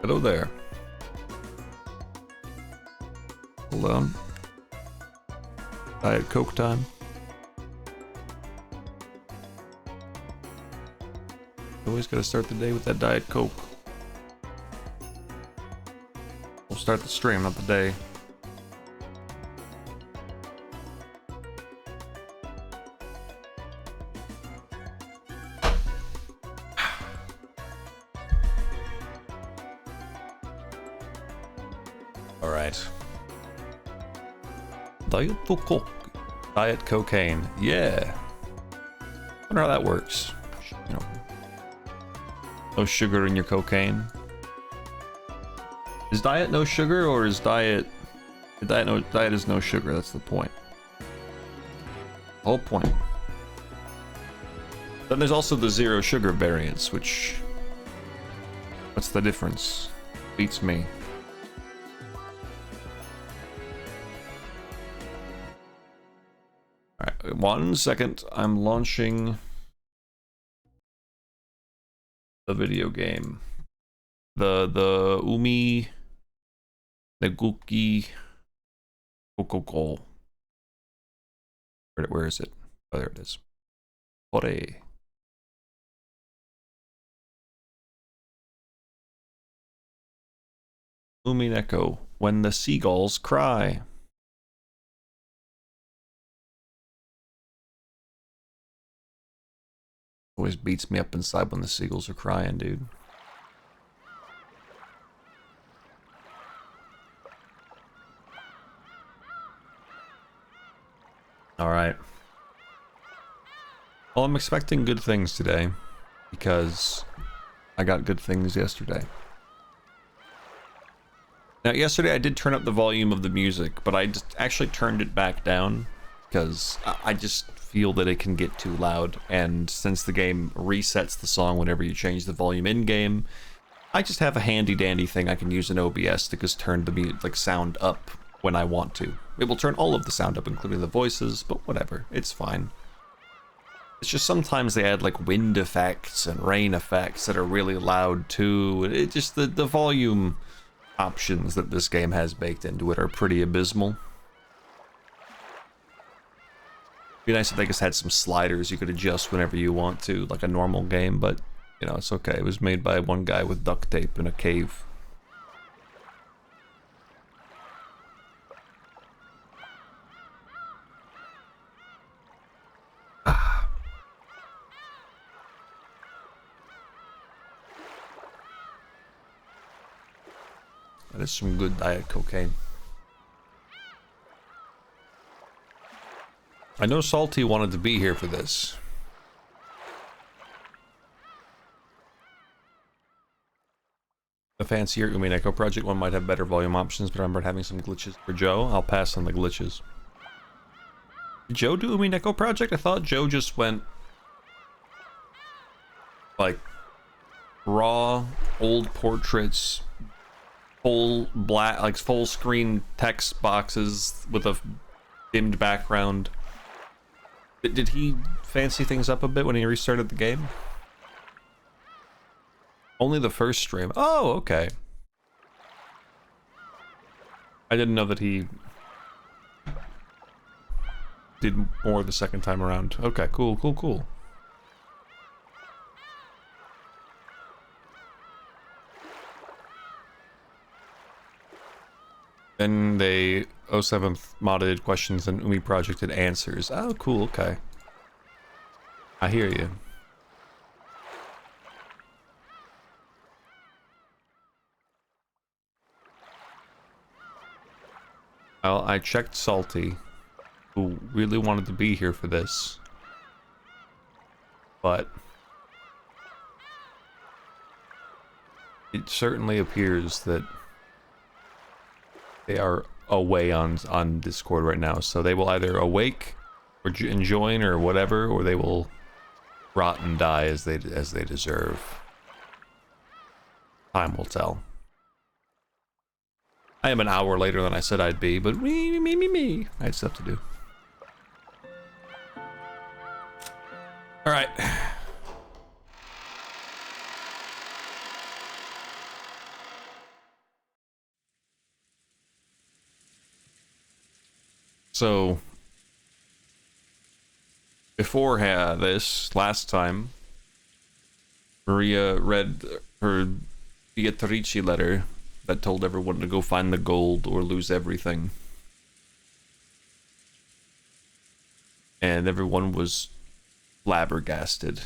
Hello there. Hold on. Diet Coke time. Always gotta start the day with that Diet Coke. We'll start the stream, not the day. Alright. Diet Coke. Diet cocaine. Yeah. Wonder how that works. You know, no sugar in your cocaine. Is diet no sugar, or is diet is no sugar? That's the point. Whole point. Then there's also the zero sugar variants, which, what's the difference? Beats me. Alright, 1 second. I'm launching the video game. The Umineko Kokoko. Where is it? Oh, there it is. Ore. Umineko, when the seagulls cry. Always beats me up inside when the seagulls are crying, dude. Alright. Well, I'm expecting good things today, because I got good things yesterday. Now, yesterday I did turn up the volume of the music, but I just actually turned it back down, because I just feel that it can get too loud, and since the game resets the song whenever you change the volume in-game, I just have a handy-dandy thing I can use in OBS to just turn the sound up when I want to. It will turn all of the sound up, including the voices, but whatever, it's fine. It's just sometimes they add like wind effects and rain effects that are really loud too. It just, the volume options that this game has baked into it are pretty abysmal. It'd be nice if they just had some sliders you could adjust whenever you want to, like a normal game, but you know, it's okay. It was made by one guy with duct tape in a cave. That is some good diet cocaine. I know Salty wanted to be here for this. The fancier Umineko project one might have better volume options, but I remember having some glitches for Joe. I'll pass on the glitches. Did Joe do Umineko project? I thought Joe just went like raw old portraits, full black, like full screen text boxes with a dimmed background. Did he fancy things up a bit when he restarted the game? Only the first stream. Oh, okay. I didn't know that he did more the second time around. Okay, cool, cool, cool. Then they 07th modded questions and Umi projected answers. Oh, cool, okay. I hear you. Well, I checked Salty, who really wanted to be here for this, but it certainly appears that they are away on Discord right now, so they will either awake or join or whatever, or they will rot and die as they deserve. Time will tell. I am an hour later than I said I'd be, but me. I had stuff to do. All right. So, before this, last time, Maria read her Beatrice letter that told everyone to go find the gold or lose everything. And everyone was flabbergasted.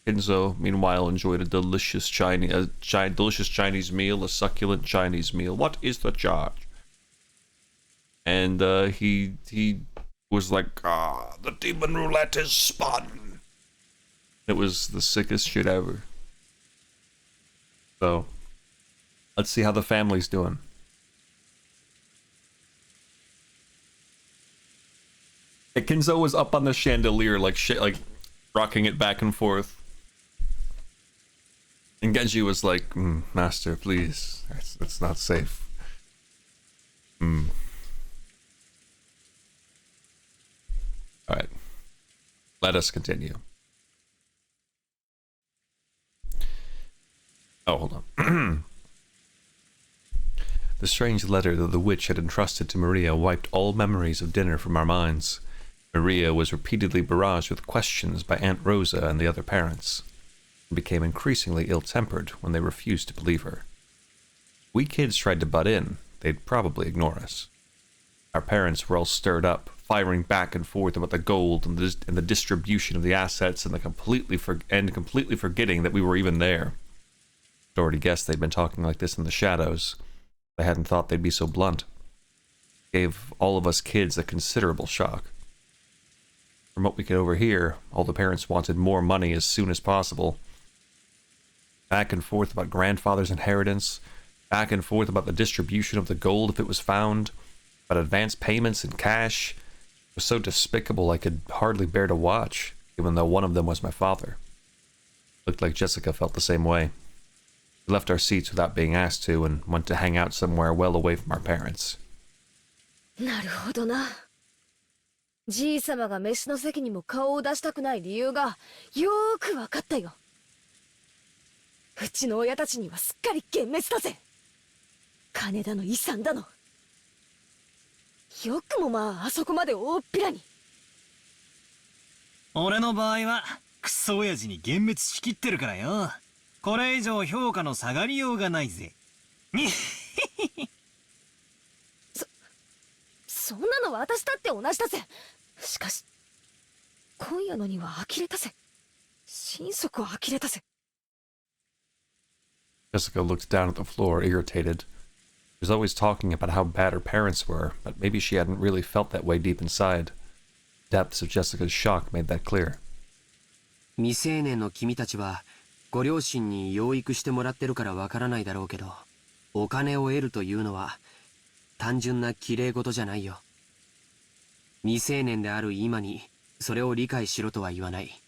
Kenzo, meanwhile, enjoyed a delicious Chinese meal, a succulent Chinese meal. What is the charge? And he was like, the demon roulette is spun. It was the sickest shit ever. So, let's see how the family's doing. Kenzo was up on the chandelier, like shit, like rocking it back and forth. And Genji was like, Master, please, it's not safe. Alright. Let us continue. Oh, hold on. The strange letter that the witch had entrusted to Maria wiped all memories of dinner from our minds. Maria was repeatedly barraged with questions by Aunt Rosa and the other parents, and became increasingly ill-tempered when they refused to believe her. We kids tried to butt in, they'd probably ignore us. Our parents were all stirred up, firing back and forth about the gold and the distribution of the assets, and completely forgetting that we were even there. I'd already guessed they'd been talking like this in the shadows. I hadn't thought they'd be so blunt. It gave all of us kids a considerable shock. From what we could overhear, all the parents wanted more money as soon as possible. Back and forth about grandfather's inheritance, back and forth about the distribution of the gold if it was found, about advance payments in cash. It was so despicable I could hardly bear to watch, even though one of them was my father. Looked like Jessica felt the same way. We left our seats without being asked to and went to hang out somewhere well away from our parents. なるほどな。じいさまが飯の席にも顔を出したくない理由がよーくわかったよ。うちの親たちにはすっかり幻滅だぜ。金だの遺産だの。よくもまああそこまで大っぴらに。俺の場合はクソ親父に幻滅しきってるからよ。これ以上評価の下がりようがないぜ。そんなの私だって同じだぜ。しかし今夜のには呆れたぜ。心底呆れたぜ。Jessica looked down at the floor, irritated. She was always talking about how bad her parents were, but maybe she hadn't really felt that way deep inside. The depths of Jessica's shock made that clear. 未成年の君たちはご両親に養育してもらってるからわからないだろうけど、お金を得るというのは単純な綺麗事じゃないよ。未成年である今にそれを理解しろとは言わない。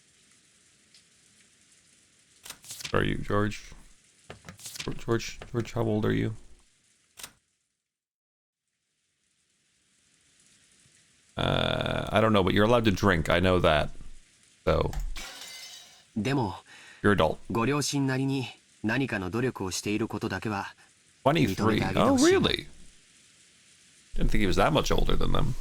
Are you, George? George, how old are you? I don't know, but you're allowed to drink. I know that. So. でも、you're adult. ご両親なりに何かの努力をしていることだけは。23. Oh, really? Didn't think he was that much older than them.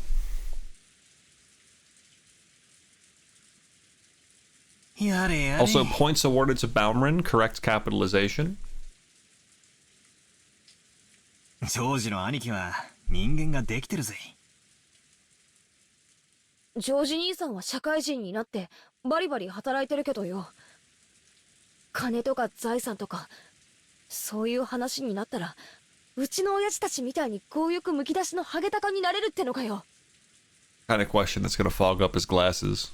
Also, points awarded to Baumrin, correct capitalization. ジョージの兄貴は人間ができてるぜ。ジョージ兄さんは社会人になってバリバリ働いてるけどよ。金とか財産とかそういう話になったらうちの親父たちみたいに強欲むき出しのハゲタカになれるってのかよ。Kind of question that's gonna fog up his glasses.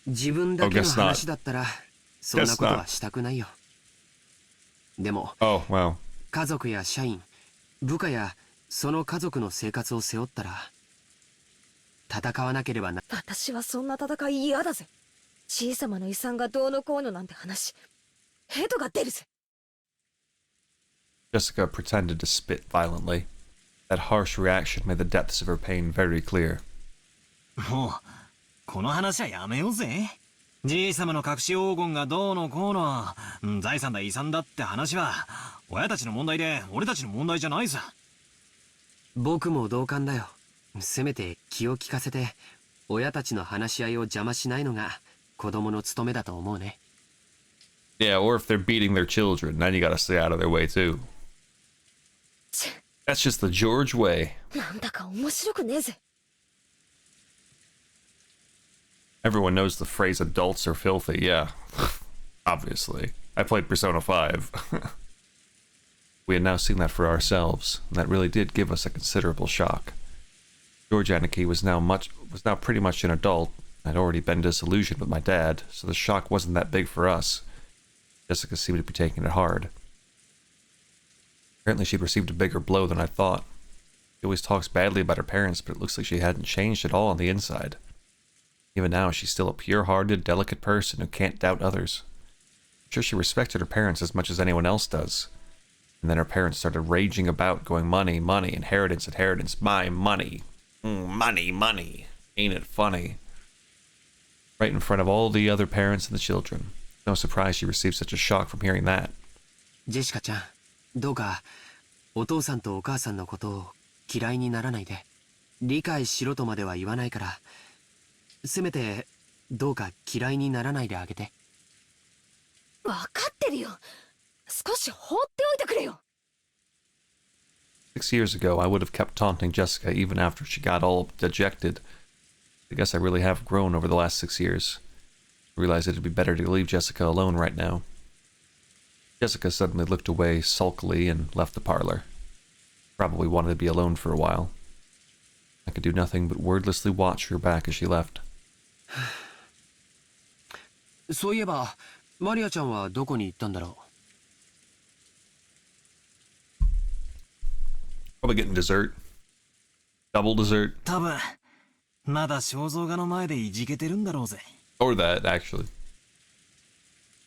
自分だけの話だったらそんなことはしたくないよ。でも、家族や社員、部下やその家族の生活を背負ったら戦わなければな。私はそんな戦い嫌だぜ。小さまの遺産がどうのこうのなんて話、ヘドが出るぜ。Jessica pretended to spit violently. That harsh reaction made the depths of her pain very clear. もうこの話はやめようぜ。じいさまの隠し黄金がどうのこうの、財産だ遺産だって話は親たちの問題で俺たちの問題じゃないさ。僕も同感だよ。せめて気を利かせて親たちの話し合いを邪魔しないのが子供の務めだと思うね。 Yeah, or if they're beating their children, then you gotta stay out of their way too. チ That's just the George way. ッなんだか面白くねえぜ。 Everyone knows the phrase adults are filthy, yeah. Obviously. I played Persona 5. We had now seen that for ourselves, and that really did give us a considerable shock. George Anarchy was now pretty much an adult. I'd already been disillusioned with my dad, so the shock wasn't that big for us. Jessica seemed to be taking it hard. Apparently she'd received a bigger blow than I thought. She always talks badly about her parents, but it looks like she hadn't changed at all on the inside. Even now, she's still a pure-hearted, delicate person who can't doubt others. I'm sure she respected her parents as much as anyone else does. And then her parents started raging about, going, money, money, inheritance, inheritance, my money. Money, money. Ain't it funny? Right in front of all the other parents and the children. No surprise she received such a shock from hearing that. ジェシカちゃん、どうかお父さんとお母さんのことを嫌いにならないで。理解しろとまでは言わないから、せめてどうか嫌いにならないであげて。わかってるよ。少し放っておいてくれよ。 6 years ago, I would have kept taunting Jessica even after she got all dejected. I guess I really have grown over the last 6 years. I realized it'd be better to leave Jessica alone right now. Jessica suddenly looked away sulkily and left the parlor. Probably wanted to be alone for a while. I could do nothing but wordlessly watch her back as she left. そういえばマリアちゃんはどこに行ったんだろ Probably getting dessert. Double dessert. 多分まだ肖像画の前でいじけてるんだろうぜ。 Or that, actually.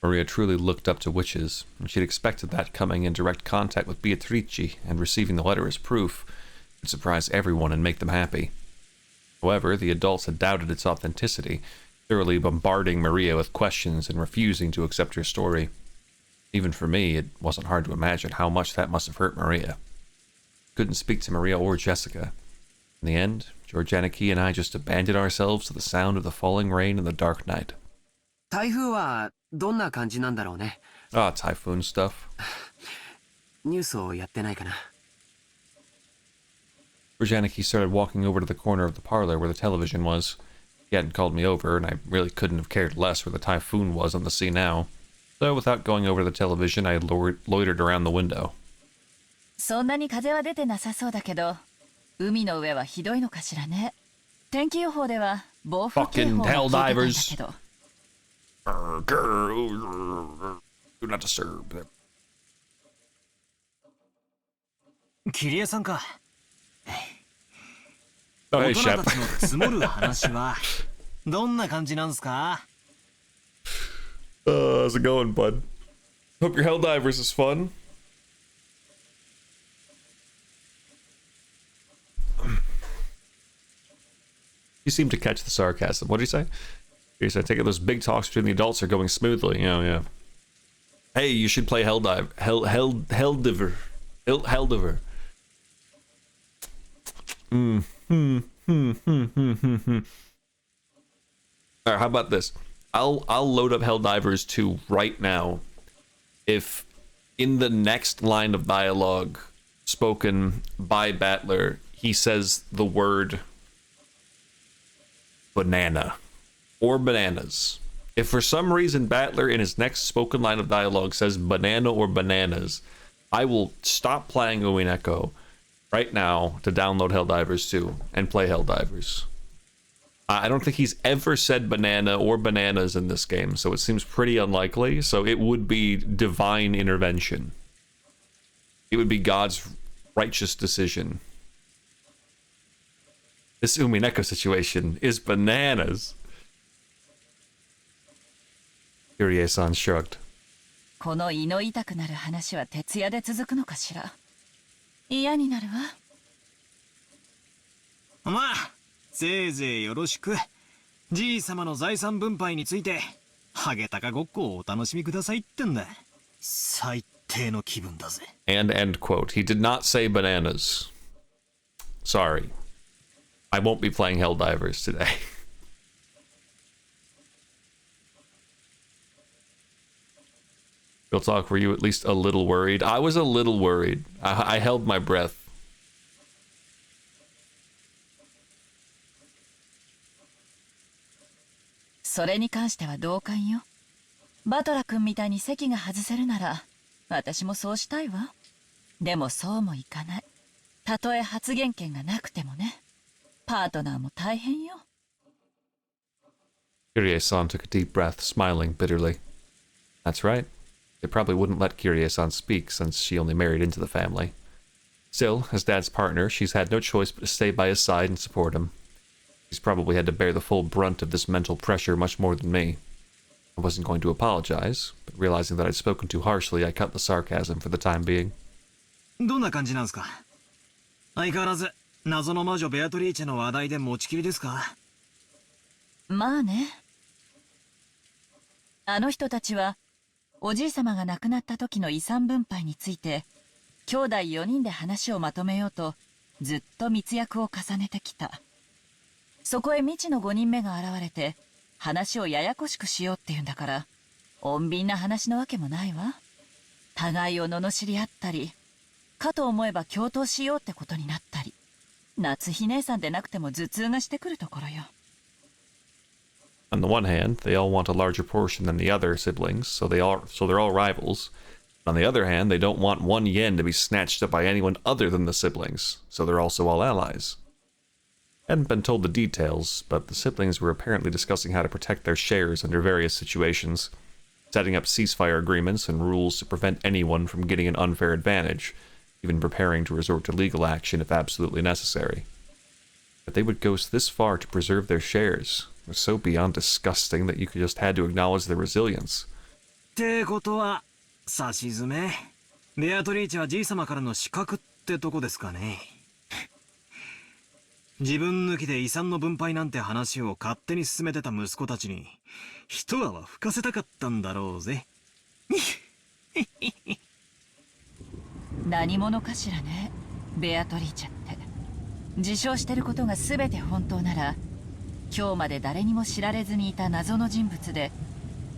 Maria truly looked up to witches, and she'd expected that coming in direct contact with Beatrice and receiving the letter as proof would surprise everyone and make them happy. However, the adults had doubted its authenticity, thoroughly bombarding Maria with questions and refusing to accept her story. Even for me, it wasn't hard to imagine how much that must have hurt Maria. Couldn't speak to Maria or Jessica. In the end, Georgianiki and I just abandoned ourselves to the sound of the falling rain and the dark night. う。台風はどんな感じなんだろうね。 Ah, typhoon stuff. ニュースをやってないかな。 Georgianiki started walking over to the corner of the parlor where the television was. He hadn't called me over, and I really couldn't have cared less where the typhoon was on the sea now. So without going over to the television, I loitered around the window. そんなに風は出てなさそうだけど、海の上はひどいのかしらね。天気予報では暴風警報が聞いてたんだけど。Do not disturb. キリエさんか。 Oh, 大 hey, 人 Shep. たちの積もる話はどんな感じなんすか？ How's it going, bud? Hope your Helldivers is fun. You seem to catch the sarcasm. What did you say? You said, I take it those big talks between the adults are going smoothly. Yeah. Hey, you should play Helldiver. Helldiver. Alright, how about this? I'll load up Helldivers 2 right now if in the next line of dialogue spoken by Battler he says the word banana or bananas. If for some reason Battler in his next spoken line of dialogue says banana or bananas, I will stop playing Umineko right now to download Helldivers 2 and play Helldivers. I don't think he's ever said banana or bananas in this game, so it seems pretty unlikely. So it would be divine intervention. It would be God's righteous decision. This Umineko situation is bananas. Kyrie-san shrugged. この胃の痛くなる話は徹夜で続くのかしら。嫌になるわ。まあせいぜいよろしく。じい様の財産分配についてハゲタカごっこをお楽しみくださいってんだ。最低の気分だぜ。 And end quote. He did not say bananas. Sorry. I won't be playing Helldivers today. Real talk, were you at least a little worried? I was a little worried. I held my breath. それに関しては同感よ。バトラ君みたいに席が外せるなら私もそうしたいわ。でもそうもいかない。たとえ発言権がなくてもね。パートナーも大変よ。Kirie-san took a deep breath, smiling bitterly. That's right. They probably wouldn't let Kirie-san speak since she only married into the family. Still, as Dad's partner, she's had no choice but to stay by his side and support him. He's probably had to bear the full brunt of this mental pressure much more than me. I wasn't going to apologize, but realizing that I'd spoken too harshly, I cut the sarcasm for the time being. どんな感じなんすか？相変わらず謎の魔女ベアトリーチェの話題で持ちきりですか？まあね。あの人たちはおじいさまが亡くなった時の遺産分配について兄弟4人で話をまとめようとずっと密約を重ねてきた。そこへ未知の5人目が現れて話をややこしくしようっていうんだから穏便な話のわけもないわ。互いを罵り合ったりかと思えば共闘しようってことになったり、夏日姉さんでなくても頭痛がしてくるところよ。On the one hand, they all want a larger portion than the other siblings, so they're all rivals. On the other hand, they don't want 1 yen to be snatched up by anyone other than the siblings, so they're also all allies. I hadn't been told the details, but the siblings were apparently discussing how to protect their shares under various situations, setting up ceasefire agreements and rules to prevent anyone from getting an unfair advantage, even preparing to resort to legal action if absolutely necessary. But they would go this far to preserve their shares. It was so beyond disgusting that you just had to acknowledge their resilience. ってことは、さしずめ、ベアトリーチェはじいさまからの資格ってとこですかね。自分抜きで遺産の分配なんて話を勝手に進めてた息子たちに、一泡吹かせたかったんだろうぜ。何者かしらね、ベアトリーチェって。自称してることが全て本当なら今日まで誰にも知られずにいた謎の人物で、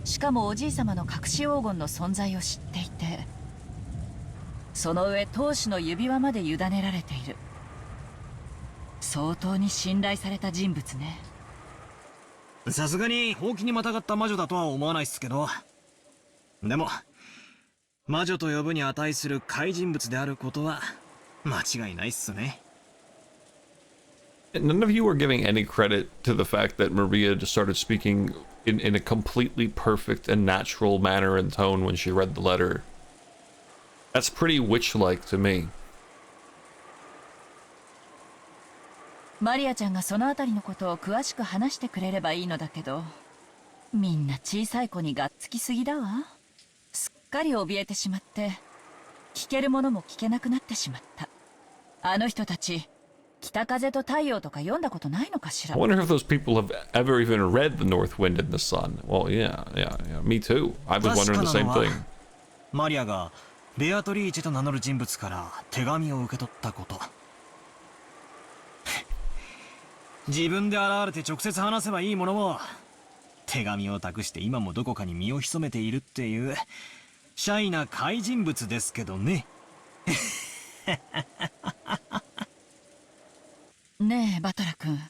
しかもおじいさまの隠し黄金の存在を知っていて、その上当主の指輪まで委ねられている。相当に信頼された人物ね。さすがにほうきにまたがった魔女だとは思わないっすけど、でも魔女と呼ぶに値する怪人物であることは間違いないっすね。None of you are giving any credit to the fact that Maria just started speaking in a completely perfect and natural manner and tone when she read the letter. That's pretty witch-like to me. マリアちゃんがそのあたりのことを詳しく話してくれればいいのだけど、みんな小さい子にがっつきすぎだわ。すっかり怯えてしまって聞けるものも聞けなくなってしまった。あの人たち北風と太陽とか読んだことないのかしら。 I wonder if those people have ever even read The North Wind and the Sun. Well, yeah, me too. I was wondering the same thing. マリアがベアトリーチェと名乗る人物から手紙を受け取ったこと。自分で現れて直接話せばいいものを、手紙を託して今もどこかに身を潜めているっていうシャイな怪人物ですけどね。ねえバトラ君、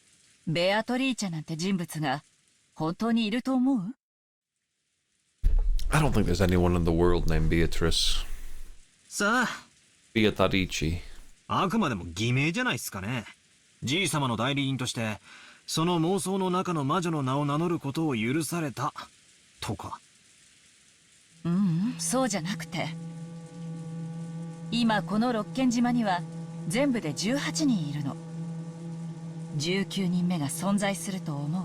ベアトリーチェなんて人物が本当にいると思う？ I don't think there's anyone in the world named Beatrice. さあ、Beatrice. あくまでも偽名じゃないっすかね。じいさまの代理人としてその妄想の中の魔女の名を名乗ることを許されたとか。そうじゃなくて、今この六軒島には全部で18人いるの。19人目が存在すると思う？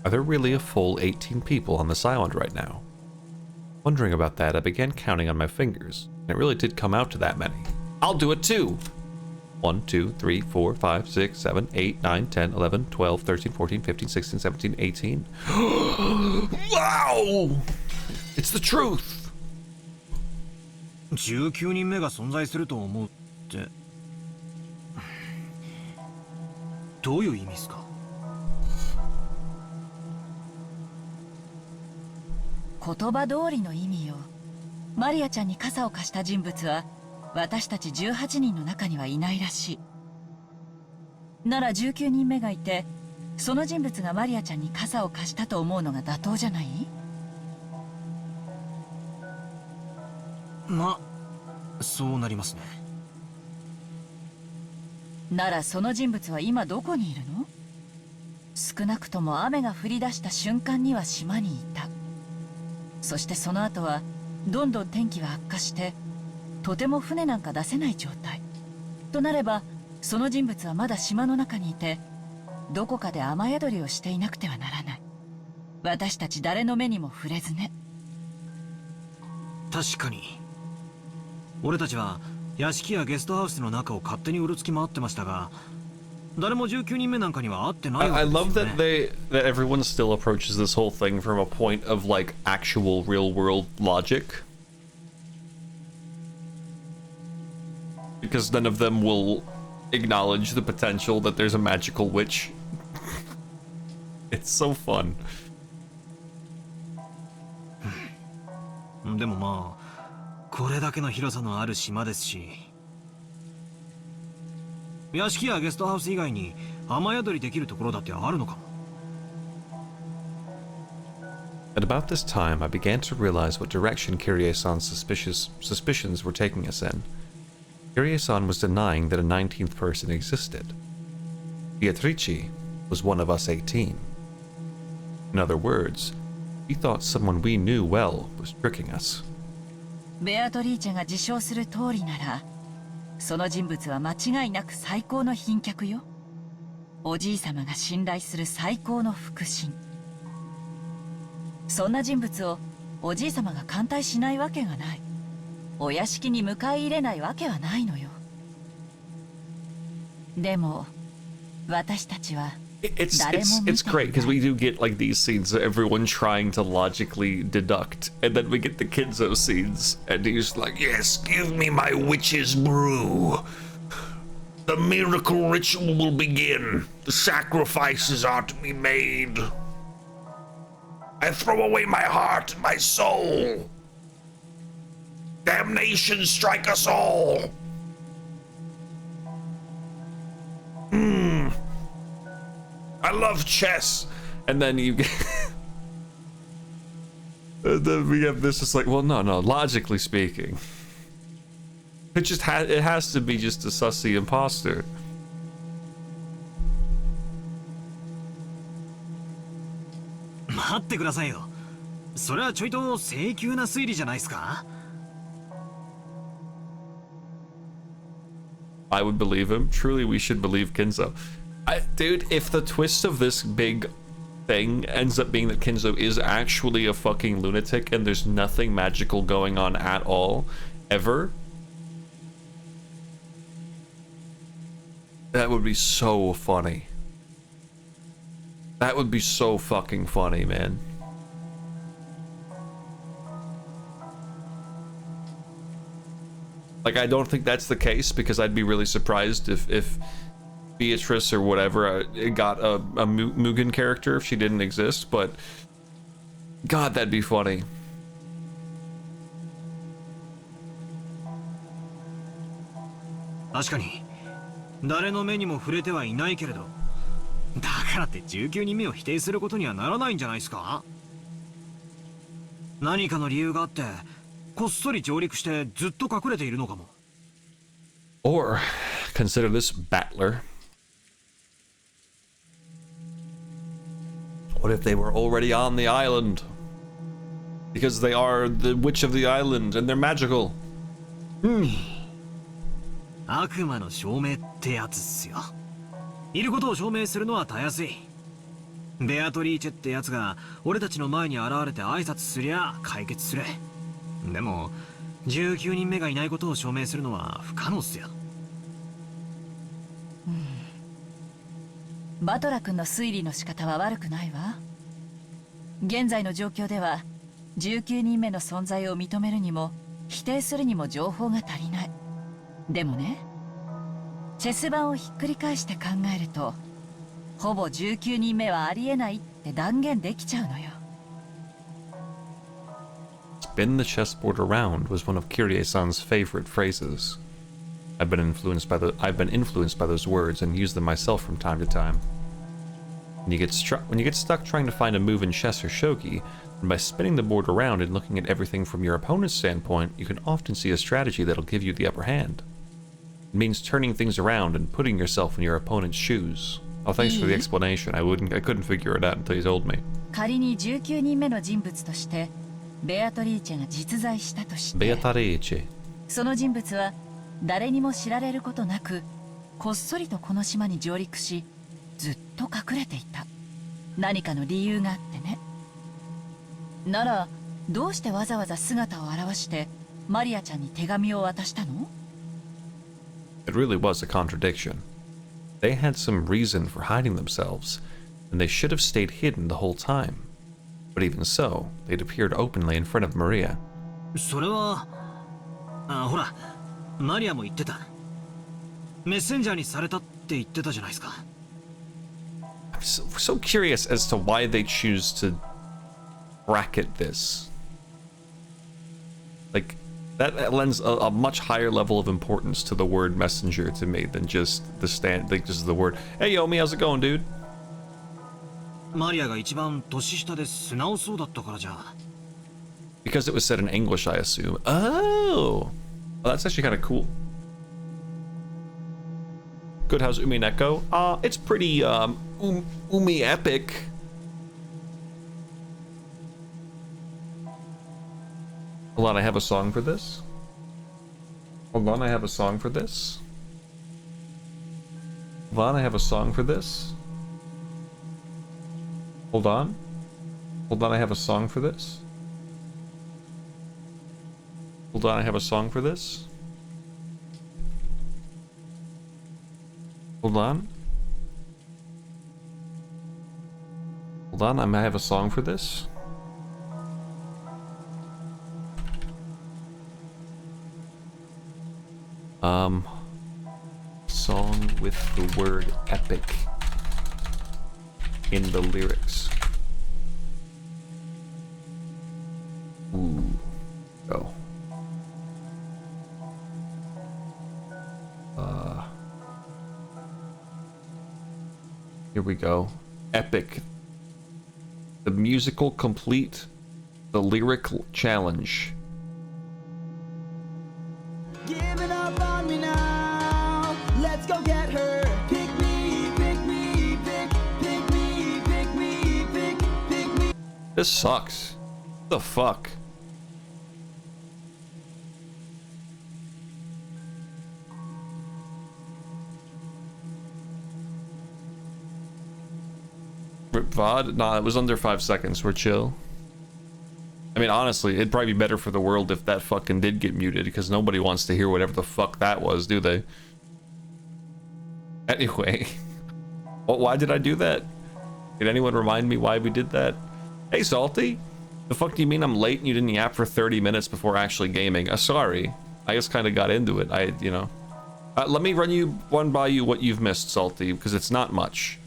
Are there really a full 18 people on this island right now? Wondering about that, I began counting on my fingers, and it really did come out to that many. I'll do it too! 1, 2, 3, 4, 5, 6, 7, 8, 9, 10, 11, 12, 13, 14, 15, 16, 17, 18. Wow! It's the truth! 19人目が存在すると思うって。どういう意味ですか？言葉通りの意味よ。マリアちゃんに傘を貸した人物は私たち18人の中にはいないらしい。なら19人目がいて、その人物がマリアちゃんに傘を貸したと思うのが妥当じゃない？まあそうなりますね。ならその人物は今どこにいるの？少なくとも雨が降り出した瞬間には島にいた。そしてその後はどんどん天気は悪化して、とても船なんか出せない状態となれば、その人物はまだ島の中にいて、どこかで雨宿りをしていなくてはならない。私たち誰の目にも触れずね。確かに俺たちは屋敷やゲストハウスの中を勝手にうろつき回ってましたが、誰も19人目なんかには会ってないわ I けですよ love ね。 that everyone still approaches this whole thing from a point of like actual real world logic. Because none of them will acknowledge the potential that there's a magical witch. It's so fun. でもまあこれだけの広さのある島ですし、屋敷やゲストハウス以外に雨宿りできるところだってあるのかも。 At about this time, I began to realize what direction Kirie-san's suspicions were taking us in. Kirie-san was denying that a 19th person existed. Beatrice was one of us 18. In other words, he thought someone we knew well was tricking us. ベアトリーチェが自称する通りなら、その人物は間違いなく最高の賓客よ。おじい様が信頼する最高の腹心。そんな人物をおじい様が歓待しないわけがない。お屋敷に迎え入れないわけはないのよ。でも私たちは It's great because we do get like these scenes of everyone trying to logically deduct, and then we get the Kinzo scenes, and he's like, "Yes, give me my witch's brew. The miracle ritual will begin. The sacrifices are to be made. I throw away my heart and my soul. Damnation strike us all." I love chess. And then you get and then we have this, it's like, well, no, logically speaking, it has to be just a sussy imposter. 待ってくださいよ。それはちょいと請求な推理じゃないですか？ I would believe him. Truly, we should believe Kinzo. Dude, if the twist of this big thing ends up being that Kinzo is actually a fucking lunatic and there's nothing magical going on at all, ever, that would be so funny. That would be so fucking funny, man. Like, I don't think that's the case, because I'd be really surprised if Beatrice or whatever got a Mugen character if she didn't exist, but God, that'd be funny. 確かに誰の目にも触れてはいないけれど、だからって19人目を否定することにはならないんじゃないですか？何かの理由があってこっそり上陸してずっと隠れているのかも。 Or consider this battler. What if they were already on the island? Because they are the witch of the island and they're magical. 悪魔の証明ってやつっすよ。いることを証明するのはたやすい。ベアトリーチェってやつが俺たちの前に現れて挨拶すりゃ解決する。でも19人目がいないことを証明するのは不可能っすよ。バトラ君の推理の仕方は悪くないわ。現在の状況では19人目の存在を認めるにも否定するにも情報が足りない。でもね、チェス盤をひっくり返して考えるとほぼ19人目はありえないって断言できちゃうのよ。Spin the chessboard around was one of Kyrie-san's favorite phrases. I've been influenced by those words and use them myself from time to time. When you get stuck trying to find a move in chess or shogi, and by spinning the board around and looking at everything from your opponent's standpoint, you can often see a strategy that'll give you the upper hand. It means turning things around and putting yourself in your opponent's shoes. Oh, thanks for the explanation. I couldn't figure it out until you told me. 仮に19人目の人物としてベアトリーチェが実在したとして、 Beatrice. その人物は誰にも知られることなくこっそりとこの島に上陸しずっと隠れていた。何かの理由があってね。ならどうしてわざわざ姿を現してマリアちゃんに手紙を渡したの？ It really was a contradiction. They had some reason for hiding themselves, and they should have stayed hidden the whole time. But even so, they'd appeared openly in front of Maria. それはほらマリアも言ってた。メッセンジャーにされたって言ってたじゃないですか。I'm so curious as to why they choose to bracket this. Like, that lends a much higher level of importance to the word messenger to me than just the word, hey Yomi, how's it going, dude? マリアが一番年下で素直そうだったからじゃ。Because it was said in English, I assume. Oh! Well, that's actually kind of cool. Good, how's Umineko? It's pretty, Umi epic. Hold on, I have a song for this. Hold on, I have a song for this. Hold on, I have a song for this. Hold on. Hold on, I have a song for this. Hold on, I have a song for this. Hold on. Hold on, I have a song for this. Song with the word epic in the lyrics. Ooh. Go. Here we go. Epic. The musical complete. The lyric challenge. Give it up on me now. Let's go get her. Pick me, pick me, pick me, pick me, pick me. This sucks. What the fuck? Rip VOD? Nah, it was under 5 seconds. We're chill. I mean, honestly, it'd probably be better for the world if that fucking did get muted, because nobody wants to hear whatever the fuck that was, do they? Anyway. Well, why did I do that? Did anyone remind me why we did that? Hey, Salty! The fuck do you mean I'm late and you didn't yap for 30 minutes before actually gaming? Sorry. I just kind of got into it. Let me run by you what you've missed, Salty, because it's not much.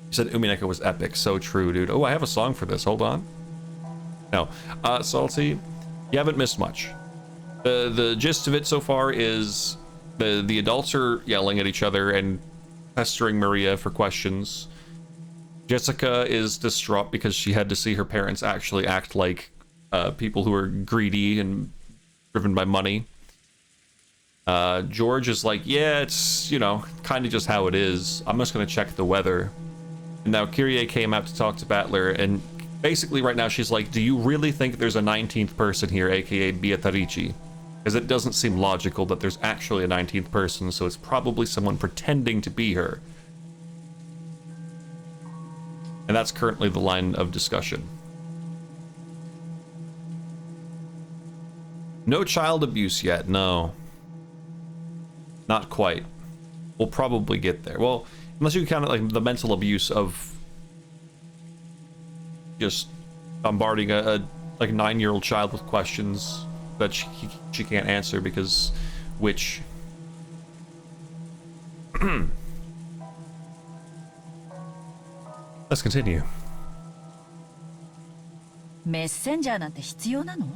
You said Umineko was epic. So true, dude. Oh, I have a song for this. Hold on. No. Salty, you haven't missed much. The gist of it so far is the adults are yelling at each other and pestering Maria for questions. Jessica is distraught because she had to see her parents actually act like people who are greedy and driven by money. George is like, yeah, it's, kind of just how it is. I'm just going to check the weather. And now Kyrie came out to talk to Battler, and basically right now she's like, do you really think there's a 19th person here, aka Beatrice? Because it doesn't seem logical that there's actually a 19th person, so it's probably someone pretending to be her. And that's currently the line of discussion. No child abuse yet, no. Not quite. We'll probably get there. Well, unless you count it like the mental abuse of just bombarding a 9-year-old child with questions that she can't answer because which Let's continue. メッセンジャーなんて必要なの？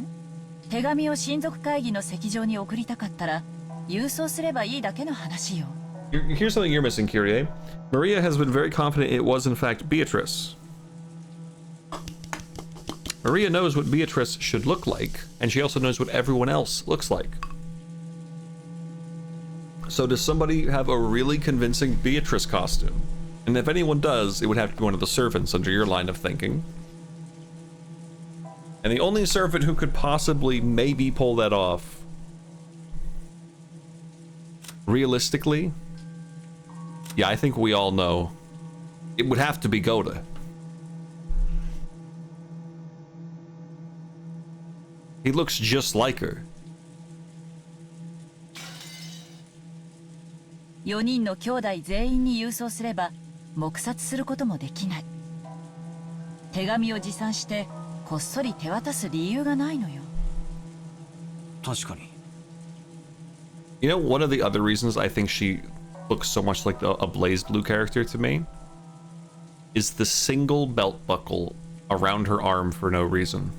手紙を親族会議の席上に送りたかったら郵送すればいいだけの話よ。Here's something you're missing, Kyrie. Maria has been very confident it was in fact Beatrice. Maria knows what Beatrice should look like, and she also knows what everyone else looks like. So does somebody have a really convincing Beatrice costume? And if anyone does, it would have to be one of the servants under your line of thinking. And the only servant who could possibly maybe pull that off, realistically, yeah, I think we all know, it would have to be Goda. He looks just like her. 4人の兄弟全員に郵送すれば黙殺することもできない。手紙を持参してこっそり手渡す理由がないのよ。確かに。You know, one of the other reasons I think she looks so much like a Blaze Blue character to me is the single belt buckle around her arm for no reason.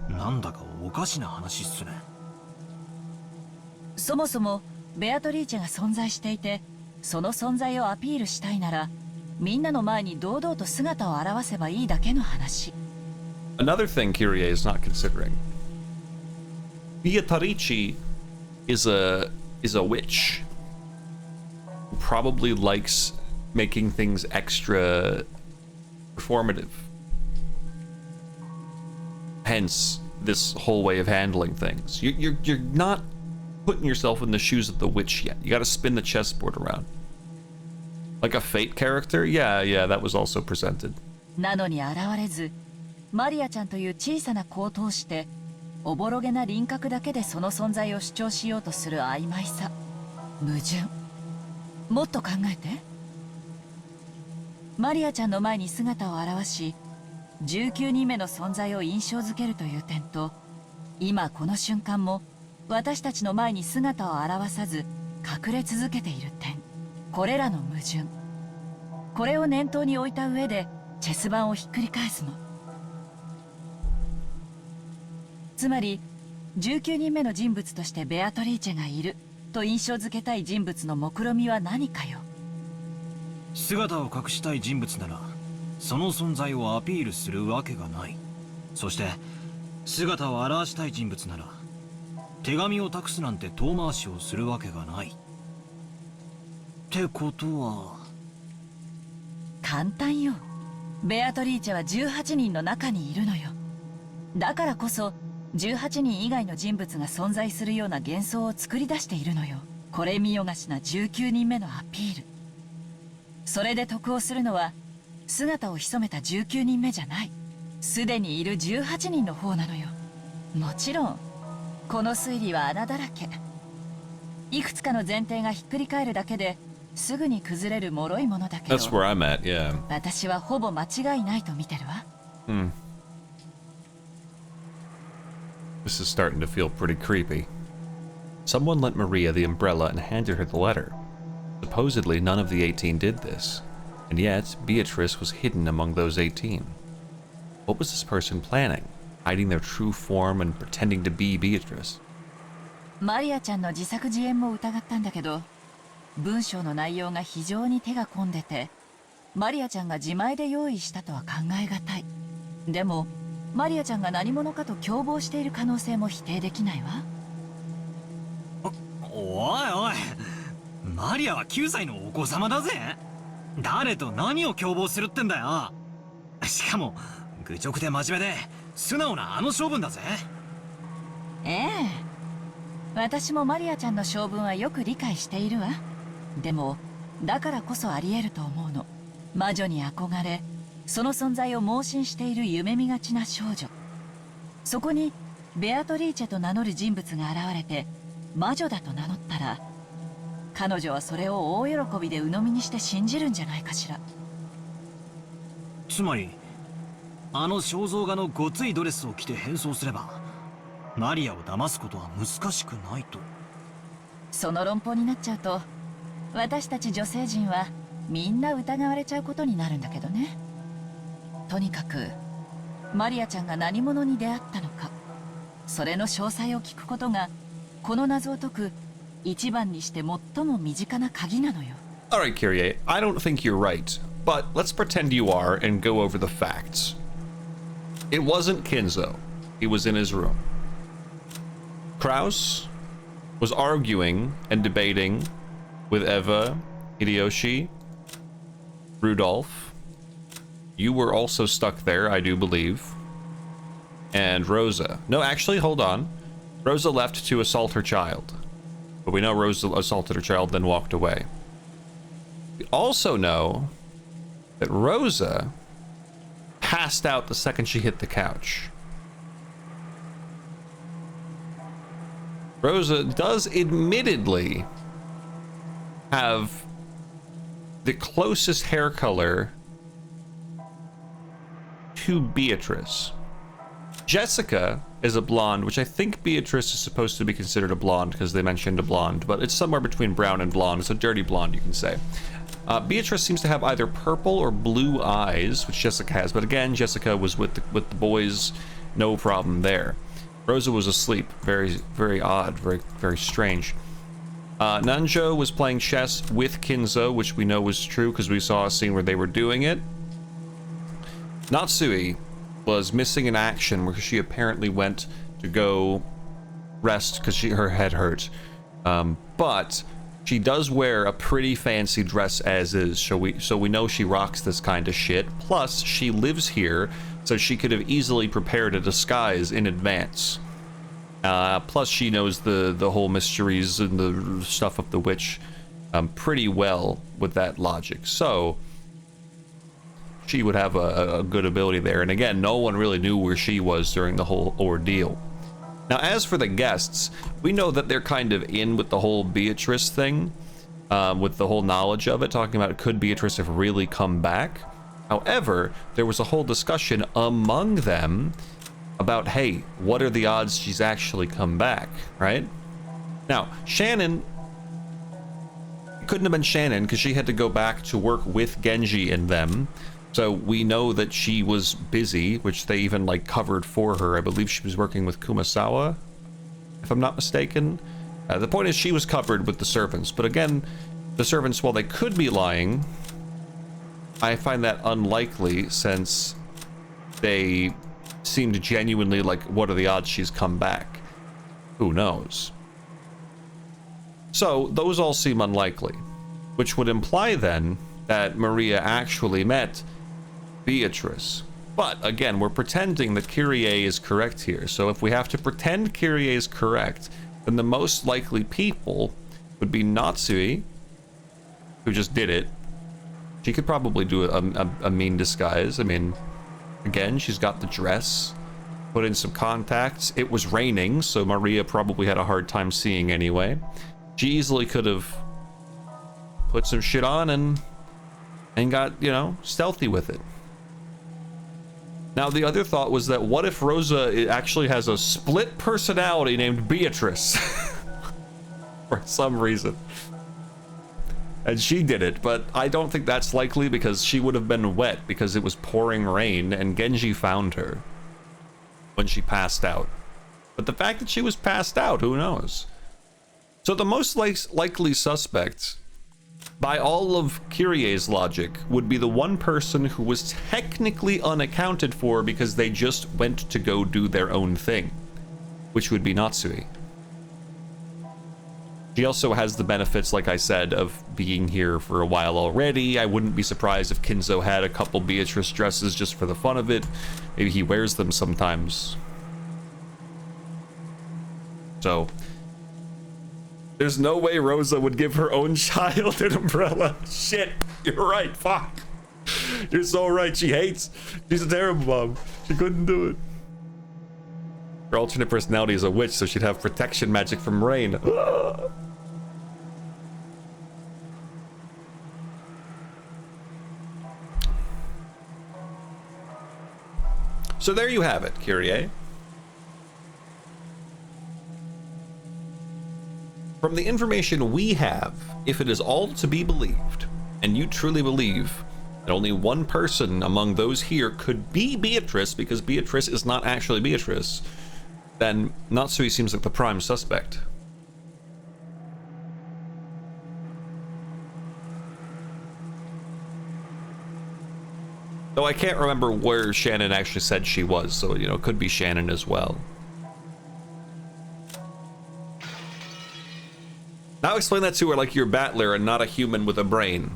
なんだかおかしな話っすね。そもそもベアトリーチェが存在していて、その存在をアピールしたいならみんなの前に堂々と姿を現せばいいだけの話。 Another thing Kyrie is not considering. Beatrice is a witch who probably likes making things extra performative. Hence this whole way of handling things. You're not putting yourself in the shoes of the witch yet. You got to spin the chessboard around. Like a Fate character? Yeah, that was also presented. なのに現れず、マリアちゃんという小さな子を通しておぼろげな輪郭だけでその存在を主張しようとする曖昧さ、矛盾。もっと考えて。マリアちゃんの前に姿を現し、19人目の存在を印象づけるという点と、今この瞬間も私たちの前に姿を現さず隠れ続けている点、これらの矛盾、これを念頭に置いた上でチェス盤をひっくり返すの。つまり19人目の人物としてベアトリーチェがいると印象づけたい人物の目論見は何かよ。姿を隠したい人物ならその存在をアピールするわけがない。そして姿を現したい人物なら手紙を託すなんて遠回しをするわけがない。ってことは簡単よ。ベアトリーチェは18人の中にいるのよ。だからこそ18人以外の人物が存在するような幻想を作り出しているのよ。これ見よがしな19人目のアピール。それで得をするのは姿を潜めた19人目じゃない、すでにいる18人の方なのよ。もちろんこの推理は穴だらけ。いくつかの前提がひっくり返るだけですぐに崩れる脆いものだけど、 That's where I'm at, yeah. 私はほぼ間違いないと見てるわ。This is starting to feel pretty creepy. Someone lent Maria the umbrella and handed her the letter. Supposedly none of the 18 did this, and yet Beatrice was hidden among those 18. What was this person planning? Hiding their true form and pretending to be Beatrice? マリアちゃんの自作自演も疑ったんだけど、文章の内容が非常に手が込んでて、マリアちゃんが自前で用意したとは考えがたい。でもマリアちゃんが何者かと共謀している可能性も否定できないわ。おいおい、マリアは9歳のお子様だぜ。誰と何を共謀するってんだよ。しかも愚直で真面目で素直なあの性分だぜ。ええ、私もマリアちゃんの性分はよく理解しているわ。でもだからこそあり得ると思うの。魔女に憧れその存在を盲信している夢見がちな少女。そこにベアトリーチェと名乗る人物が現れて魔女だと名乗ったら、彼女はそれを大喜びで鵜呑みにして信じるんじゃないかしら。つまりあの肖像画のごついドレスを着て変装すればマリアを騙すことは難しくないと。その論法になっちゃうと私たち女性陣はみんな疑われちゃうことになるんだけどね。とにかくマリアちゃんが何者に出会ったのか、それの詳細を聞くことがこの謎を解く一番にして最も身近な鍵なのよ。 Alright, Kyrie, I don't think you're right, but let's pretend you are and go over the facts. It wasn't Kinzo. He was in his room. Kraus was arguing and debating with Eva, Hideyoshi, Rudolph. You were also stuck there, I do believe. And Rosa. No, actually, hold on. Rosa left to assault her child. But we know Rosa assaulted her child, then walked away. We also know that Rosa passed out the second she hit the couch. Rosa does admittedly have the closest hair color to Beatrice. Jessica is a blonde, which I think Beatrice is supposed to be considered a blonde because they mentioned a blonde, but it's somewhere between brown and blonde. It's a dirty blonde, you can say. Beatrice seems to have either purple or blue eyes, which Jessica has, but again, Jessica was with the boys, no problem there. Rosa was asleep. Very, very odd. Very, very strange. Nanjo was playing chess with Kinzo, which we know was true because we saw a scene where they were doing it. Natsui was missing in action where she apparently went to go rest because her head hurt. But she does wear a pretty fancy dress as is, so we know she rocks this kind of shit. Plus, she lives here, so she could have easily prepared a disguise in advance. Plus, she knows the whole mysteries and the stuff of the witch pretty well with that logic. So she would have a good ability there. And again, no one really knew where she was during the whole ordeal. Now, as for the guests, we know that they're kind of in with the whole Beatrice thing, with the whole knowledge of it, talking about could Beatrice have really come back. However, there was a whole discussion among them about, hey, what are the odds she's actually come back, right? Now, Shannon, it couldn't have been Shannon because she had to go back to work with Genji and them. So we know that she was busy, which they even like covered for her. I believe she was working with Kumasawa, if I'm not mistaken. The point is she was covered with the servants. But again, the servants, while they could be lying, I find that unlikely since they seemed genuinely like, what are the odds she's come back? Who knows? So those all seem unlikely, which would imply then that Maria actually met Beatrice. But again, we're pretending that Kyrie is correct here. So if we have to pretend Kyrie is correct, then the most likely people would be Natsui, who just did it. She could probably do a mean disguise. I mean, again, she's got the dress, put in some contacts. It was raining, so Maria probably had a hard time seeing anyway. She easily could have put some shit on and got, you know, stealthy with it. Now, the other thought was that what if Rosa actually has a split personality named Beatrice? For some reason. And she did it, but I don't think that's likely because she would have been wet because it was pouring rain and Genji found her when she passed out. But the fact that she was passed out, who knows? So the most likely suspect, by all of Kyrie's logic, would be the one person who was technically unaccounted for because they just went to go do their own thing, which would be Natsui. She also has the benefits, like I said, of being here for a while already. I wouldn't be surprised if Kinzo had a couple Beatrice dresses just for the fun of it. Maybe he wears them sometimes. So there's no way Rosa would give her own child an umbrella. Shit, you're right, fuck. You're so right, she's a terrible mom. She couldn't do it. Her alternate personality is a witch, so she'd have protection magic from rain. So there you have it, Kyrie. From the information we have, if it is all to be believed, and you truly believe that only one person among those here could be Beatrice, because Beatrice is not actually Beatrice, then Natsui seems like the prime suspect. Though I can't remember where Shannon actually said she was, so, you know, it could be Shannon as well. Now explain that to her like you're Battler and not a human with a brain.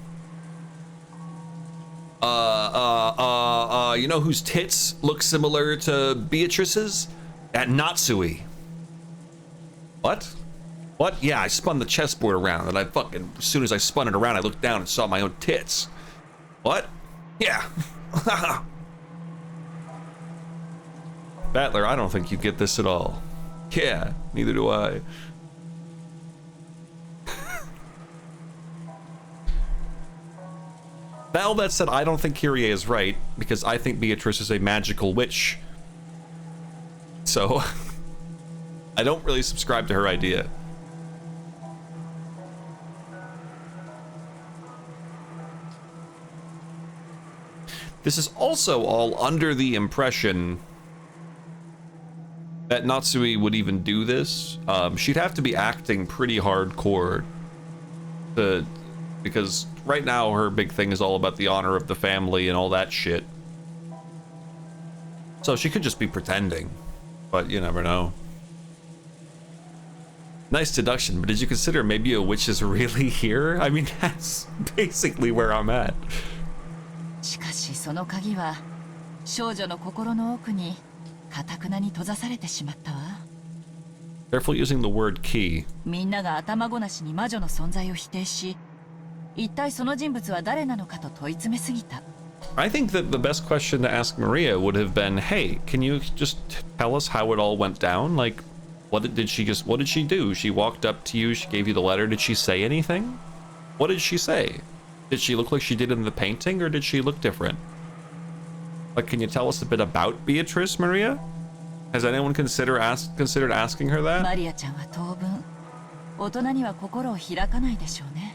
You know whose tits look similar to Beatrice's? That Natsui. What? What? Yeah, I spun the chessboard around and as soon as I spun it around, I looked down and saw my own tits. What? Yeah. Battler, I don't think you get this at all. Yeah, neither do I. All that said, I don't think Kyrie is right, because I think Beatrice is a magical witch. So, I don't really subscribe to her idea. This is also all under the impression that Natsui would even do this. She'd have to be acting pretty hardcore because right now her big thing is all about the honor of the family and all that shit. So she could just be pretending, but you never know. Nice deduction, but did you consider maybe a witch is really here? I mean, that's basically where I'm at. しかしその鍵は少女の心の奥に堅くなに閉ざされてしまったわ。 Careful using the word key. みんなが頭ごなしに魔女の存在を否定し、一体その人物は誰なのかと問い詰めすぎた。 I think that the best question to ask Maria would have been, hey, can you just tell us how it all went down? Like, what did she do? She walked up to you, she gave you the letter, did she say anything? What did she say? Did she look like she did in the painting, or did she look different? Like, can you tell us a bit about Beatrice, Maria? Has anyone considered asking her that? マリアちゃんは当分、大人には心を開かないでしょうね。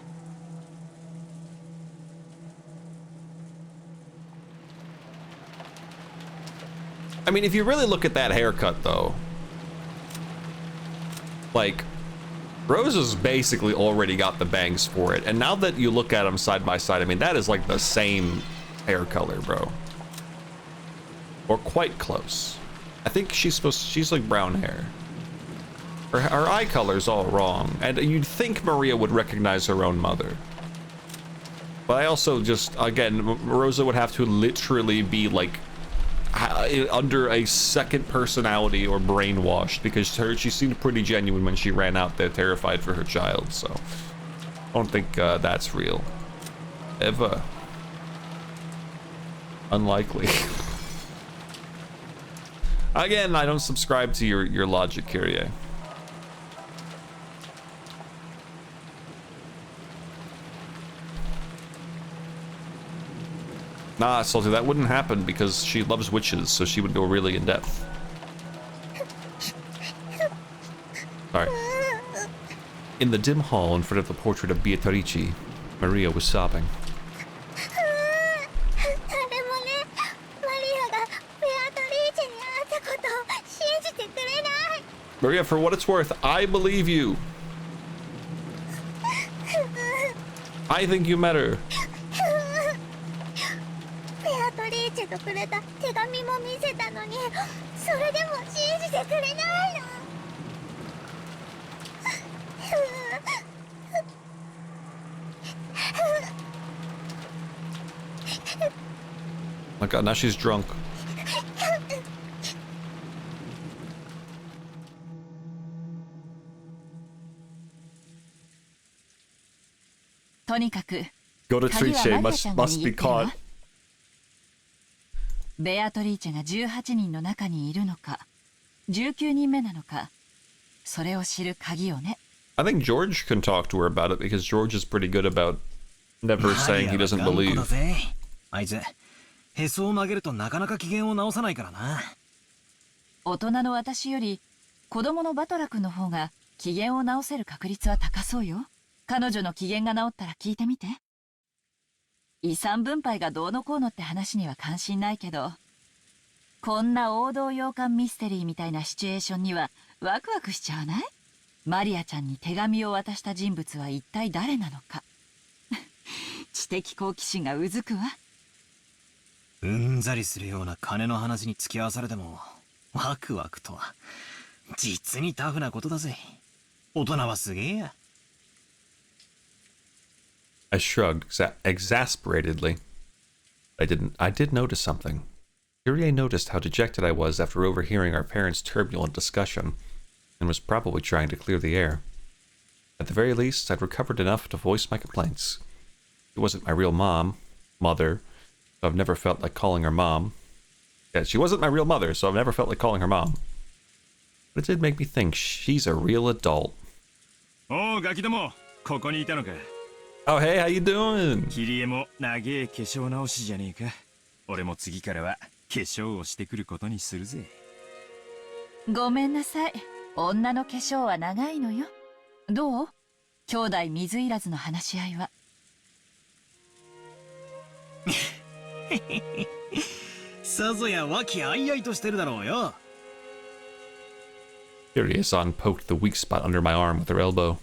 I mean, if you really look at that haircut, though, like, Rose has basically already got the bangs for it, and now that you look at them side by side, I mean, that is like the same hair color, bro. Or quite close. I think she's like brown hair. Her eye color's all wrong, and you'd think Maria would recognize her own mother. But I also just, again, Rosa would have to literally be like under a second personality or brainwashed, because she seemed pretty genuine when she ran out there terrified for her child, so I don't think that's real. Ever. Unlikely. Again, I don't subscribe to your logic, Kyrie. Nah, Salty, that wouldn't happen because she loves witches, so she would go really in depth. Sorry. In the dim hall in front of the portrait of Beatrice, Maria was sobbing. Maria, for what it's worth, I believe you. I think you met her. Oh my god, now she's drunk. とにかく Go to Triche, must be caught. ベアトリーチェが18人の中にいるのか、19人目なのか、それを知る鍵をね。I think George can talk to her about it because George is pretty good about never saying he doesn't believe. あいつ、へそを曲げるとなかなか機嫌を直さないからな。大人の私より子供のバトラ君の方が機嫌を直せる確率は高そうよ。彼女の機嫌が治ったら聞いてみて。遺産分配がどうのこうのって話には関心ないけど、こんな王道洋館ミステリーみたいなシチュエーションにはワクワクしちゃわない？マリアちゃんに手紙を渡した人物は一体誰なのか。知的好奇心がうずくわ。うんざりするような金の話に付き合わされてもワクワクとは実にタフなことだぜ。大人はすげえや。I shrugged exasperatedly. I did notice something. Kyrie noticed how dejected I was after overhearing our parents' turbulent discussion, and was probably trying to clear the air. At the very least, I'd recovered enough to voice my complaints. She wasn't my real mother, so I've never felt like calling her mom. Yeah, she wasn't my real mother, so I've never felt like calling her mom. But it did make me think she's a real adult. おうガキども、ここにいたのか。Oh, hey, how you doing? キリエも長え化粧直しじゃねえか。俺も次からは化粧をしてくることにするぜ。ごめんなさい。女の化粧は長いのよ。どう？兄弟水入らずの話し合いは。さぞや和気あいあいとしてるだろうよ。Kyrie-san poked the weak spot under my arm with her elbow.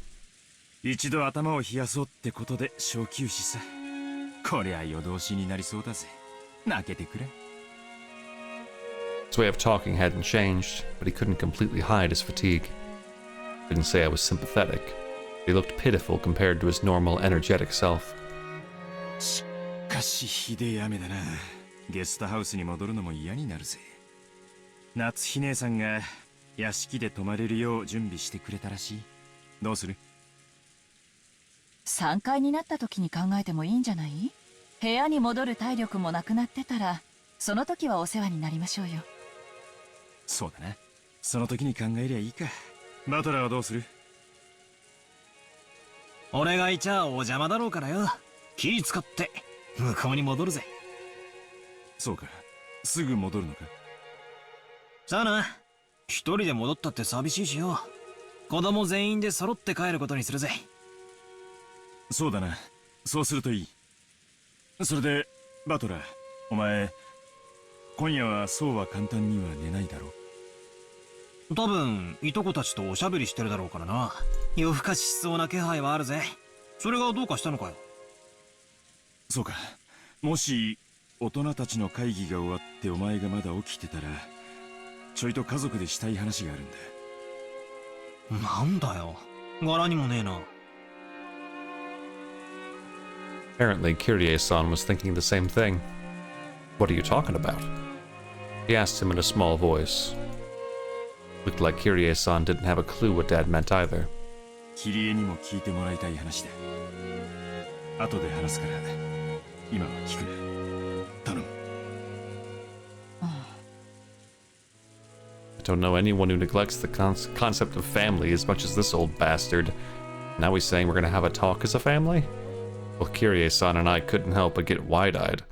一度頭を冷やそうってことで小休止さ。こりゃ夜通しになりそうだぜ。泣けてくれ。His way of talking hadn't changed, but he couldn't completely hide his fatigue. Didn't say I was sympathetic. He looked pitiful compared to his normal, energetic self. しかしひでえ雨だな。ゲストハウスに戻るのも嫌になるぜ。夏日姉さんが屋敷で泊まれるよう準備してくれたらしい。どうする？3階になった時に考えてもいいんじゃない？部屋に戻る体力もなくなってたら、その時はお世話になりましょうよ。そうだな。その時に考えりゃいいか。バトラーはどうする？俺がいちゃお邪魔だろうからよ。気使って向こうに戻るぜ。そうか。すぐ戻るのか。さあな。一人で戻ったって寂しいしよ。子供全員で揃って帰ることにするぜ。そうだな。そうするといい。それで、バトラー、お前、今夜はそうは簡単には寝ないだろう。多分、いとこたちとおしゃべりしてるだろうからな。夜更かししそうな気配はあるぜ。それがどうかしたのかよ。そうか。もし、大人たちの会議が終わってお前がまだ起きてたら、ちょいと家族でしたい話があるんだ。なんだよ。柄にもねえな。Apparently, Kyrie-san was thinking the same thing. What are you talking about? He asked him in a small voice. Looked like Kyrie-san didn't have a clue what Dad meant either. キリエにも聞いてもらいたい話だ。後で話すから、今は聞くな。頼む。I don't know anyone who neglects the concept of family as much as this old bastard. Now he's saying we're gonna have a talk as a family? Well, Kyrie-san and I couldn't help but get wide-eyed.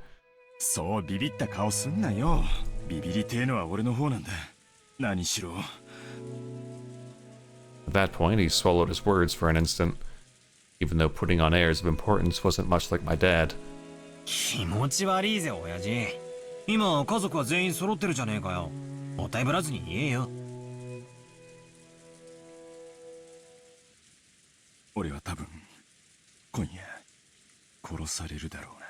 そうビビった顔すんなよ。ビビりてえのは俺の方なんだ。何しろ。At that point, he swallowed his words for an instant, even though putting on airs of importance wasn't much like my dad. 気持ち悪いぜ、親父。今、家族は全員揃ってるじゃねえかよ。もったいぶらずに言えよ。俺は多分、今夜、殺されるだろうな。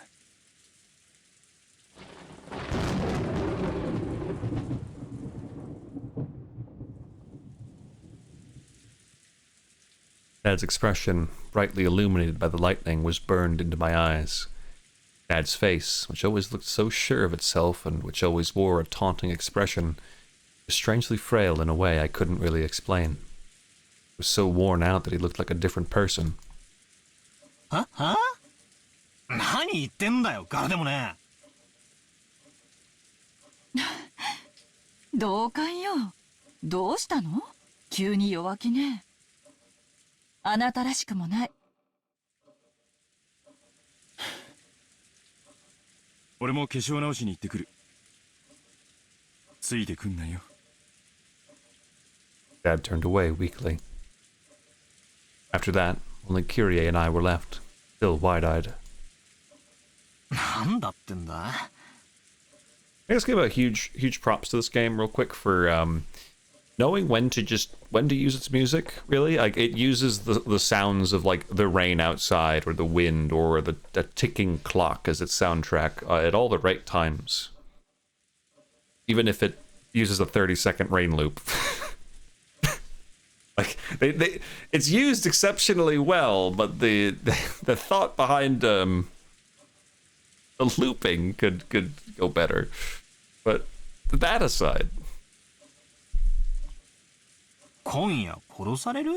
Dad's expression, brightly illuminated by the lightning, was burned into my eyes. Dad's face, which always looked so sure of itself and which always wore a taunting expression, was strangely frail in a way I couldn't really explain. He was so worn out that he looked like a different person. は何言ってんだよ、柄でもね。同感よ。どうしたの？急に弱気ね。あなたらしくもない。俺も化粧直しに行ってくる。ついてくんなよ。Dad turned away weakly. After that, only Kyrie and I were left, still wide-eyed. なんだってんだ I just give a huge props to this game real quick for knowing when to use its music, really. Like, it uses the sounds of, like, the rain outside or the wind or the ticking clock as its soundtrack at all the right times. Even if it uses a 30-second rain loop. Like, it's used exceptionally well, but the thought behind the looping could go better. But that aside. 今夜殺される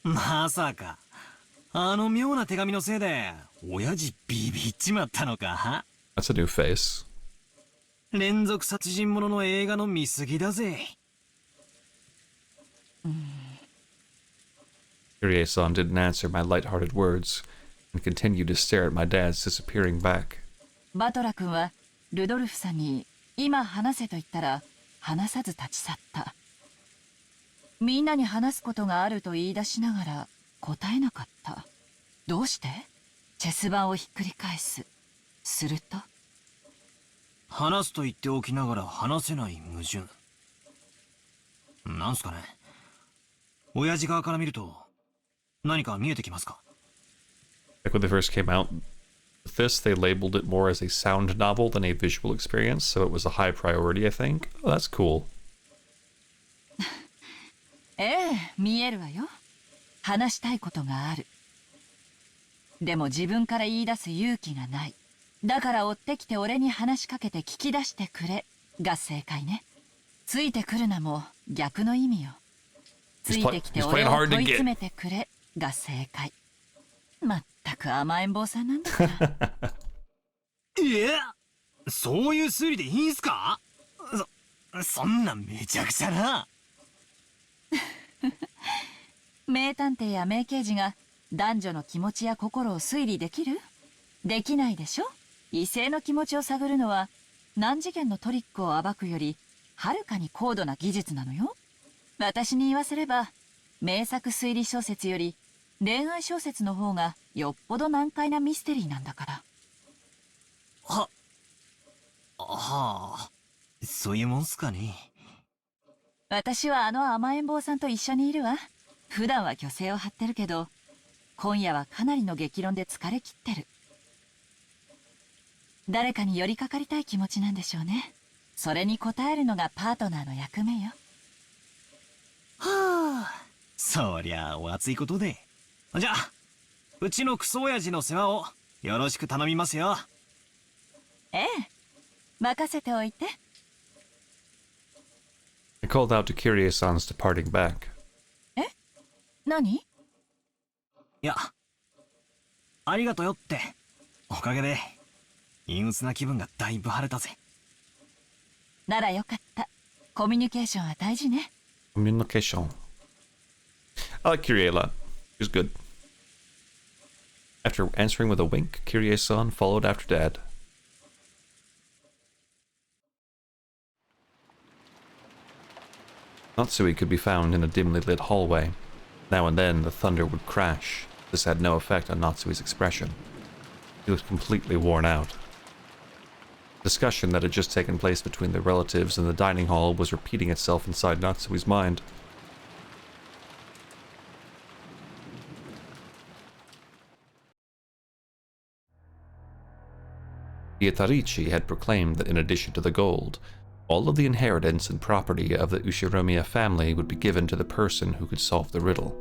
まさかあの妙な手紙のせいで親父ビビっちまったのか That's a new face. 連続殺人者の映画の見過ぎだぜ Kyrie-san didn't answer my light-hearted words and continued to stare at my dad's disappearing back. バトラ君はルドルフさんに今話せと言ったら話さず立ち去った。みんなに話すことがあると言い出しながら答えなかった。どうして？チェス盤をひっくり返す。すると話すと言っておきながら話せない矛盾なんすかね親父側から見ると何か見えてきますか Like when they first came out with this, they labeled it more as a sound novel than a visual experience, so it was a high priority, I think. Oh, that's cool. ええ、見えるわよ。話したいことがある。でも自分から言い出す勇気がない。だから追ってきて俺に話しかけて聞き出してくれが正解ね。ついてくるなも逆の意味よ。ついてきて俺を問い詰めてくれが正解。まったく甘えん坊さんなんだから。いや、そういう推理でいいんすか？そんなんめちゃくちゃな。名探偵や名刑事が男女の気持ちや心を推理できる？できないでしょ？異性の気持ちを探るのは何次元のトリックを暴くよりはるかに高度な技術なのよ。私に言わせれば名作推理小説より恋愛小説の方がよっぽど難解なミステリーなんだから。はあ、そういうもんすかね。私はあの甘えん坊さんと一緒にいるわ。普段は虚勢を張ってるけど今夜はかなりの激論で疲れ切ってる。誰かに寄りかかりたい気持ちなんでしょうね。それに応えるのがパートナーの役目よ。はあ、そりゃお熱いことで。じゃあうちのクソ親父の世話をよろしく頼みますよ。ええ、任せておいて。I called out to Kyrie-san's departing back. え？何？いや、ありがとよって。おかげで陰鬱な気分がだいぶ晴れたぜ。ならよかった。コミュニケーションは大事ね。Communication. I like Kyrie a lot. He was good. After answering with a wink, Kyrie-san followed after Dad. Natsui could be found in a dimly lit hallway. Now and then the thunder would crash. This had no effect on Natsui's expression. He was completely worn out. The discussion that had just taken place between the relatives in the dining hall was repeating itself inside Natsui's mind. Ietarichi had proclaimed that in addition to the gold, all of the inheritance and property of the Ushiromiya family would be given to the person who could solve the riddle.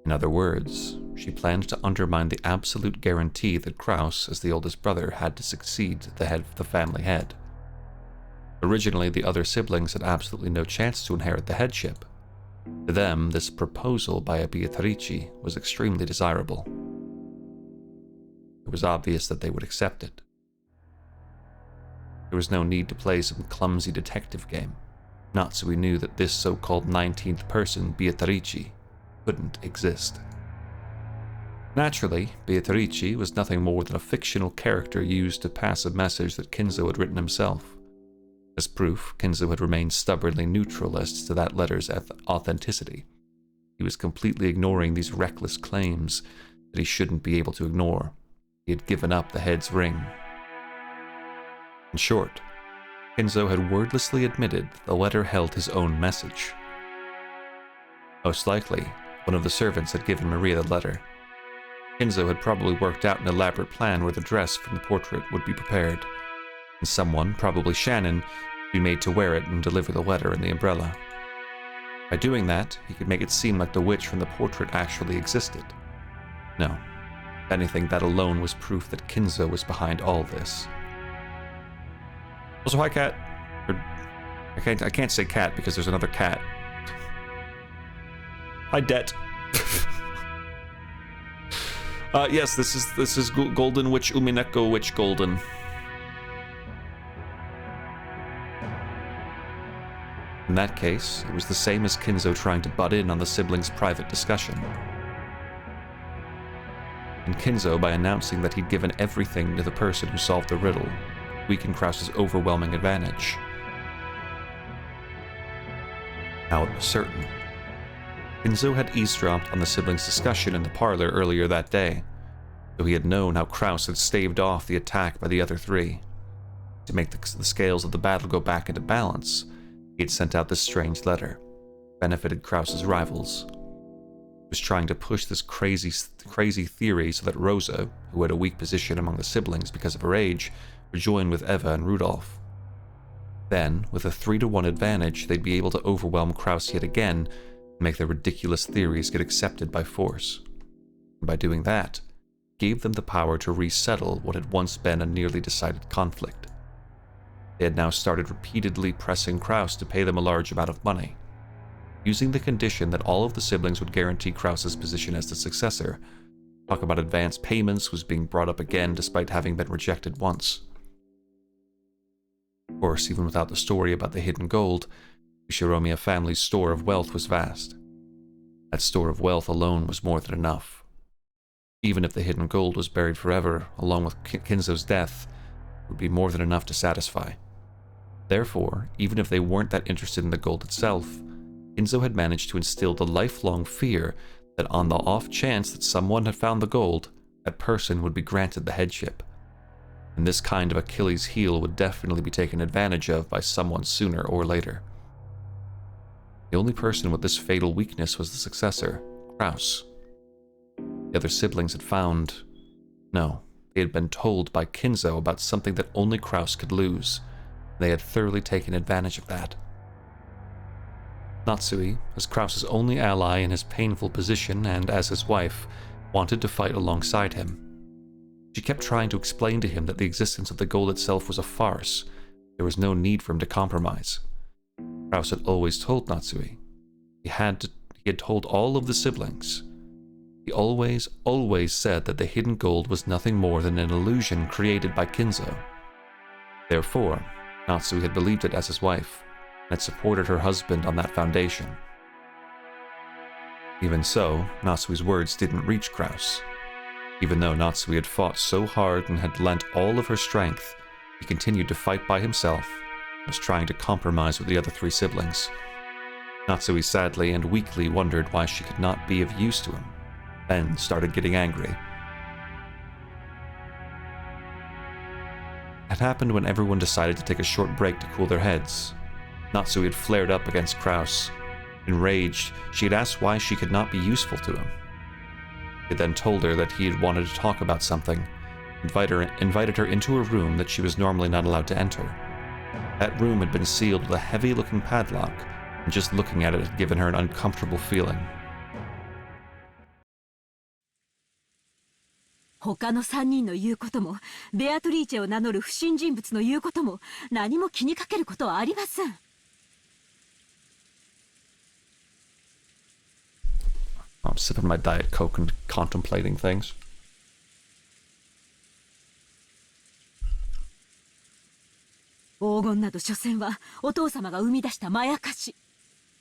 In other words, she planned to undermine the absolute guarantee that Kraus, as the oldest brother, had to succeed the head of the family head. Originally, the other siblings had absolutely no chance to inherit the headship. To them, this proposal by Beatrice was extremely desirable. It was obvious that they would accept it. There was no need to play some clumsy detective game. Natsui knew that this so-called 19th person, Beatrice, couldn't exist. Naturally, Beatrice was nothing more than a fictional character used to pass a message that Kinzo had written himself. As proof, Kinzo had remained stubbornly neutral as to that letter's authenticity. He was completely ignoring these reckless claims that he shouldn't be able to ignore. He had given up the head's ring. In short, Kinzo had wordlessly admitted that the letter held his own message. Most likely, one of the servants had given Maria the letter. Kinzo had probably worked out an elaborate plan where the dress from the portrait would be prepared, and someone, probably Shannon, would be made to wear it and deliver the letter in the umbrella. By doing that, he could make it seem like the witch from the portrait actually existed. No. If anything, that alone was proof that Kinzo was behind all this. Also, hi, cat. I can't say cat because there's another cat. Hi, Det. Yes, this is Golden Witch Umineko Witch Golden. In that case, it was the same as Kinzo trying to butt in on the siblings' private discussion. And Kinzo, by announcing that he'd given everything to the person who solved the riddle, weakened Krause's overwhelming advantage. Now it was certain. Kinzo had eavesdropped on the siblings' discussion in the parlor earlier that day, so he had known how Krause had staved off the attack by the other three. To make the scales of the battle go back into balance, he had sent out this strange letter, benefited Krause's rivals. He was trying to push this crazy theory so that Rosa, who had a weak position among the siblings because of her age, would join with Eva and Rudolph. Then, with a 3-to-1 advantage, they'd be able to overwhelm Krause yet again and make their ridiculous theories get accepted by force. And by doing that, gave them the power to resettle what had once been a nearly decided conflict. They had now started repeatedly pressing Krause to pay them a large amount of money, using the condition that all of the siblings would guarantee Krause's position as the successor. Talk about advance payments was being brought up again despite having been rejected once. Of course, even without the story about the hidden gold, the Shiromiya family's store of wealth was vast. That store of wealth alone was more than enough. Even if the hidden gold was buried forever, along with Kinzo's death, it would be more than enough to satisfy. Therefore, even if they weren't that interested in the gold itself, Kinzo had managed to instill the lifelong fear that on the off chance that someone had found the gold, that person would be granted the headship. And this kind of Achilles' heel would definitely be taken advantage of by someone sooner or later. The only person with this fatal weakness was the successor, Krause. The other siblings had found... No, they had been told by Kinzo about something that only Krause could lose. They had thoroughly taken advantage of that. Natsui, as Krause's only ally in his painful position and as his wife, wanted to fight alongside him. She kept trying to explain to him that the existence of the gold itself was a farce. There was no need for him to compromise. Krause had always told Natsui. He had told all of the siblings. He always said that the hidden gold was nothing more than an illusion created by Kinzo. Therefore, Natsui had believed it as his wife, and had supported her husband on that foundation. Even so, Natsui's words didn't reach Krause. Even though Natsui had fought so hard and had lent all of her strength, he continued to fight by himself, and was trying to compromise with the other three siblings. Natsui sadly and weakly wondered why she could not be of use to him, then started getting angry. It happened when everyone decided to take a short break to cool their heads. Natsui had flared up against Krause. Enraged, she had asked why she could not be useful to him. He then told her that he had wanted to talk about something, invited her into a room that she was normally not allowed to enter. That room had been sealed with a heavy-looking padlock, and just looking at it had given her an uncomfortable feeling. 他の3人の言うことも、ベアトリーチェを名乗る不審人物の言うことも、何も気にかけることはありません。I'm sipping my Diet Coke and contemplating things. 黄金など所詮はお父様が生み出したまやかし。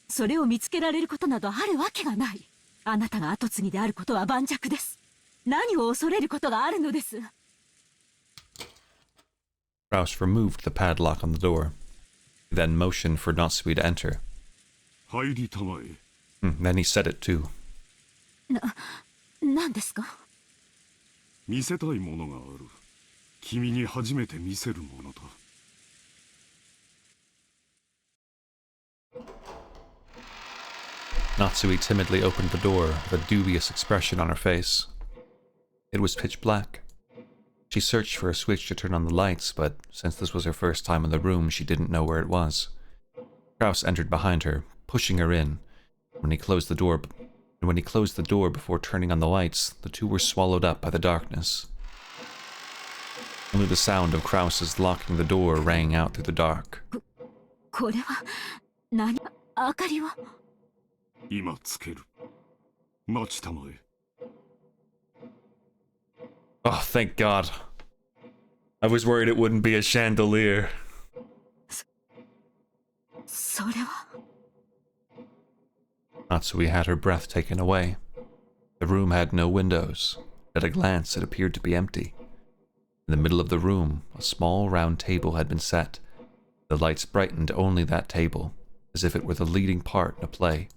それを見つけられることなどあるわけがない。あなたが跡継ぎであることは盤石です。何を恐れることがあるのです。Krause removed the padlock on the door. He then motioned for Natsui to enter. 入りたまえ。 Then he said it too. 何ですか？見せたいものがある。君に初めて見せるものだ。Natsui timidly opened the door with a dubious expression on her face. It was pitch black. She searched for a switch to turn on the lights, but since this was her first time in the room, she didn't know where it was. Kraus entered behind her, pushing her in. When he closed the door before turning on the lights, the two were swallowed up by the darkness. Only the sound of Kraus's locking the door rang out through the dark. これは何？明かりは？今つける。待ちたまえ。 Oh, thank God. I was worried it wouldn't be a chandelier. それは？ Natsui had her breath taken away. The room had no windows. At a glance, it appeared to be empty. In the middle of the room, a small round table had been set. The lights brightened only that table, as if it were the leading part in a play.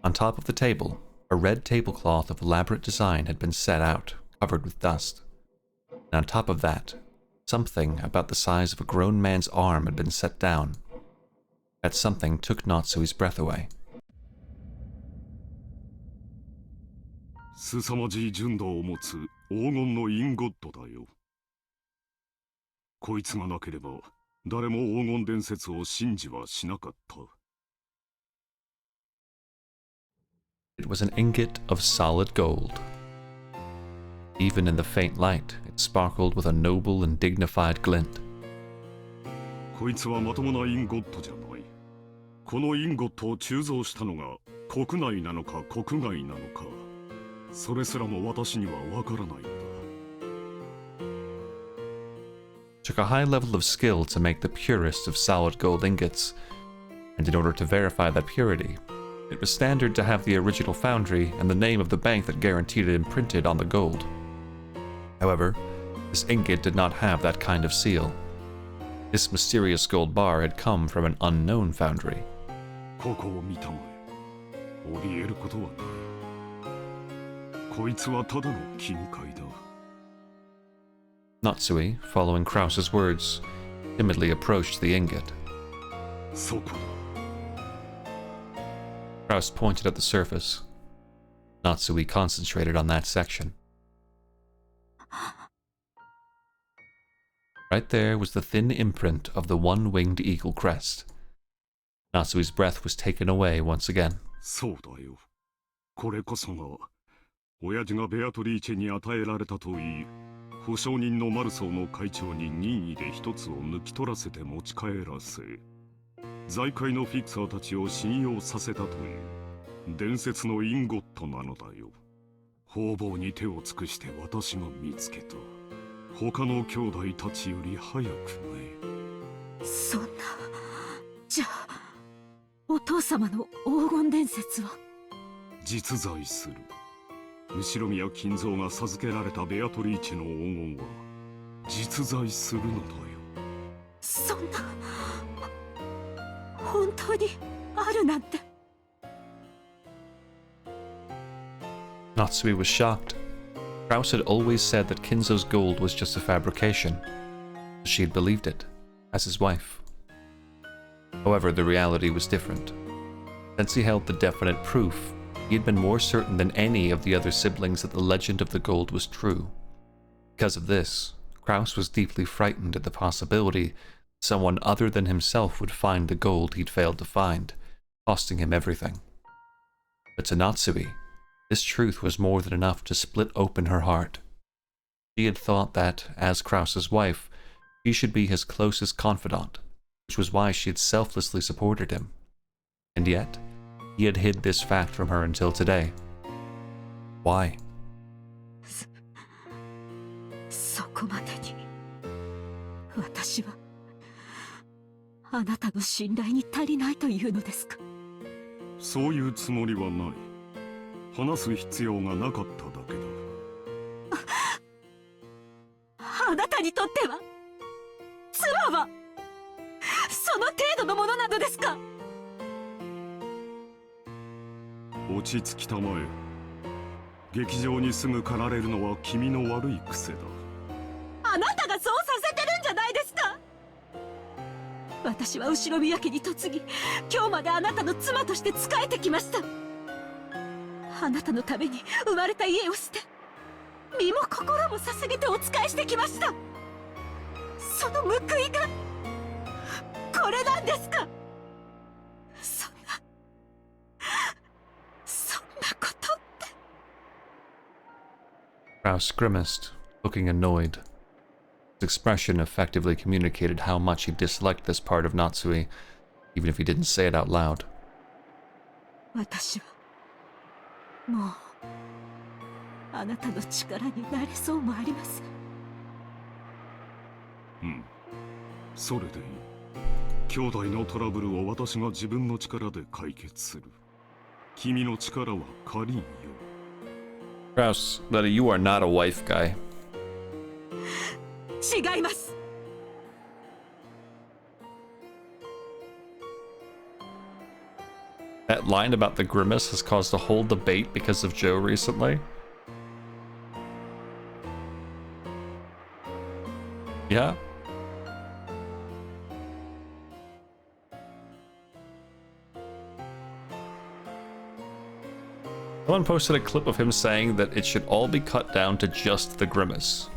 On top of the table, a red tablecloth of elaborate design had been set out, covered with dust. And on top of that, something about the size of a grown man's arm had been set down. That something took Natsui's breath away. 凄まじい純度を持つ黄金のインゴットだよ。こいつがなければ誰も黄金伝説を信じはしなかった。 It was an ingot of solid gold. Even in the faint light, it sparkled with a noble and dignified glint. こいつはまともなインゴットじゃない。このインゴットを鋳造したのが国内なのか国外なのか、それすらも私にはわからないんだ。 Took a high level of skill to make the purest of solid gold ingots, and in order to verify that purity, it was standard to have the original foundry and the name of the bank that guaranteed it imprinted on the gold. However, this ingot did not have that kind of seal. This mysterious gold bar had come from an unknown foundry. ここを見たまえ。折り得ることはない。こいつはただの金塊だ。 Natsui, following Kraus's words, timidly approached the ingot. そこだ。 Kraus pointed at the surface. Natsui concentrated on that section. Right there was the thin imprint of the one-winged eagle crest. Natsui's breath was taken away once again. そうだよ。これこそが、親父がベアトリーチェに与えられたといい、保証人のマルソーの会長に任意で一つを抜き取らせて持ち帰らせ、財界のフィクサーたちを信用させたという伝説のインゴットなのだよ。方々に手を尽くして私が見つけた。他の兄弟たちより早くね。そんな。じゃあお父様の黄金伝説は？実在する。後ろ宮金蔵が授けられたベアトリーチェの黄金は実在するのだよ。そんな。本当にあるなんて。 Natsui was shocked. Kraus had always said that Kinzo's gold was just a fabrication. She had believed it, as his wife. However, the reality was different. Since he held the definite proof, he had been more certain than any of the other siblings that the legend of the gold was true. Because of this, Kraus was deeply frightened at the possibility that someone other than himself would find the gold he'd failed to find, costing him everything. But to Natsui, this truth was more than enough to split open her heart. She had thought that, as Kraus's wife, she should be his closest confidant, which was why she had selflessly supported him. And yet, he had hid this fact from her until today. Why? そこまでに私はあなたの信頼に足りないというのですか？そういうつもりはない。話す必要がなかっただけだ。あなたにとっては妻は？その程度のものなのですか。落ち着きたまえ。劇場にすぐ駆られるのは君の悪い癖だ。あなたがそうさせてるんじゃないですか。私は後宮家に嫁ぎ、今日まであなたの妻として仕えてきました。あなたのために生まれた家を捨て、身も心も捧げてお仕えしてきました。その報いがこれなんですか。そんなことって。 Kraus grimaced, looking annoyed. His expression effectively communicated how much he disliked this part of Natsui, even if he didn't say it out loud. 私はもうあなたの力になれそうもありません。うん、それでいい。兄弟のトラブルを私が自分の力で解決する。君の力は借りんよ。 Kraus, buddy, you are not a wife guy. 違います。 That line about the grimace has caused a whole debate because of Joe recently. Yeah? Someone posted a clip of him saying that it should all be cut down to just the grimace.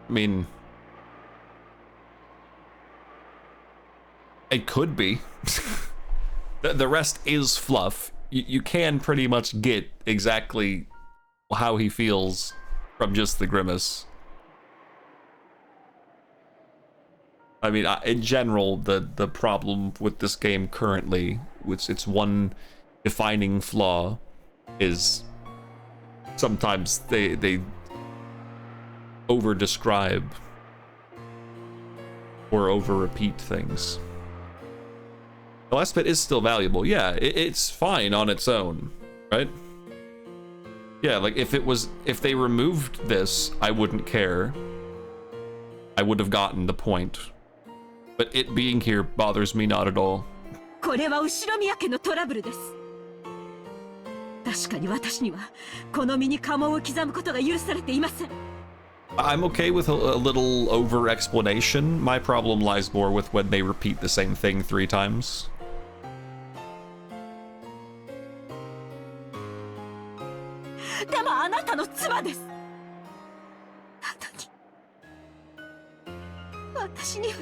I mean, it could be. The rest is fluff. You can pretty much get exactly how he feels from just the grimace. I mean, in general, the problem with this game currently, with its one defining flaw, is sometimes they over-describe or over-repeat things. The last bit is still valuable. Yeah, it's fine on its own, right? Yeah, like if they removed this, I wouldn't care. I would have gotten the point. But it being here bothers me not at all. これは後宮家のトラブルです。確かに私にはこの身に家紋を刻むことが許されていません。 I'm okay with a little over-explanation. My problem lies more with when they repeat the same thing 3 times. でもあなたの妻です。なのに私には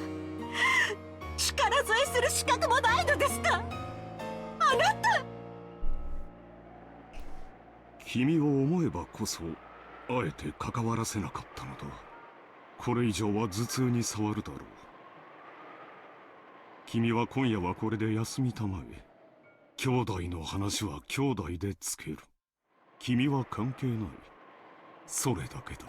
力添えする資格もないのですか。あなた。君を思えばこそあえて関わらせなかったのだ。これ以上は頭痛に障るだろう。君は今夜はこれで休みたまえ。兄弟の話は兄弟でつける。君は関係ない。それだけだ。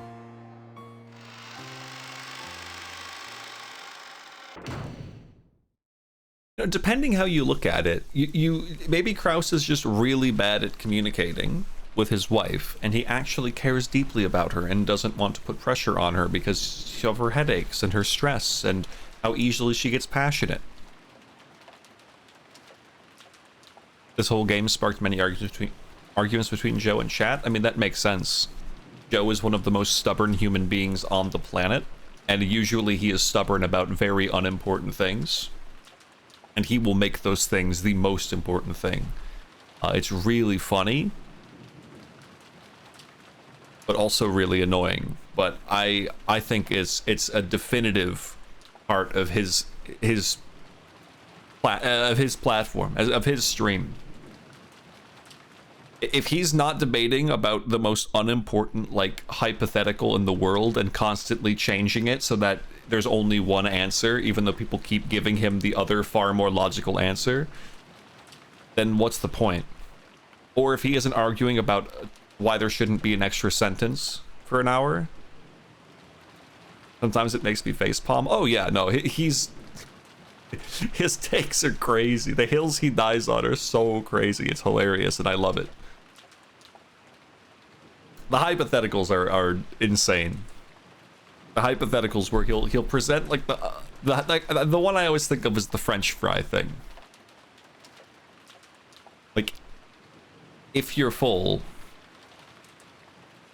Depending how you look at it, you maybe Kraus is just really bad at communicating with his wife, and he actually cares deeply about her and doesn't want to put pressure on her because of her headaches and her stress and how easily she gets passionate. This whole game sparked many arguments between Joe and Chat. I mean, that makes sense. Joe is one of the most stubborn human beings on the planet, and usually he is stubborn about very unimportant things. And he will make those things the most important thing. It's really funny, but also really annoying. But I think it's a definitive part of his platform, of his stream. If he's not debating about the most unimportant, like, hypothetical in the world and constantly changing it so that there's only one answer, even though people keep giving him the other far more logical answer, then what's the point? Or if he isn't arguing about why there shouldn't be an extra sentence for an hour, sometimes it makes me facepalm. Oh yeah, no, he's... his takes are crazy. The hills he dies on are so crazy. It's hilarious, and I love it. the hypotheticals are insane. The hypotheticals where he'll present like the one I always think of is the French fry thing. Like, if you're full,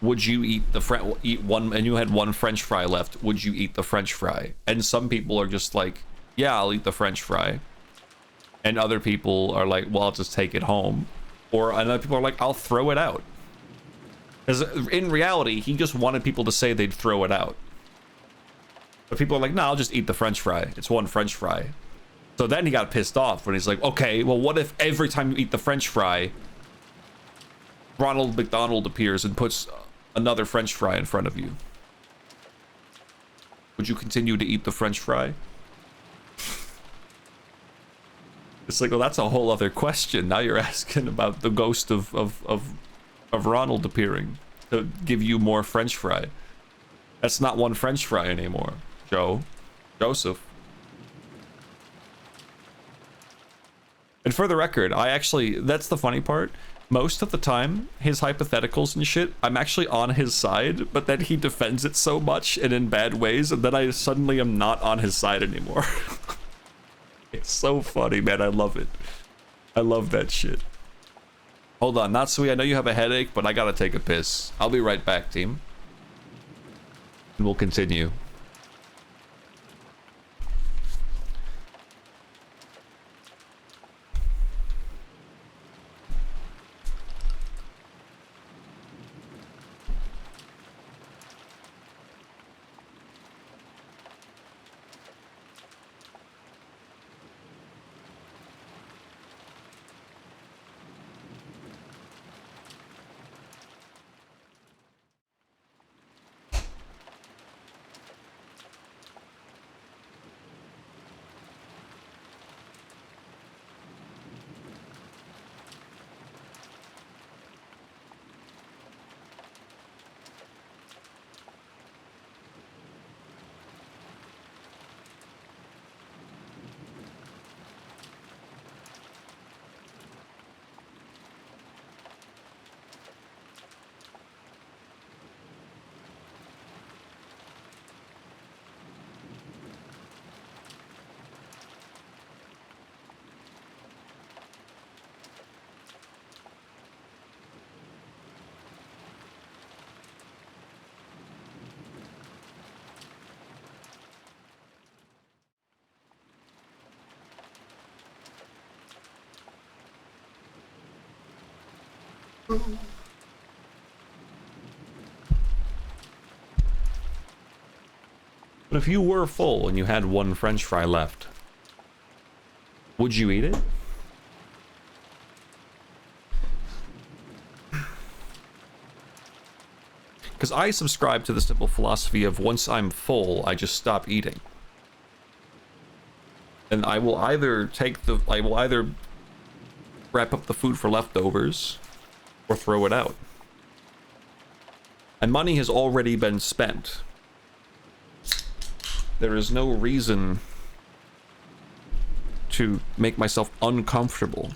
would you eat one, and you had one French fry left, would you eat the French fry? And some people are just like, yeah, I'll eat the French fry. And other people are like, well, I'll just take it home. Or other people are like, I'll throw it out. Because in reality, he just wanted people to say they'd throw it out. But people are like, no, I'll just eat the French fry. It's one French fry. So then he got pissed off when he's like, okay, well, what if every time you eat the French fry, Ronald McDonald appears and puts another French fry in front of you? Would you continue to eat the French fry? It's like, well, that's a whole other question. Now you're asking about the ghost of Ronald appearing to give you more French fry. That's not one French fry anymore, Joseph. And for the record, that's the funny part. Most of the time, his hypotheticals and shit, I'm actually on his side, but then he defends it so much and in bad ways, and then I suddenly am not on his side anymore. It's so funny, man. I love it. I love that shit. Hold on, Natsui, I know you have a headache, but I gotta take a piss. I'll be right back, team. And we'll continue. But if you were full and you had one French fry left, would you eat it? Because I subscribe to the simple philosophy of once I'm full, I just stop eating. And I will either wrap up the food for leftovers or throw it out. And money has already been spent. There is no reason to make myself uncomfortable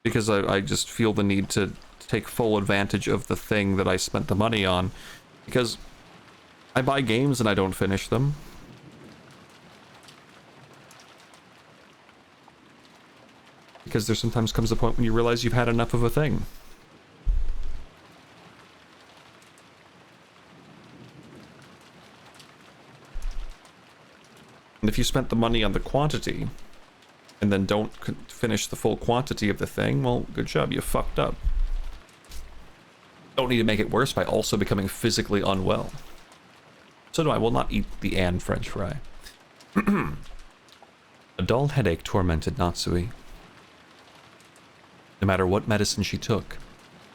because I just feel the need to take full advantage of the thing that I spent the money on, because I buy games and I don't finish them. Because there sometimes comes a point when you realize you've had enough of a thing. And if you spent the money on the quantity, and then don't finish the full quantity of the thing, well, good job, you fucked up. Don't need to make it worse by also becoming physically unwell. So no, I will not eat the French fry. A dull headache tormented Natsui. No matter what medicine she took,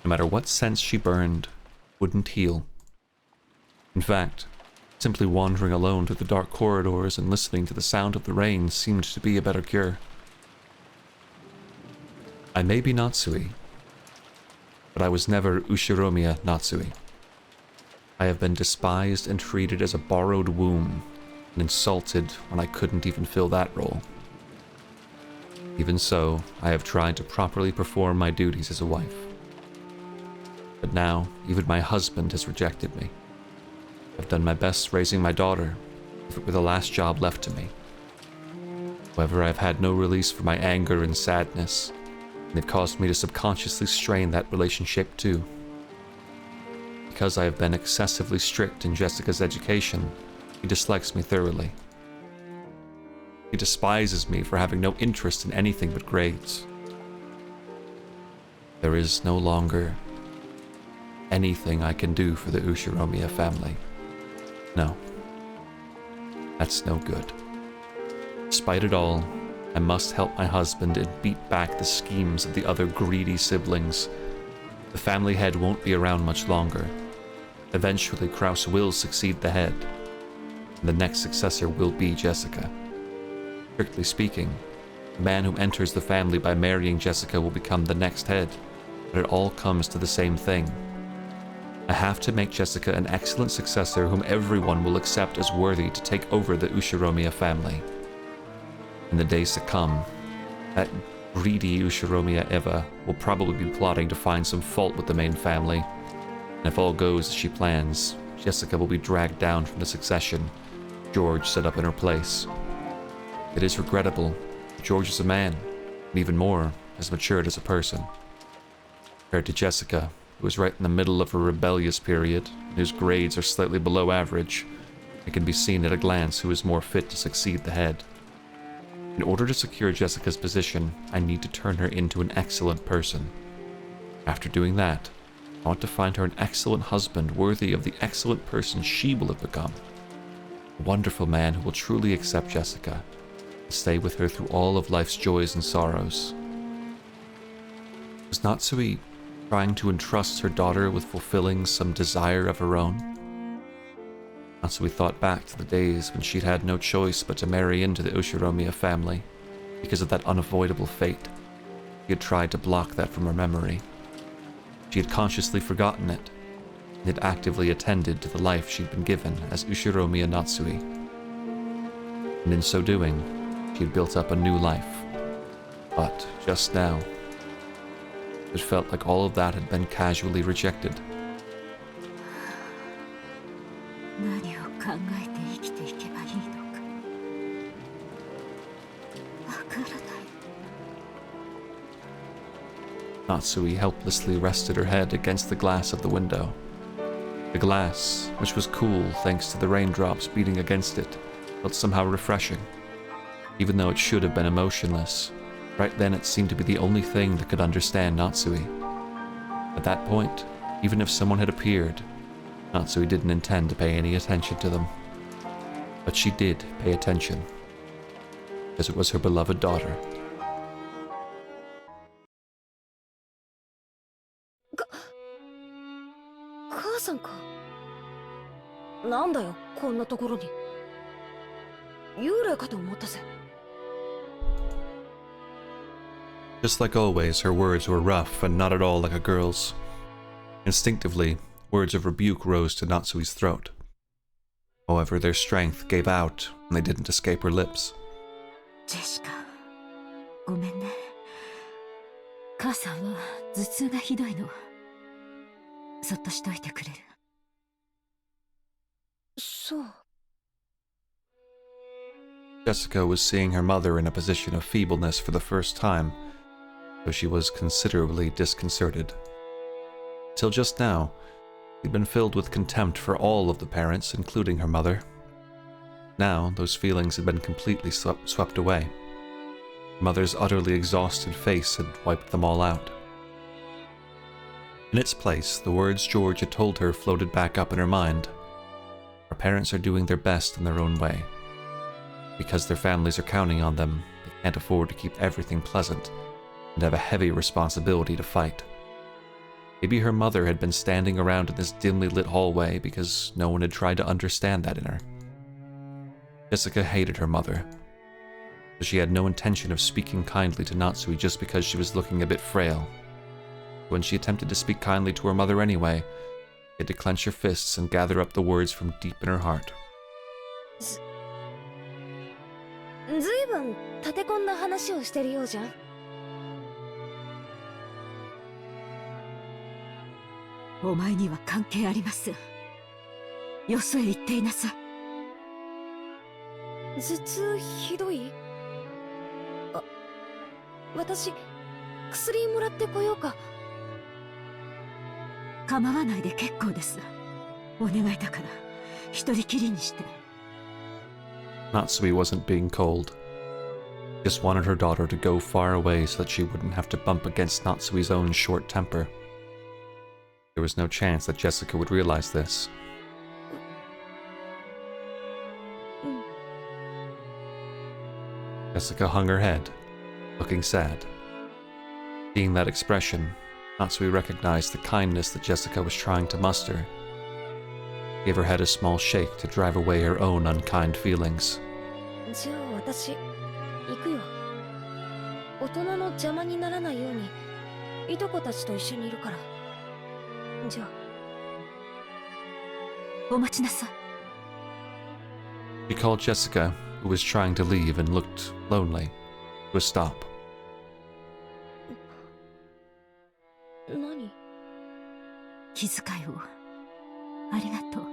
no matter what scents she burned, wouldn't heal. In fact, simply wandering alone through the dark corridors and listening to the sound of the rain seemed to be a better cure. I may be Natsui, but I was never Ushiromiya Natsui. I have been despised and treated as a borrowed womb, and insulted when I couldn't even fill that role. Even so, I have tried to properly perform my duties as a wife. But now, even my husband has rejected me. I've done my best raising my daughter, if it were the last job left to me. However, I've had no release for my anger and sadness, and it caused me to subconsciously strain that relationship too. Because I have been excessively strict in Jessica's education, he dislikes me thoroughly. He despises me for having no interest in anything but grades. There is no longer anything I can do for the Ushiromiya family. No. That's no good. Despite it all, I must help my husband and beat back the schemes of the other greedy siblings. The family head won't be around much longer. Eventually, Kraus will succeed the head, and the next successor will be Jessica. Strictly speaking, the man who enters the family by marrying Jessica will become the next head, but it all comes to the same thing. I have to make Jessica an excellent successor whom everyone will accept as worthy to take over the Ushiromiya family. In the days to come, that greedy Ushiromiya Eva will probably be plotting to find some fault with the main family, and if all goes as she plans, Jessica will be dragged down from the succession George set up in her place. It is regrettable. George is a man, and even more, has matured as a person. Compared to Jessica, who is right in the middle of a rebellious period, and whose grades are slightly below average, it can be seen at a glance who is more fit to succeed the head. In order to secure Jessica's position, I need to turn her into an excellent person. After doing that, I want to find her an excellent husband worthy of the excellent person she will have become. A wonderful man who will truly accept Jessica and stay with her through all of life's joys and sorrows. Was Natsui trying to entrust her daughter with fulfilling some desire of her own? Natsui thought back to the days when she'd had no choice but to marry into the Ushiromiya family because of that unavoidable fate. She had tried to block that from her memory. She had consciously forgotten it, and had actively attended to the life she'd been given as Ushiromiya Natsui. And in so doing, she had built up a new life. But just now, it felt like all of that had been casually rejected. 何を考えて生きていけばいいのかわからない。 Natsui helplessly rested her head against the glass of the window. The glass, which was cool thanks to the raindrops beating against it, felt somehow refreshing. Even though it should have been emotionless, right then it seemed to be the only thing that could understand Natsui. At that point, even if someone had appeared, Natsui didn't intend to pay any attention to them. But she did pay attention, because it was her beloved daughter. 母さんか。なんだよ、こんなところに。幽霊かと思ったぜ。Just like always, her words were rough and not at all like a girl's. Instinctively, words of rebuke rose to Natsui's throat. However, their strength gave out, and they didn't escape her lips. ジェシカ、ごめんね。母さんは頭痛がひどいの。そっとしといてくれる？そう。Jessica was seeing her mother in a position of feebleness for the first time, so she was considerably disconcerted. Till just now, she'd been filled with contempt for all of the parents, including her mother. Now, those feelings had been completely swept away. Her mother's utterly exhausted face had wiped them all out. In its place, the words George had told her floated back up in her mind. Our parents are doing their best in their own way. Because their families are counting on them, they can't afford to keep everything pleasant, and have a heavy responsibility to fight. Maybe her mother had been standing around in this dimly lit hallway because no one had tried to understand that in her. Jessica hated her mother, but she had no intention of speaking kindly to Natsui just because she was looking a bit frail. When she attempted to speak kindly to her mother anyway, she had to clench her fists and gather up the words from deep in her heart. ずいぶん立て込んだ話をしてるようじゃん。お前には関係ありません。よそへ行っていなさい。頭痛ひどい？あ、私薬もらってこようか。構わないで結構です。お願いだから一人きりにして。 Natsui wasn't being cold. Just wanted her daughter to go far away so that she wouldn't have to bump against Natsui's own short temper. There was no chance that Jessica would realize this. Jessica hung her head, looking sad. Seeing that expression, Natsui recognized the kindness that Jessica was trying to muster. Gave her head a small shake to drive away her own unkind feelings. じゃあ私行くよ。大人の邪魔にならないようにいとこたちと一緒にいるから。じゃあ。お待ちなさい。 She called Jessica, who was trying to leave and looked lonely, to a stop. 何？気遣いをありがとう。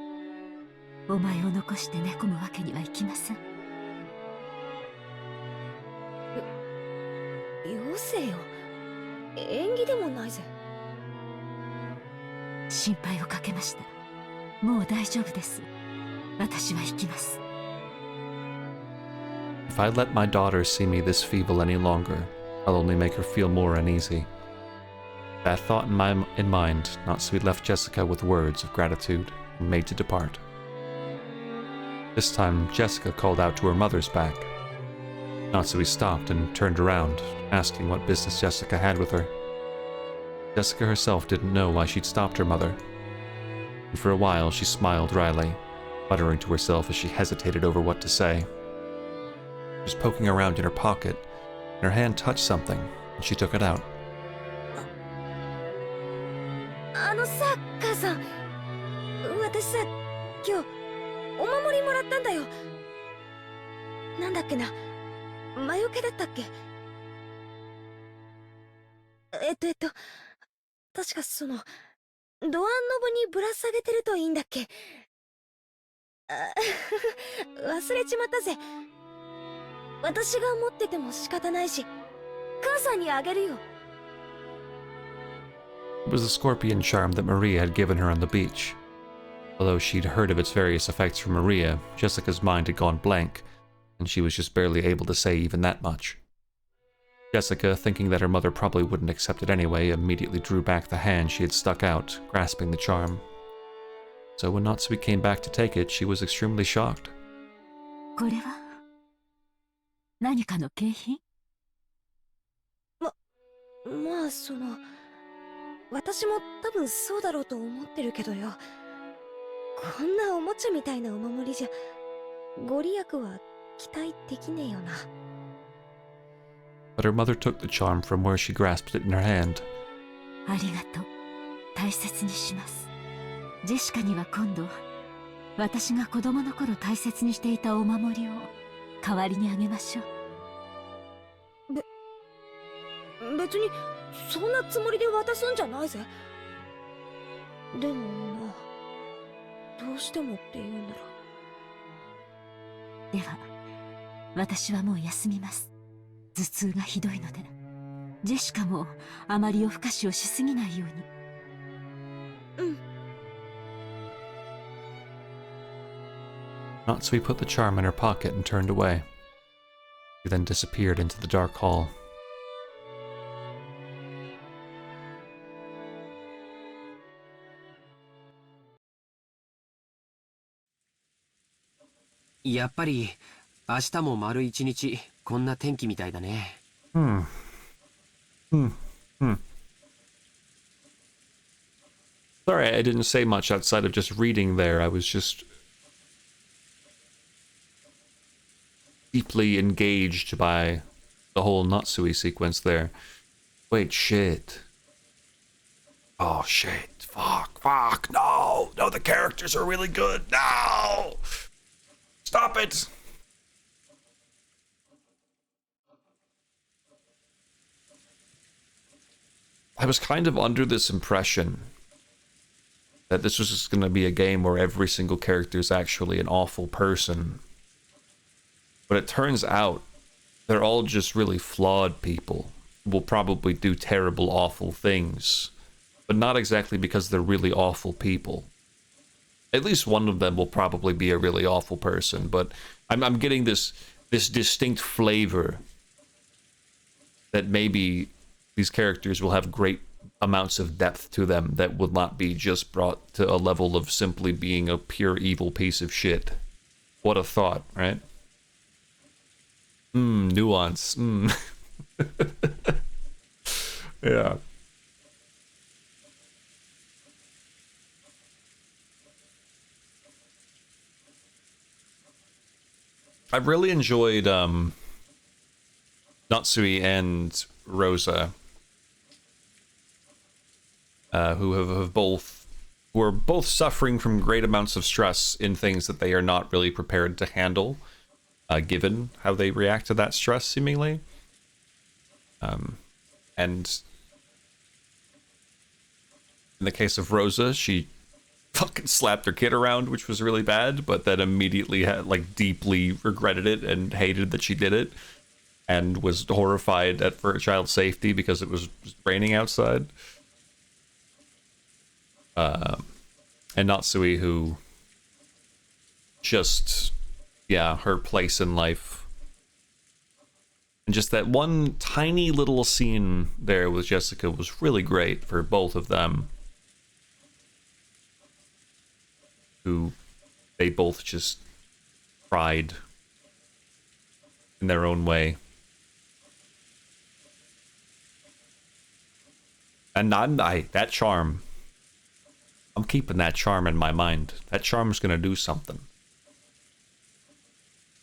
お前を残して寝込むわけにはいきません。よせよ。縁起でもないぜ。心配をかけました。もう大丈夫です。私は行きます。 If I let my daughter see me this feeble any longer, I'll only make her feel more uneasy. That thought in mind, Natsui left Jessica with words of gratitude and made to depart. This time, Jessica called out to her mother's back. Natsui stopped and turned around, asking what business Jessica had with her. Jessica herself didn't know why she'd stopped her mother. And for a while, she smiled wryly, muttering to herself as she hesitated over what to say. She was poking around in her pocket, and her hand touched something, and she took it out. さ、母さん。私さ、今日お守りもらったんだよ。なんだっけな、魔除けだったっけ？確かその、ドアンノブにぶら下げてるといいんだっけ？忘れちまったぜ。私が持ってても仕方ないし、母さんにあげるよ。It was the scorpion charm that Maria had given her on the beach. Although she'd heard of its various effects from Maria, Jessica's mind had gone blank, and she was just barely able to say even that much. Jessica, thinking that her mother probably wouldn't accept it anyway, immediately drew back the hand she had stuck out, grasping the charm. So when Natsui came back to take it, she was extremely shocked. これは何かの景品？まあその、私も多分そうだろうと思ってるけどよ。こんなおもちゃみたいなお守りじゃご利益は期待できねえよな。But her mother took the charm from where she grasped it in her hand. ありがとう。大切にします。ジェシカには今度、私が子供の頃大切にしていたお守りを代わりにあげましょう。別にそんなつもりで渡すんじゃないぜ。でもな、どうしてもって言うなら。では、私はもう休みます。頭痛がひどいので、ジェシカもあまり夜更かしをしすぎないように。うん。Natsui put the charm in her pocket and turned away. She then disappeared into the dark hall. やっぱり明日も丸一日こんな天気みたいだね。Sorry, I didn't say much outside of just reading there. I was just deeply engaged by the whole Natsui sequence there. Wait, shit. Oh, shit. Fuck. No, the characters are really good. No! Stop it! I was kind of under this impression that this was just going to be a game where every single character is actually an awful person. But it turns out they're all just really flawed people who will probably do terrible, awful things, but not exactly because they're really awful people. At least one of them will probably be a really awful person, but I'm getting this distinct flavor that maybe these characters will have great amounts of depth to them that will not be just brought to a level of simply being a pure evil piece of shit. What a thought, right? Nuance. Yeah. I've really enjoyed Natsui and Rosa, who are both suffering from great amounts of stress in things that they are not really prepared to handle, given how they react to that stress, seemingly. And in the case of Rosa, she fucking slapped her kid around, which was really bad, but then immediately had, like, deeply regretted it and hated that she did it, and was horrified for her child's safety because it was raining outside. And Natsui, who just, yeah, her place in life. And just that one tiny little scene there with Jessica was really great for both of them. Who they both just cried in their own way. And that charm, I'm keeping that charm in my mind. That charm's gonna do something.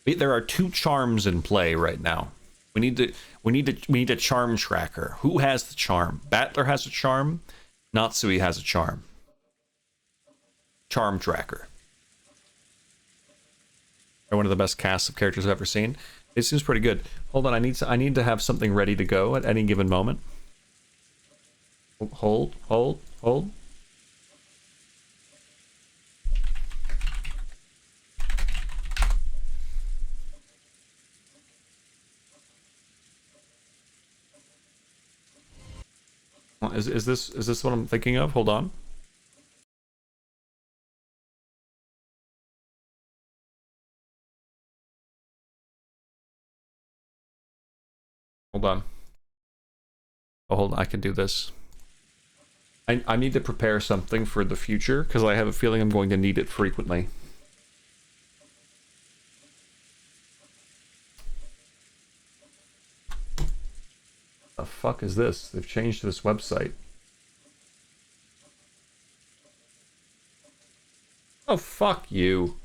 There are two charms in play right now. We need a charm tracker. Who has the charm? Battler has a charm. Natsui has a charm. Charm tracker. They're one of the best casts of characters I've ever seen. It seems pretty good. Hold on, I need to have something ready to go at any given moment. Hold. Is this what I'm thinking of? Hold on. Hold on. Oh, hold on. I can do this. I need to prepare something for the future because I have a feeling I'm going to need it frequently. The fuck is this? They've changed this website. Oh, fuck you.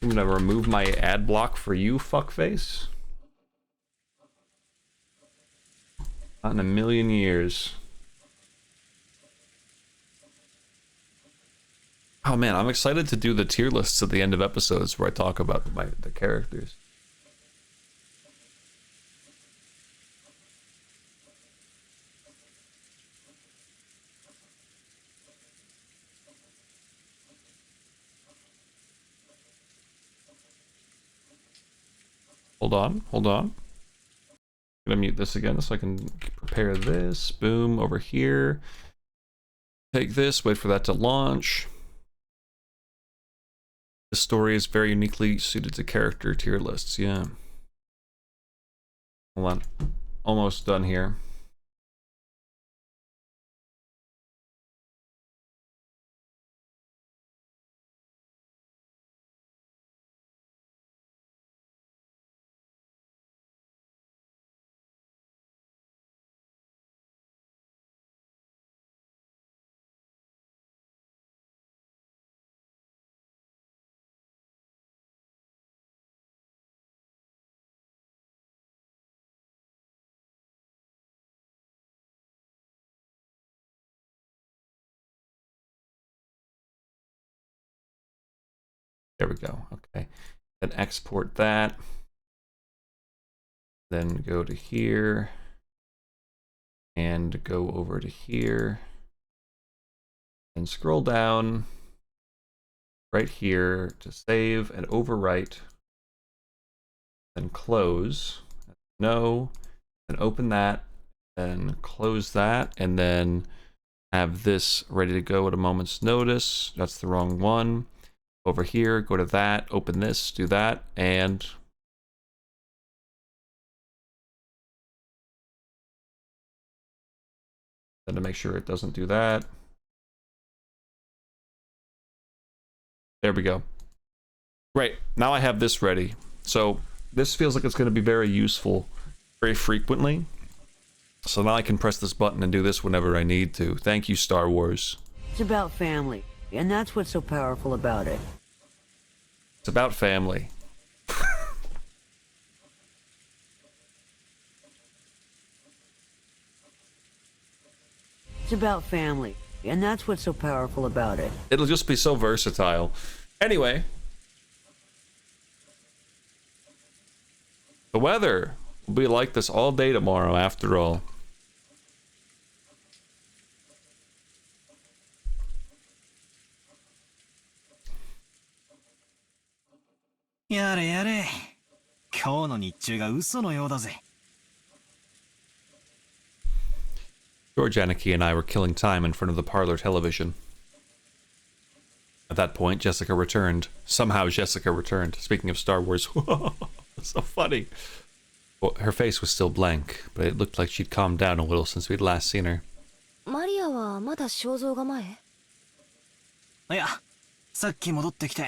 I'm gonna remove my ad block for you, fuckface. Not in a million years. Oh man, I'm excited to do the tier lists at the end of episodes where I talk about the characters. Hold on. I'm gonna mute this again so I can prepare this. Boom, over here. Take this, wait for that to launch. The story is very uniquely suited to character tier lists, yeah. Hold on. Almost done here. There we go. Okay. Then export that. Then go to here. and go over to here and scroll down right here to save and overwrite, then close. No, then open that, then close that, and then have this ready to go at a moment's notice. That's the wrong one. Over here, go to that, open this, do that, and then to make sure it doesn't do that. There we go. Right, now I have this ready. So this feels like it's going to be very useful very frequently. So now I can press this button and do this whenever I need to. Thank you, Star Wars. It's about family, and that's what's so powerful about it. It's about family. It's about family, and that's what's so powerful about it. It'll just be so versatile. Anyway. The weather will be like this all day tomorrow, after all.やれやれ。今日の日中が嘘のようだぜ。George Aniki and I were killing time in front of the parlor television. At that point, Jessica returned. Somehow Jessica returned. Speaking of Star Wars, so funny. Well, her face was still blank, but it looked like she'd calmed down a little since we'd last seen her. マリアはまだ肖像画前？いや、さっき戻ってきて。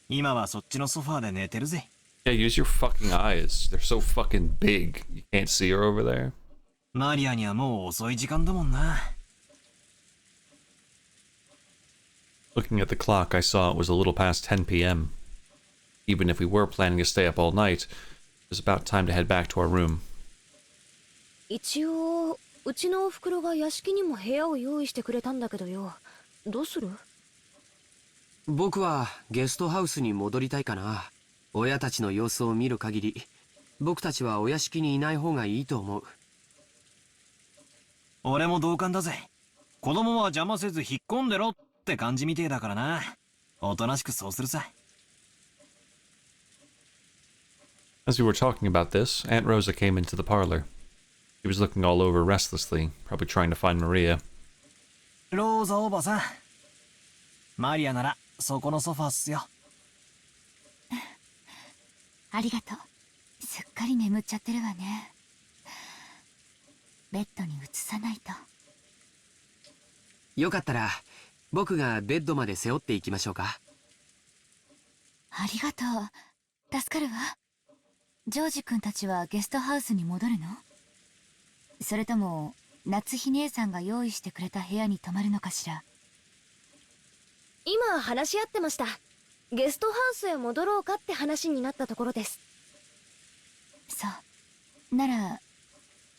今はそっちのソファーで寝てるぜ。Yeah, use your fucking eyes. They're so fucking big. You can't see her over there. マリアにはもう遅い時間だもんな。Looking at the clock, I saw it was a little past 10 p.m. Even if we were planning to stay up all night, it was about time to head back to our room. 一応うちのお袋が屋敷にも部屋を用意してくれたんだけどよ。どうする？僕はゲストハウスに戻りたいかな。親たちの様子を見る限り、僕たちはお屋敷にいない方がいいと思う。俺も同感だぜ。子供は邪魔せず引っ込んでろって感じみてえだからな。おとなしくそうするさ。As we were talking about this, Aunt Rosa came into the parlor. She was looking all over restlessly, probably trying to find Maria. ローザおばさん。マリアならそこのソファーっすよ。ありがとう。すっかり眠っちゃってるわね。ベッドに移さないと。よかったら僕がベッドまで背負っていきましょうか。ありがとう。助かるわ。ジョージ君たちはゲストハウスに戻るの？それとも夏日姉さんが用意してくれた部屋に泊まるのかしら？今話し合ってました。ゲストハウスへ戻ろうかって話になったところです。そう。なら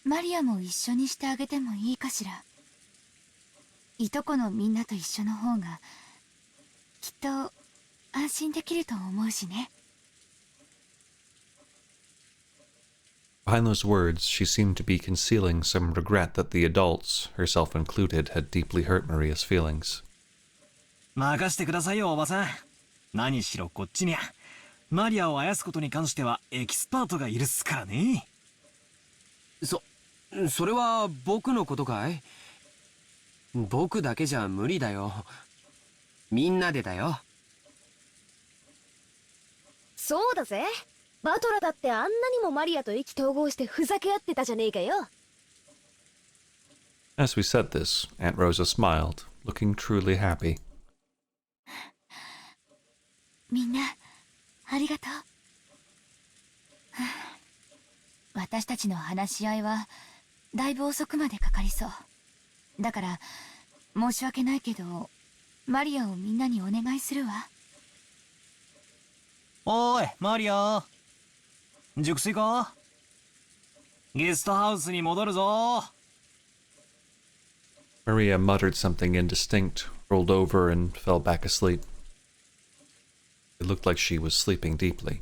マリアも一緒にしてあげてもいいかしら。いとこのみんなと一緒の方がきっと安心できると思うしね。Behind those words, she seemed to be concealing some regret that the adults, herself included, had deeply hurt Maria's feelings. 任してくださいよおばさん。何しろこっちにゃマリアをあやすことに関してはエキスパートがいるっすからね。それは僕のことかい？僕だけじゃ無理だよ。みんなでだよ。そうだぜ。バトラだってあんなにもマリアと意気投合してふざけ合ってたじゃねえかよ。As we said this, Aunt Rosa smiled, looking truly happy. みんなありがとう。私たちの話し合いはだいぶ遅くまでかかりそう。だから申し訳ないけどマリアをみんなにお願いするわ。おーいマリア、熟睡か？ゲストハウスに戻るぞ。Maria muttered something indistinct, rolled over, and fell back asleep. It looked like she was sleeping deeply.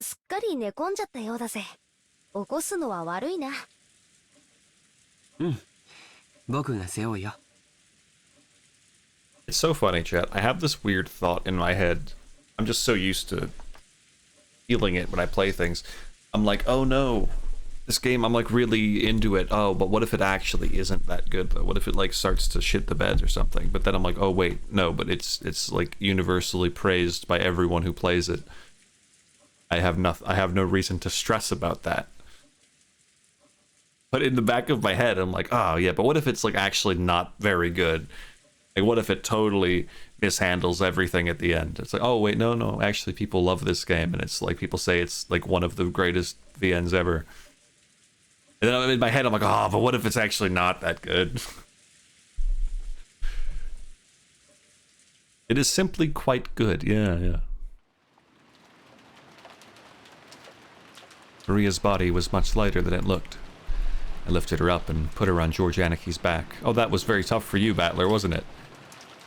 すっかり寝込んじゃったようだぜ。起こすのは悪いな。僕が背負うよ。 It's so funny, chat. I have this weird thought in my head. I'm just so used to feeling it when I play things. I'm like, oh no, this game, I'm like really into it. Oh, but what if it actually isn't that good though? What if it like starts to shit the bed or something? But then I'm like, oh wait, no, but it's like universally praised by everyone who plays it. I have no reason to stress about that. But in the back of my head, I'm like, oh yeah, but what if it's like actually not very good? Like, what if it totally mishandles everything at the end? It's like, oh wait, no, actually people love this game, and it's like people say it's like one of the greatest VNs ever. And then in my head, I'm like, oh, but what if it's actually not that good? It is simply quite good, yeah. Maria's body was much lighter than it looked. I lifted her up and put her on George Aniki's back. Oh, that was very tough for you, Battler, wasn't it?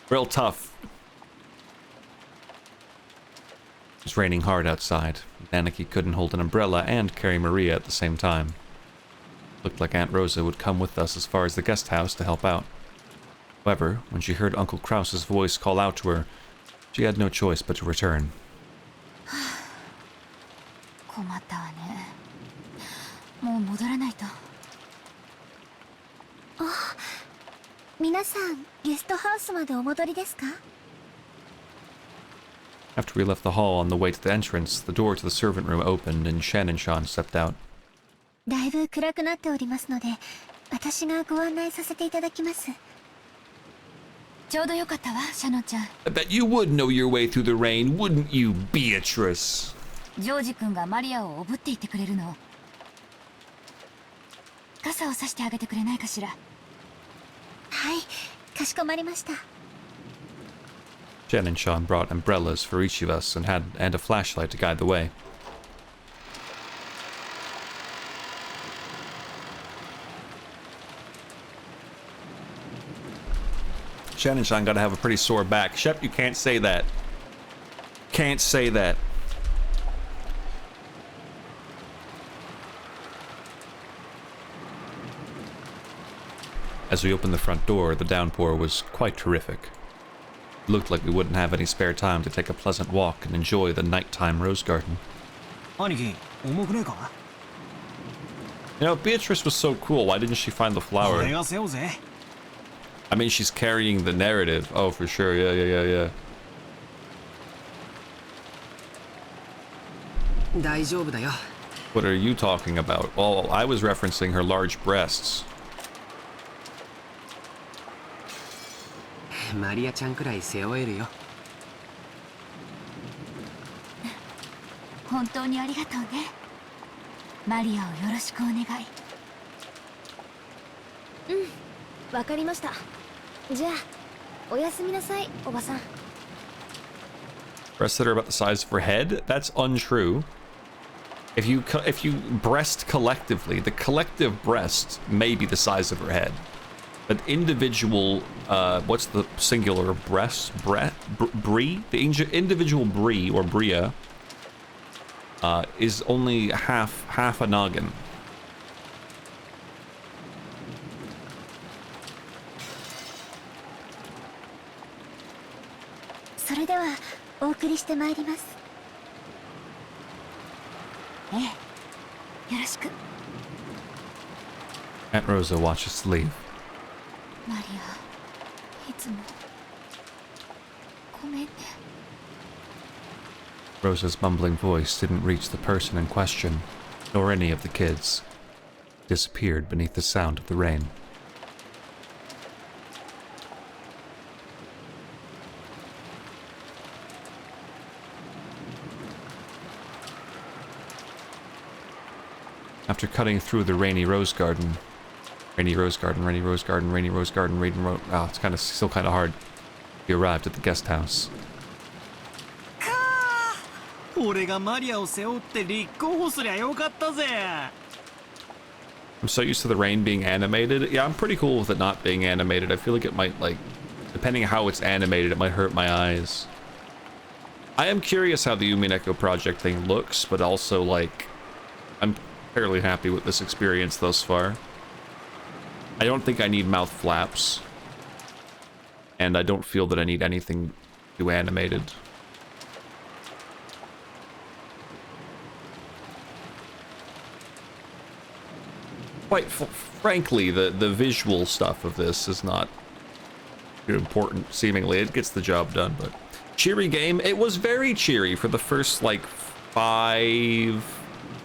Real tough. It was raining hard outside. Aniki couldn't hold an umbrella and carry Maria at the same time. Looked like Aunt Rosa would come with us as far as the guest house to help out. However, when she heard Uncle Krause's voice call out to her, she had no choice but to return. 困ったわね。もう戻らないと。あ、皆さんゲストハウスまでお戻りですか? After we left the hall on the way to the entrance, the door to the servant room opened and Shannon-chan stepped out. だいぶ暗くなっておりますので、私がご案内させていただきます。ちょうどよかったわ、シャノちゃん。I bet you would know your way through the rain, wouldn't you, Beatrice? ジョージ君がマリアをおぶっていってくれるの。傘をさしてあげてくれないかしら。はい、かしこまりました。Jen and Sean brought umbrellas for each of us and a flashlight to guide the way. Shannon Sean gotta have a pretty sore back. Shep, you can't say that. Can't say that. As we opened the front door, the downpour was quite terrific. It looked like we wouldn't have any spare time to take a pleasant walk and enjoy the nighttime rose garden. 兄貴、重くねえか? You know, Beatrice was so cool. Why didn't she find the flower? 俺が背負うぜ。 I mean, she's carrying the narrative. Oh, for sure. Yeah. 大丈夫だよ。 What are you talking about? Well, I was referencing her large breasts. マリアちゃんくらい背負えるよ。本当にありがとうね。マリアをよろしくお願い。うん、わかりました。じゃあ、おやすみなさい、おばさん。Breasts that are about the size of her head? That's untrue. If you breast collectively, the collective breast may be the size of her head. But individual, what's the singular breast? Brie? The individual brie or bria is only half a noggin. それではお送りしてまいります。ええ、よろしく。 Aunt Rosa watched us leave. マリア、いつもごめんね。 Rosa's mumbling voice didn't reach the person in question, nor any of the kids. It disappeared beneath the sound of the rain. After cutting through the rainy rose garden, oh, it's still kind of hard. We arrived at the guest house. 俺がマリアを背負って立候補すりゃよかったぜ。 I'm so used to the rain being animated. Yeah, I'm pretty cool with it not being animated. I feel like it might, like, depending on how it's animated, it might hurt my eyes. I am curious how the Umineko project thing looks, but also, like, I'm fairly happy with this experience thus far. I don't think I need mouth flaps. And I don't feel that I need anything too animated. Quite frankly, the visual stuff of this is not too important, seemingly. It gets the job done, but... Cheery game. It was very cheery for the first, like, 5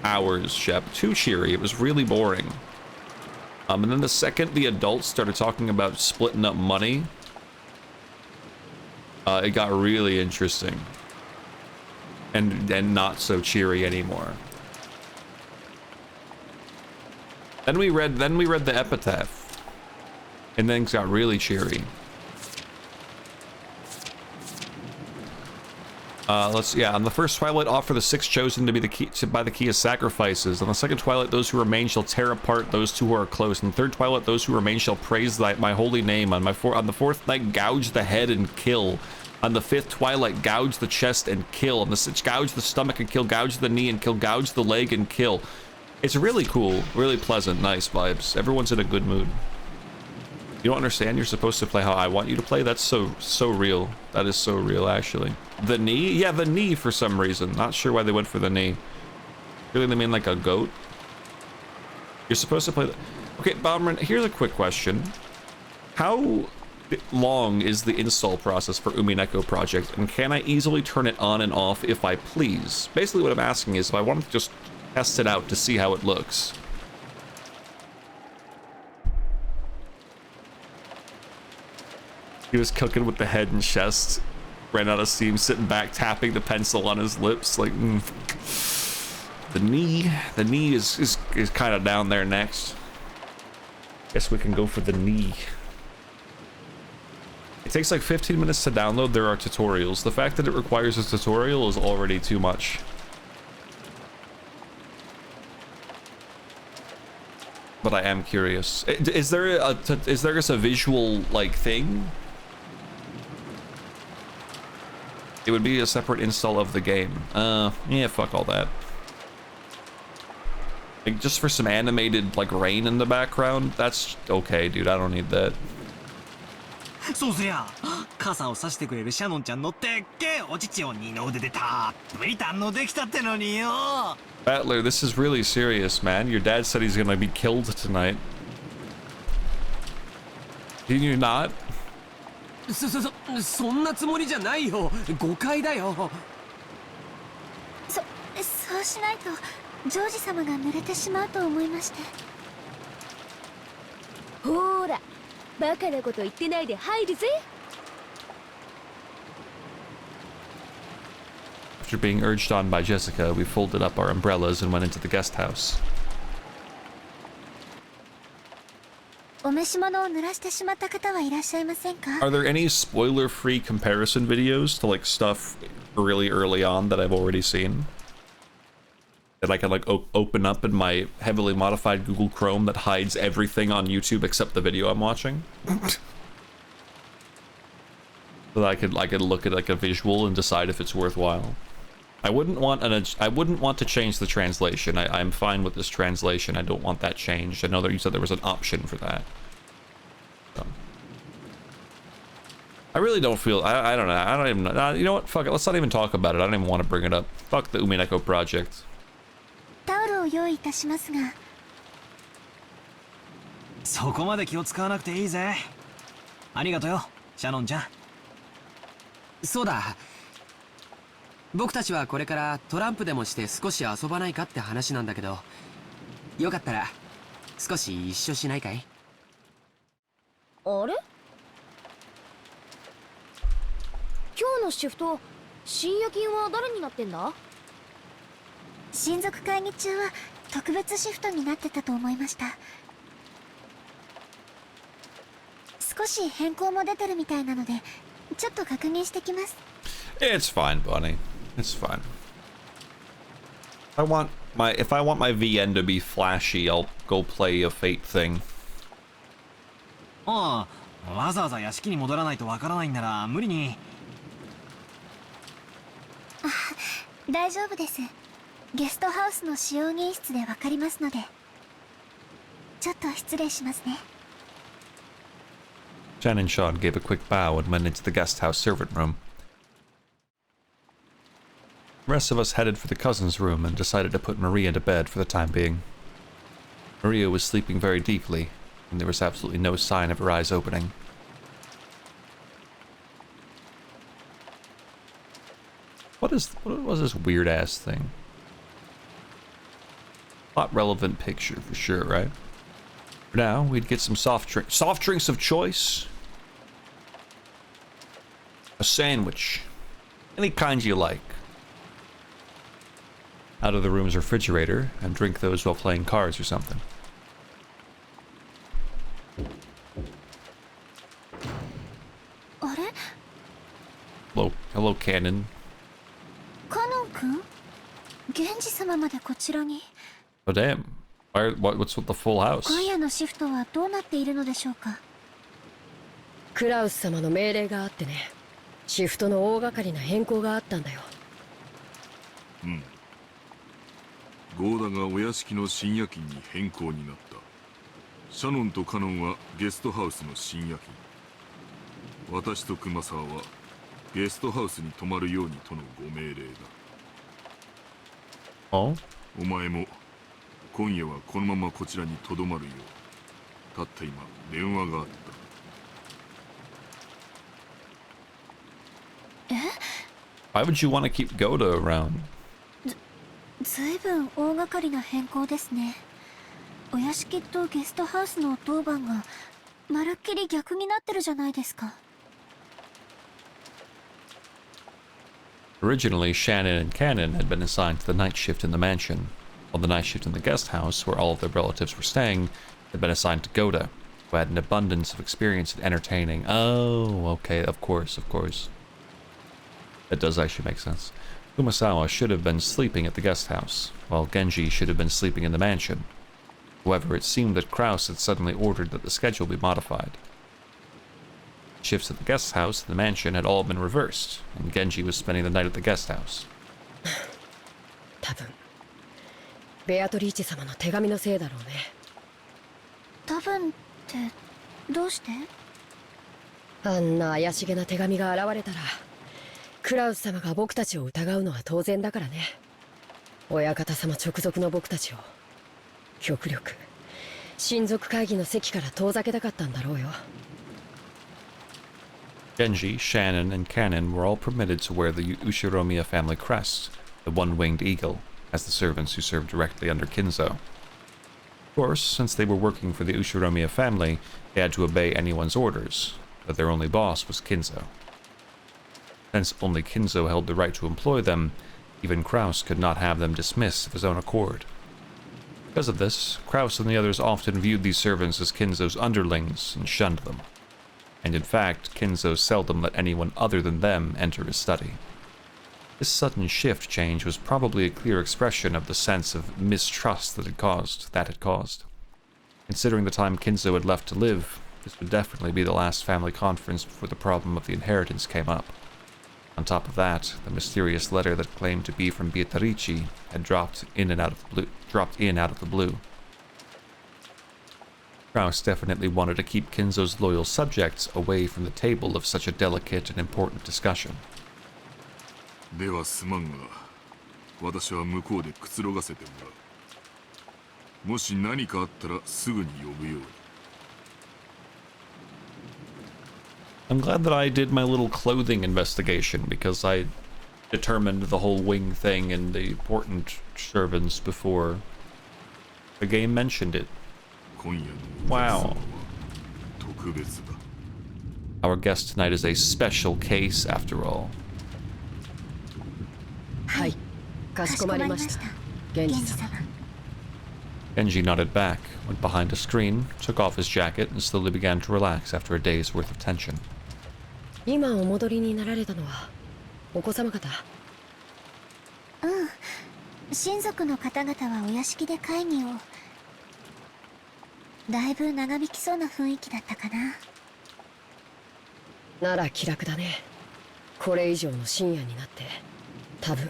hours, Shep. Too cheery. It was really boring. And then the second the adults started talking about splitting up money, it got really interesting. And not so cheery anymore. Then we read the epitaph. And things got really cheery. On the first twilight, offer the 6 chosen to be the key to buy the key of sacrifices. On the second twilight, those who remain shall tear apart those two who are close. On the third twilight, those who remain shall praise my holy name. On the fourth night, gouge the head and kill. On the fifth twilight, gouge the chest and kill. On the sixth, gouge the stomach and kill. Gouge the knee and kill. Gouge the leg and kill. It's really cool, really pleasant, nice vibes. Everyone's in a good mood. You don't understand? You're supposed to play how I want you to play? That's so real. That is so real, actually. The knee? Yeah, the knee for some reason. Not sure why they went for the knee. Really, they mean like a goat? You're supposed to play the... Okay, Bomberin, here's a quick question. How long is the install process for Umineko project, and can I easily turn it on and off if I please? Basically what I'm asking is if I want to just test it out to see how it looks. He was cooking with the head and chest, ran out of steam, sitting back, tapping the pencil on his lips, like, The knee is kind of down there next. Guess we can go for the knee. It takes like 15 minutes to download. There are tutorials. The fact that it requires a tutorial is already too much. But I am curious. Is there just a visual like thing? It would be a separate install of the game. Yeah, fuck all that. Like, just for some animated, like, rain in the background? That's okay, dude. I don't need that. そうすりゃ傘を差してくれるシャノンちゃんのでっけえお乳を二の腕でたっぷり堪能できたってのによ Battler, this is really serious, man. Your dad said he's gonna be killed tonight. Did you not? そんなつもりじゃないよ。誤解だよ。そうしないとジョージ様が濡れてしまうと思いまして。ほーら、バカなこと言ってないで入るぜ。After being urged on by Jessica, we folded up our umbrellas and went into the guest house. お召し物を濡らしてしまった方はいらっしゃいませんか？ Are there any spoiler-free comparison videos to like stuff really early on that I've already seen? That I can like open up in my heavily modified Google Chrome that hides everything on YouTube except the video I'm watching? So that I could look at like a visual and decide if it's worthwhile. I wouldn't want to change the translation. I'm fine with this translation. I don't want that changed. I know that you said there was an option for that. So. I really don't feel... I don't know. I don't even know. You know what? Fuck it. Let's not even talk about it. I don't even want to bring it up. Fuck the Umineko project. タオルを用意いたしますが。そこまで気を使わなくていいぜ。ありがとうよ、シャノンちゃん。そうだ。僕たちはこれからトランプでもして少し遊ばないかって話なんだけど、よかったら少し一緒しないかい？あれ？今日のシフト、深夜勤は誰になってんだ？親族会議中は特別シフトになってたと思いました。少し変更も出てるみたいなので、ちょっと確認してきます。It's fine, Bunny. It's fine. If I want my VN to be flashy, I'll go play a Fate thing. ああ、わざわざ屋敷に戻らないとわからないんなら無理に。大丈夫です。ゲストハウスの使用人室でわかりますので。ちょっと失礼しますね。Jen and Sean gave a quick bow and went into the guest house servant room. The rest of us headed for the cousin's room and decided to put Maria to bed for the time being. Maria was sleeping very deeply, and there was absolutely no sign of her eyes opening. What was this weird ass thing? Plot relevant picture for sure, right? For now, we'd get some soft drinks of choice. A sandwich. Any kind you like. Out of the room's refrigerator and drink those while playing cards or something. Hello, Cannon. カノン君源氏様までこちらに Oh damn. What's with the full house? 今夜のシフトはどうなっているのでしょうかクラウス様の命令があってね、シフトの大掛かりな変更があったんだよ。うん。ゴーダがお屋敷の深夜勤に変更になった。シャノンとカノンはゲストハウスの深夜勤。私と熊沢はゲストハウスに泊まるようにとのご命令だ。お前も今夜はこのままこちらに留まるよう。たった今電話があった。Why would you want to keep Goda around? ずいぶん大掛かりな変更ですね。お屋敷とゲストハウスの当番がまるっきり逆になってるじゃないですか。Originally, Shannon and Cannon had been assigned to the night shift in the mansion, while the night shift in the guest house, where all of their relatives were staying, had been assigned to Goda, who had an abundance of experience in entertaining. Oh, okay, of course. That does actually make sense. Kumasawa should have been sleeping at the guest house, while Genji should have been sleeping in the mansion. However, it seemed that Kraus had suddenly ordered that the schedule be modified. Shifts at the guest house and the mansion had all been reversed, and Genji was spending the night at the guest house. 多分ベアトリーチェ様の手紙のせいだろうね。多分ってどうして？あんな怪しげな手紙が現れたらクラウス様が僕たちを疑うのは当然だからね。親方様直属の僕たちを極力親族会議の席から遠ざけたかったんだろうよ。Genji, Shannon, and Cannon were all permitted to wear the Ushiromiya family crest, the one-winged eagle, as the servants who served directly under Kinzo. Of course, since they were working for the Ushiromiya family, they had to obey anyone's orders, but their only boss was Kinzo. Since only Kinzo held the right to employ them, even Kraus could not have them dismissed of his own accord. Because of this, Kraus and the others often viewed these servants as Kinzo's underlings and shunned them. And in fact, Kinzo seldom let anyone other than them enter his study. This sudden shift change was probably a clear expression of the sense of mistrust that it caused. Considering the time Kinzo had left to live, this would definitely be the last family conference before the problem of the inheritance came up. On top of that, the mysterious letter that claimed to be from Beatrice had dropped in out of the blue. Kraus definitely wanted to keep Kinzo's loyal subjects away from the table of such a delicate and important discussion. ではすまんが、私は向こうでくつろがせてもらう。もし何かあったらすぐに呼ぶように。I'm glad that I did my little clothing investigation because I determined the whole wing thing and the important servants before the game mentioned it. Wow. Our guest tonight is a special case after all. はい、かしこまりました。源氏様。Genji nodded back, went behind a screen, took off his jacket, and slowly began to relax after a day's worth of tension. 今お戻りになられたのはお子様方？うん、親族の方々はお屋敷で会議を。だいぶ長引きそうな雰囲気だったかな。なら気楽だね。これ以上の深夜になって多分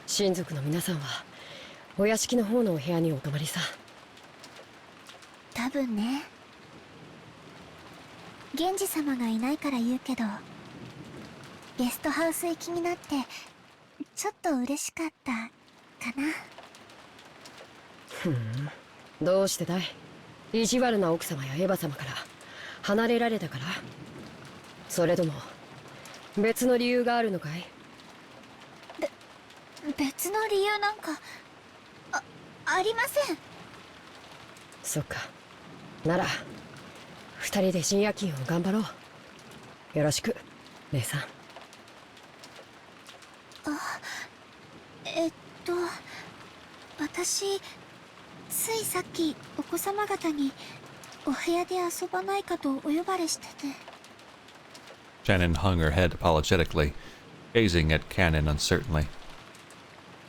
親族の皆さんはお屋敷の方のお部屋にお泊まりさ。多分ね。源氏様がいないから言うけど、ゲストハウス行きになってちょっと嬉しかったかな。どうしてだい？意地悪な奥様やエヴァ様から離れられたから？それとも別の理由があるのかい？別の理由なんかありません。そっか。なら二人で深夜勤を頑張ろう。よろしく姉さん。私ついさっきお子様方にお部屋で遊ばないかとお呼ばれしてて。 Shannon hung her head apologetically, gazing at Cannon uncertainly.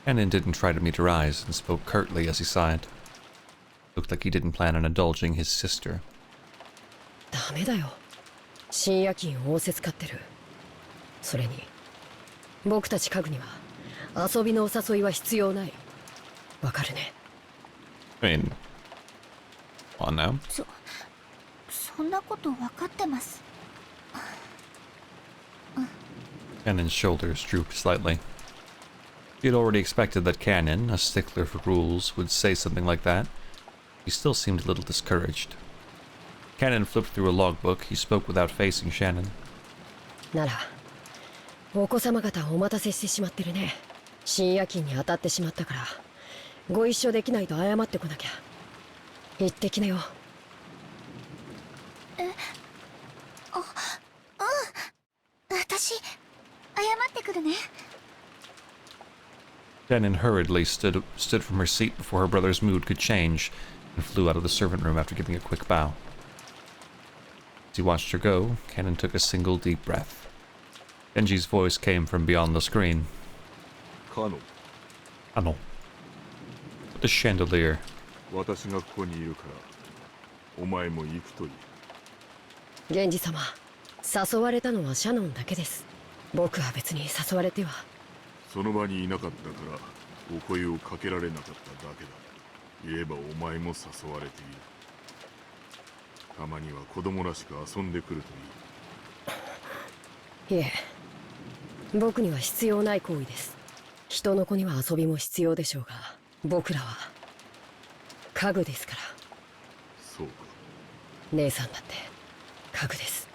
Cannon didn't try to meet her eyes and spoke curtly as he sighed. Looked like he didn't plan on indulging his sister. ダメだよ。深夜勤を仰せつかってる。それに僕たち家具には遊びのお誘いは必要ない。わかるね。I mean, on now. そんなこと分かってます。Cannon's shoulders drooped slightly. He had already expected that Cannon, a stickler for rules, would say something like that. He still seemed a little discouraged. Cannon flipped through a logbook. He spoke without facing Shannon. ならお子様方お待たせしてしまってるね。深夜勤に当たってしまったからご一緒できないと謝ってこなきゃ。行ってきなよ。私謝ってくるね。 Shannon hurriedly stood from her seat before her brother's mood could change and flew out of the servant room after giving a quick bow. As he watched her go, Cannon took a single deep breath. Genji's voice came from beyond the screen. Kano. Kano. The chandelier. 私がここにいるからお前も行くといい。源氏様、誘われたのはシャノンだけです。僕は別に誘われては。その場にいなかったからお声をかけられなかっただけだ。言えばお前も誘われている。たまには子供らしく遊んでくるといい。いえ、僕には必要ない行為です。人の子には遊びも必要でしょうが、僕らは家具ですから。そうか。姉さんだって家具です。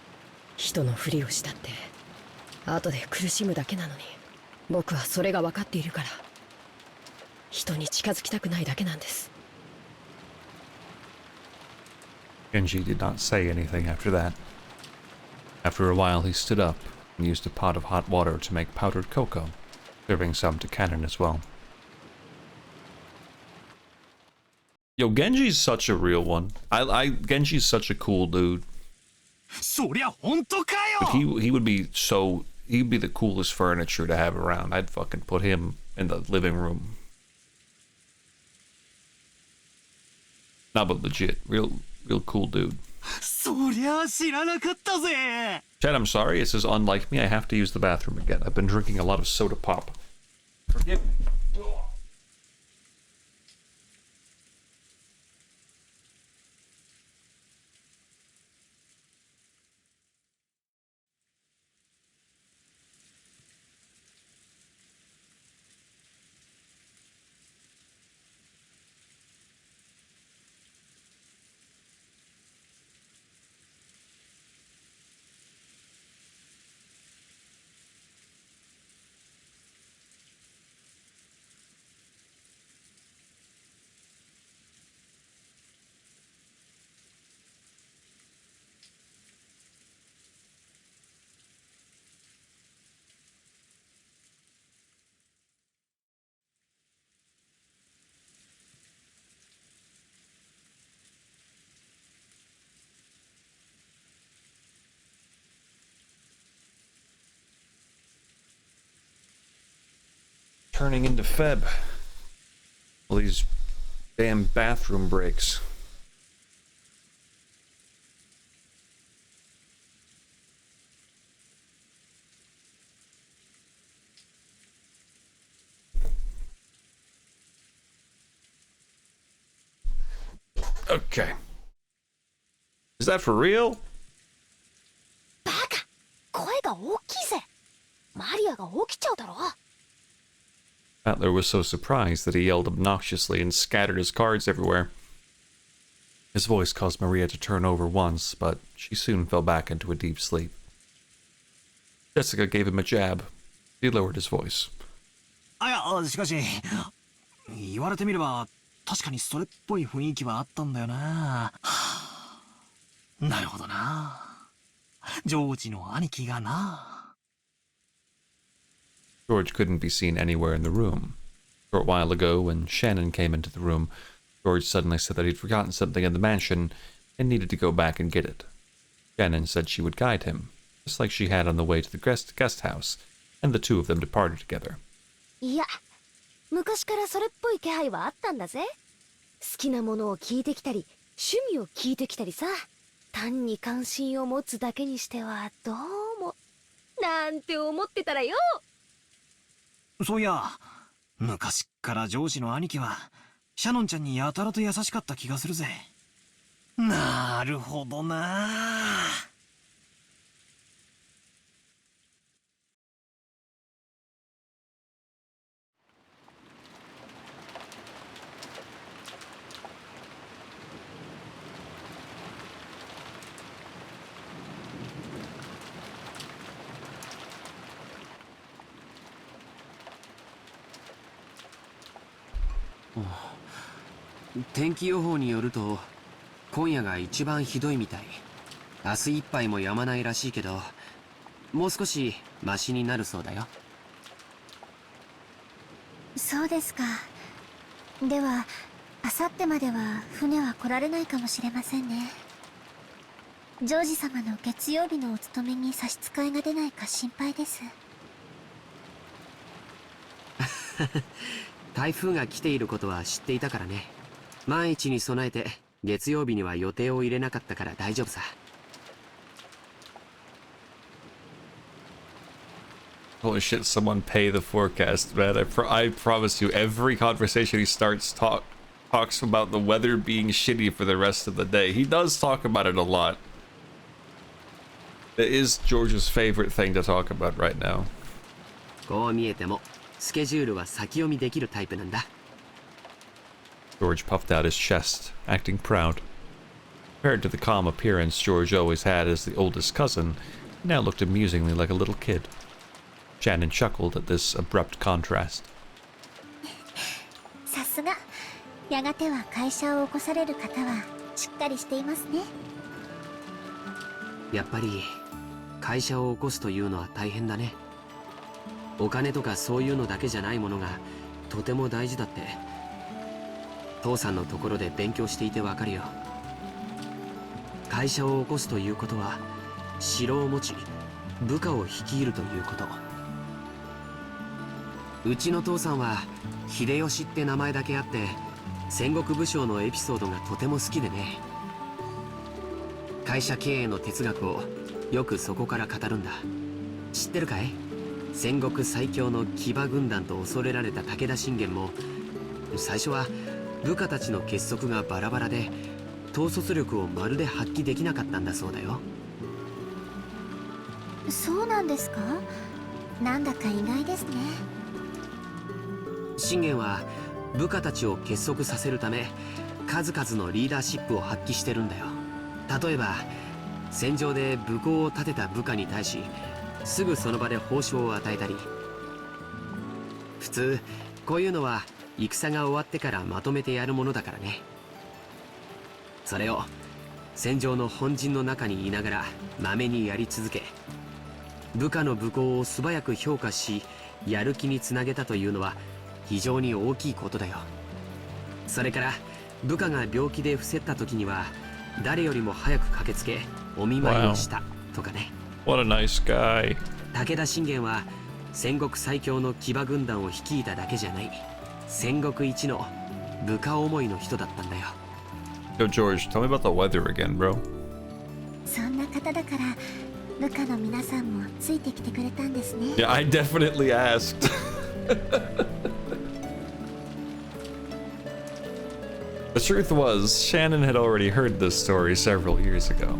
人のふりをしたって後で苦しむだけなのに、僕はそれが分かっているから人に近づきたくないだけなんです。 Genji did not say anything after that. After a while he stood up and used a pot of hot water to make powdered cocoa, serving some to Cannon as well. Yo, Genji's such a real one. Genji's such a cool dude. そりゃ本当か But よ。 he would be so, he'd be the coolest furniture to have around. I'd fucking put him in the living room. Nah, but legit, real cool dude. そりゃ知らなかったぜ。 Chad, I'm sorry, this is unlike me. I have to use the bathroom again. I've been drinking a lot of soda pop. Forgive me. Turning into Feb. All these damn bathroom breaks. Okay. Is that for real? マリアが起きちゃうだろ。 Butler was so surprised that he yelled obnoxiously and scattered his cards everywhere. His voice caused Maria to turn over once, but she soon fell back into a deep sleep. Jessica gave him a jab. He lowered his voice. いや、しかし、言われてみれば、確かにそれっぽい雰囲気はあったんだよな。なるほどな。ジョージの兄貴がな。George couldn't be seen anywhere in the room. A short while ago, when Shannon came into the room, George suddenly said that he'd forgotten something in the mansion and needed to go back and get it. Shannon said she would guide him, just like she had on the way to the guest house, and the two of them departed together. いや、昔からそれっぽい気配はあったんだぜ。好きなものを聞いてきたり、趣味を聞いてきたりさ。単に関心を持つだけにしてはどうもなんて思ってたらよ。そういや、昔っからジョージの兄貴はシャノンちゃんにやたらと優しかった気がするぜ。なるほどな。天気予報によると今夜が一番ひどいみたい。明日いっぱいも止まないらしいけど、もう少しマシになるそうだよ。そうですか。では明後日までは船は来られないかもしれませんね。ジョージ様の月曜日のお勤めに差し支えが出ないか心配です。台風が来ていることは知っていたからね。万一に備えて月曜日には予定を入れなかったから大丈夫さ。Holy shit, someone pay the forecast, man. I promise you, every conversation he starts talks about the weather being shitty for the rest of the day. He does talk about it a lot. It is George's favorite thing to talk about right now. こう見えてもスケジュールは先読みできるタイプなんだ。George puffed out his chest, acting proud. Compared to the calm appearance George always had as the oldest cousin, he now looked amusingly like a little kid. Shannon chuckled at this abrupt contrast. さすが、やがては会社を起こされる方はしっかりしていますね。やっぱり会社を起こすというのは大変だね。お金とかそういうのだけじゃないものがとても大事だって父さんのところで勉強していてわかるよ。会社を起こすということは城を持ち部下を率いるということ。うちの父さんは秀吉って名前だけあって戦国武将のエピソードがとても好きでね。会社経営の哲学をよくそこから語るんだ。知ってるかい？戦国最強の騎馬軍団と恐れられた武田信玄も最初は部下たちの結束がバラバラで統率力をまるで発揮できなかったんだそうだよ。そうなんですか？なんだか意外ですね。信玄は部下たちを結束させるため数々のリーダーシップを発揮してるんだよ。例えば戦場で武功を立てた部下に対しすぐその場で報奨を与えたり、普通こういうのは戦が終わってからまとめてやるものだからね。それを戦場の本陣の中にいながらまめにやり続け、部下の武功を素早く評価しやる気につなげたというのは非常に大きいことだよ。それから部下が病気で伏せった時には誰よりも早く駆けつけお見舞いをしたとかね。What a nice guy. 武田信玄は戦国最強の騎馬軍団を率いただけじゃない戦国一の部下思いの人だったんだよ。Yo, George, tell me about the weather again, bro. そんな方だから部下の皆さんもついてきてくれたんですね。Yeah, I definitely asked. The truth was, Shannon had already heard this story several years ago.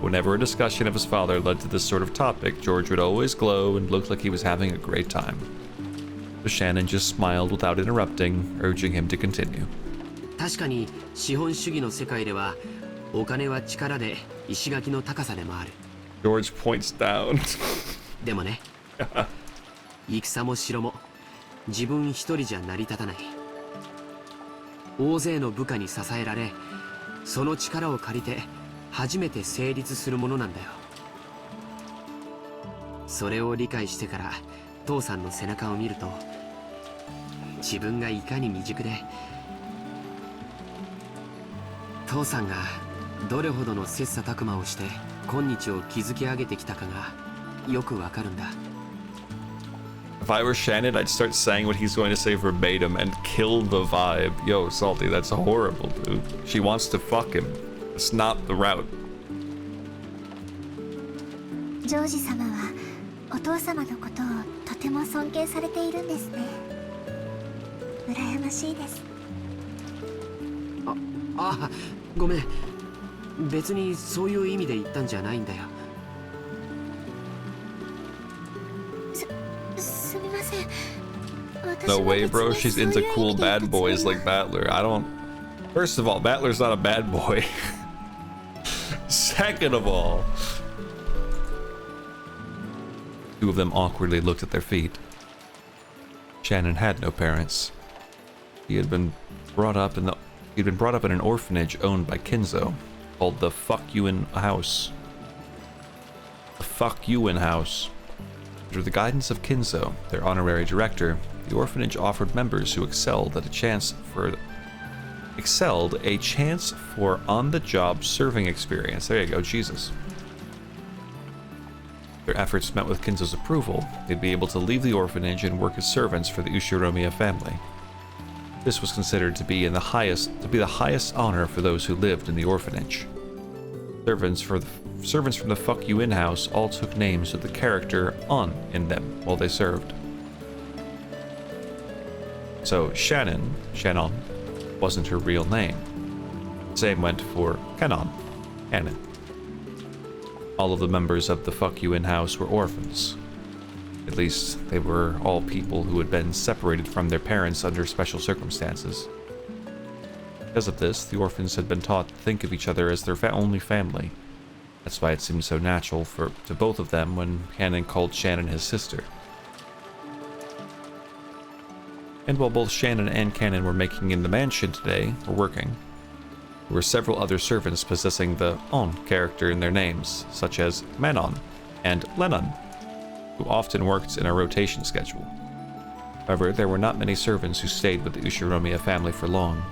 Whenever a discussion of his father led to this sort of topic, George would always glow and look like he was having a great time. But Shannon just smiled without interrupting, urging him to continue. 確かに資本主義の世界ではお金は力で石垣の高さでもある。 George points down. でもね、戦も城も自分一人じゃ成り立たない。大勢の部下に支えられ、その力を借りて初めて成立するものなんだよ。それを理解してから父さんの背中を見ると、自分がいかに未熟で、父さんがどれほどの切磋琢磨をして今日を築き上げてきたかがよくわかるんだ。If I were Shannon, I'd start saying what he's going to say verbatim and kill the vibe. Yo, Salty, that's horrible, dude. She wants to fuck him. It's not the route. ジョージ様はお父様のことをとても尊敬されているんですね。羨ましいです。あ、ごめん。別にそういう意味で言ったんじゃないんだよ。すみません。 No way, bro. She's into cool bad boys like Battler. I don't... First of all, Battler's not a bad boy. Second of all... Two of them awkwardly looked at their feet. Shannon had no parents. He had been brought up in an orphanage owned by Kinzo, called the Fuck You In House. The Fuck You In House. Under the guidance of Kinzo, their honorary director, the orphanage offered members who excelled a chance for on-the-job serving experience. There you go, Jesus. Their efforts met with Kinzo's approval. They'd be able to leave the orphanage and work as servants for the Ushiromiya family. This was considered to be the highest honor for those who lived in the orphanage. Servants from the Fuck You In house all took names with the character on in them while they served. So Shannon, wasn't her real name. Same went for Cannon. All of the members of the Fuck You In house were orphans. At least, they were all people who had been separated from their parents under special circumstances. Because of this, the orphans had been taught to think of each other as their only family. That's why it seemed so natural to both of them when Cannon called Shannon his sister. And while both Shannon and Cannon were working in the mansion today, there were several other servants possessing the On character in their names, such as Manon and Lennon, who often worked in a rotation schedule. However, there were not many servants who stayed with the Ushiromiya family for long.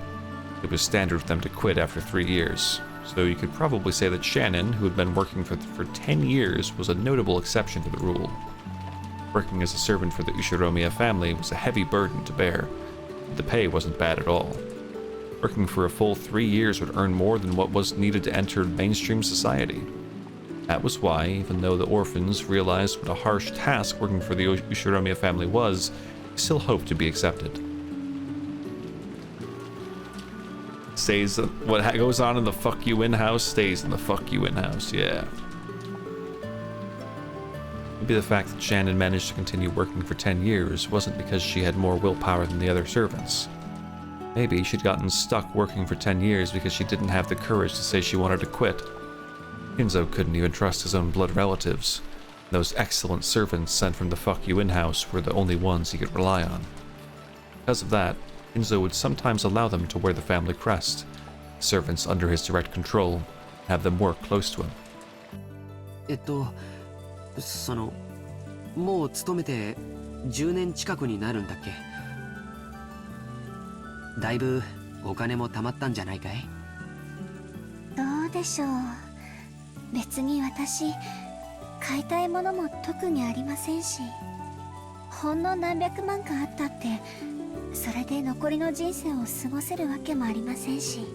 It was standard for them to quit after 3 years, so you could probably say that Shannon, who had been working for 10 years, was a notable exception to the rule. Working as a servant for the Ushiromiya family was a heavy burden to bear, but the pay wasn't bad at all. Working for a full 3 years would earn more than what was needed to enter mainstream society. That was why, even though the orphans realized what a harsh task working for the Ushiromiya family was, they still hoped to be accepted. What goes on in the Fuck You In house stays in the Fuck You In house, yeah. Maybe the fact that Shannon managed to continue working for 10 years wasn't because she had more willpower than the other servants. Maybe she'd gotten stuck working for 10 years because she didn't have the courage to say she wanted to quit. Kinzo couldn't even trust his own blood relatives. Those excellent servants sent from the Fuck You In house were the only ones he could rely on. Because of that, Kinzo would sometimes allow them to wear the family crest, servants under his direct control, and have them work close to him. もう勤めて10年近くになるんだっけ？だいぶお金も貯まったんじゃないかい？どうでしょう。別に私買いたいものも特にありませんし、ほんの何百万かあったってそれで残りの人生を過ごせるわけもありませんし。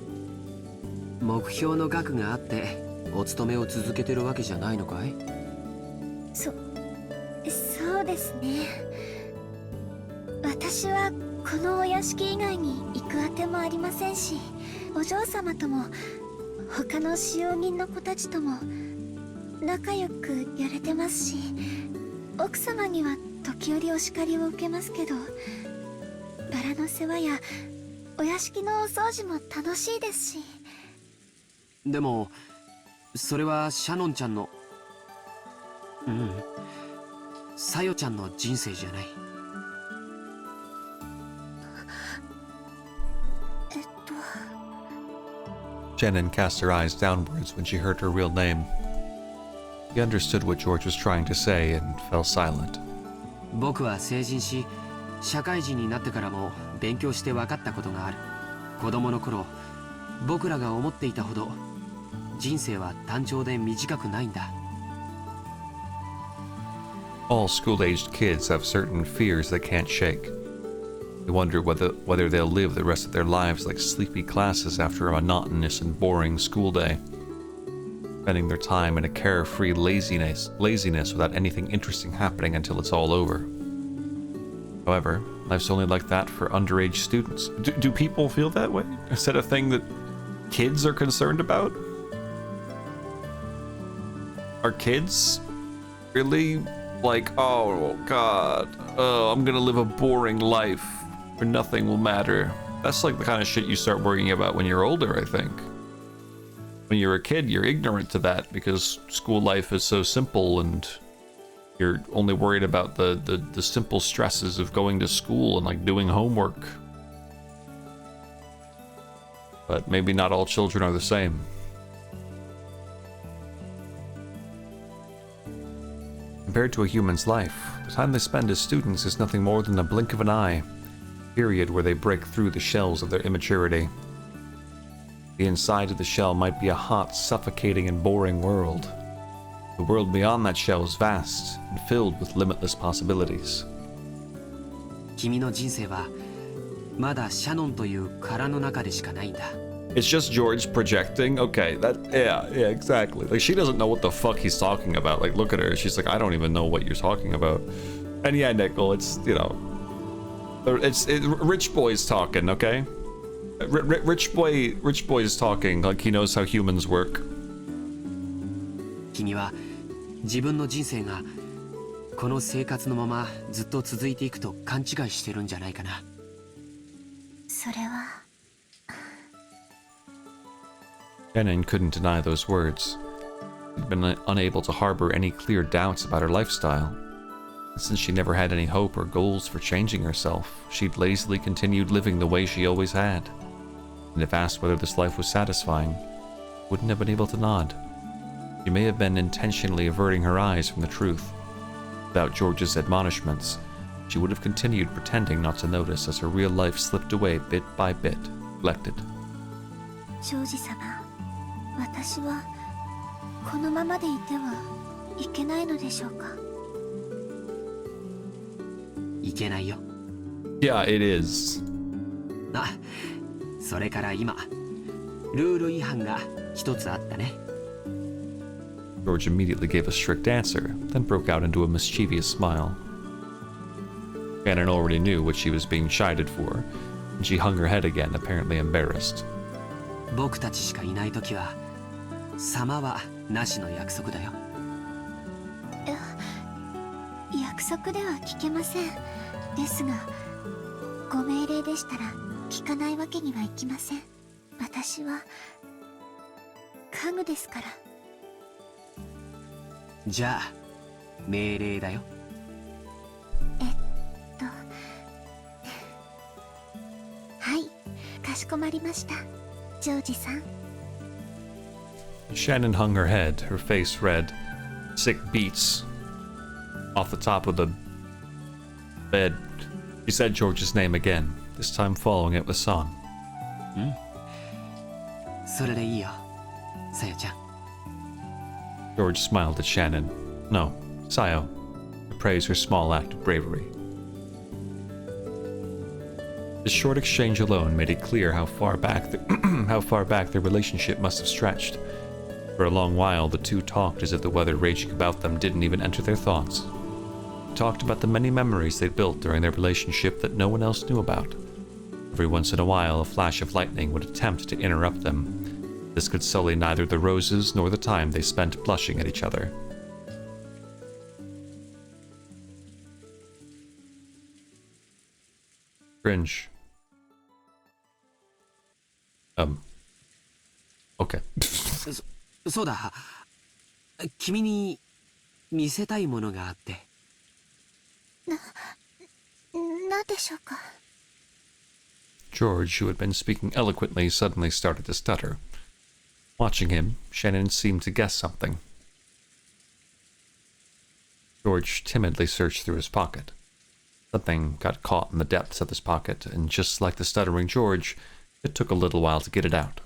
目標の額があってお勤めを続けてるわけじゃないのかい？そうですね。私はこのお屋敷以外に行くあてもありませんし、お嬢様とも他の使用人の子たちとも仲良くやれてますし、奥様には時折お叱りを受けますけど、バラの世話やお屋敷のお掃除も楽しいですし。でもそれはシャノンちゃんのサヨちゃんの人生じゃない。Shannon cast her eyes downwards when she heard her real name. He understood what George was trying to say and fell silent. 僕は成人し社会人になってからも勉強して分かったことがある。子供の頃僕らが思っていたほど人生は単調で短くないんだ。All school-aged kids have certain fears they can't shake. They wonder whether they'll live the rest of their lives like sleepy classes after a monotonous and boring school day, spending their time in a carefree laziness without anything interesting happening until it's all over. However, life's only like that for underage students. Do people feel that way? Is that a thing that kids are concerned about? Are kids really like, oh god, I'm gonna live a boring life where nothing will matter? That's like the kind of shit you start worrying about when you're older, I think. When you're a kid, you're ignorant to that because school life is so simple and you're only worried about the simple stresses of going to school and like doing homework. But maybe not all children are the same. Compared to a human's life, the time they spend as students is nothing more than a blink of an eye, a period where they break through the shells of their immaturity. The inside of the shell might be a hot, suffocating, and boring world. The world beyond that shell is vast and filled with limitless possibilities. 君の人生はまだシャノンという殻の中でしかないんだ。It's just George projecting. Okay, yeah, exactly. Like, she doesn't know what the fuck he's talking about. Like, look at her. She's like, I don't even know what you're talking about. And yeah, Nickel, it's, you know, it's rich boy's talking, okay? Rich boy's talking like he knows how humans work. 君は自分の人生がこの生活のままずっと続いていくと勘違いしてるんじゃないかな。それは。Shannon couldn't deny those words. She'd been unable to harbor any clear doubts about her lifestyle. And since she never had any hope or goals for changing herself, she'd lazily continued living the way she always had. And if asked whether this life was satisfying, wouldn't have been able to nod. She may have been intentionally averting her eyes from the truth. Without George's admonishments, she would have continued pretending not to notice as her real life slipped away bit by bit, neglected. ジョージ様、私はこのままでいてはいけないのでしょうか。いけないよ。Yeah, it is. あ、それから今、ルール違反が一つあったね。George immediately gave a strict answer, then broke out into a mischievous smile. Shannon already knew what she was being chided for, and she hung her head again, apparently embarrassed. 僕たちしかいないときは、様はなしの約束だよ。約束では聞けません。ですが、ご命令でしたら聞かないわけにはいきません。私は家具ですから。じゃあ命令だよ。はい、かしこまりました、ジョージさん。Shannon hung her head, her face red. Sick beats off the top of the bed. She said George's name again, this time following it with song. それでいいよ、さよちゃん。George smiled at Shannon. No, Sayo, to praise her small act of bravery. This short exchange alone made it clear how far back their relationship must have stretched. For a long while, the two talked as if the weather raging about them didn't even enter their thoughts. They talked about the many memories they'd built during their relationship that no one else knew about. Every once in a while, a flash of lightning would attempt to interrupt them, This could sully neither the roses nor the time they spent blushing at each other. Cringe. Okay. そうだ。君に見せたいものがあって。なんでしょうか。George, who had been speaking eloquently, suddenly started to stutter. Watching him, Shannon seemed to guess something. George timidly searched through his pocket. Something got caught in the depths of his pocket, and just like the stuttering George, it took a little while to get it out.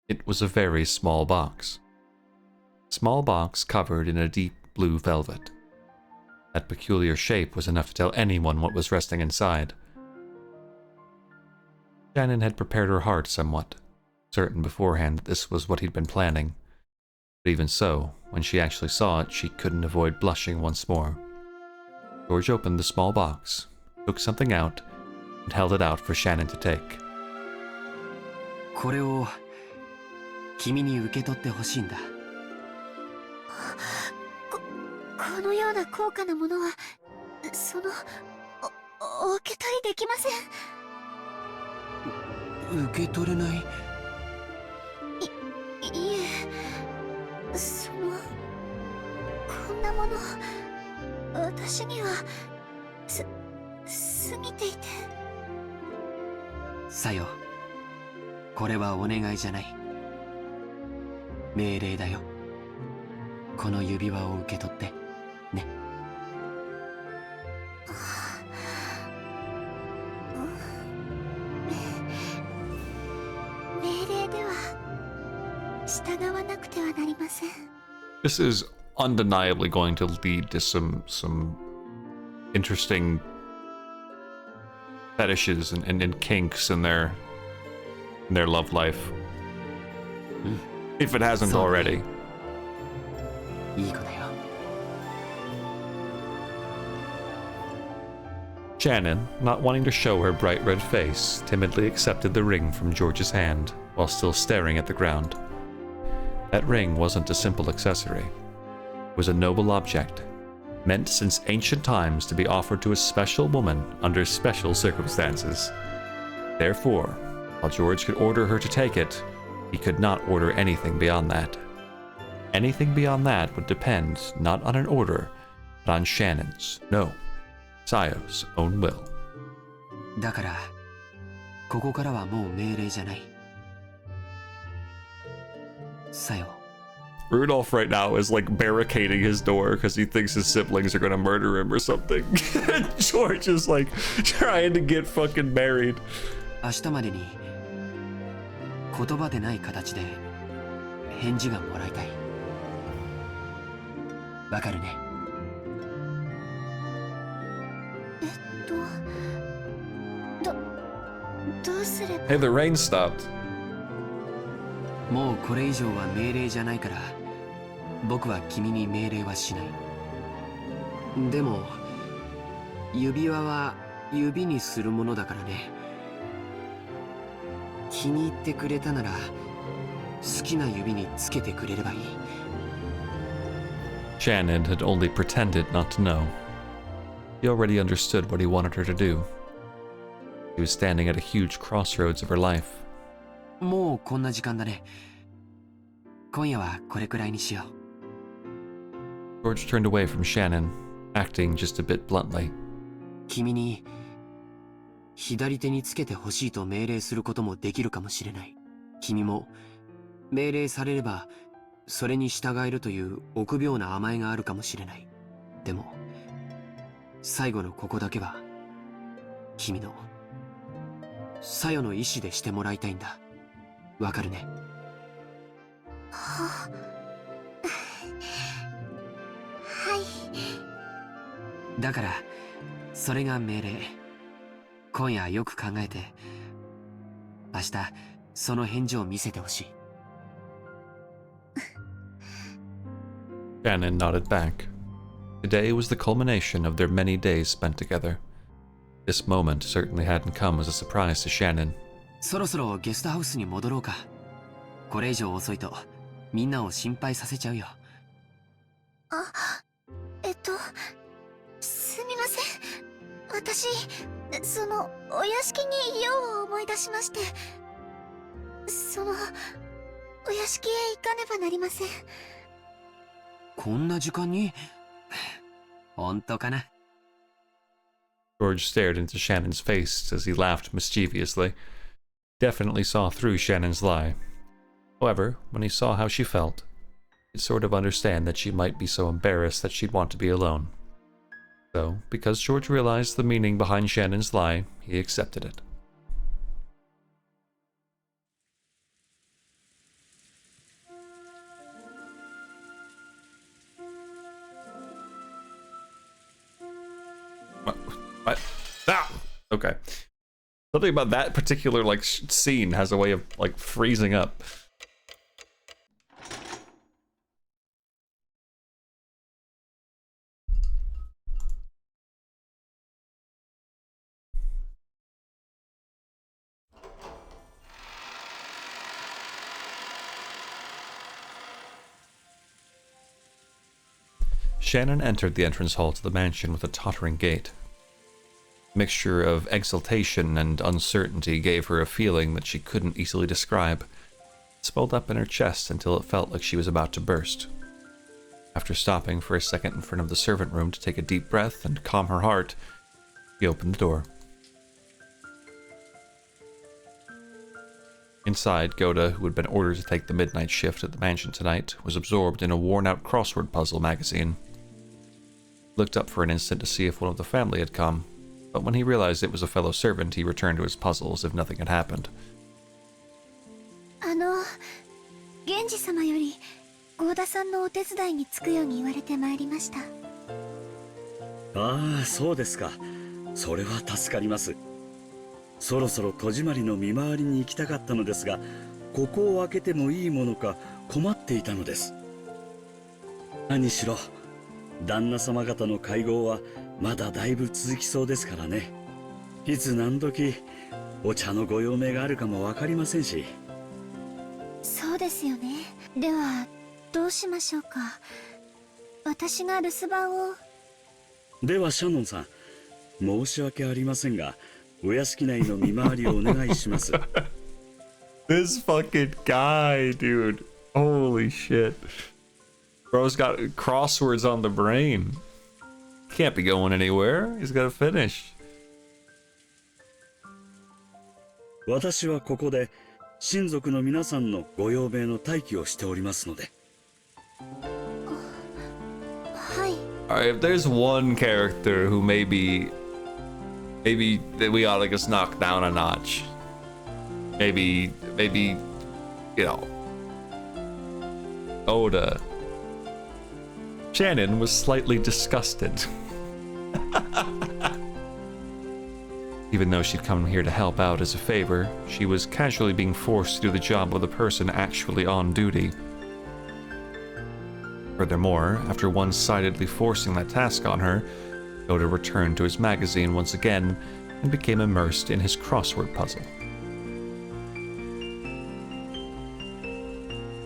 It was a very small box. Small box covered in a deep blue velvet. That peculiar shape was enough to tell anyone what was resting inside. Shannon had prepared her heart somewhat, certain beforehand that this was what he'd been planning. But even so, when she actually saw it, she couldn't avoid blushing once more. George opened the small box, took something out, and held it out for Shannon to take. これを君に受け取ってほしいんだ。このような高価なものはお受け取りできません。受け取れない。いえ、こんなもの私には過ぎていて。さよ、これはお願いじゃない。命令だよ。この指輪を受け取ってね。命令では従わなくてはなりません。This is undeniably going to lead to some interesting fetishes and kinks in their love life. If it hasn't already. いい子だよ。Shannon, not wanting to show her bright red face, timidly accepted the ring from George's hand, while still staring at the ground. That ring wasn't a simple accessory. It was a noble object, meant since ancient times to be offered to a special woman under special circumstances. Therefore, while George could order her to take it, he could not order anything beyond that. Anything beyond that would depend not on an order, but on Shannon's, no, Sayo's own will. だから、ここからはもう命令じゃない。さよ。Rudolph right now is like barricading his door because he thinks his siblings are gonna murder him or something. George is like trying to get fucking married. 明日までに言葉でない形で返事がもらいたい。わかるね。どうすれば。 Hey, the rain stopped. もうこれ以上は命令じゃないから、僕は君に命令はしない。でも、指輪は指にするものだからね。気に入ってくれたなら、好きな指につけてくれればいい。Shannon had only pretended not to know. He already understood what he wanted her to do. He was standing at a huge crossroads of her life. もうこんな時間だね。今夜はこれくらいにしよう。George turned away from Shannon, acting just a bit bluntly. 君に左手につけてほしいと命令することもできるかもしれない。君も命令されればそれに従えるという臆病な甘えがあるかもしれない。でも最後のここだけは君のさよの意志でしてもらいたいんだ。わかるね。はい。だからそれが命令。今夜よく考えて明日その返事を見せてほしい。Shannon nodded back. Today was the culmination of their many days spent together. This moment certainly hadn't come as a surprise to Shannon. そろそろゲストハウスに戻ろうか。これ以上遅いとみんなを心配させちゃうよ。すみません。私、その、お屋敷にいようを思い出しまして。お屋敷へ行かねばなりません。こんな時間に本当かな。George stared into Shannon's face as he laughed mischievously. Definitely saw through Shannon's lie. However, when he saw how she felt, he'd sort of understand that she might be so embarrassed that she'd want to be alone. So, because George realized the meaning behind Shannon's lie, he accepted it. What? Ah! Okay. Something about that particular, like, scene has a way of, like, freezing up. Shannon entered the entrance hall to the mansion with a tottering gait. A mixture of exultation and uncertainty gave her a feeling that she couldn't easily describe. It swelled up in her chest until it felt like she was about to burst. After stopping for a second in front of the servant room to take a deep breath and calm her heart, she opened the door. Inside, Goda, who had been ordered to take the midnight shift at the mansion tonight, was absorbed in a worn-out crossword puzzle magazine. He looked up for an instant to see if one of the family had come, but when he realized it was a fellow servant, he returned to his puzzle as if nothing had happened. 源氏様より郷田さんのお手伝いにつくように言われてまいりました。ああ、そうですか。それは助かります。そろそろ戸締まりの見回りに行きたかったのですが、ここを開けてもいいものか困っていたのです。何しろ旦那様方の会合はまだだいぶ続きそうですからね。いつ何時お茶のご用命があるかもわかりませんし。そうですよね。ではどうしましょうか。私が留守番を。ではシャノンさん、申し訳ありませんが、お屋敷内の見回りをお願いします。This fucking guy, dude. Holy shit. Bro's got crosswords on the brain. Can't be going anywhere. He's got to finish. 私はここで親族の皆さんのご用命の待機をしておりますので。はい。Alright, if there's one character who maybe that we ought to just knock down a notch. Maybe, you know, Oda. Shannon was slightly disgusted. Even though she'd come here to help out as a favor, she was casually being forced to do the job of the person actually on duty. Furthermore, after one-sidedly forcing that task on her, Oda returned to his magazine once again and became immersed in his crossword puzzle.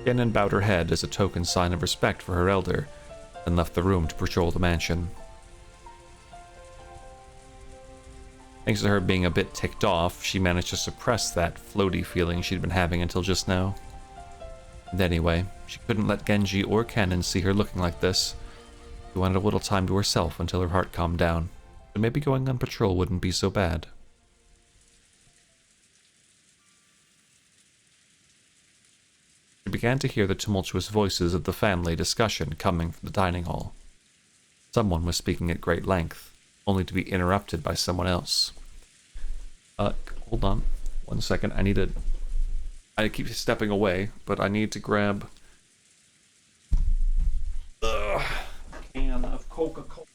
Shannon bowed her head as a token sign of respect for her elder, and left the room to patrol the mansion. Thanks to her being a bit ticked off, she managed to suppress that floaty feeling she'd been having until just now. And anyway, she couldn't let Genji or Kennen see her looking like this. She wanted a little time to herself until her heart calmed down, so maybe going on patrol wouldn't be so bad. She began to hear the tumultuous voices of the family discussion coming from the dining hall. Someone was speaking at great length, only to be interrupted by someone else. Hold on 1 second. I keep stepping away, but I need to grab a can of Coca-Cola.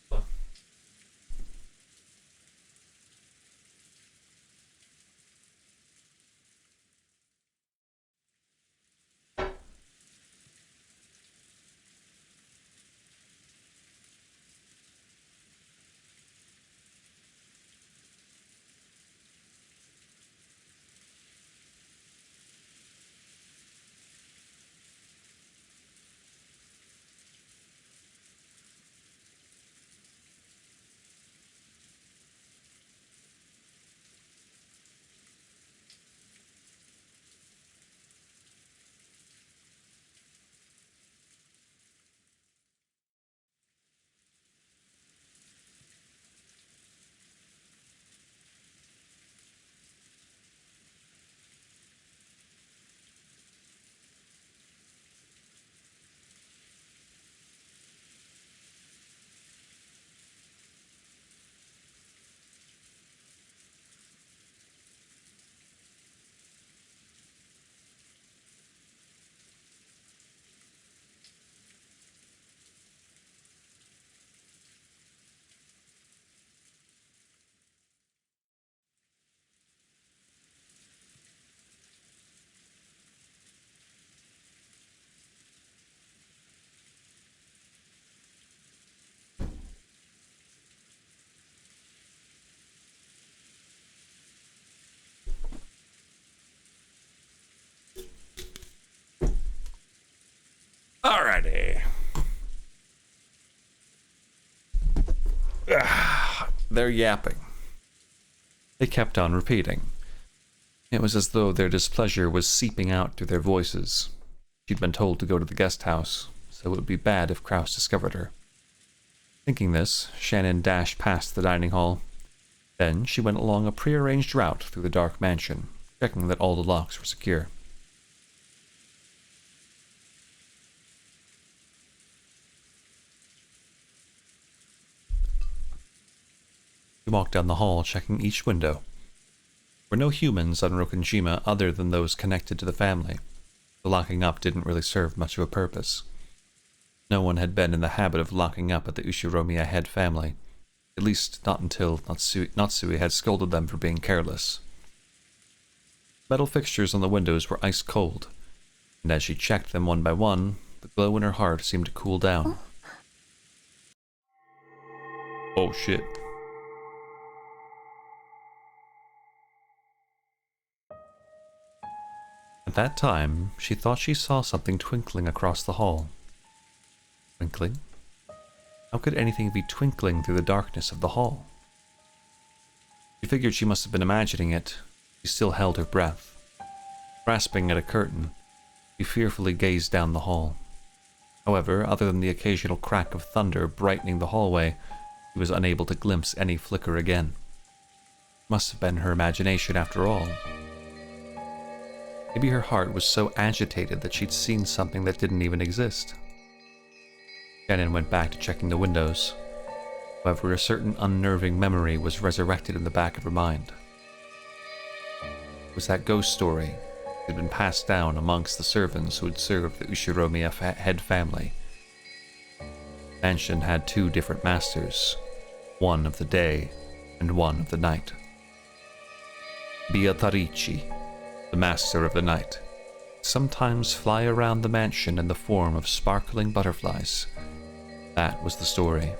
Alrighty. They're yapping. They kept on repeating. It was as though their displeasure was seeping out through their voices. She'd been told to go to the guest house, so it would be bad if Kraus discovered her. Thinking this, Shannon dashed past the dining hall. Then she went along a prearranged route through the dark mansion, checking that all the locks were secure. She walked down the hall, checking each window. There were no humans on Rokonjima other than those connected to the family. The locking up didn't really serve much of a purpose. No one had been in the habit of locking up at the Ushiromiya head family, at least not until Natsui had scolded them for being careless. Metal fixtures on the windows were ice cold, and as she checked them one by one, the glow in her heart seemed to cool down. Oh shit. At that time, she thought she saw something twinkling across the hall. Twinkling? How could anything be twinkling through the darkness of the hall? She figured she must have been imagining it. She still held her breath. Grasping at a curtain, she fearfully gazed down the hall. However, other than the occasional crack of thunder brightening the hallway, she was unable to glimpse any flicker again. It must have been her imagination after all. Maybe her heart was so agitated that she'd seen something that didn't even exist. Shannon went back to checking the windows. However, a certain unnerving memory was resurrected in the back of her mind. It was that ghost story that had been passed down amongst the servants who had served the Ushiromiya head family. The mansion had two different masters, one of the day and one of the night. Beatarici, the master of the night, sometimes fly around the mansion in the form of sparkling butterflies. That was the story.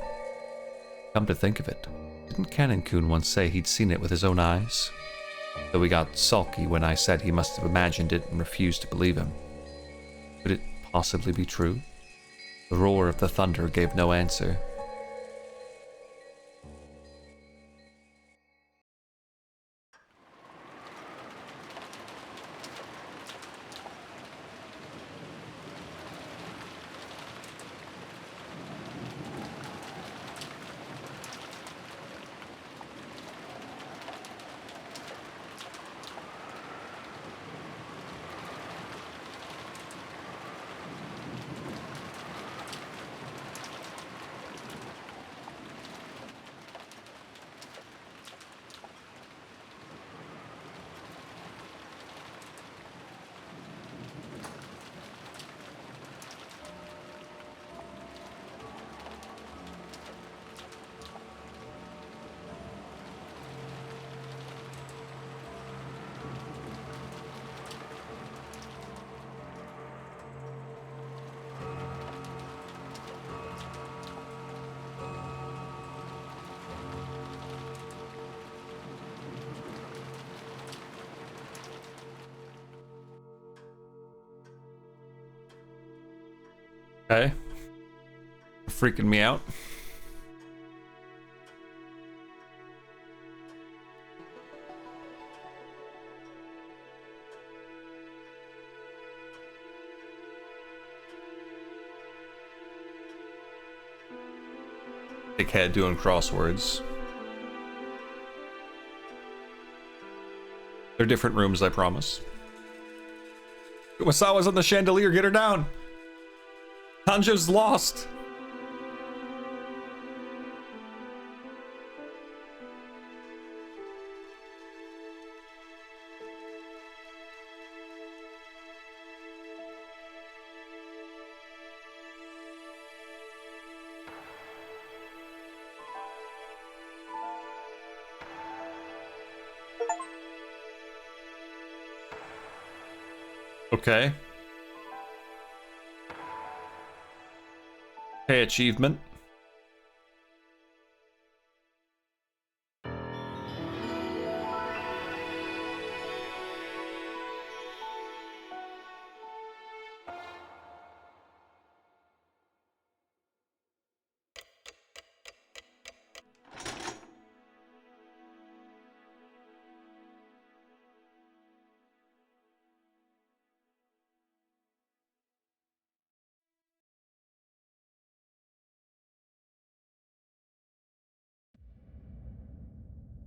Come to think of it, didn't Canon-kun once say he'd seen it with his own eyes? Though he got sulky when I said he must have imagined it and refused to believe him. Could it possibly be true? The roar of the thunder gave no answer. Okay. Freaking me out. Dickhead doing crosswords. They're different rooms, I promise. Wasawa's on the chandelier, get her down! Tanjo's lost! Okay. Hey, achievement.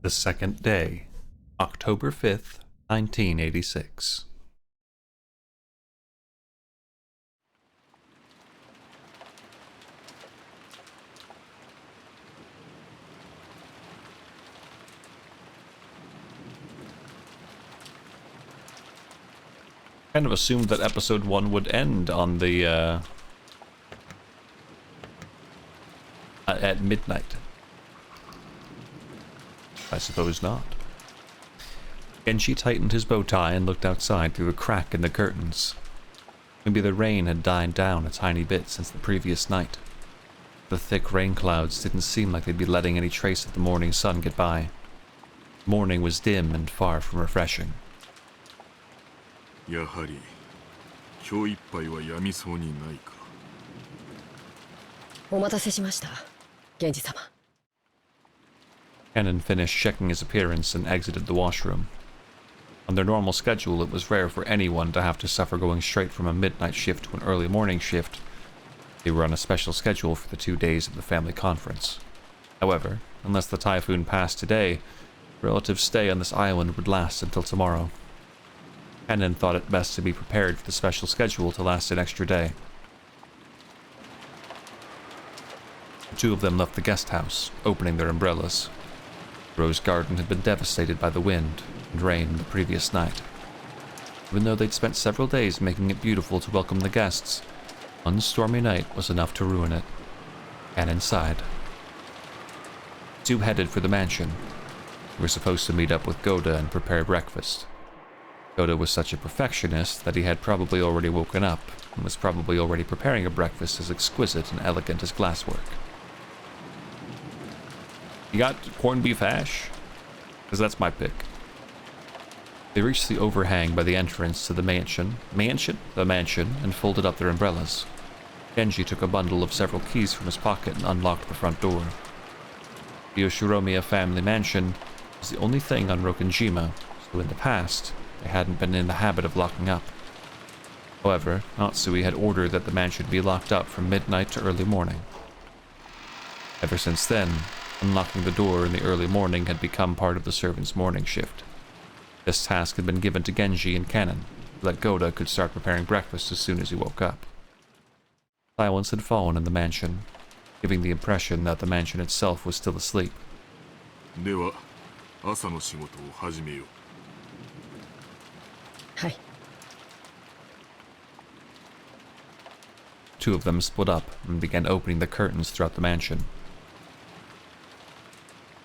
The second day, October 5th, 1986. Kind of assumed that episode 1 would end on the, at midnight. I suppose not. Genji tightened his bow tie and looked outside through a crack in the curtains. Maybe the rain had died down a tiny bit since the previous night. The thick rain clouds didn't seem like they'd be letting any trace of the morning sun get by. Morning was dim and far from refreshing. やはり今日いっぱいはやみそうにないか。お待たせしました、源氏様。Cannon finished checking his appearance and exited the washroom. On their normal schedule, it was rare for anyone to have to suffer going straight from a midnight shift to an early morning shift. They were on a special schedule for the 2 days of the family conference. However, unless the typhoon passed today, relatives' stay on this island would last until tomorrow. Cannon thought it best to be prepared for the special schedule to last an extra day. The two of them left the guest house, opening their umbrellas. Rose Garden had been devastated by the wind and rain the previous night. Even though they'd spent several days making it beautiful to welcome the guests, one stormy night was enough to ruin it. Cannon sighed. The two headed for the mansion. They were supposed to meet up with Goda and prepare breakfast. Goda was such a perfectionist that he had probably already woken up and was probably already preparing a breakfast as exquisite and elegant as glasswork. You got corned beef hash? Because that's my pick. They reached the overhang by the entrance to the mansion, and folded up their umbrellas. Genji took a bundle of several keys from his pocket and unlocked the front door. The Yoshiromiya family mansion was the only thing on Rokenjima, so in the past, they hadn't been in the habit of locking up. However, Natsui had ordered that the mansion be locked up from midnight to early morning. Ever since then, unlocking the door in the early morning had become part of the servants' morning shift. This task had been given to Genji and Cannon, so that Goda could start preparing breakfast as soon as he woke up. Silence had fallen in the mansion, giving the impression that the mansion itself was still asleep. では、朝の仕事を始めよう。はい。Two of them split up and began opening the curtains throughout the mansion.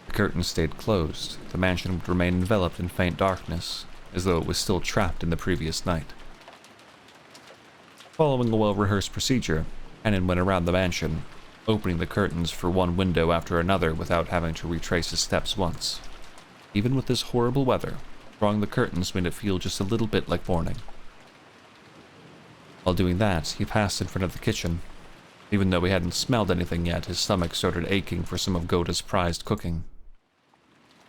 The curtains stayed closed. The mansion would remain enveloped in faint darkness, as though it was still trapped in the previous night. Following a well-rehearsed procedure, Cannon went around the mansion, opening the curtains for one window after another without having to retrace his steps once. Even with this horrible weather, drawing the curtains made it feel just a little bit like morning. While doing that, he passed in front of the kitchen. Even though he hadn't smelled anything yet, his stomach started aching for some of Goda's prized cooking.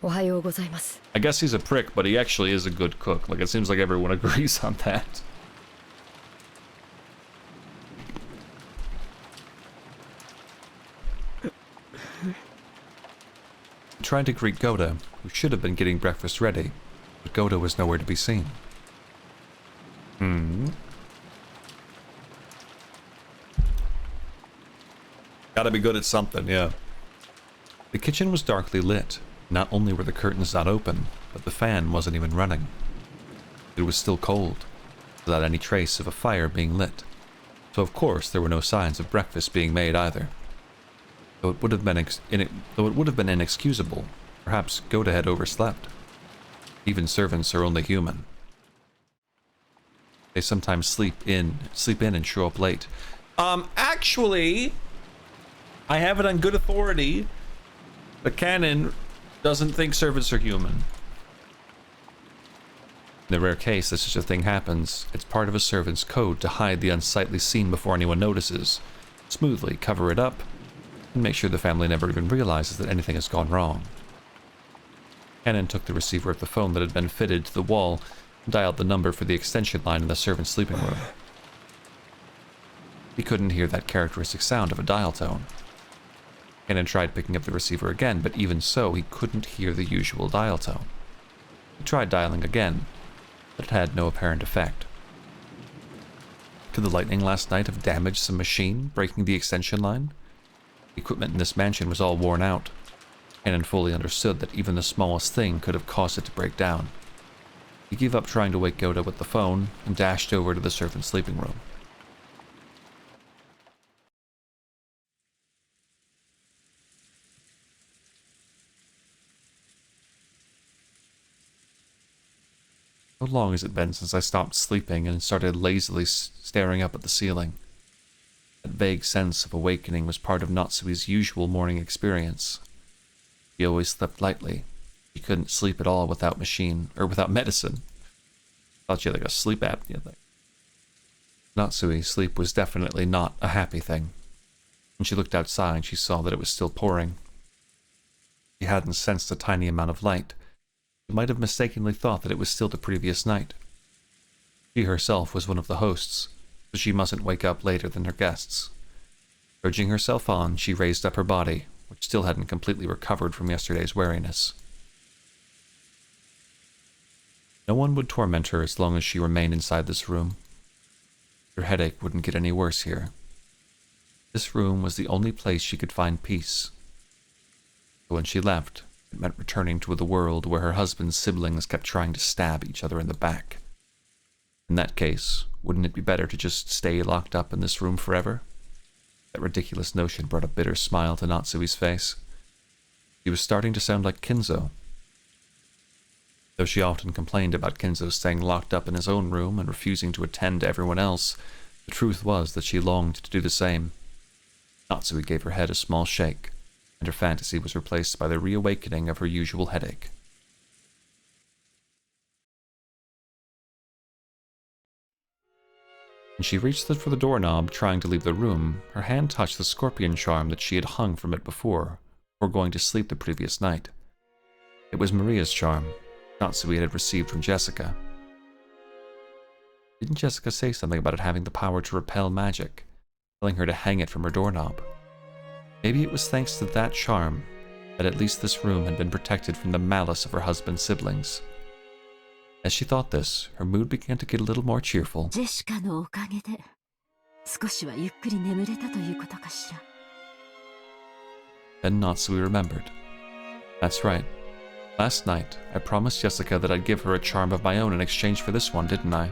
おはようございます。 I guess he's a prick, but he actually is a good cook. Like, it seems like everyone agrees on that. He tried to greet Goda, who should have been getting breakfast ready, but Goda was nowhere to be seen. Gotta be good at something, yeah. The kitchen was darkly lit. Not only were the curtains not open, but the fan wasn't even running. It was still cold, without any trace of a fire being lit. So of course there were no signs of breakfast being made either. Though it would have been inexcusable, perhaps Goda had overslept. Even servants are only human. They sometimes sleep in and show up late. Actually, I have it on good authority. The canon doesn't think servants are human. In the rare case that such a thing happens, it's part of a servant's code to hide the unsightly scene before anyone notices, smoothly cover it up, and make sure the family never even realizes that anything has gone wrong. Cannon took the receiver of the phone that had been fitted to the wall and dialed the number for the extension line in the servants' sleeping room. He couldn't hear that characteristic sound of a dial tone. Kenan tried picking up the receiver again, but even so, he couldn't hear the usual dial tone. He tried dialing again, but it had no apparent effect. Could the lightning last night have damaged some machine, breaking the extension line? The equipment in this mansion was all worn out. Kenan fully understood that even the smallest thing could have caused it to break down. He gave up trying to wake Yoda with the phone and dashed over to the servants' sleeping room. How long has it been since I stopped sleeping and started lazily staring up at the ceiling? That vague sense of awakening was part of Natsui's usual morning experience. She always slept lightly. She couldn't sleep at all without without medicine. Thought she had like a sleep apnea thing. Natsui, sleep was definitely not a happy thing. When she looked outside, she saw that it was still pouring. She hadn't sensed a tiny amount of light. She might have mistakenly thought that it was still the previous night. She herself was one of the hosts, so she mustn't wake up later than her guests. Urging herself on, she raised up her body, which still hadn't completely recovered from yesterday's wariness. No one would torment her as long as she remained inside this room. Her headache wouldn't get any worse here. This room was the only place she could find peace. But when she left, it meant returning to the world where her husband's siblings kept trying to stab each other in the back. In that case, wouldn't it be better to just stay locked up in this room forever? That ridiculous notion brought a bitter smile to Natsui's face. He was starting to sound like Kinzo. Though she often complained about Kinzo staying locked up in his own room and refusing to attend to everyone else, the truth was that she longed to do the same. Natsui gave her head a small shake, and her fantasy was replaced by the reawakening of her usual headache. When she reached for the doorknob, trying to leave the room, her hand touched the scorpion charm that she had hung from it before going to sleep the previous night. It was Maria's charm, Natsui had received from Jessica. Didn't Jessica say something about it having the power to repel magic, telling her to hang it from her doorknob? Maybe it was thanks to that charm that at least this room had been protected from the malice of her husband's siblings. As she thought this, her mood began to get a little more cheerful. ジェシカのおかげで少しはゆっくり眠れたということかしら。 Then Natsui remembered. That's right. Last night, I promised Jessica that I'd give her a charm of my own in exchange for this one, didn't I?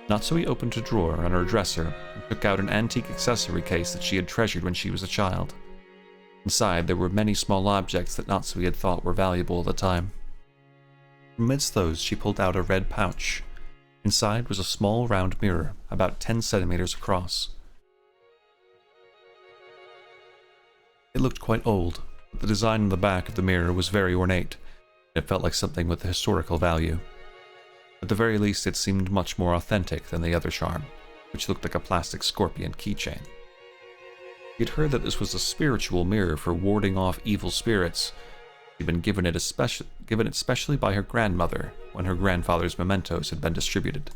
Natsui opened a drawer on her dresser and took out an antique accessory case that she had treasured when she was a child. Inside, there were many small objects that Natsui had thought were valuable at the time. Amidst those, she pulled out a red pouch. Inside was a small round mirror, about 10 centimeters across. It looked quite old, but the design on the back of the mirror was very ornate, and it felt like something with a historical value. At the very least, it seemed much more authentic than the other charm, which looked like a plastic scorpion keychain. He had heard that this was a spiritual mirror for warding off evil spirits. She'd been given it specially by her grandmother when her grandfather's mementos had been distributed.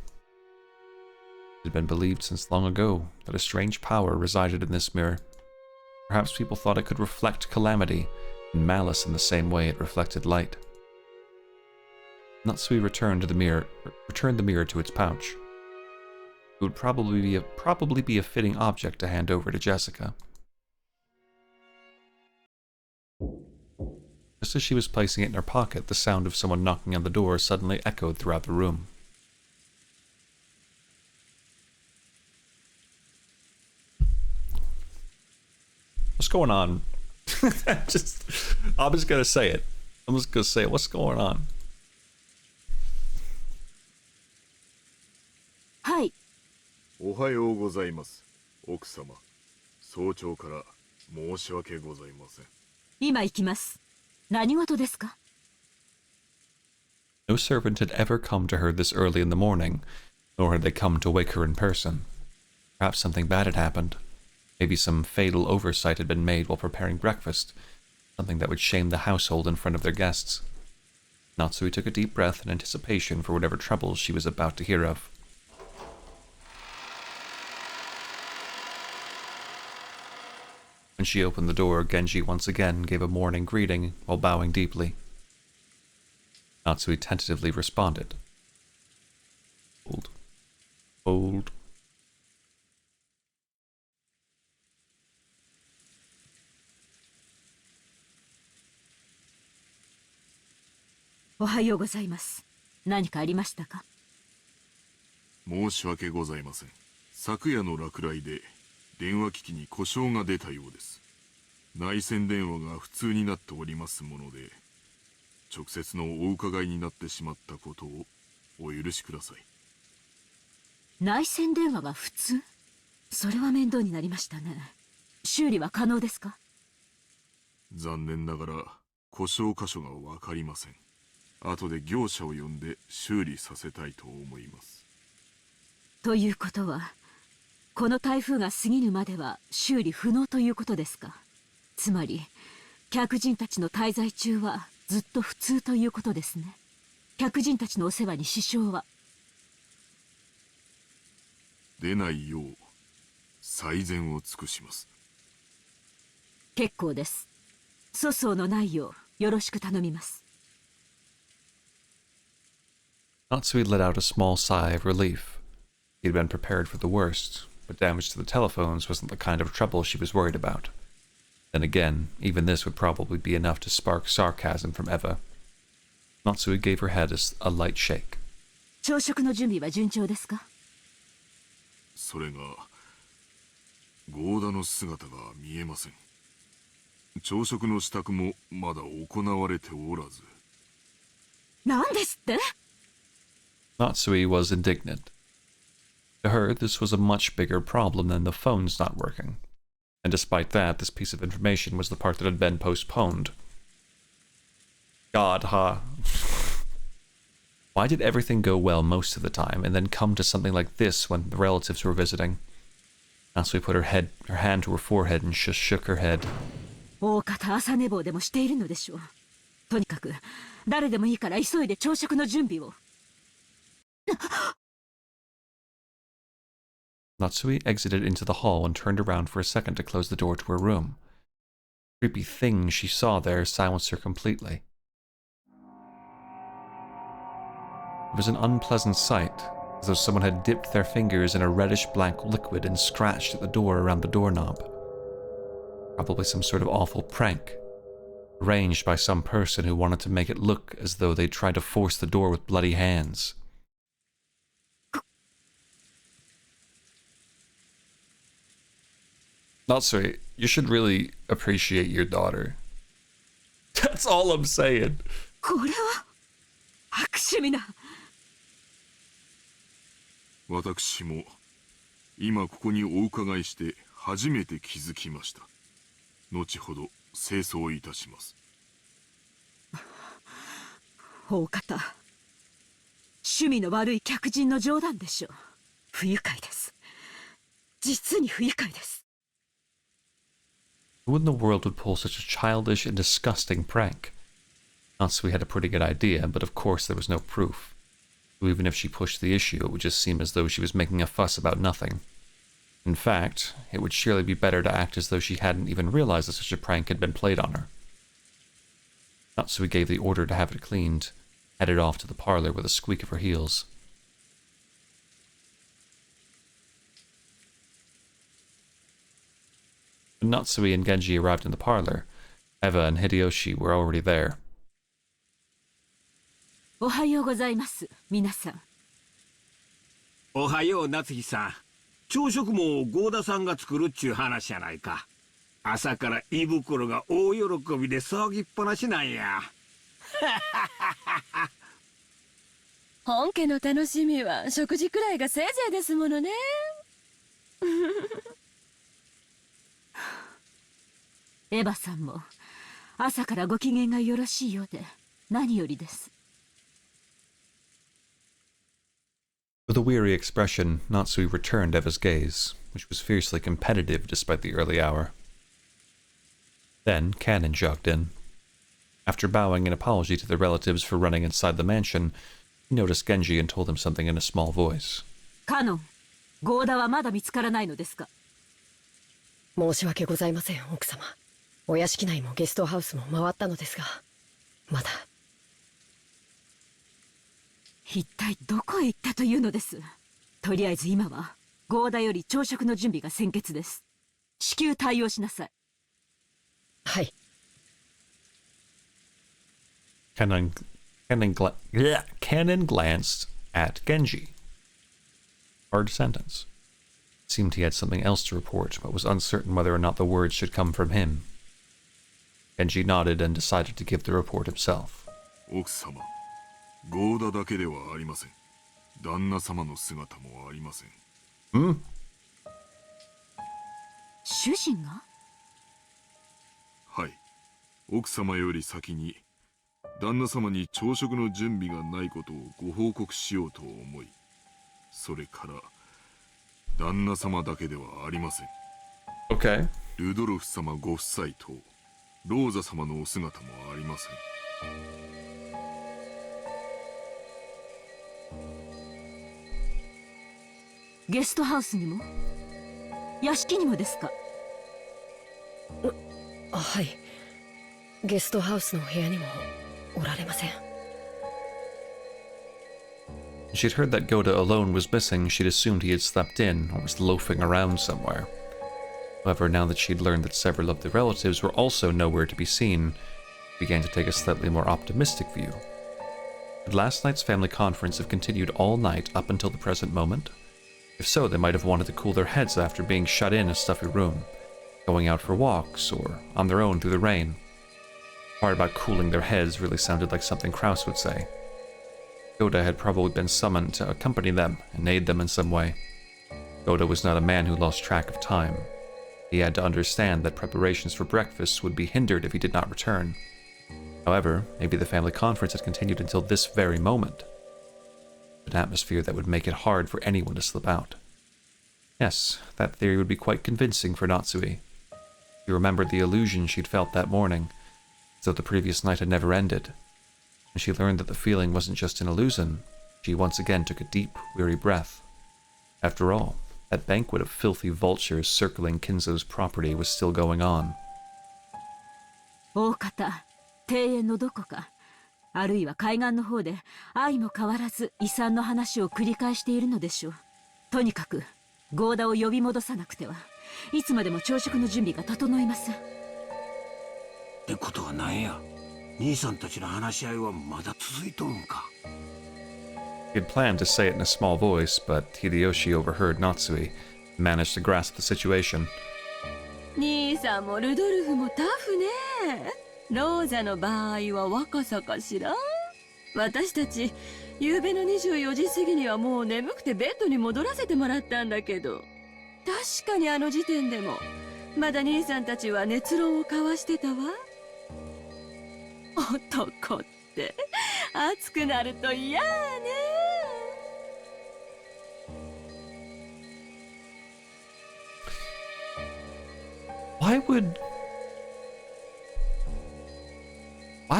It had been believed since long ago that a strange power resided in this mirror. Perhaps people thought it could reflect calamity and malice in the same way it reflected light. Natsui returned the mirror to its pouch. It would probably be a fitting object to hand over to Jessica. Just as she was placing it in her pocket, the sound of someone knocking on the door suddenly echoed throughout the room. What's going on? I'm just gonna say it. I'm just gonna say it. What's going on? はい。おはようございます、奥様。早朝から申し訳ございません。今行きます。何事ですか? No servant had ever come to her this early in the morning, nor had they come to wake her in person. Perhaps something bad had happened. Maybe some fatal oversight had been made while preparing breakfast, something that would shame the household in front of their guests. Natsui took a deep breath in anticipation for whatever troubles she was about to hear of. When she opened the door, Genji once again gave a morning greeting while bowing deeply. Natsui tentatively responded. Hold. Hold. おはようございます。何かありましたか？申し訳ございません。昨夜の落雷で電話機器に故障が出たようです。内線電話が普通になっておりますもので、直接のお伺いになってしまったことをお許しください。内線電話が普通？それは面倒になりましたね。修理は可能ですか？残念ながら故障箇所がわかりません。後で業者を呼んで修理させたいと思います。ということは、この台風が過ぎるまでは修理不能ということですか？つまり、客人たちの滞在中はずっと普通ということですね。客人たちのお世話に支障は？出ないよう最善を尽くします。結構です。粗相のないようよろしく頼みます。Natsui let out a small sigh of relief. He had been prepared for the worst, but damage to the telephones wasn't the kind of trouble she was worried about. Then again, even this would probably be enough to spark sarcasm from Eva. Natsui gave her head a light shake. 朝食の準備は順調ですか？それが、ゴーダの姿が見えません。朝食の支度もまだ行われておらず。何ですって？ Natsui was indignant. To her, this was a much bigger problem than the phones not working. And despite that, this piece of information was the part that had been postponed. God, huh? Why did everything go well most of the time, and then come to something like this when the relatives were visiting? Natsui put her hand to her forehead and just shook her head. 大方朝寝坊でもしているのでしょう。とにかく、誰でもいいから急いで朝食の準備を。Natsui exited into the hall and turned around for a second to close the door to her room. The creepy thing she saw there silenced her completely. It was an unpleasant sight, as though someone had dipped their fingers in a reddish-black liquid and scratched at the door around the doorknob. Probably some sort of awful prank, arranged by some person who wanted to make it look as though they'd tried to force the door with bloody hands. Natsui, you should really appreciate your daughter. That's all I'm saying. これは悪趣味な。私も今ここにお伺いして初めて気づきました。後ほど清掃いたします。大方、趣味の悪い客人の冗談でしょう。不愉快です。実に不愉快です。Who in the world would pull such a childish and disgusting prank? Natsui had a pretty good idea, but of course there was no proof. So even if she pushed the issue, it would just seem as though she was making a fuss about nothing. In fact, it would surely be better to act as though she hadn't even realized that such a prank had been played on her. Natsui gave the order to have it cleaned, headed off to the parlor with a squeak of her heels. When Natsui and Genji arrived in the parlor, Eva and Hideyoshi were already there. おはようございます、皆さん。おはよう、夏日さん。朝食も合田さんが作るっちゅう話やないか。朝から胃袋が大喜びで騒ぎっぱなしなんや。本家の楽しみは食事くらいがせいぜいですものね。エヴァさんも朝からご機嫌がよろしいようで何よりです。With a weary expression, Natsui returned Eva's gaze, which was fiercely competitive despite the early hour. Then Cannon jogged in. After bowing an apology to the relatives for running inside the mansion, he noticed Genji and told him something in a small voice. カノン、ゴーダはまだ見つからないのですか？申し訳ございません、奥様。お屋敷内もゲストハウスも回ったのですが、まだ。一体どこへ行ったというのです。とりあえず今はゴーダより朝食の準備が先決です。至急対応しなさい。はい。Cannon glanced at Genji. Hard sentence. Seemed he had something else to report, but was uncertain whether or not the words should come from him. Genji nodded and decided to give the report himself. 奥様、ゴーダだけではありません。旦那様の姿もありません。主人が？はい。奥様より先に旦那様に朝食の準備がないことをご報告しようと思い、それから旦那様だけではありません。Okay. ルドルフ様ご夫妻とローザ様のお姿もありません。ゲストハウスにも屋敷にもですか？はい。ゲストハウスの部屋にもおられません。She'd heard that Goda alone was missing. She'd assumed he had slept in or was loafing around somewhere. However, now that she'd learned that several of the relatives were also nowhere to be seen, she began to take a slightly more optimistic view. Could last night's family conference have continued all night up until the present moment? If so, they might have wanted to cool their heads after being shut in a stuffy room, going out for walks, or on their own through the rain. The part about cooling their heads really sounded like something Kraus would say. Goda had probably been summoned to accompany them and aid them in some way. Goda was not a man who lost track of time. He had to understand that preparations for breakfast would be hindered if he did not return. However, maybe the family conference had continued until this very moment. An atmosphere that would make it hard for anyone to slip out. Yes, that theory would be quite convincing for Natsui. She remembered the illusion she'd felt that morning, as though the previous night had never ended. When she learned that the feeling wasn't just an illusion, she once again took a deep, weary breath. After all, that banquet of filthy vultures circling Kinzo's property was still going on. 大方、庭園のどこか、あるいは海岸の方で相も変わらず遺産の話を繰り返しているのでしょう。とにかくゴーダを呼び戻さなくてはいつまでも朝食の準備が整いません。ってことはなんや、兄さんたちの話し合いはまだ続いとるんか。He had planned to say it in a small voice, but Hideyoshi overheard Natsui and managed to grasp the situation. 兄さんもルドルフもタフね。ローザの場合は若さかしら。私たち夕べの24時過ぎにはもう眠くてベッドに戻らせてもらったんだけど、確かにあの時点でもまだ兄さんたちは熱論を交わしてたわ。男って熱くなると嫌ね。Why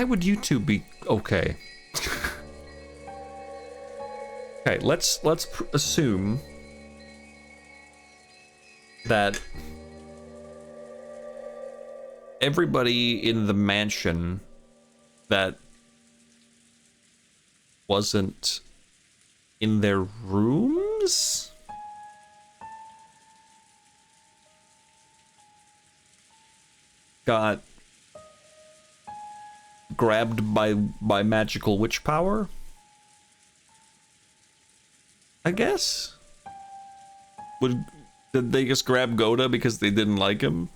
would you two be okay? Okay, let's assume that everybody in the mansion that wasn't in their rooms got grabbed by magical witch power, I guess. Did they just grab Goda because they didn't like him?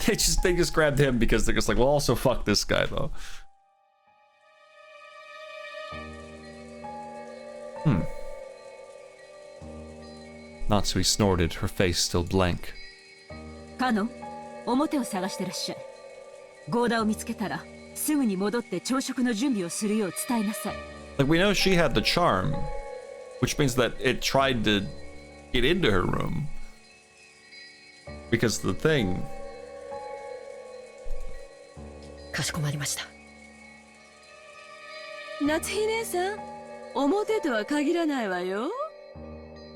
They just grabbed him because they're just like, well, also fuck this guy though. Natsui snorted, her face still blank. カノン、表を探してらっしゃい。ゴーダを見つけたらすぐに戻って朝食の準備をするよう伝えなさい。Like, we know she had the charm, which means that it tried to get into her room. Because the thing... かしこまりました。夏日姉さん、表とは限らないわよ。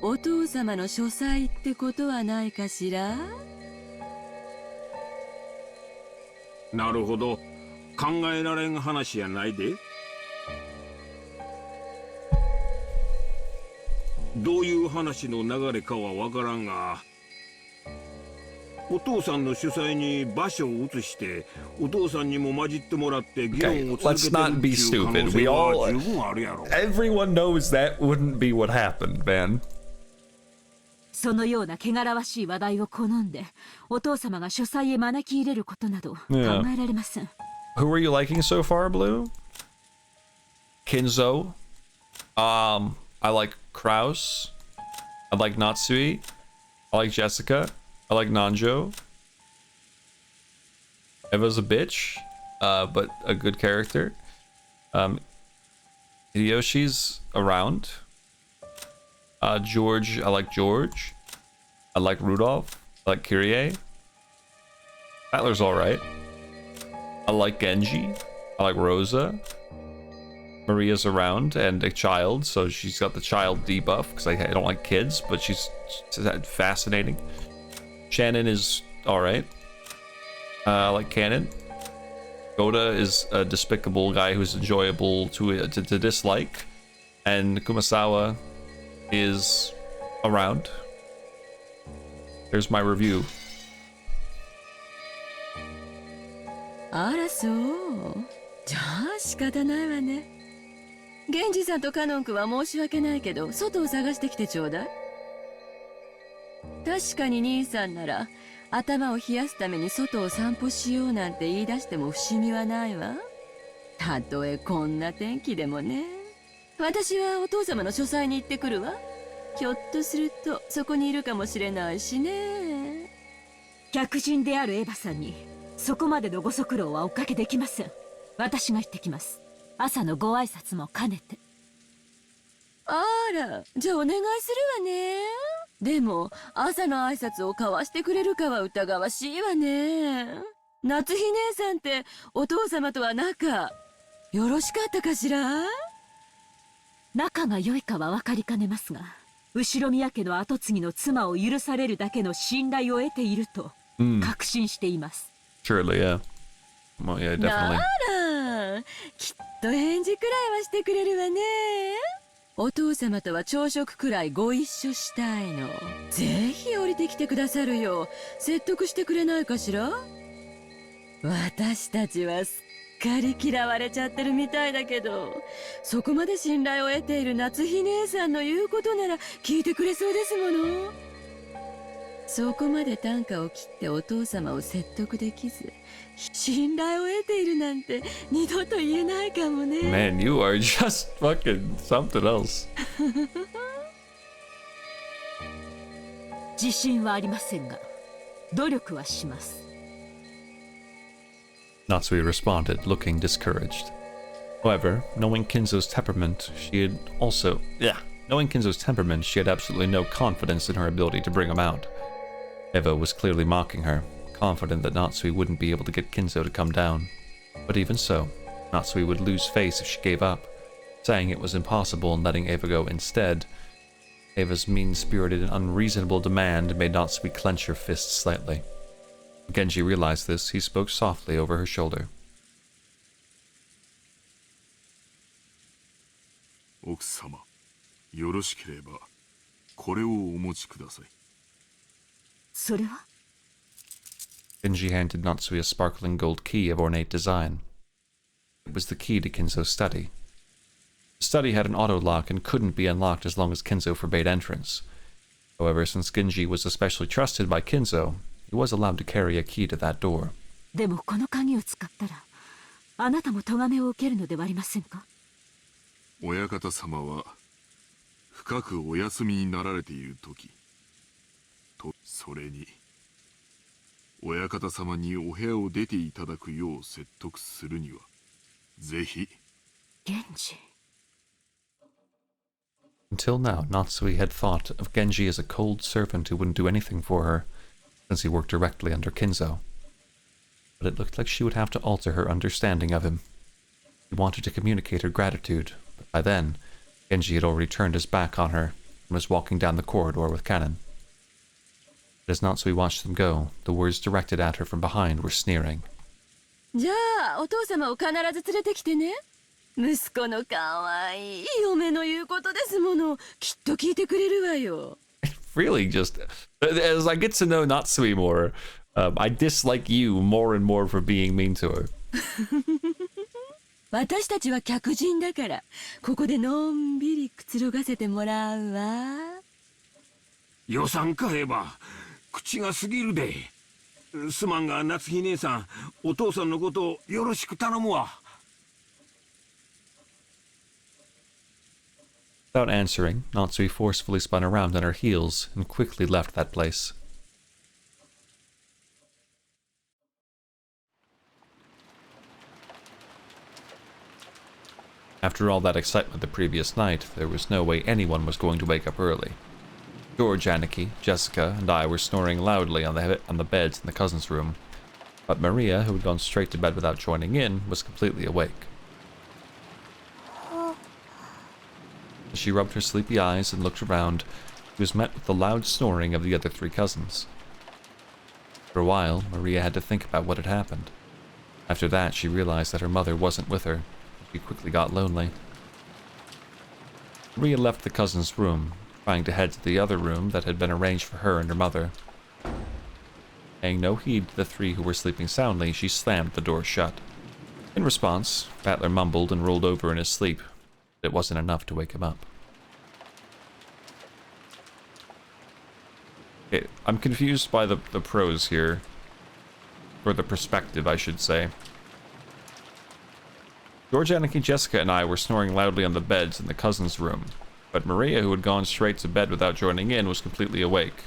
お父様の書斎ってことはないかしら？なるほど。考えられん話やないで。どういう話の流れかはわからんが、お父さんの主催に場所を移してお父さんにも混じってもらって議論を続けてるっていう可能性は十分あるやろ。Everyone knows that wouldn't be what happened, man. そのような汚らわしい話題を好んでお父様が書斎へ招き入れることなど考えられません。Who are you liking so far, Blue? Kinzo. I like Kraus. I like Natsui. I like Jessica. I like Nanjo. Eva's a bitch, but a good character. Hideyoshi's around. George, I like George. I like Rudolph. I like Kyrie. Battler's alright. I like Genji. I like Rosa. Maria's around and a child, so she's got the child debuff because I don't like kids, but she's fascinating. Shannon is alright. I like Cannon. Goda is a despicable guy who's enjoyable to dislike. And Kumasawa is around. There's my review. あらそう。じゃあ仕方ないわね。源氏さんとカノン君は申し訳ないけど外を探してきてちょうだい。確かに兄さんなら頭を冷やすために外を散歩しようなんて言い出しても不思議はないわ。たとえこんな天気でもね。私はお父様の書斎に行ってくるわ。ひょっとするとそこにいるかもしれないしね。客人であるエヴァさんにそこまでのご足労はおかけできません。私が行ってきます。朝のご挨拶も兼ねて。あら、じゃあお願いするわね。でも朝の挨拶を交わしてくれるかは疑わしいわね。夏日姉さんってお父様とは仲よろしかったかしら？仲が良いかは分かりかねますが、後宮家の跡継ぎの妻を許されるだけの信頼を得ていると確信しています。Surely, yeah. Well, yeah, definitely. なら、きっと返事くらいはしてくれるわね。お父様とは朝食くらいご一緒したいの。ぜひ降りてきてくださるよう説得してくれないかしら？私たちはすっかり嫌われちゃってるみたいだけど、そこまで信頼を得ている夏日姉さんの言うことなら聞いてくれそうですもの。そこまで短歌を切ってお父様を説得できず信頼を得ているなんて二度と言えないかもね。 Man, you are just fucking something else. 自信はありませんが努力はします。 Natsui responded, looking discouraged. However, knowing Kinzo's temperament, she had absolutely no confidence in her ability to bring him out. Eva was clearly mocking her, confident that Natsui wouldn't be able to get Kinzo to come down. But even so, Natsui would lose face if she gave up, saying it was impossible and letting Eva go instead. Eva's mean-spirited and unreasonable demand made Natsui clench her fists slightly. When Genji realized this, he spoke softly over her shoulder. 奥様、よろしければこれをお持ちください。それは？ Genji handed Natsui a sparkling gold key of ornate design. It was the key to Kinzo's study. The study had an auto-lock and couldn't be unlocked as long as Kinzo forbade entrance. However, since Genji was especially trusted by Kinzo, he was allowed to carry a key to that door. でもこの鍵を使ったらあなたも咎めを受けるのではありませんか？親方様は深くお休みになられている時と、それに親方様にお部屋を出ていただくよう説得するにはぜひ。源氏。 Until now, Natsui had thought of Genji as a cold servant who wouldn't do anything for her, since he worked directly under Kinzo. But it looked like she would have to alter her understanding of him. She wanted to communicate her gratitude, but by then, Genji had already turned his back on her, and was walking down the corridor with Cannon. But as Natsui watched them go, the words directed at her from behind were sneering. じゃあお父様を必ず連れてきてね。息子のかわいい嫁の言うことですもの。きっと聞いてくれるわよ。Really, just as I get to know Natsui more, I dislike you more and more for being mean to her. 私たちは客人だから、ここでのんびりくつろがせてもらうわ。予算買えば口が過ぎるで。すまんが夏日姉さん、お父さんのことよろしく頼むわ。Without answering, Natsui forcefully spun around on her heels and quickly left that place. After all that excitement the previous night, there was no way anyone was going to wake up early. George, Aniki, Jessica, and I were snoring loudly on the beds in the cousins' room, but Maria, who had gone straight to bed without joining in, was completely awake. As she rubbed her sleepy eyes and looked around, she was met with the loud snoring of the other three cousins. For a while, Maria had to think about what had happened. After that, she realized that her mother wasn't with her. She quickly got lonely. Maria left the cousins' room, trying to head to the other room that had been arranged for her and her mother. Paying no heed to the three who were sleeping soundly, she slammed the door shut. In response, Battler mumbled and rolled over in his sleep. It wasn't enough to wake him up. Okay, I'm confused by the prose here. Or the perspective, I should say. George, Aniki, Jessica, and I were snoring loudly on the beds in the cousins' room, but Maria, who had gone straight to bed without joining in, was completely awake.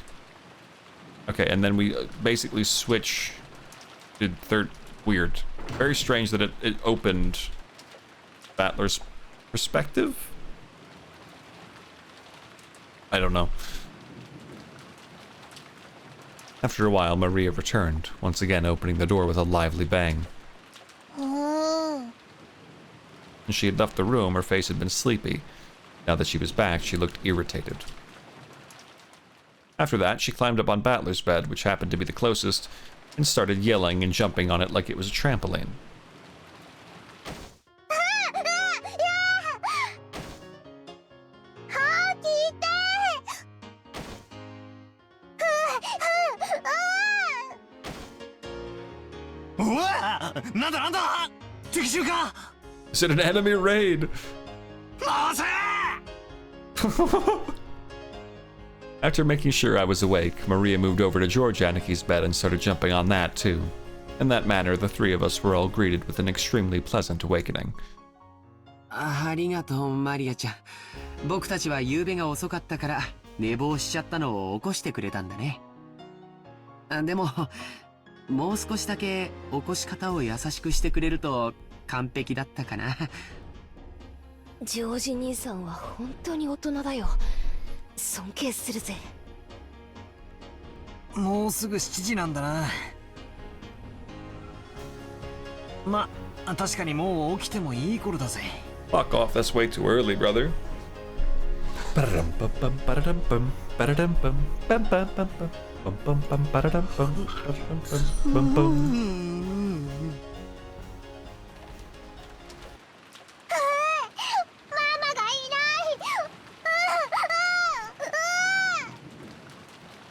Okay, and then we basically switch to third... Weird. Very strange that it opened Battler's perspective? I don't know. After a while, Maria returned, once again opening the door with a lively bang. When she had left the room, her face had been sleepy. Now that she was back, she looked irritated. After that, she climbed up on Battler's bed, which happened to be the closest, and started yelling and jumping on it like it was a trampoline. Is it an enemy raid? After making sure I was awake, Maria moved over to George Aniki's bed and started jumping on that too. In that manner, the three of us were all greeted with an extremely pleasant awakening. ありがとう、マリアちゃん。僕たちは夕べが遅かったから寝坊しちゃったのを起こしてくれたんだね。でも、もう少しだけ起こし方を優しくしてくれると完璧だったかな。ジョージ兄さんは本当に大人だよ。尊敬するぜ。もうすぐ7時なんだな。ま、確かにもう起きてもいい頃だぜ。Fuck off, that's way too early, brother.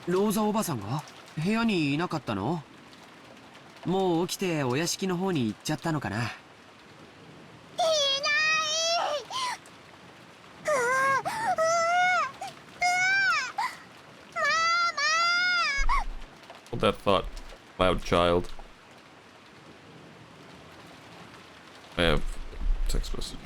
Rosa おばさんが部屋にいなかったの？もう起きてお屋敷の方に行っちゃったのかな。Hold that thought, loud child. I have text message.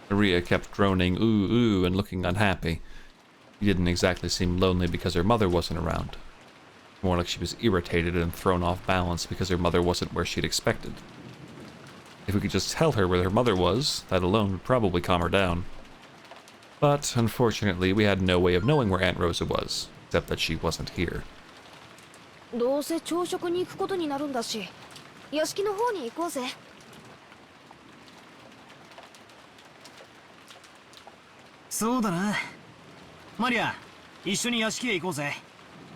Maria kept droning ooh ooh and looking unhappy. She didn't exactly seem lonely because her mother wasn't around. More like she was irritated and thrown off balance because her mother wasn't where she'd expected. If we could just tell her where her mother was, that alone would probably calm her down. But, unfortunately, we had no way of knowing where Aunt Rosa was. except that she wasn't here. どうせ朝食に行くことになるんだし、屋敷の方に行こうぜ。そうだな。マリア、一緒に屋敷へ行こうぜ。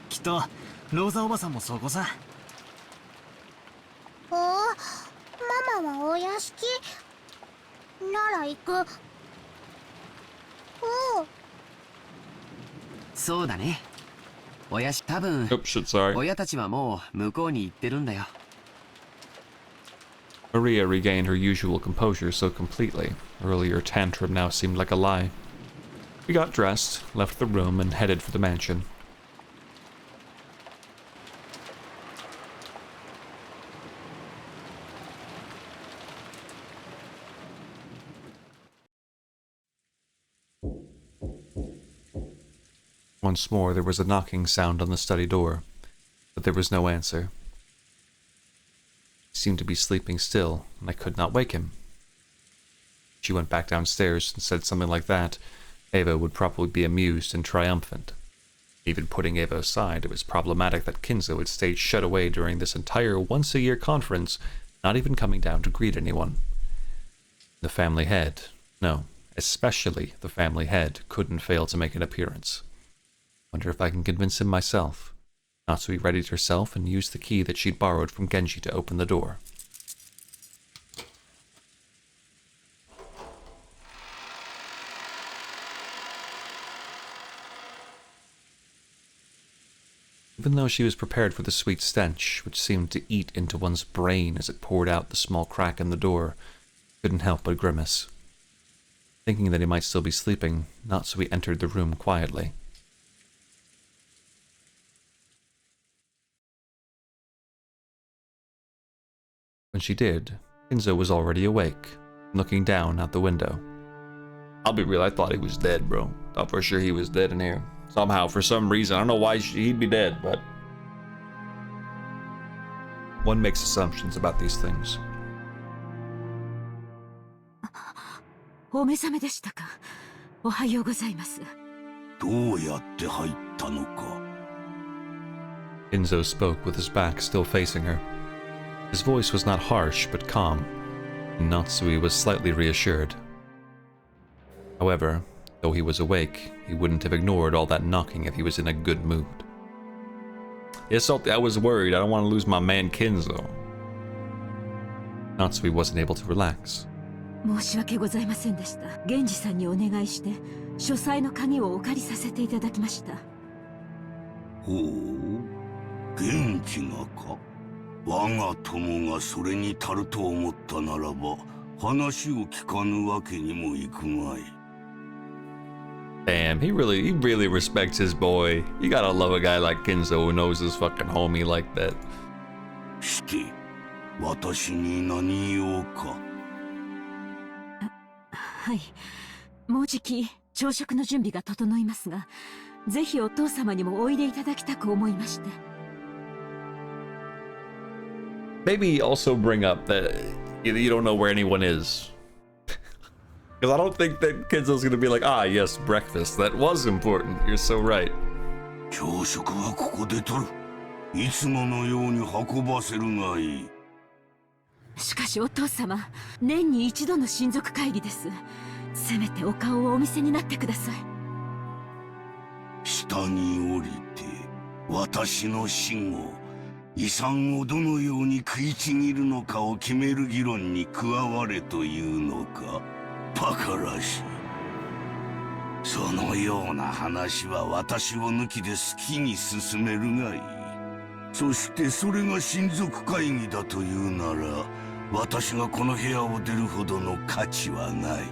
きっとローザおばさんもそこさ。おお、ママはお屋敷なら行く。おお。そうだね。親し、多分、 Oops, shit, sorry. 親たちはもう向こうに行ってるんだよ。Maria regained her usual composure so completely. Earlier tantrum now seemed like a lie. We got dressed, left the room, and headed for the mansion. Once more there was a knocking sound on the study door, but there was no answer. He seemed to be sleeping still, and I could not wake him. She went back downstairs and said something like that. Eva would probably be amused and triumphant. Even putting Eva aside, it was problematic that Kinzo had stayed shut away during this entire once-a-year conference, not even coming down to greet anyone. The family head, no, especially the family head, couldn't fail to make an appearance. Wonder if I can convince him myself. Natsui readied herself and used the key that she'd borrowed from Genji to open the door. Even though she was prepared for the sweet stench, which seemed to eat into one's brain as it poured out the small crack in the door, couldn't help but grimace. Thinking that he might still be sleeping, Natsui entered the room quietly. When she did, Kinzo was already awake, looking down out the window. I'll be real, I thought he was dead, bro. Thought for sure he was dead in here. Somehow, for some reason, I don't know why he'd be dead, but... one makes assumptions about these things. お目覚めでしたか。おはようございます。どうやって入ったのか。Kinzo spoke with his back still facing her. His voice was not harsh, but calm, and Natsui was slightly reassured. However, though he was awake, he wouldn't have ignored all that knocking if he was in a good mood. Yes, I was worried. I don't want to lose my man Kinzo. Natsui wasn't able to relax. 申し訳ございませんでした。源氏さんにお願いして、書斎の鍵をお借りさせていただきました。ほう、源氏がか。我が友がそれに足ると思ったならば、話を聞かぬわけにもいくまい。Damn, he really respects his boy. You gotta love a guy like Kinzo who knows his fucking homie like that. して、私に何用か。はい。もうじき朝食の準備が整いますが、ぜひお父様にもおいでいただきたく思いまして。Maybe also bring up that you don't know where anyone is. Because I don't think that Kinzo's gonna be like, ah, yes, breakfast. That was important. You're so right. 朝食はここで取る。いつものように運ばせるがいい。しかしお父様、年に一度の親族会議です。せめてお顔をお見せになってください。下に降りて、私の死後、遺産をどのように食いちぎるのかを決める議論に加われというのか。バカらしい。そのような話は私を抜きで好きに進めるがいい。そしてそれが親族会議だというなら、私がこの部屋を出るほどの価値はない。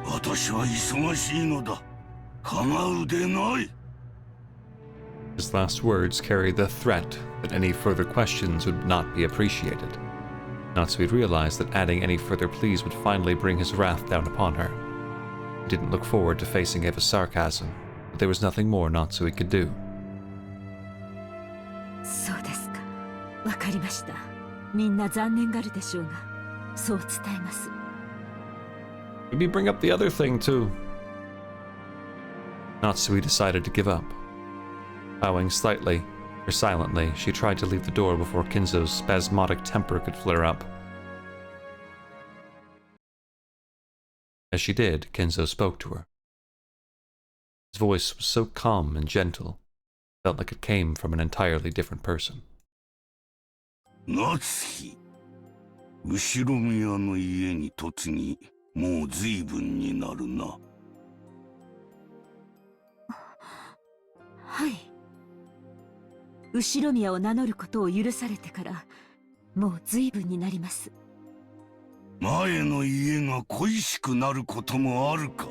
私は忙しいのだ。構うでない。His last words carried the threat that any further questions would not be appreciated. Natsui realized that adding any further pleas would finally bring his wrath down upon her. He didn't look forward to facing Eva's sarcasm, but there was nothing more Natsui could do. そうですか。わかりました。みんな残念がるでしょうが、そう伝えます。Maybe bring up the other thing too. Natsui decided to give up. Bowing slightly, or silently, she tried to leave the door before Kinzo's spasmodic temper could flare up. As she did, Kinzo spoke to her. His voice was so calm and gentle, it felt like it came from an entirely different person. Natsuki, 後ろ宮の家に嫁ぎ、もう随分になるな。はい。後宮を名乗ることを許されてからもう随分になります。前の家が恋しくなることもあるか。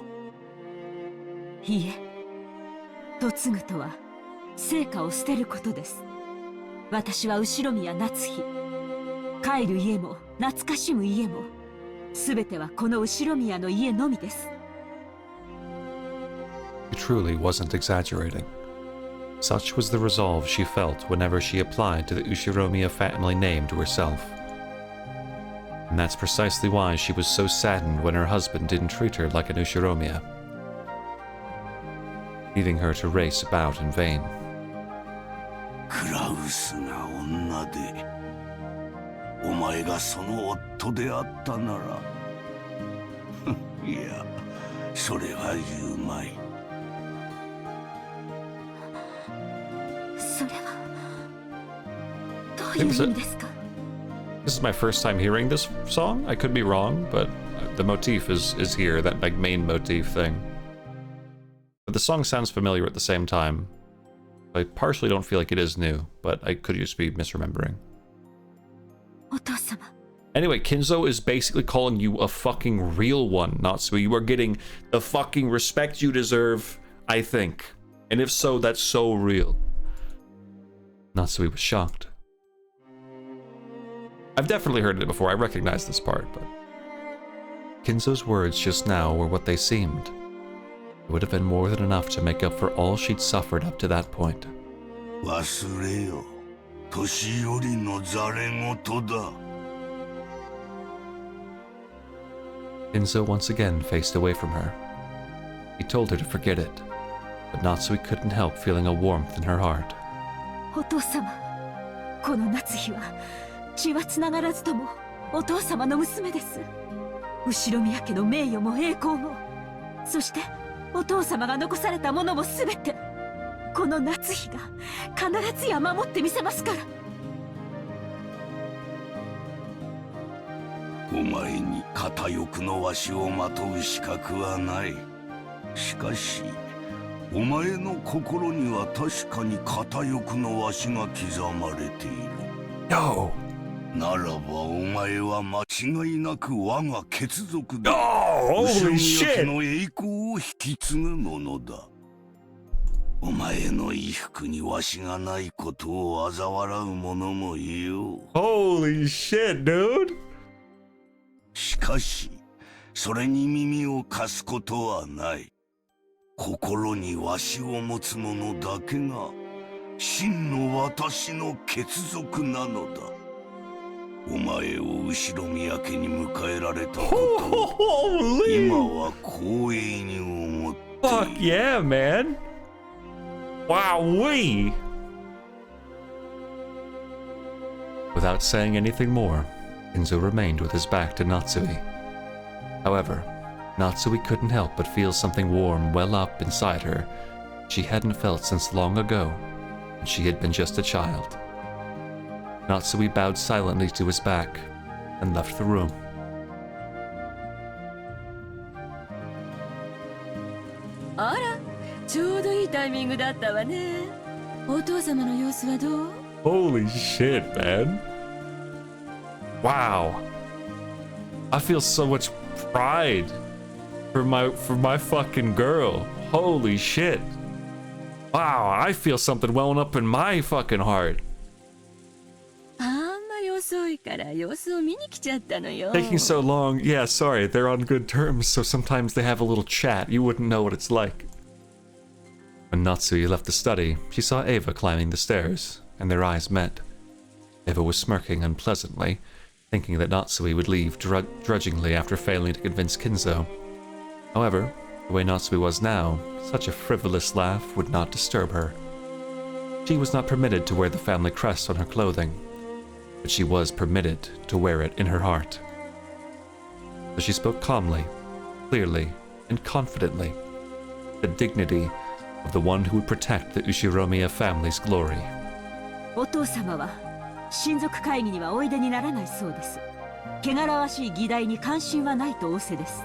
いえ、嫁ぐとは成果を捨てることです。私は後宮夏日。帰る家も懐かしむ家も全てはこの後宮の家のみです。She truly wasn't exaggerating. Such was the resolve she felt whenever she applied to the Ushiromiya family name to herself. And that's precisely why she was so saddened when her husband didn't treat her like an Ushiromiya, leaving her to race about in vain. クラウスが女で、お前がその夫であったなら、いや、それは言うまい。それはどういう意味ですか? This is my first time hearing this song. I could be wrong, but the motif is here, that like main motif thing. But the song sounds familiar at the same time. I partially don't feel like it is new, but I could just be misremembering. Anyway, Kinzo is basically calling you a fucking real one, Natsuki. You are getting the fucking respect you deserve, I think. And if so, that's so real. Natsuki was shocked. I've definitely heard it before, I recognize this part, but... Kinzo's words just now were what they seemed. It would have been more than enough to make up for all she'd suffered up to that point. 忘れよ、年寄りのざれ言だ。Kinzo once again faced away from her. He told her to forget it, but Natsui couldn't help feeling a warmth in her heart. お父様、この夏日は血はつながらずともお父様の娘です。後宮家の名誉も栄光も、そしてお父様が残されたものもすべて、この夏日が必ずや守ってみせますから。お前に片翼のわしをまとう資格はない。しかし、お前の心には確かに片翼のわしが刻まれている。No! ならばお前は間違いなく我が血族で、後宮家の栄光を引き継ぐものだ。お前の衣服にわしがないことを嘲笑う者もいよう。Holy shit, dude! しかし、それに耳を貸すことはない。心にわしを持つ者だけが真の私の血族なのだ。お前を後宮家に迎えられたことを今は光栄に思っている。Fuck yeah, man! Wowee! Without saying anything more, Kinzo remained with his back to Natsui. However, Natsui couldn't help but feel something warm well up inside her she hadn't felt since long ago, when she had been just a child. Natsui bowed silently to his back and left the room. あら、ちょうどいいタイミングだったわね。お父様の様子はどう? Holy shit, man. Wow. I feel so much pride for my fucking girl. Holy shit. Wow, I feel something welling up in my fucking heart. あんまり遅いから様子を見に来ちゃったのよ。 Taking so long. Yeah, sorry. They're on good terms, so sometimes they have a little chat. You wouldn't know what it's like. When Natsui left the study, she saw Eva climbing the stairs, and their eyes met. Eva was smirking unpleasantly, thinking that Natsui would leave drudgingly after failing to convince Kinzo. However, the way Natsui was now, such a frivolous laugh would not disturb her. She was not permitted to wear the family crest on her clothing, but she was permitted to wear it in her heart. So she spoke calmly, clearly, and confidently, the dignity of the one who would protect the Ushiromiya family's glory. お父様は親族会議にはおいでにならないそうです。汚らわしい議題に関心はないと仰せです。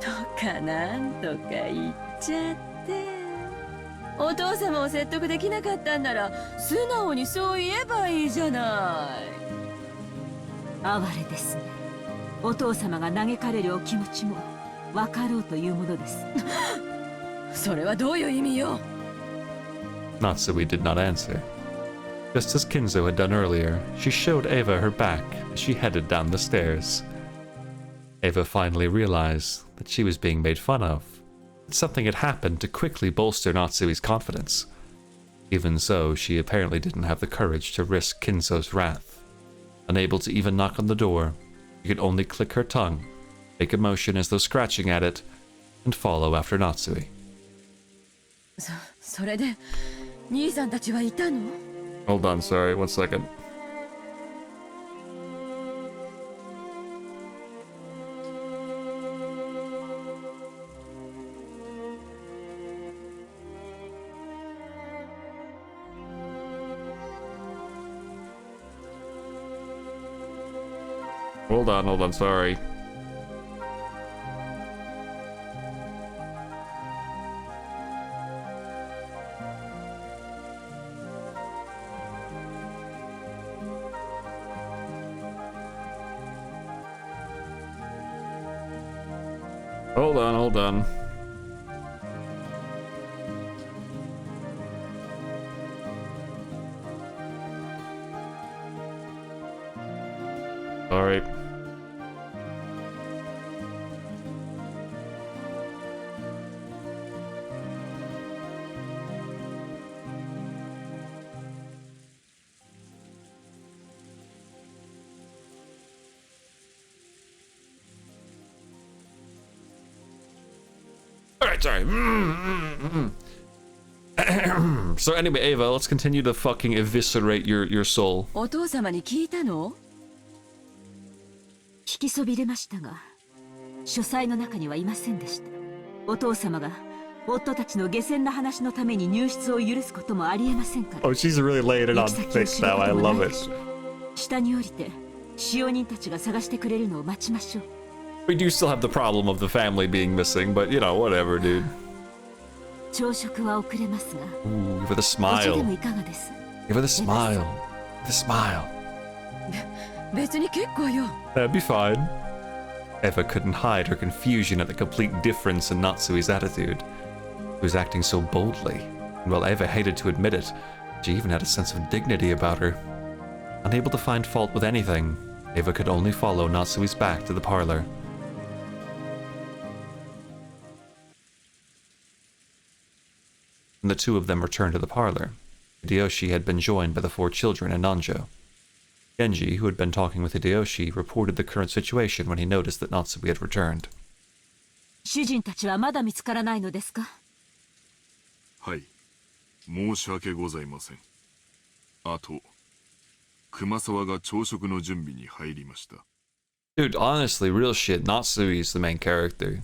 とかなんとか言っちゃって。お父様を説得できなかったんなら素直にそう言えばいいじゃない。哀れですね。お父様が嘆かれるお気持ちも分かろうというものです。それはどういう意味よ。 Natsui did not answer. Just as Kinzo had done earlier, she showed Eva her back as she headed down the stairs. Eva finally realized that she was being made fun of. Something had happened to quickly bolster Natsui's confidence. Even so, she apparently didn't have the courage to risk Kinzo's wrath. Unable to even knock on the door, she could only click her tongue, make a motion as though scratching at it, and follow after Natsui. それで兄さんたちはいたの？ Hold on, sorry, 1 second. Hold on, sorry. Hold on. All right. Alright, sorry. So anyway, Ava, let's continue to fucking eviscerate your soul. お父様に聞いたの？聞きそびれましたが、書斎の中にはいませんでした。お父様が夫たちの下船な話のために入室を許すこともありえませんから。Oh, she's really laying it on thick now. I love it. 下に降りて使用人たちが探してくれるのを待ちましょう。We do still have the problem of the family being missing, but you know, whatever, dude. 朝食は遅れますが。 Ooh, give her the smile. でもいかがです？ Give her the smile. The smile. 別に結構よ。 That'd be fine. Eva couldn't hide her confusion at the complete difference in Natsui's attitude. He was acting so boldly, and while Eva hated to admit it, she even had a sense of dignity about her. Unable to find fault with anything, Eva could only follow Natsui's back to the parlor. When the two of them returned to the parlor, Hideyoshi had been joined by the 4 children and Nanjo. Genji, who had been talking with Hideyoshi, reported the current situation when he noticed that Natsui had returned. 主人たちはまだ見つからないのですか？はい、申し訳ございません。あと、熊沢が朝食の準備に入りました。 Dude, honestly, real shit, Natsui's the main character.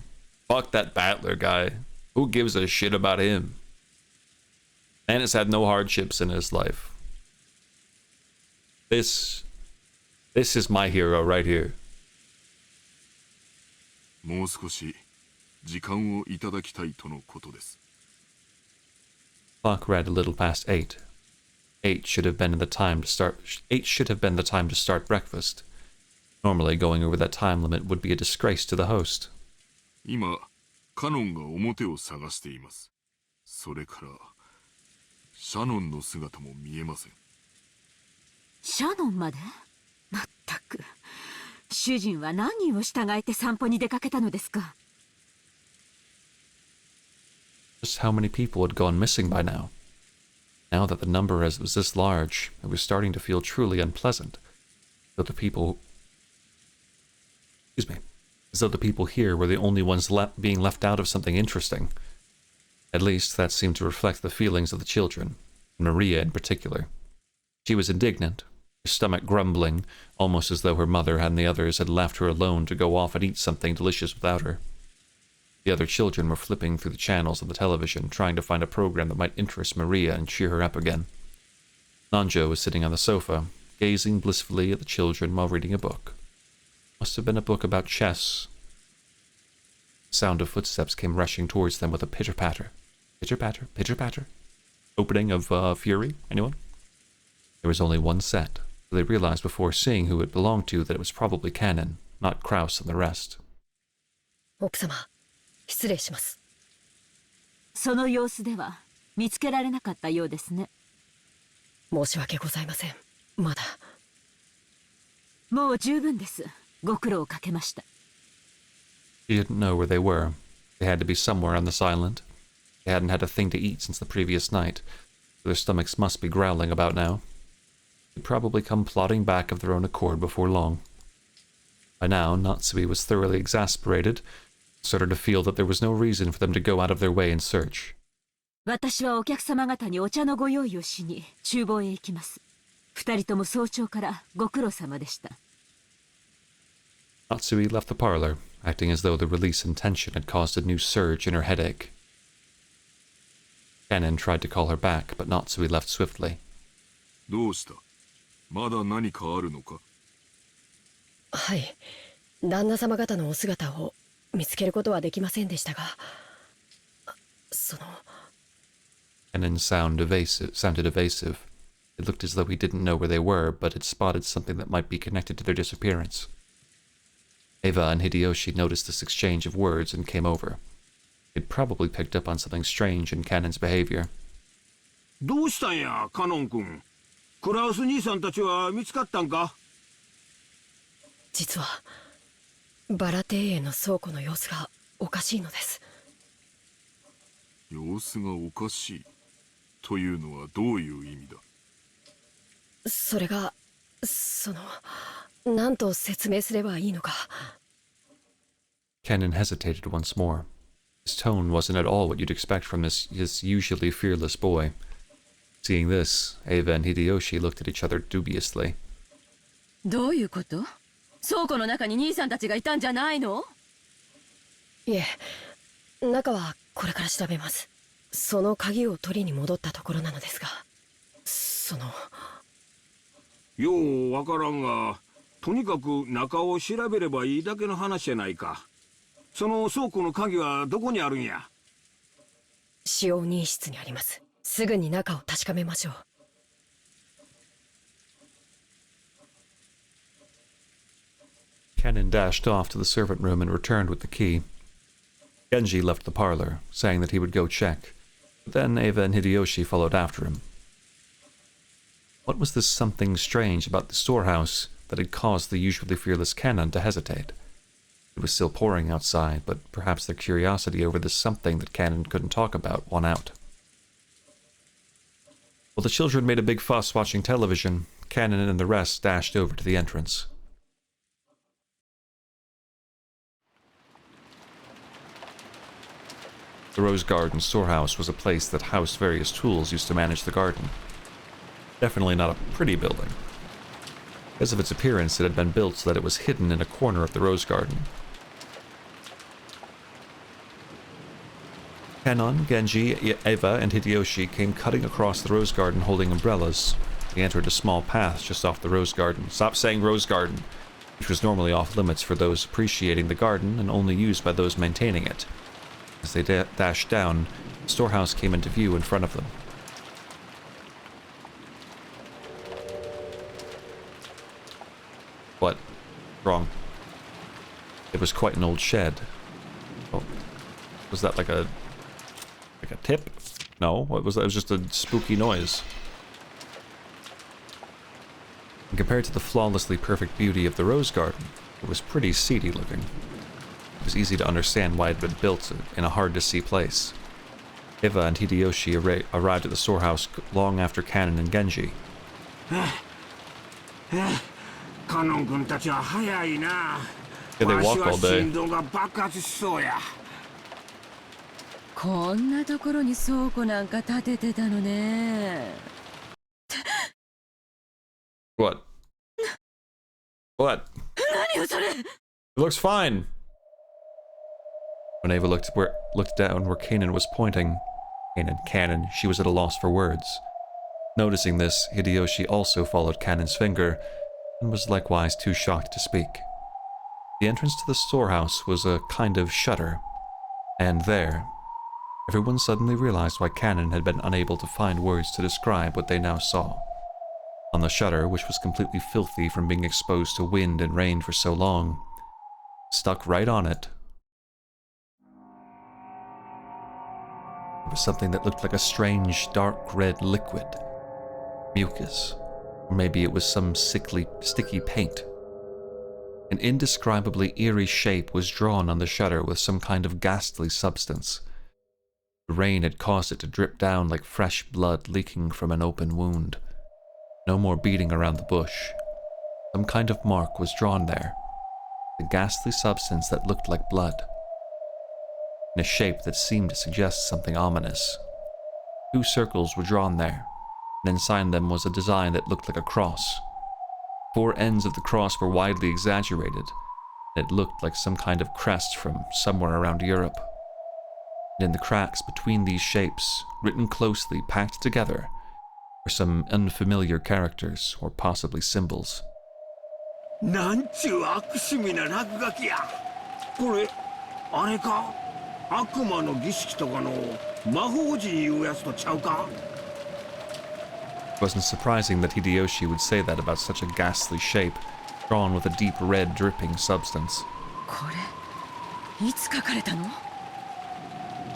Fuck that battler guy. Who gives a shit about him? And has had no hardships in his life. This is my hero right here. もう少し時間をいただきたいとのことです。 Clock read a little past 8. 8 should have been the time to start. 8 should have been the time to start breakfast. Normally, going over that time limit would be a disgrace to the host. 今、カノンが表を探しています。それから、シャノンの姿も見えません。シャノンまで？まったく。主人は何人を従えて散歩に出かけたのですか？ Just how many people had gone missing by now? Now that the number was this large, it was starting to feel truly unpleasant. Though the people... Excuse me. As though the people here were the only ones being left out of something interesting. At least, that seemed to reflect the feelings of the children, Maria in particular. She was indignant, her stomach grumbling, almost as though her mother and the others had left her alone to go off and eat something delicious without her. The other children were flipping through the channels of the television, trying to find a program that might interest Maria and cheer her up again. Nanjo was sitting on the sofa, gazing blissfully at the children while reading a book. Must have been a book about chess. The sound of footsteps came rushing towards them with a pitter-patter. Pitter-patter, pitter-patter. Opening of Fury? Anyone? There was only one set, so they realized before seeing who it belonged to that it was probably Cannon, not Kraus and the rest. 奥様、失礼します。その様子では見つけられなかったようですね。申し訳ございません。まだ。もう十分です。ご苦労をかけました。She didn't know where they were. They had to be somewhere on this island. They hadn't had a thing to eat since the previous night, so their stomachs must be growling about now. They'd probably come plodding back of their own accord before long. By now, Natsui was thoroughly exasperated, started to feel that there was no reason for them to go out of their way in search. 私はお客様方にお茶のご用意をしに厨房へ行きます。二人とも早朝からご苦労様でした。Natsui left the parlor, acting as though the release in tension had caused a new surge in her headache. Cannon tried to call her back, but Natsui left swiftly. どうした？まだ何かあるのか？はい。旦那様方のお姿を見つけることはできませんでしたが、その。Cannon sounded evasive. It looked as though he didn't know where they were, but had spotted something that might be connected to their disappearance. Eva and Hideyoshi noticed this exchange of words and came over. They'd probably picked up on something strange in Cannon's behavior. どうしたんや、カノン君。クラウス兄さんたちは見つかったんか？実は、バラ庭園の倉庫の様子がおかしいのです。様子がおかしいというのはどういう意味だ？それが、何と説明すればいいのか。Cannon hesitated once more. His tone wasn't at all what you'd expect from his usually fearless boy. Seeing this, Eva and Hideyoshi looked at each other dubiously. どういうこと？倉庫の中に兄さんたちがいたんじゃないの？いえ、中はこれから調べます。その鍵を取りに戻ったところなのですが、ようわからんが、とにかく中を調べればいいだけの話じゃないか。その倉庫の鍵はどこにあるんや？使用人室にあります。すぐに中を確かめましょう。Cannon dashed off to the servant room and returned with the key. Genji left the parlor, saying that he would go check, but then Eva and Hideyoshi followed after him. What was this something strange about the storehouse that had caused the usually fearless Cannon to hesitate? It was still pouring outside, but perhaps their curiosity over this something that Cannon couldn't talk about won out. While the children made a big fuss watching television, Cannon and the rest dashed over to the entrance. The Rose Garden storehouse was a place that housed various tools used to manage the garden. Definitely not a pretty building. Because of its appearance, it had been built so that it was hidden in a corner of the Rose Garden. Kannon, Genji, Eva, and Hideyoshi came cutting across the Rose Garden holding umbrellas. They entered a small path just off the Rose Garden. Stop saying Rose Garden, which was normally off limits for those appreciating the garden and only used by those maintaining it. As they dashed down, the storehouse came into view in front of them. What? Wrong. It was quite an old shed. Oh, was that like a tip? No, what was that? It was just a spooky noise. And compared to the flawlessly perfect beauty of the Rose Garden, it was pretty seedy looking. It was easy to understand why it had been built in a hard-to-see place. Eva and Hideyoshi arrived at the storehouse long after Kannon and Genji. カノン君たちは早いな。 Yeah, they walk all day. 心臓が爆発しそうや。こんなところに倉庫なんか建ててたのね。What? What? 何よそれ。 It looks fine. When Ava looked down where Kanan was pointing, Kanan, she was at a loss for words. Noticing this, Hideyoshi also followed Kanan's finger, and was likewise too shocked to speak. The entrance to the storehouse was a kind of shutter, and there, everyone suddenly realized why Kanan had been unable to find words to describe what they now saw. On the shutter, which was completely filthy from being exposed to wind and rain for so long, stuck right on it, was something that looked like a strange, dark red liquid. Mucus. Or maybe it was some sickly, sticky paint. An indescribably eerie shape was drawn on the shutter with some kind of ghastly substance. The rain had caused it to drip down like fresh blood leaking from an open wound. No more beating around the bush. Some kind of mark was drawn there. A ghastly substance that looked like blood. In a shape that seemed to suggest something ominous. 2 circles were drawn there, and inside them was a design that looked like a cross. 4 ends of the cross were widely exaggerated, and it looked like some kind of crest from somewhere around Europe. And in the cracks between these shapes, written closely, packed together, were some unfamiliar characters, or possibly symbols. なんちゅう悪趣味な落書きや。これ、あれか？悪魔の儀式とかの魔法陣いうやつとちゃうか？ It wasn't surprising that Hideyoshi would say that about such a ghastly shape, drawn with a deep red dripping substance. これ、いつ書かれたの？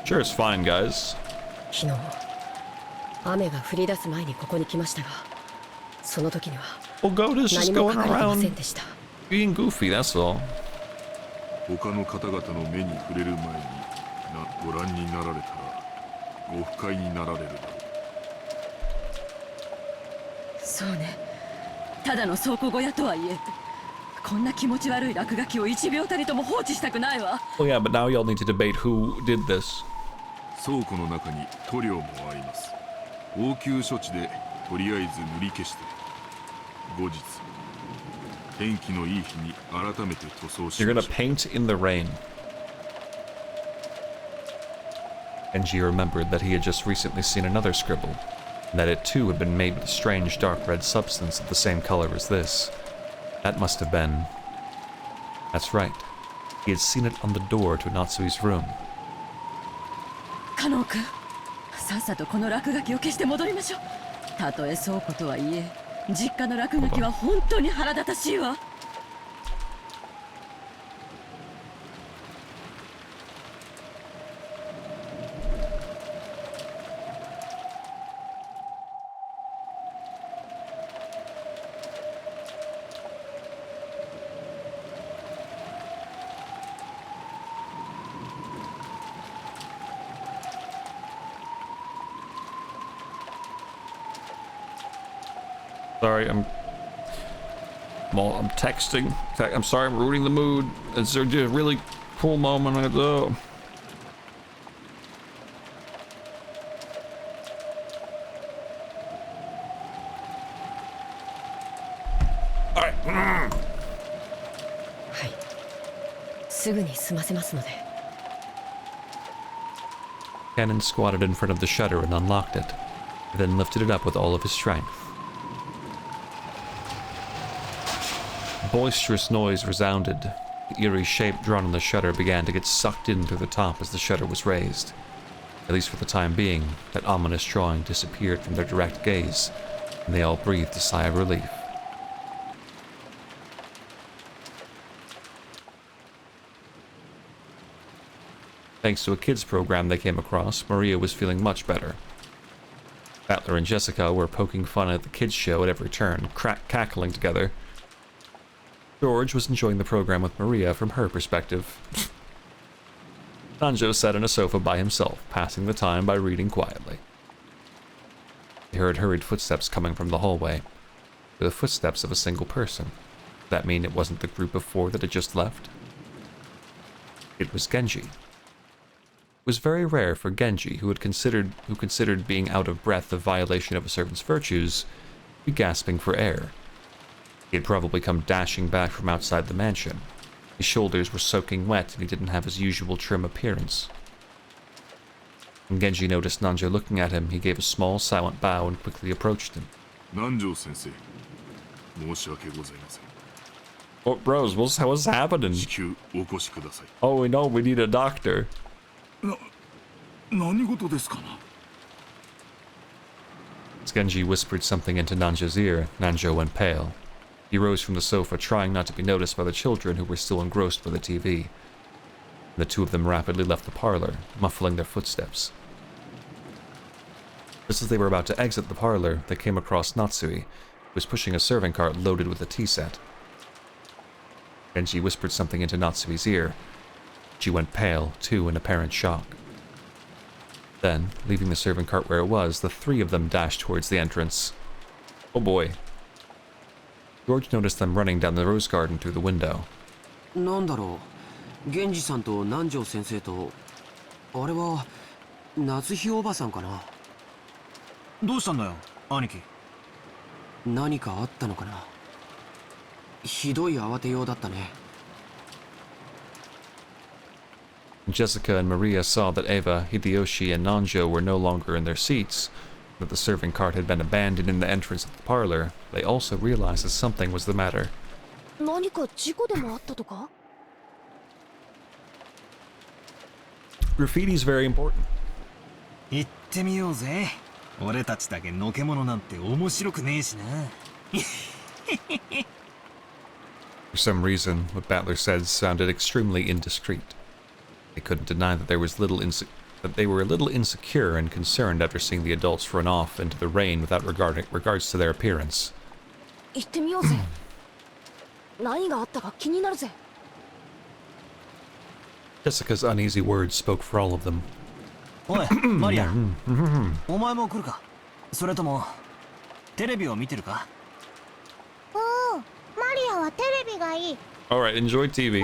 Sure, it's fine, guys. 昨日、雨が降り出す前にここに来ましたが、その時には Well, Goda's just 何も going 書かれてません around でした。 being goofy, that's all. 他の方々の目に触れる前にご覧になられたらご不快になられるだろう。そうね。ただの倉庫小屋とはいえ、こんな気持ち悪い落書きを1秒たりとも放置したくないわ。Oh yeah, but now y'all need to debate who did this. 倉庫の中に塗料もあります。応急処置でとりあえず塗り消して、後日天気のいい日に改めて塗装し You're ま gonna しょう。 paint in the rain. Genji remembered that he had just recently seen another scribble, and that it too had been made with a strange dark red substance of the same color as this. That must have been... That's right. He had seen it on the door to Natsui's room. カノン君、さっさとこの落書きを消して戻りましょう。たとえ倉庫とはいえ、実家の落書きは本当に腹立たしいわ。Sorry, I'm texting. I'm sorry, I'm ruining the mood. It's a really cool moment. Alright.はい。すぐに済ませますので。 Cannon squatted in front of the shutter and unlocked it, then lifted it up with all of his strength. A boisterous noise resounded. The eerie shape drawn on the shutter began to get sucked in through the top as the shutter was raised. At least for the time being, that ominous drawing disappeared from their direct gaze, and they all breathed a sigh of relief. Thanks to a kids program they came across, Maria was feeling much better. Battler and Jessica were poking fun at the kids show at every turn, cackling together. George was enjoying the program with Maria from her perspective. Sanjo sat on a sofa by himself, passing the time by reading quietly. They heard hurried footsteps coming from the hallway. They were the footsteps of a single person. Did that mean it wasn't the group of 4 that had just left? It was Genji. was very rare for Genji, who considered being out of breath a violation of a servant's virtues, to be gasping for air. He had probably come dashing back from outside the mansion. His shoulders were soaking wet, and he didn't have his usual trim appearance. When Genji noticed Nanjo looking at him, he gave a small, silent bow and quickly approached him. Nanjo-sensei, 申し訳ございません。 Oh, bros, what's happening? 至急お越しください。 Oh, we know we need a doctor. 何事ですかな? As Genji whispered something into Nanjo's ear, Nanjo went pale. He rose from the sofa, trying not to be noticed by the children who were still engrossed by the TV. The two of them rapidly left the parlor, muffling their footsteps. Just as they were about to exit the parlor, they came across Natsui, who was pushing a serving cart loaded with a tea set. Genji whispered something into Natsui's ear. She went pale, too, in apparent shock. Then, leaving the serving cart where it was, the three of them dashed towards the entrance. Oh boy. George noticed them running down the rose garden through the window. なんだろう、源氏さんと南條先生と、あれは夏日おばさんかな。どうしたんだよ、兄貴。何かあったのかな。ひどい慌てようだったね。Jessica and Maria saw that Eva, Hideyoshi, and Nanjo were no longer in their seats, that the serving cart had been abandoned in the entrance of the parlor. They also realized that something was the matter. 何か事故でもあったとか? Graffiti's very important. 行ってみようぜ。俺たちだけのけ者なんて面白くねえしな。For some reason, what Battler said sounded extremely indiscreet. They couldn't deny that they were a little insecure and concerned after seeing the adults run off into the rain without regards to their appearance. 行ってみようぜ。何があったか気になるぜ。Jessica's uneasy words spoke for all of them. おい、マリア。お前も来るか？それともテレビを見てるか？おお、マリアはテレビがいい。Alright, enjoy TV.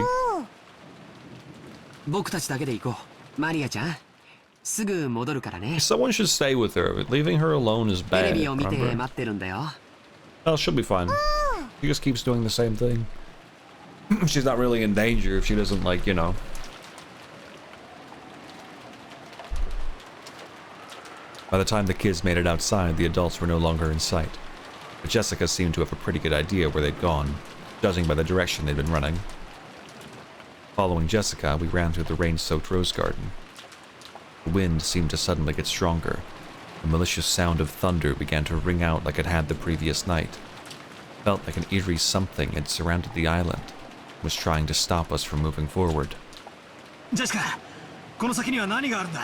僕たちだけで行こう。マリアちゃん、すぐ戻るからね。 Someone should stay with her. Leaving her alone is テレ bad. ビを見て Remember? 待ってるんだよ。Oh, she'll be fine. She just keeps doing the same thing. She's not really in danger if she doesn't, like, you know. By the time the kids made it outside, the adults were no longer in sight. But Jessica seemed to have a pretty good idea where they'd gone, judging by the direction they'd been running. Following Jessica, we ran through the rain-soaked rose garden. The wind seemed to suddenly get stronger. The malicious sound of thunder began to ring out like it had the previous night. It felt like an eerie something had surrounded the island and was trying to stop us from moving forward. Jessica, この先には何があるんだ？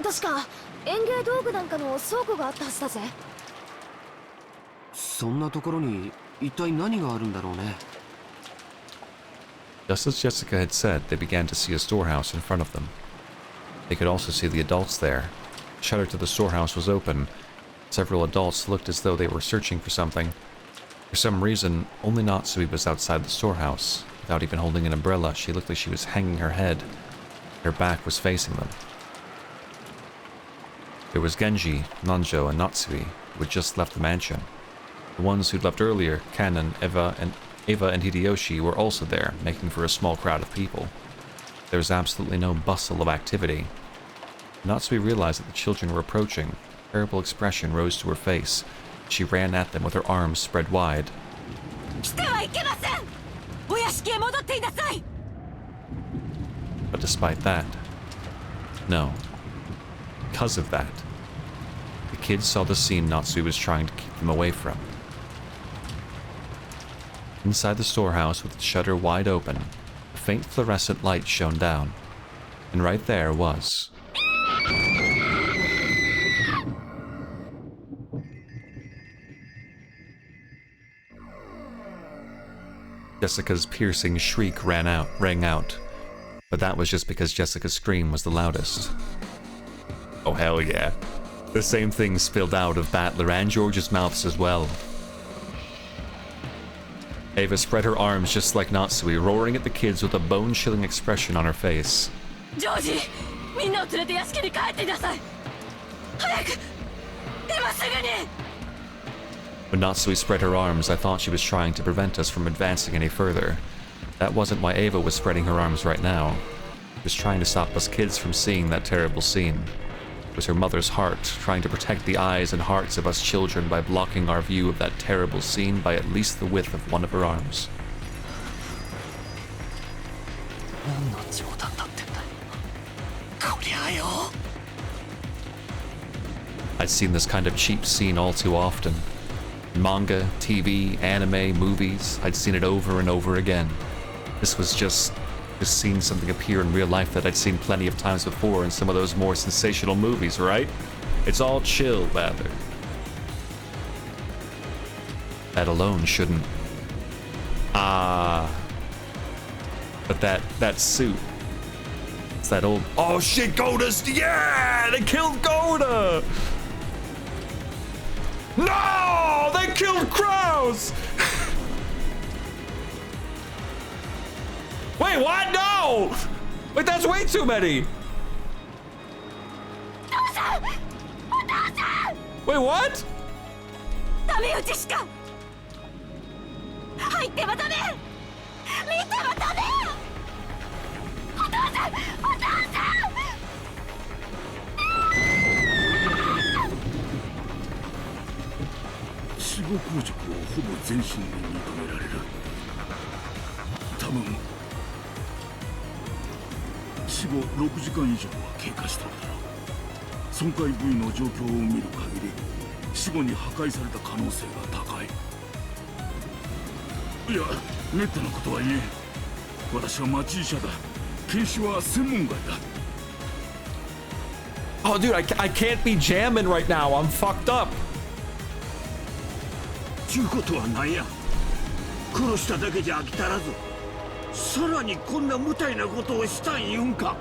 確か園芸道具なんかの倉庫があったはずだぜ。そんなところに一体何があるんだろうね。Just as Jessica had said, they began to see a storehouse in front of them. They could also see the adults there. The shutter to the storehouse was open. Several adults looked as though they were searching for something. For some reason, only Natsui was outside the storehouse. Without even holding an umbrella, she looked like she was hanging her head. Her back was facing them. There was Genji, Nanjo, and Natsui, who had just left the mansion. The ones who'd left earlier, Ken, Eva and Hideyoshi, were also there, making for a small crowd of people. There was absolutely no bustle of activity. Natsui realized that the children were approaching. A terrible expression rose to her face. She ran at them with her arms spread wide. 来てはいけません。お屋敷へ戻っていなさい。 But despite that, no. Because of that, the kids saw the scene Natsui was trying to keep them away from. Inside the storehouse, with its shutter wide open, a faint fluorescent light shone down, and right there was... Jessica's piercing shriek rang out, but that was just because Jessica's scream was the loudest. Oh hell yeah. The same thing spilled out of Battler and George's mouths as well. Eva spread her arms just like Natsui, roaring at the kids with a bone-chilling expression on her face. ジョージ、みんなを連れて屋敷に帰っていなさい。早く、今すぐに。 When Natsui spread her arms, I thought she was trying to prevent us from advancing any further. That wasn't why Ava was spreading her arms right now. She was trying to stop us kids from seeing that terrible scene. It was her mother's heart, trying to protect the eyes and hearts of us children by blocking our view of that terrible scene by at least the width of one of her arms. I'd seen this kind of cheap scene all too often. In manga, TV, anime, movies, I'd seen it over and over again. This was just seeing something appear in real life that I'd seen plenty of times before in some of those more sensational movies, right? It's all chill, rather. That alone shouldn't... But that suit... It's that old... Oh shit, Goda's... Yeah! They killed Goda! No! They killed Kraus! Wait, what? No! Wait, that's way too many! Wait, what? Oh, dude, I can't be jamming right now. I'm fucked up. ちゅうことはなんや。殺しただけじゃ飽き足らず、さらにこんな無体なことをしたん言うんか。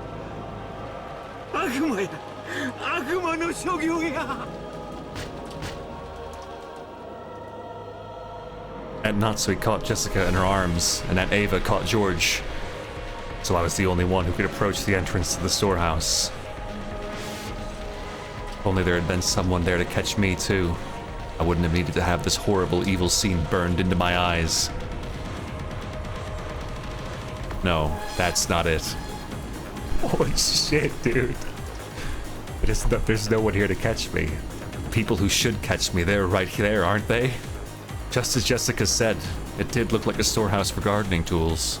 悪魔や、悪魔の所業や。Aunt Natsui caught Jessica in her arms, and Aunt Ava caught George. So I was the only one who could approach the entrance to the storehouse. If only there had been someone there to catch me, too. I wouldn't have needed to have this horrible evil scene burned into my eyes. No, that's not it. Oh shit, dude. There's no one here to catch me. People who should catch me, they're right there, aren't they? Just as Jessica said, it did look like a storehouse for gardening tools.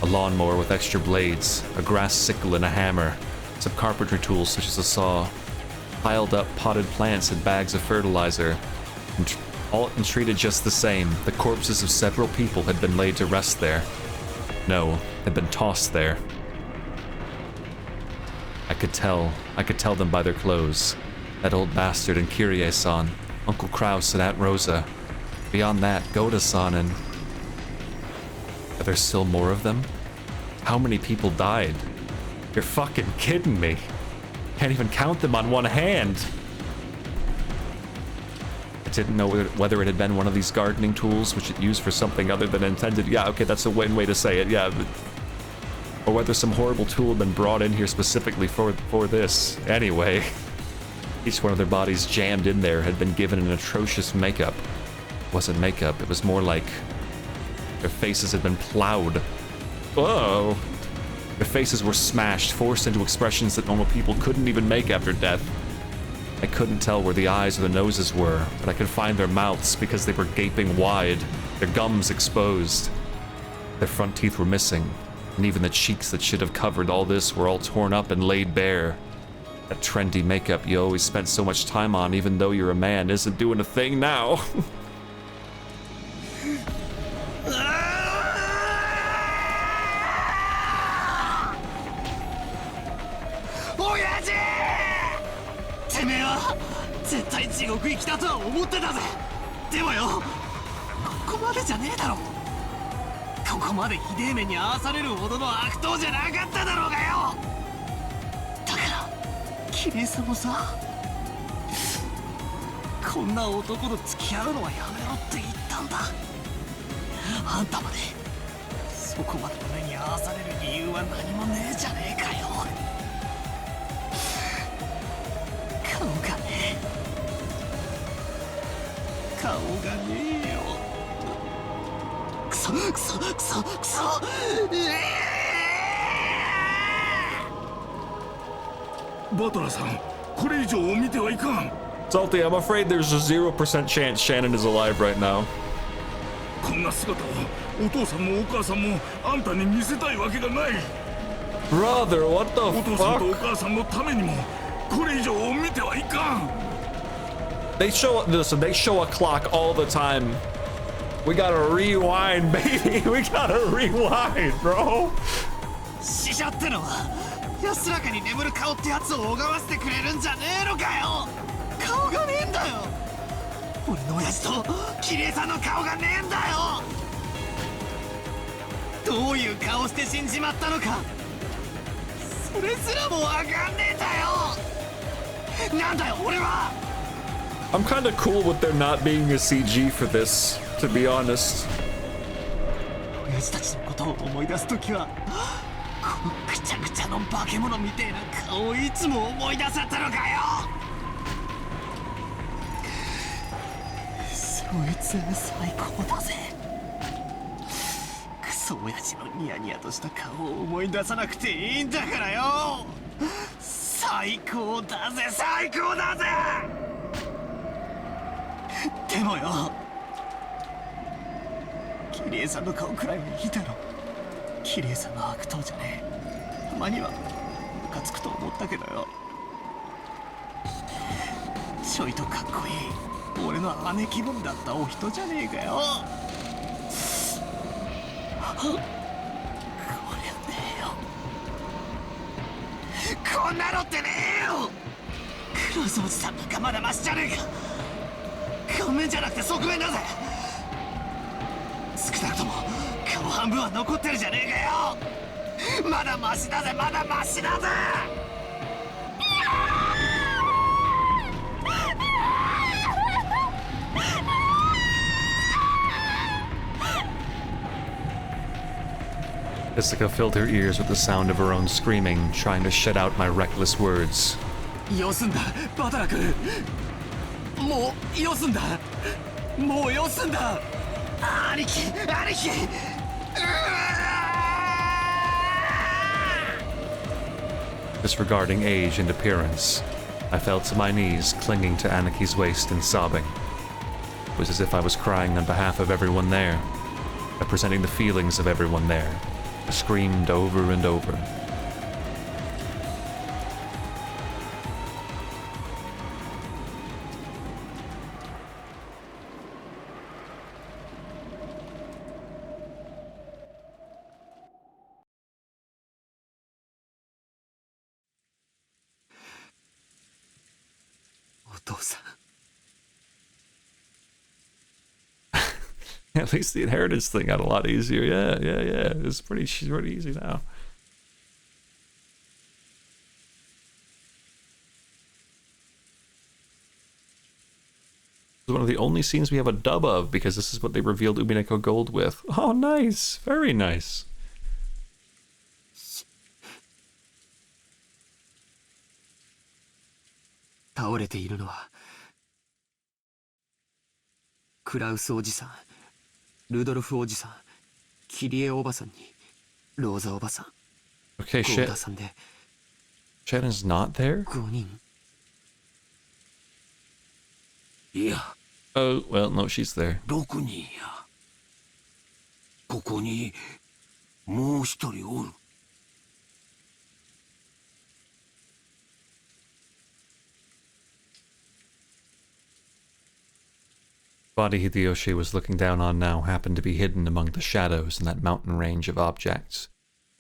A lawnmower with extra blades, a grass sickle and a hammer, some carpentry tools such as a saw, piled up potted plants and bags of fertilizer, all treated just the same. The corpses of several people had been laid to rest there. No, had been tossed there. I could tell them by their clothes. That old bastard and Kyrie-san, Uncle Kraus and Aunt Rosa. Beyond that, Goda-san and... Are there still more of them? How many people died? You're fucking kidding me. Can't even count them on one hand. I didn't know whether it had been one of these gardening tools which it used for something other than intended. Yeah, okay, that's a one way to say it, yeah. Or whether some horrible tool had been brought in here specifically for this. Anyway, each one of their bodies jammed in there had been given an atrocious makeup. It wasn't makeup, it was more like their faces had been plowed. Whoa! Their faces were smashed, forced into expressions that normal people couldn't even make after death. I couldn't tell where the eyes or the noses were, but I could find their mouths because they were gaping wide, their gums exposed. Their front teeth were missing, and even the cheeks that should have covered all this were all torn up and laid bare. That trendy makeup you always spent so much time on even though you're a man isn't doing a thing now. 顔がねえよ。くそくそくそくそ。バトラさん、これ以上見てはいかん。 Salty, I'm afraid there's a 0% chance Shannon is alive right now. こんな姿をお父さんもお母さんもあんたに見せたいわけがない。 Brother, what the お父さんとお fuck? 母さんのためにもこれ以上見てはいかん。 They show a clock all the time. We gotta rewind, baby. We gotta rewind, bro. 死者ってのは安らかに眠る顔ってやつを拝ませてくれるんじゃねえのかよ。顔がねえんだよ。俺の親父とキリエさんの顔がねえんだよ。どういう顔して死んじまったのかそれすらもわかんねえんだよ。なんだよ俺は。 I'm kind of cool with there not being a CG for this, to be honest. 親父たちのことを思い出すときはこのくちゃくちゃの化け物みてえな顔をいつも思い出せたのかよ。そいつは最高だぜ。クソ親父のニヤニヤとした顔を思い出さなくていいんだからよ。最高だぜ最高だぜ。でもよ、キリエさんの顔くらいはいいだろ。キリエさんの悪党じゃねえ。たまにはムカつくと思ったけどよ。ちょいとかっこいい俺の姉気分だったお人じゃねえかよ。こりゃねえよ。こんなのってねえよ。黒蔵寺さんなんかまだマシじゃねえか。顔面じゃなくて側面だぜ。少なくとも顔半分は残ってるじゃねえかよ。まだマシだぜまだマシだぜ。Jessica filled her ears with the sound of her own screaming, trying to shut out my reckless words. よすんだバタラ君。もうよすんだ。もうよすんだ。兄貴兄貴。Disregarding age and appearance, I fell to my knees, clinging to Aniki's waist and sobbing. It was as if I was crying on behalf of everyone there, representing the feelings of everyone there. I screamed over and over. At least the inheritance thing got a lot easier. Yeah. It's pretty easy now. It's one of the only scenes we have a dub of because this is what they revealed Umineko Gold with. Oh, nice. Very nice. 倒れているのはクラウスおじさん、ルドルフおじさん、キリエおばさんにローザおばさん、 Okay, ゴーダさんで Shannon's not there? 5人。いや、 Oh, well, no, she's there. 6人や。ここにもう一人おる。Body Hideyoshi was looking down on now happened to be hidden among the shadows in that mountain range of objects,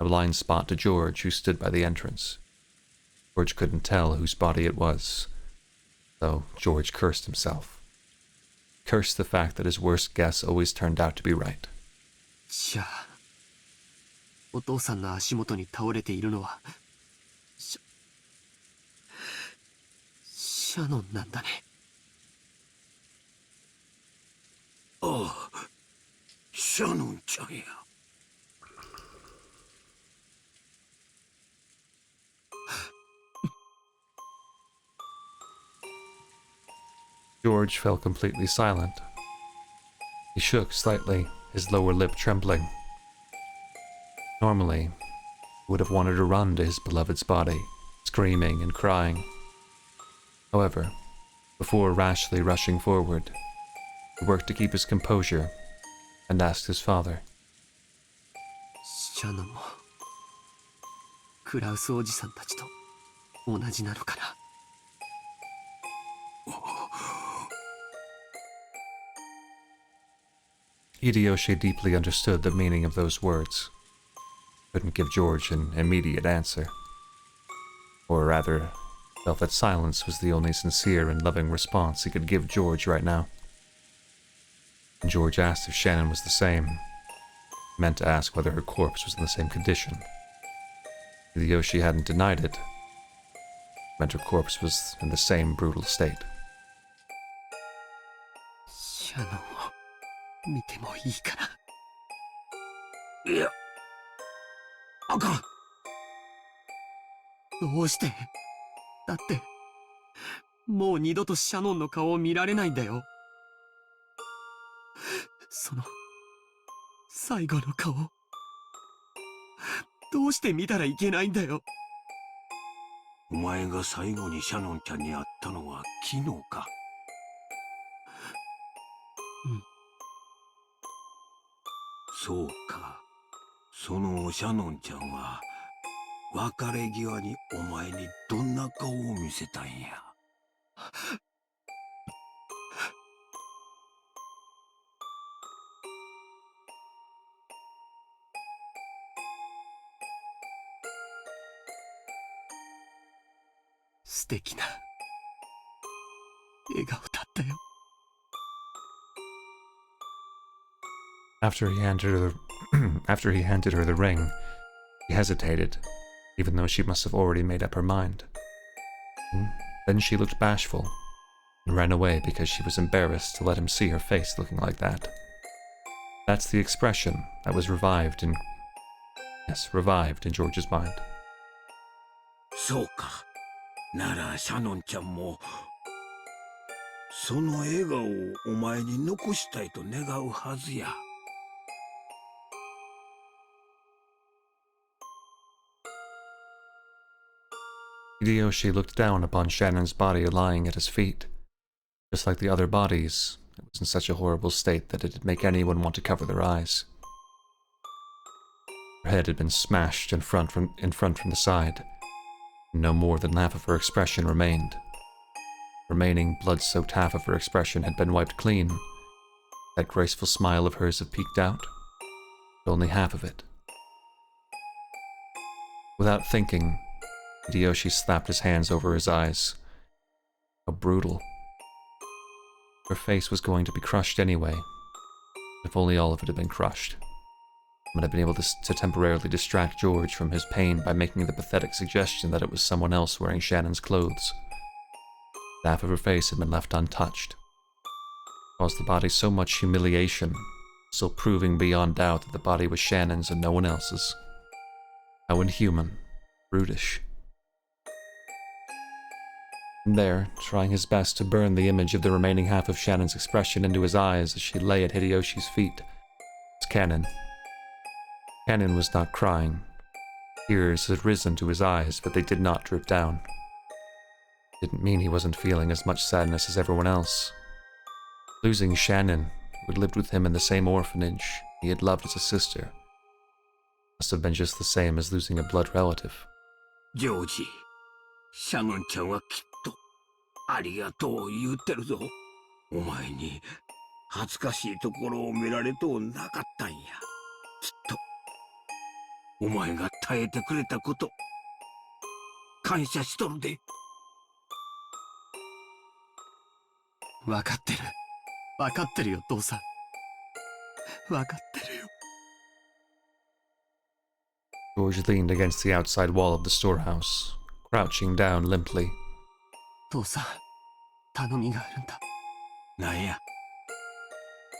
a blind spot to George, who stood by the entrance. George couldn't tell whose body it was, though George cursed himself. Cursed the fact that his worst guess always turned out to be right. じゃあ、お父さんの足元に倒れているのはシャノンなんだね。ああ、シャノンちゃんや。George fell completely silent, He shook slightly, his lower lip trembling. Normally, he would have wanted to run to his beloved's body, screaming and crying. However, before rashly rushing forward, he worked to keep his composure and asked his father. シャノンもクラウスおじさんたちと同じなのかな。Hideyoshi deeply understood the meaning of those words. Couldn't give George an immediate answer. Or rather, felt that silence was the only sincere and loving response he could give George right now. When George asked if Shannon was the same, he meant to ask whether her corpse was in the same condition. Hideyoshi hadn't denied it. It meant her corpse was in the same brutal state. シャノンを見てもいいかな。いや、あかん。どうして？だって、もう二度とシャノンの顔を見られないんだよ。その、最後の顔、どうして見たらいけないんだよ。お前が最後にシャノンちゃんに会ったのは昨日か。うん。そうか。そのシャノンちゃんは、別れ際にお前にどんな顔を見せたんや。素敵な笑顔だったよ。After he handed her the ring, he hesitated, even though she must have already made up her mind. Then she looked bashful and ran away because she was embarrassed to let him see her face looking like that. That's the expression that was revived in George's mind. そうか。ならシャノンちゃんもその笑顔をお前に残したいと願うはずや。Hideyoshi looked down upon Shannon's body lying at his feet. Just like the other bodies, it was in such a horrible state that it'd make anyone want to cover their eyes. Her head had been smashed in front from the side. No more than half of her expression remained. Remaining blood-soaked half of her expression had been wiped clean. That graceful smile of hers had peeked out, but only half of it. Without thinking, Hideyoshi slapped his hands over his eyes. How brutal. Her face was going to be crushed anyway. If only all of it had been crushed. I would have been able to temporarily distract George from his pain by making the pathetic suggestion that it was someone else wearing Shannon's clothes. Half of her face had been left untouched. Caused the body so much humiliation, still proving beyond doubt that the body was Shannon's and no one else's. How inhuman. Brutish. And there, trying his best to burn the image of the remaining half of Shannon's expression into his eyes as she lay at Hideyoshi's feet, was Cannon. Cannon was not crying. Tears had risen to his eyes, but they did not drip down. Didn't mean he wasn't feeling as much sadness as everyone else. Losing Shannon, who had lived with him in the same orphanage he had loved as a sister, must have been just the same as losing a blood relative. ジョージ、シャノンちゃんはきっとありがとう言うてるぞ。お前に恥ずかしいところを見られとうなかったんや。きっとお前が耐えてくれたこと、感謝しとるで。わかってる。わかってるよ、父さん。わかってるよ。George leaned against the outside wall of the storehouse, crouching down limply. 父さん、頼みがあるんだ。なんや。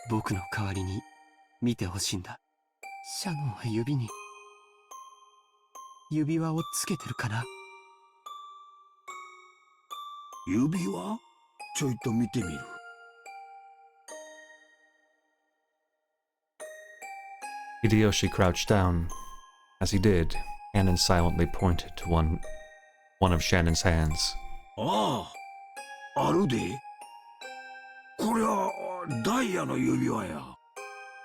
僕の代わりに見てほしいんだ。シャノンは指に指輪をつけてるかな。指輪？ちょいと見てみる。Hideyoshi crouched down. As he did, Cannon silently pointed to one of Shannon's hands. ああ、あるで。こりゃ、ダイヤの指輪や。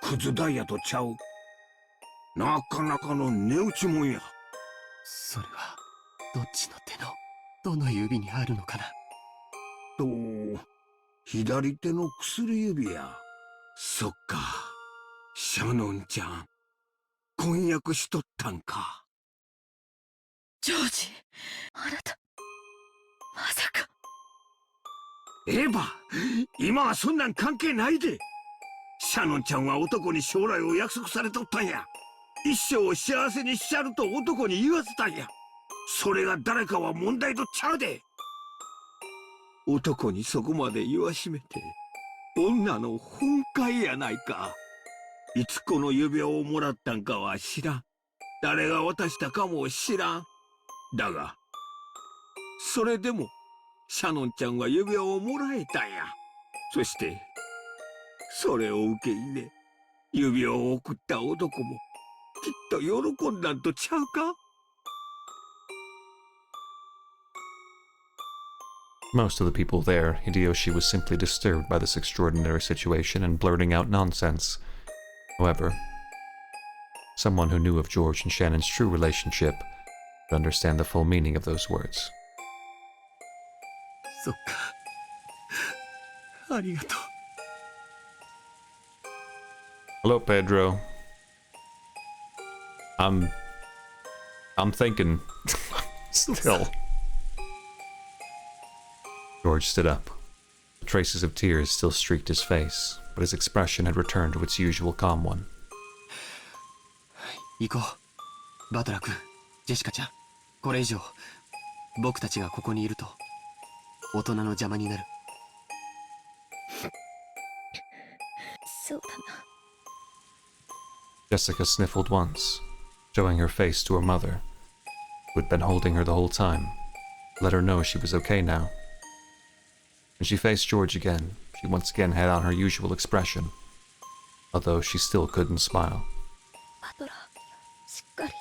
クズダイヤとちゃう。なかなかの値打ちもんや。それは、どっちの手の、どの指にあるのかな。と、左手の薬指や。そっか。シャノンちゃん、婚約しとったんか。ジョージ、あなた、まさか。エヴァ、今はそんなん関係ないで。シャノンちゃんは男に将来を約束されとったんや。一生を幸せにしちゃると男に言わせたんや。それが誰かは問題とちゃうで。男にそこまで言わしめて、女の本懐やないか。いつこの指輪をもらったんかは知らん。誰が渡したかも知らん。だが、それでも、シャノンちゃんは指輪をもらえたんや。そして、それを受け入れ、指輪を送った男も、きっと喜んだんとちゃうか？ Most of the people there, Hideyoshi was simply disturbed by this extraordinary situation and blurting out nonsense. However, someone who knew of George and Shannon's true relationship would understand the full meaning of those words. そっか。ありがとう。Hello, Pedro. I'm thinking still. George stood up. The traces of tears still streaked his face, but his expression had returned to its usual calm one. 行こう。バトラ君、ジェシカちゃん。これ以上、僕たちがここにいると、大人の邪魔になる。そうだな。Jessica sniffled once, showing her face to her mother, who had been holding her the whole time, to let her know she was okay now. When she faced George again, she once again had on her usual expression, although she still couldn't smile. バトラー、しっかり。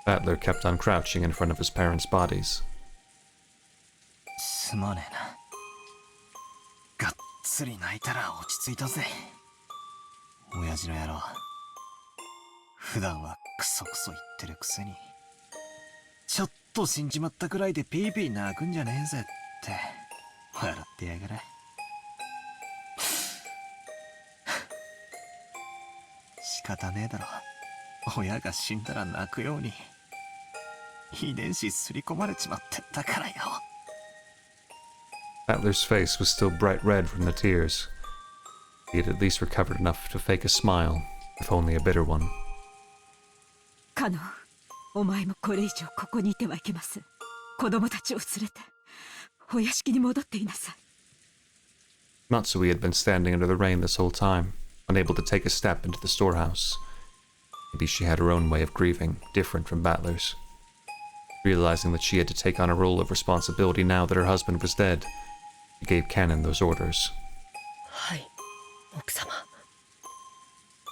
Battler kept on crouching in front of his parents' bodies. すまねえな。がっつり泣いたら落ち着いたぜ。親父の野郎。普段はクソクソ言ってるくせに。ちょっと死んじまったくらいでピーピー泣くんじゃねえぜって。笑ってやがれ。仕方ねえだろ。親が死んだら泣くように。遺伝子すり込まれちまってったからよ。Battler's face was still bright red from the tears. He had at least recovered enough to fake a smile, if only a bitter one. カノン、お前もこれ以上ここにいてはいけません。子供たちを連れて、お屋敷に戻っていなさい。Matsui had been standing under the rain this whole time, unable to take a step into the storehouse. Maybe she had her own way of grieving, different from Battler's. Realizing that she had to take on a role of responsibility now that her husband was dead, she gave Cannon those orders. はい、奥様。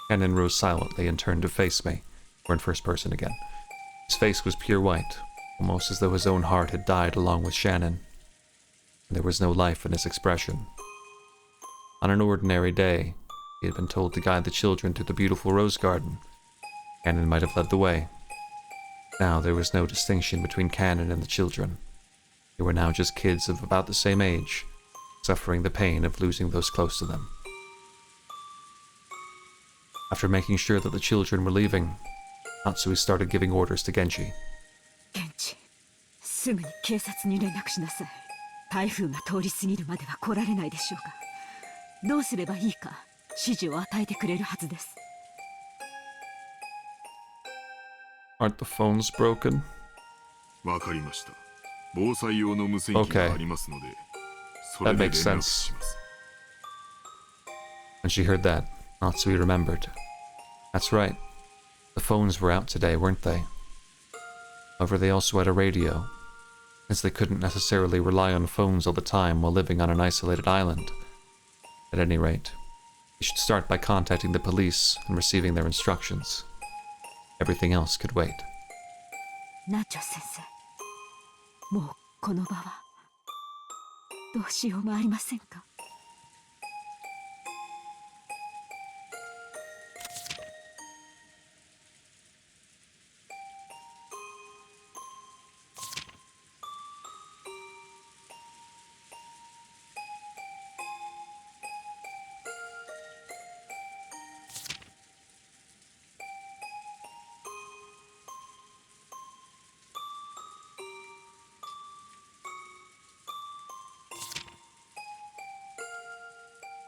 Cannon rose silently and turned to face me, or in first person again. His face was pure white, almost as though his own heart had died along with Shannon. There was no life in his expression. On an ordinary day, he had been told to guide the children through the beautiful rose garden. Cannon might have led the way. Now there was no distinction between Cannon and the children. They were now just kids of about the same age, suffering the pain of losing those close to them. After making sure that the children were leaving, Matsui started giving orders to Genji. 現地、すぐに警察に連絡しなさい。台風が通り過ぎるまでは来られないでしょうが、どうすればいいか指示を与えてくれるはずです。Aren't the phones broken? わかりました。防災用の無線機がありますので、それ That で連 makes 絡 sense. します。When she heard that, Matsui remembered. That's right. The phones were out today, weren't they? However, they also had a radio, since they couldn't necessarily rely on phones all the time while living on an isolated island. At any rate, You should start by contacting the police and receiving their instructions. Everything else could wait. ナチョ先生、もうこの場はどうしようもありませんか。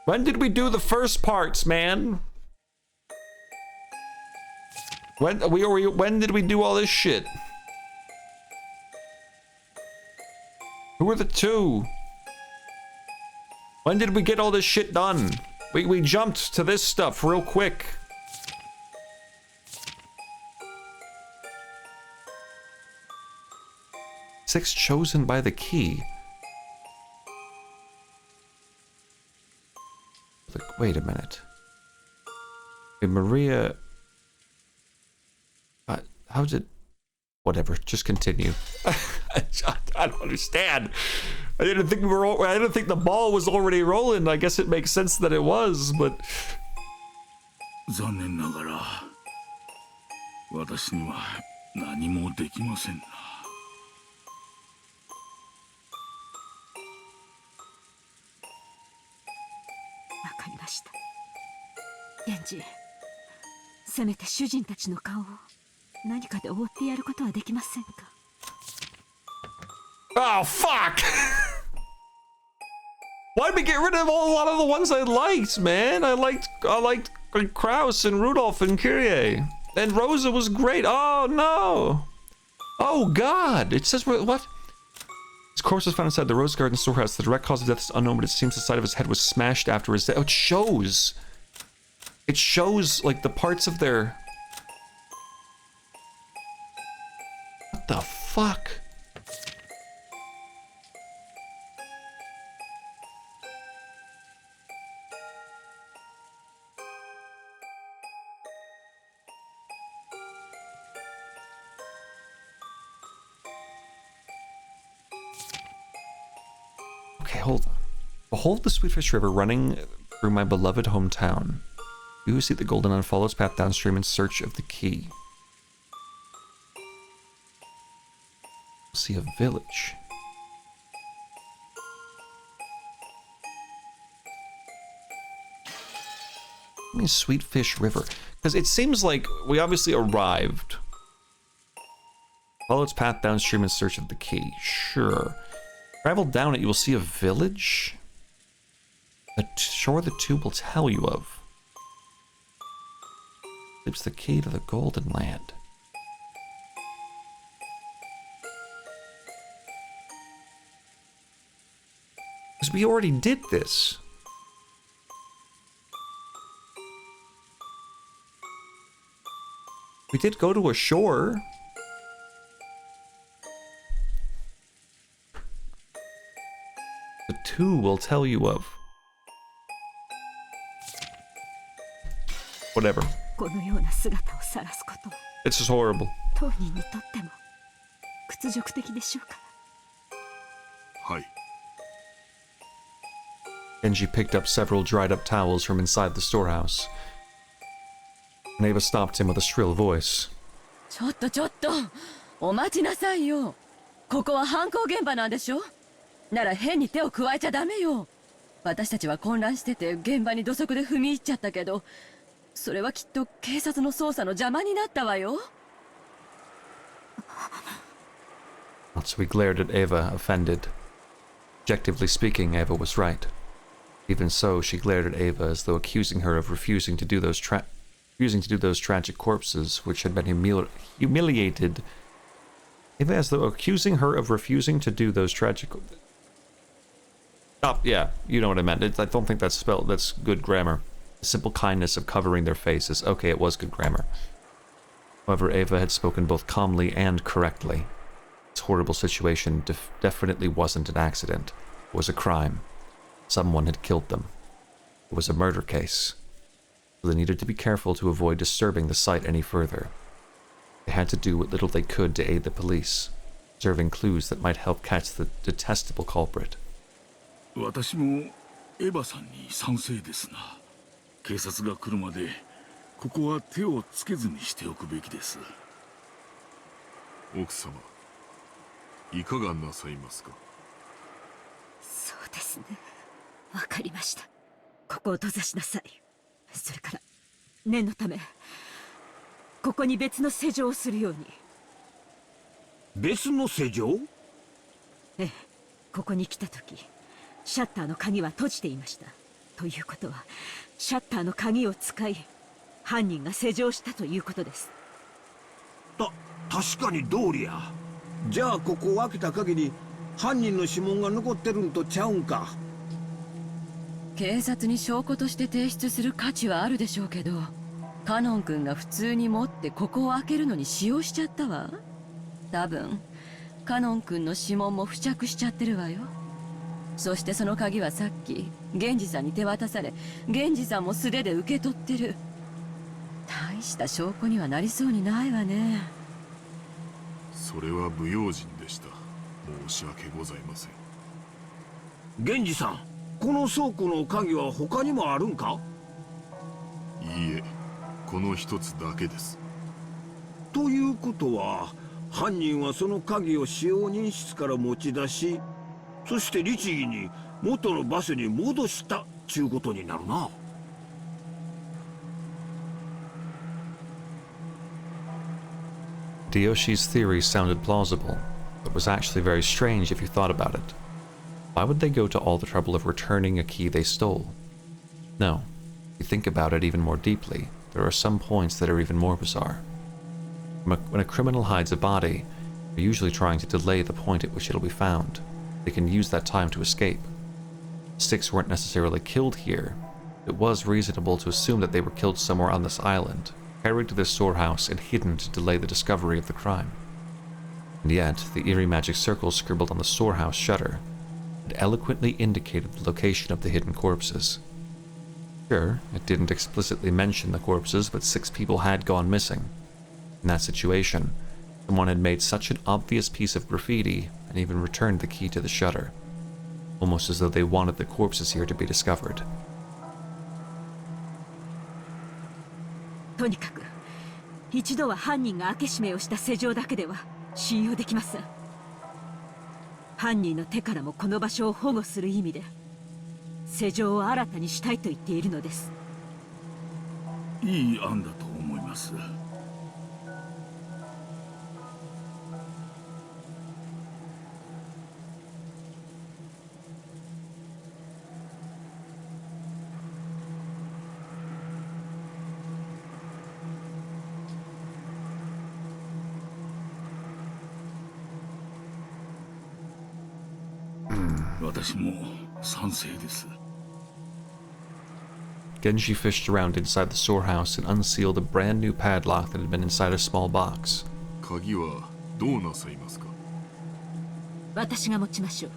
When did we do the first parts, man? When did we do all this shit? Who are the two? When did we get all this shit done? We jumped to this stuff real quick. Six chosen by the key. Like, wait a minute. Hey, Maria. How did? Whatever. Just continue. I don't understand. I didn't think I didn't think the ball was already rolling. I guess it makes sense that it was, but. 残念ながら私には何もできませんな。わかりました。源氏、せめて主人たちの顔を何かで覆ってやることはできませんか。Oh fuck! Why'd we get rid of a lot of the ones I liked, man? I liked Kraus and Rudolph and Kyrie. And Rosa was great. Oh no! Oh god! It says what? His corpse was found inside the Rose Garden storehouse. The direct cause of death is unknown, but it seems the side of his head was smashed after his death. Oh, it shows. It shows like the parts of their. What the fuck? Okay, hold on. Behold the Sweetfish River running through my beloved hometown. You who seek the golden and follow its path downstream in search of the key. See a village. I mean, Sweetfish River. Because it seems like we obviously arrived. Follow its path downstream in search of the key. Sure. Travel down it, you will see a village. The shore the two will tell you of. It's the key to the Golden Land. Because we already did this. We did go to a shore. The two will tell you of. Whatever. このような姿を晒すことは It's just horrible. 当人にとっても屈辱的でしょうか。はい。Genji picked up several dried up towels from inside the storehouse. And Ava stopped him with a shrill voice. ちょっとお待ちなさいよ。ここは犯行現場なんでしょ。なら変に手を加えちゃダメよ。私たちは混乱してて現場に土足で踏み入っちゃったけど、それはきっと警察の捜査の邪魔になったわよ。So we glared at Ava, offended. Objectively speaking, Ava was right. Even so, she glared at Ava as though accusing her of refusing to do those tragic corpses which had been humiliated. Ava as though accusing her of refusing to do those tragic. Oh, yeah, you know what I meant. I don't think that's good grammar. The simple kindness of covering their faces. Okay, it was good grammar. However, Ava had spoken both calmly and correctly. This horrible situation definitely wasn't an accident. It was a crime. Someone had killed them. It was a murder case, so they needed to be careful to avoid disturbing the site any further. They had to do what little they could to aid the police, serving clues that might help catch the detestable culprit. 私もエヴァさんに賛成ですな。警察が来るまでここは手をつけずにしておくべきです。奥様、いかがなさいますか？そうですね。わかりました。ここを閉ざしなさい。それから念のためここに別の施錠をするように。別の施錠？ええ、ここに来た時シャッターの鍵は閉じていました。ということはシャッターの鍵を使い犯人が施錠したということです。確かに通りや。じゃあここを開けた限り犯人の指紋が残ってるんとちゃうんか。警察に証拠として提出する価値はあるでしょうけど、カノン君が普通に持ってここを開けるのに使用しちゃったわ。多分カノン君の指紋も付着しちゃってるわよ。そしてその鍵はさっき源氏さんに手渡され、源氏さんも素手で受け取ってる。大した証拠にはなりそうにないわね。それは不用心でした。申し訳ございません。源氏さん、この倉庫の鍵は他にもあるんか？いいえ、この一つだけです。ということは犯人はその鍵を使用人室から持ち出し、そして律儀に元の場所に戻したちゅうことになるな。Diyoshi's theory sounded plausible, but was actually very strange if you thought about it. Why would they go to all the trouble of returning a key they stole? No, if you think about it even more deeply, there are some points that are even more bizarre. When a criminal hides a body, they're usually trying to delay the point at which it'll be found. They can use that time to escape. The six weren't necessarily killed here. It was reasonable to assume that they were killed somewhere on this island, carried to this storehouse and hidden to delay the discovery of the crime. And yet, the eerie magic circle scribbled on the storehouse shutter had eloquently indicated the location of the hidden corpses. Sure, it didn't explicitly mention the corpses, but 6 people had gone missing. In that situation, someone had made such an obvious piece of graffiti and even returned the key to the shutter, almost as though they wanted the corpses here to be discovered. とにかく一度は犯人が開け閉めをした施錠だけでは信用できません。犯人の手からもこの場所を保護する意味で施錠を新たにしたいと言っているのです。いい案だと思います。私も賛成です。Genji fished around inside the storehouse and unsealed a brand new padlock that had been inside a small box. 鍵はどうなさいますか？私が持ちましょう。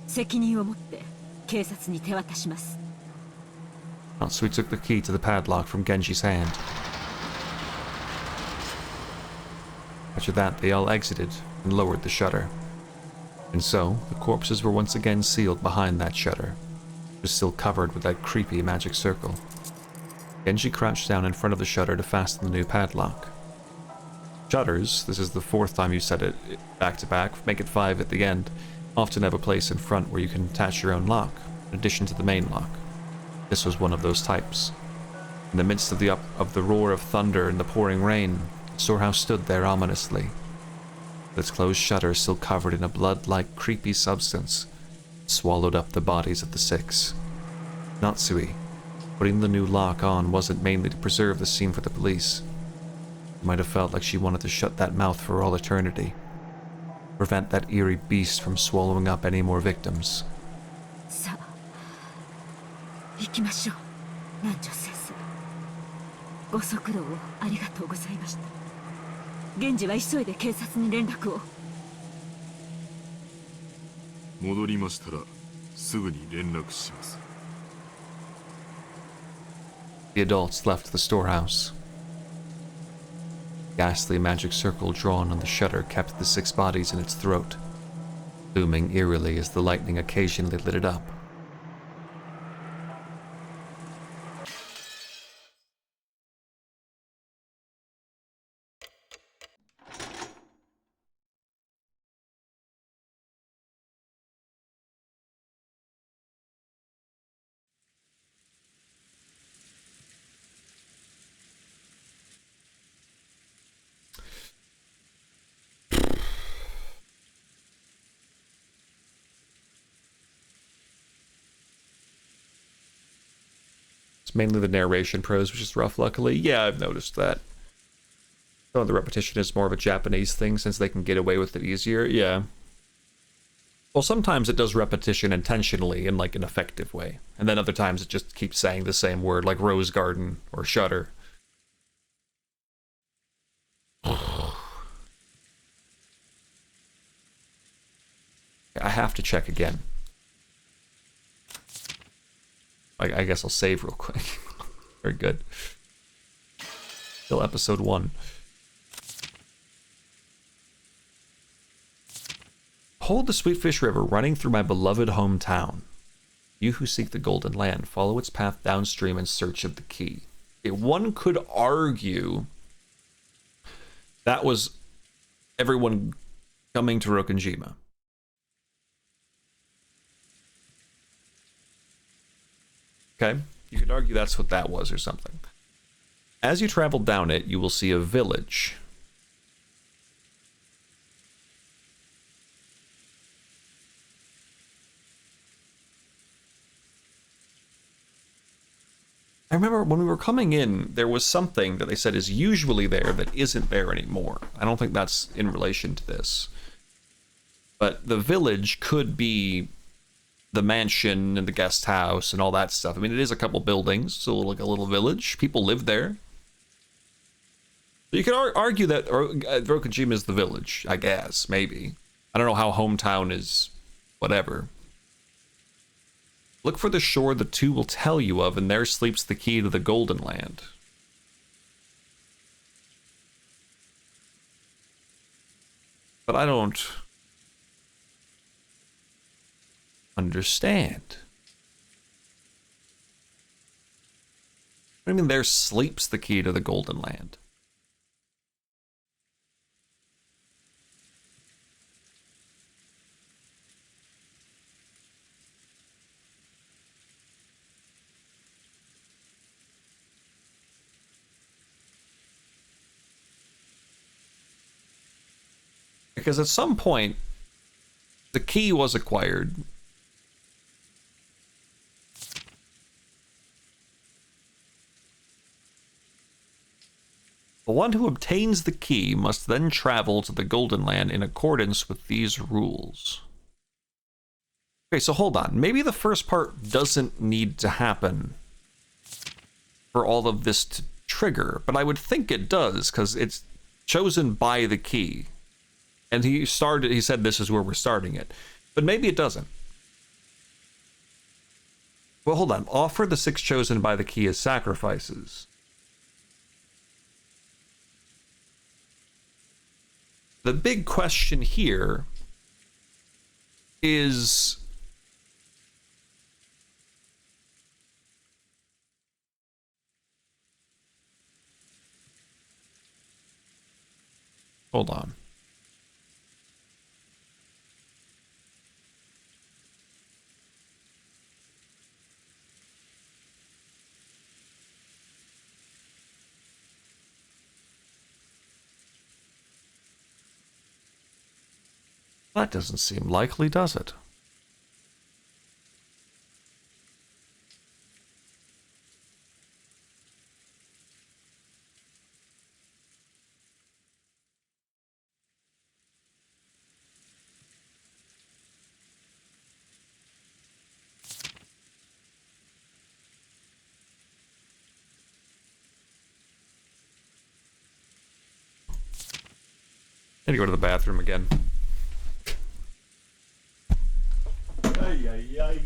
責任を持って警察に手渡します。Natsui took the key to the padlock from Genji's hand. After that, they all exited and lowered the shutter. And so, the corpses were once again sealed behind that shutter. It was still covered with that creepy magic circle. Genji crouched down in front of the shutter to fasten the new padlock. Shutters, this is the 4th time you said it back to back, make it 5 at the end, often have a place in front where you can attach your own lock, in addition to the main lock. This was one of those types. In the midst of the roar of thunder and the pouring rain, the storehouse stood there ominously, with its closed shutter still covered in a blood-like creepy substance, swallowed up the bodies of the 6. Natsui, putting the new lock on wasn't mainly to preserve the scene for the police. It might have felt like she wanted to shut that mouth for all eternity, prevent that eerie beast from swallowing up any more victims. さあ、行きましょう、南條先生。ご足労をありがとうございました。源氏は急いで警察に連絡を。戻りましたらすぐに連絡します。The adults left the storehouse. Ghastly magic circle drawn on the shutter kept the 6 bodies in its throat, booming eerily as the lightning occasionally lit it up. It's mainly the narration prose, which is rough, luckily. Yeah, I've noticed that. Some of the repetition is more of a Japanese thing, since they can get away with it easier. Yeah. Well, sometimes it does repetition intentionally in, like, an effective way. And then other times it just keeps saying the same word, like Rose Garden or Shutter. I have to check again. I guess I'll save real quick. Very good. Still episode 1. Hold the Sweetfish River running through my beloved hometown. You who seek the Golden Land, follow its path downstream in search of the key. One could argue that was everyone coming to Rokkenjima. Okay, you could argue that's what that was or something. As you travel down it, you will see a village. I remember when we were coming in, there was something that they said is usually there that isn't there anymore. I don't think that's in relation to this. But the village could be the mansion and the guest house and all that stuff. I mean, it is a couple buildings, so like a little village. People live there. So you could argue that Rokkenjima is the village, I guess, maybe. I don't know how hometown is, whatever. Look for the shore the 2 will tell you of, and there sleeps the key to the Golden Land. But I don't understand. What do you mean there sleeps the key to the Golden Land? Because at some point, the key was acquired. The one who obtains the key must then travel to the Golden Land in accordance with these rules. Okay, so hold on. Maybe the first part doesn't need to happen for all of this to trigger, but I would think it does, because it's chosen by the key. And he said this is where we're starting it. But maybe it doesn't. Well, hold on. Offer the 6 chosen by the key as sacrifices. The big question here is... Hold on. That doesn't seem likely, does it? I need to go to the bathroom again. Ay, ay, ay.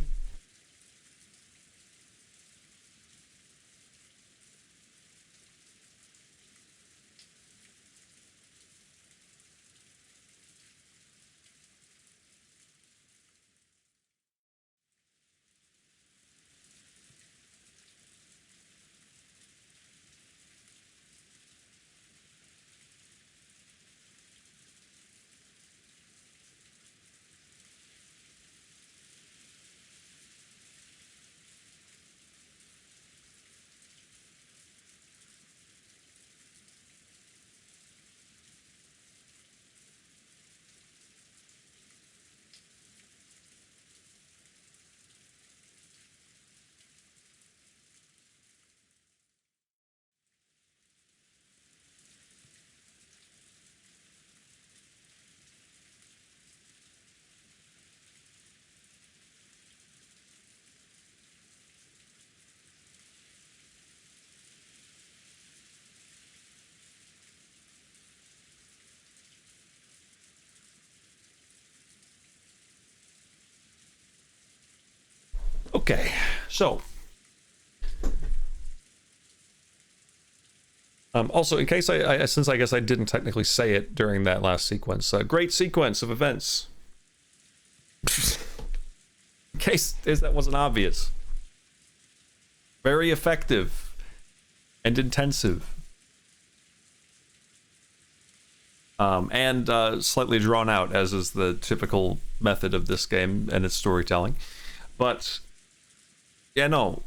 Okay, so also, in case since I guess I didn't technically say it during that last sequence, great sequence of events. In case that wasn't obvious. Very effective and intensive. And slightly drawn out, as is the typical method of this game and its storytelling. But, yeah, no.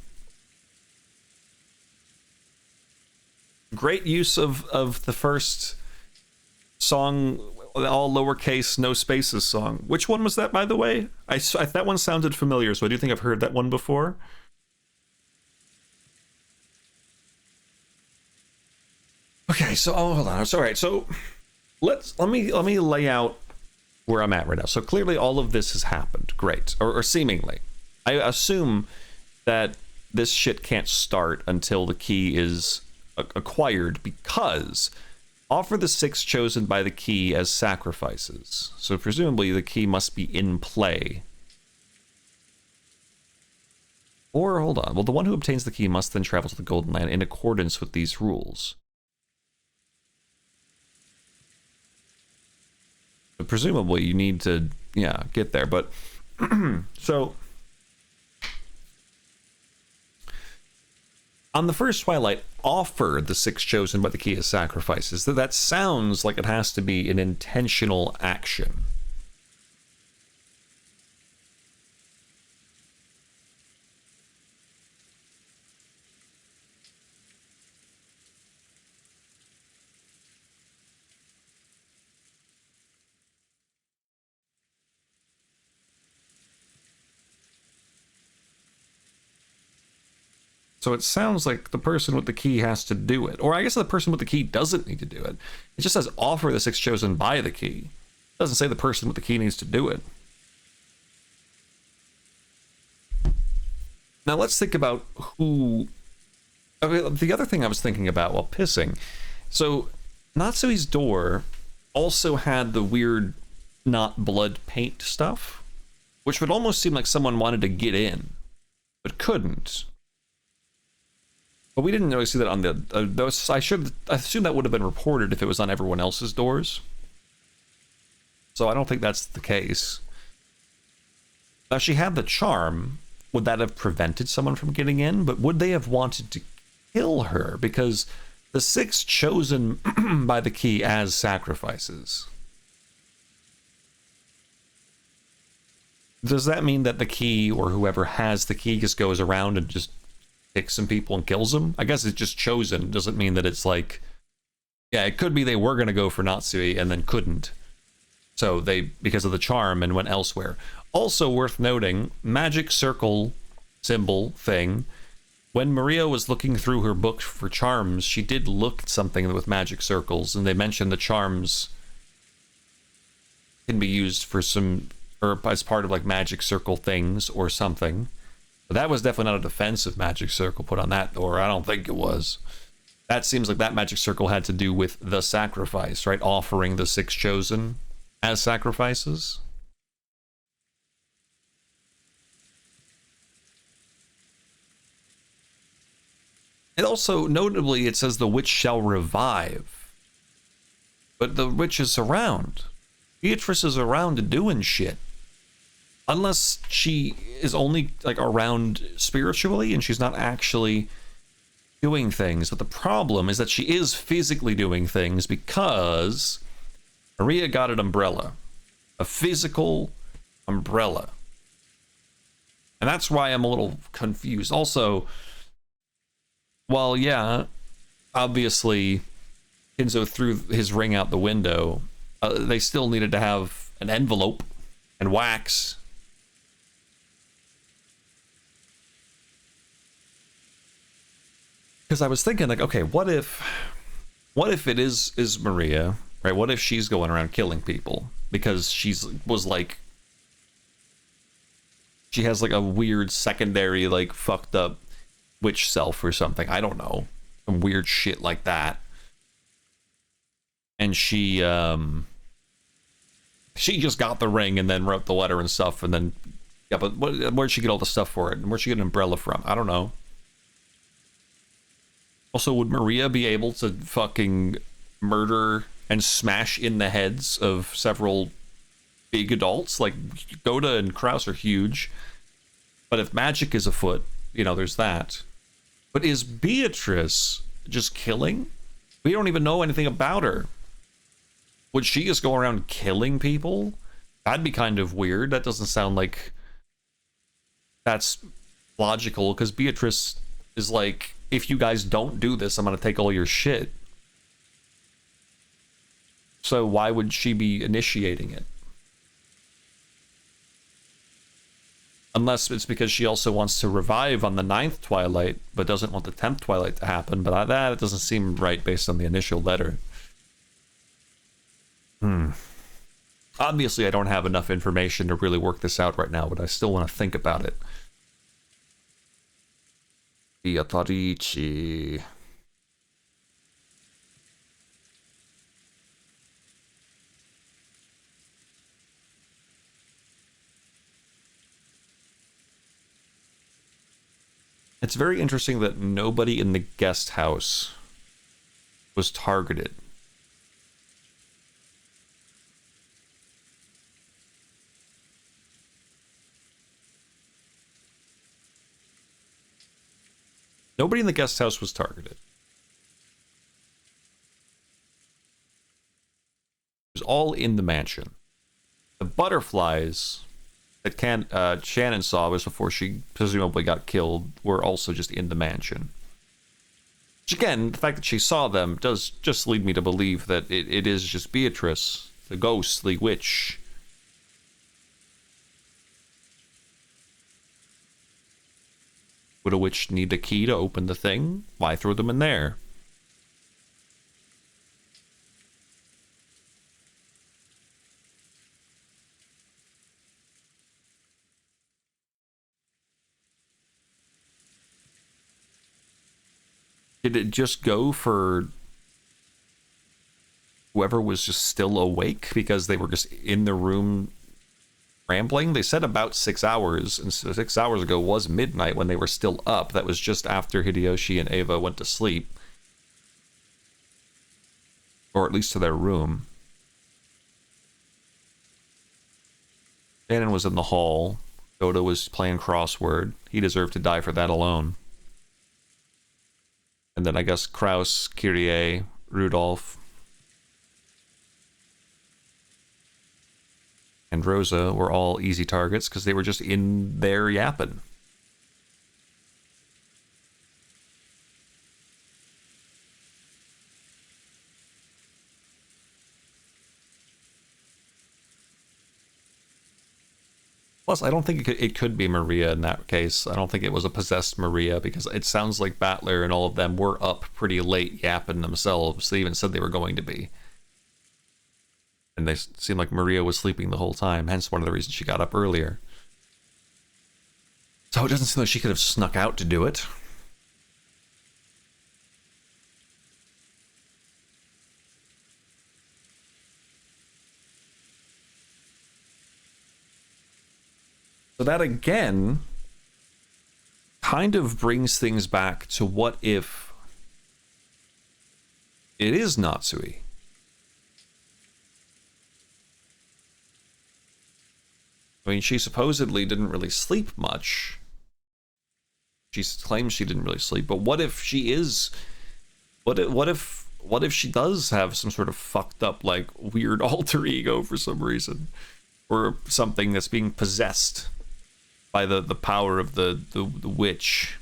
Great use of the first song, all lowercase, no spaces song. Which one was that, by the way? That one sounded familiar, so I do think I've heard that one before. Okay, so hold on. All right, so let me lay out where I'm at right now. So clearly all of this has happened. Great. Or seemingly. I assume that this shit can't start until the key is acquired, because offer the 6 chosen by the key as sacrifices. So presumably the key must be in play. Or, hold on. Well, the one who obtains the key must then travel to the Golden Land in accordance with these rules. But presumably you need to, yeah, get there. But, so, on the first Twilight, offer the 6 chosen by the key as sacrifices. That sounds like it has to be an intentional action. So it sounds like the person with the key has to do it. Or I guess the person with the key doesn't need to do it. It just says offer the 6 chosen by the key. It doesn't say the person with the key needs to do it. Now let's think about who... I mean, the other thing I was thinking about while pissing. So Natsui's door also had the weird not blood paint stuff, which would almost seem like someone wanted to get in, but couldn't. But we didn't really see that on the... I assume that would have been reported if it was on everyone else's doors. So I don't think that's the case. Now, she had the charm. Would that have prevented someone from getting in? But would they have wanted to kill her? Because the 6 chosen by the key as sacrifices. Does that mean that the key, or whoever has the key, just goes around and just picks some people and kills them? I guess it's just chosen. It doesn't mean that it's like... Yeah, it could be they were going to go for Natsui and then couldn't. So they, because of the charm, and went elsewhere. Also worth noting, magic circle symbol thing. When Maria was looking through her book for charms, she did look at something with magic circles, and they mentioned the charms can be used for some, or as part of like magic circle things or something. But that was definitely not a defensive magic circle put on that door. I don't think it was. That seems like that magic circle had to do with the sacrifice, right? Offering the 6 chosen as sacrifices. And also, notably, it says the witch shall revive. But the witch is around. Beatrice is around doing shit. Unless she is only like around spiritually and she's not actually doing things. But the problem is that she is physically doing things because Maria got an umbrella. A physical umbrella. And that's why I'm a little confused. Also, while, yeah, obviously Kinzo threw his ring out the window, they still needed to have an envelope and wax. Because I was thinking, like, okay, what if it is Maria, right? What if she's going around killing people because she has like a weird secondary, like, fucked up witch self or something? I don't know, some weird shit like that. And she just got the ring and then wrote the letter and stuff, and then Yeah, but where'd she get all the stuff for it? And where'd she get an umbrella from? I don't know. Also, would Maria be able to fucking murder and smash in the heads of several big adults? Like, Goda and Kraus are huge. But if magic is afoot, you know, there's that. But is Beatrice just killing? We don't even know anything about her. Would she just go around killing people? That'd be kind of weird. That doesn't sound like that's logical, because Beatrice is like, if you guys don't do this, I'm going to take all your shit. So why would she be initiating it? Unless it's because she also wants to revive on the 9th Twilight, but doesn't want the 10th Twilight to happen. But that doesn't seem right based on the initial letter. Obviously, I don't have enough information to really work this out right now, but I still want to think about it. Beatrice. It's very interesting that nobody in the guest house was targeted. Nobody in the guest house was targeted. It was all in the mansion. The butterflies that Shannon saw was before she presumably got killed were also just in the mansion. Which again, the fact that she saw them does just lead me to believe that it is just Beatrice, the ghostly witch. Would a witch need a key to open the thing? Why throw them in there? Did it just go for whoever was just still awake because they were just in the room rambling? They said about 6 hours, and 6 hours ago was midnight when they were still up. That was just after Hideyoshi and Eva went to sleep. Or at least to their room. Shannon was in the hall. Goda was playing crossword. He deserved to die for that alone. And then I guess Kraus, Kyrie, Rudolph, and Rosa were all easy targets because they were just in there yapping. Plus, I don't think it could be Maria in that case. I don't think it was a possessed Maria, because it sounds like Battler and all of them were up pretty late yapping themselves. They even said they were going to be. And they seemed like Maria was sleeping the whole time, hence one of the reasons she got up earlier. So it doesn't seem like she could have snuck out to do it. So that again kind of brings things back to what if it is Natsui? I mean, she supposedly didn't really sleep much. She claims she didn't really sleep, but what if she is... What if she does have some sort of fucked up, like, weird alter ego for some reason? Or something that's being possessed by the power of the witch.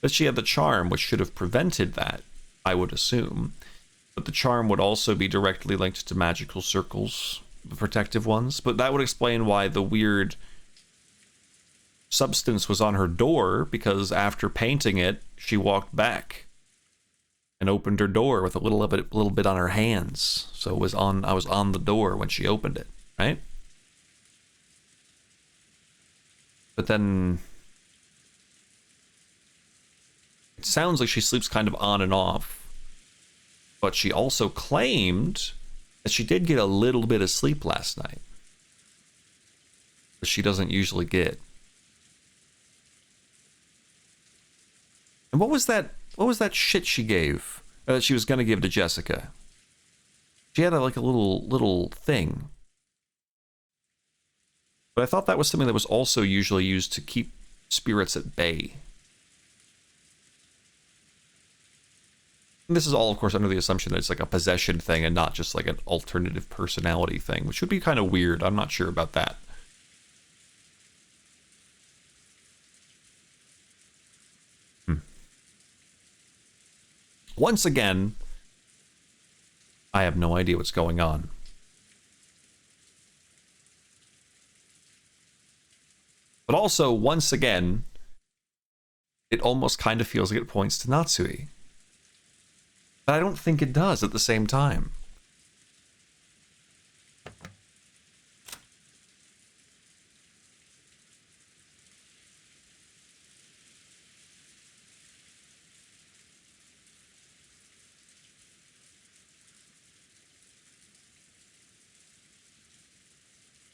But she had the charm, which should have prevented that, I would assume. But the charm would also be directly linked to magical circles, the protective ones. But that would explain why the weird substance was on her door, because after painting it, she walked back and opened her door with a little bit on her hands. So it was I was on the door when she opened it, right? But then it sounds like she sleeps kind of on and off. But she also claimed that she did get a little bit of sleep last night. that she doesn't usually get. And what was that shit she gave? That she was gonna give to Jessica? She had like a little thing. But I thought that was something that was also usually used to keep spirits at bay. And this is all, of course, under the assumption that it's like a possession thing and not just like an alternative personality thing, which would be kind of weird. I'm not sure about that. Once again, I have no idea what's going on. But also, once again, it almost kind of feels like it points to Natsui. But I don't think it does at the same time.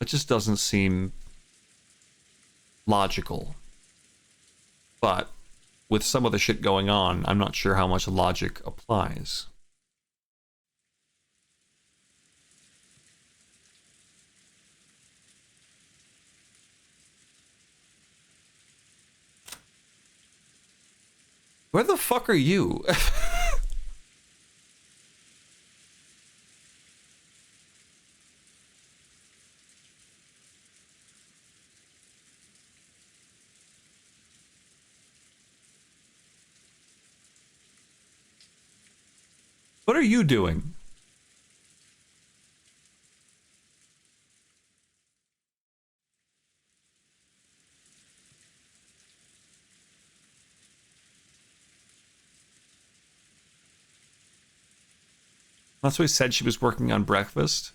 It just doesn't seem logical. But with some of the shit going on, I'm not sure how much logic applies. Where the fuck are you? What are you doing? That's what he said, she was working on breakfast.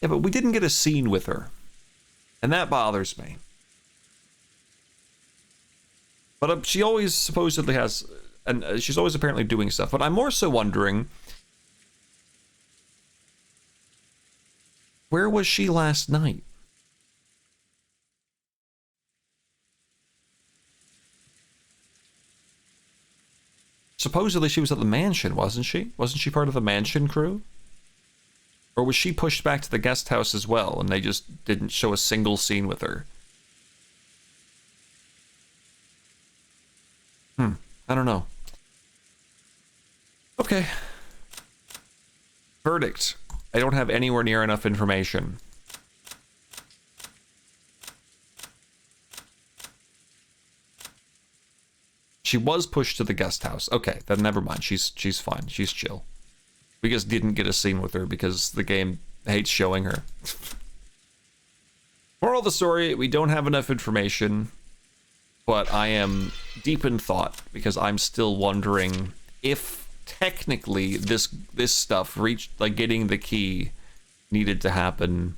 Yeah, but we didn't get a scene with her. And that bothers me. But she always supposedly has, and she's always apparently doing stuff. But I'm more so wondering, where was she last night? Supposedly she was at the mansion, wasn't she? Wasn't she part of the mansion crew? Or was she pushed back to the guest house as well, and they just didn't show a single scene with her? I don't know. Okay. Verdict. I don't have anywhere near enough information. She was pushed to the guest house. Okay, then never mind. She's fine. She's chill. We just didn't get a scene with her because the game hates showing her. Moral of the story, we don't have enough information. But I am deep in thought because I'm still wondering if technically this stuff reached, like getting the key, needed to happen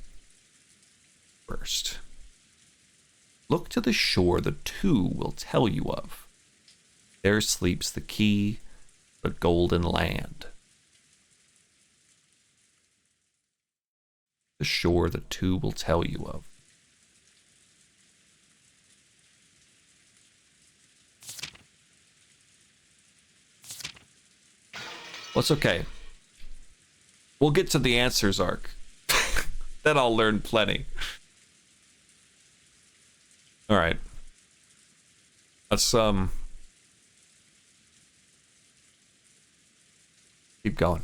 first. Look to the shore the two will tell you of. There sleeps the key, the golden land. The shore the two will tell you of. Well, it's okay. We'll get to the answers arc. Then I'll learn plenty. Alright. Let's, keep going.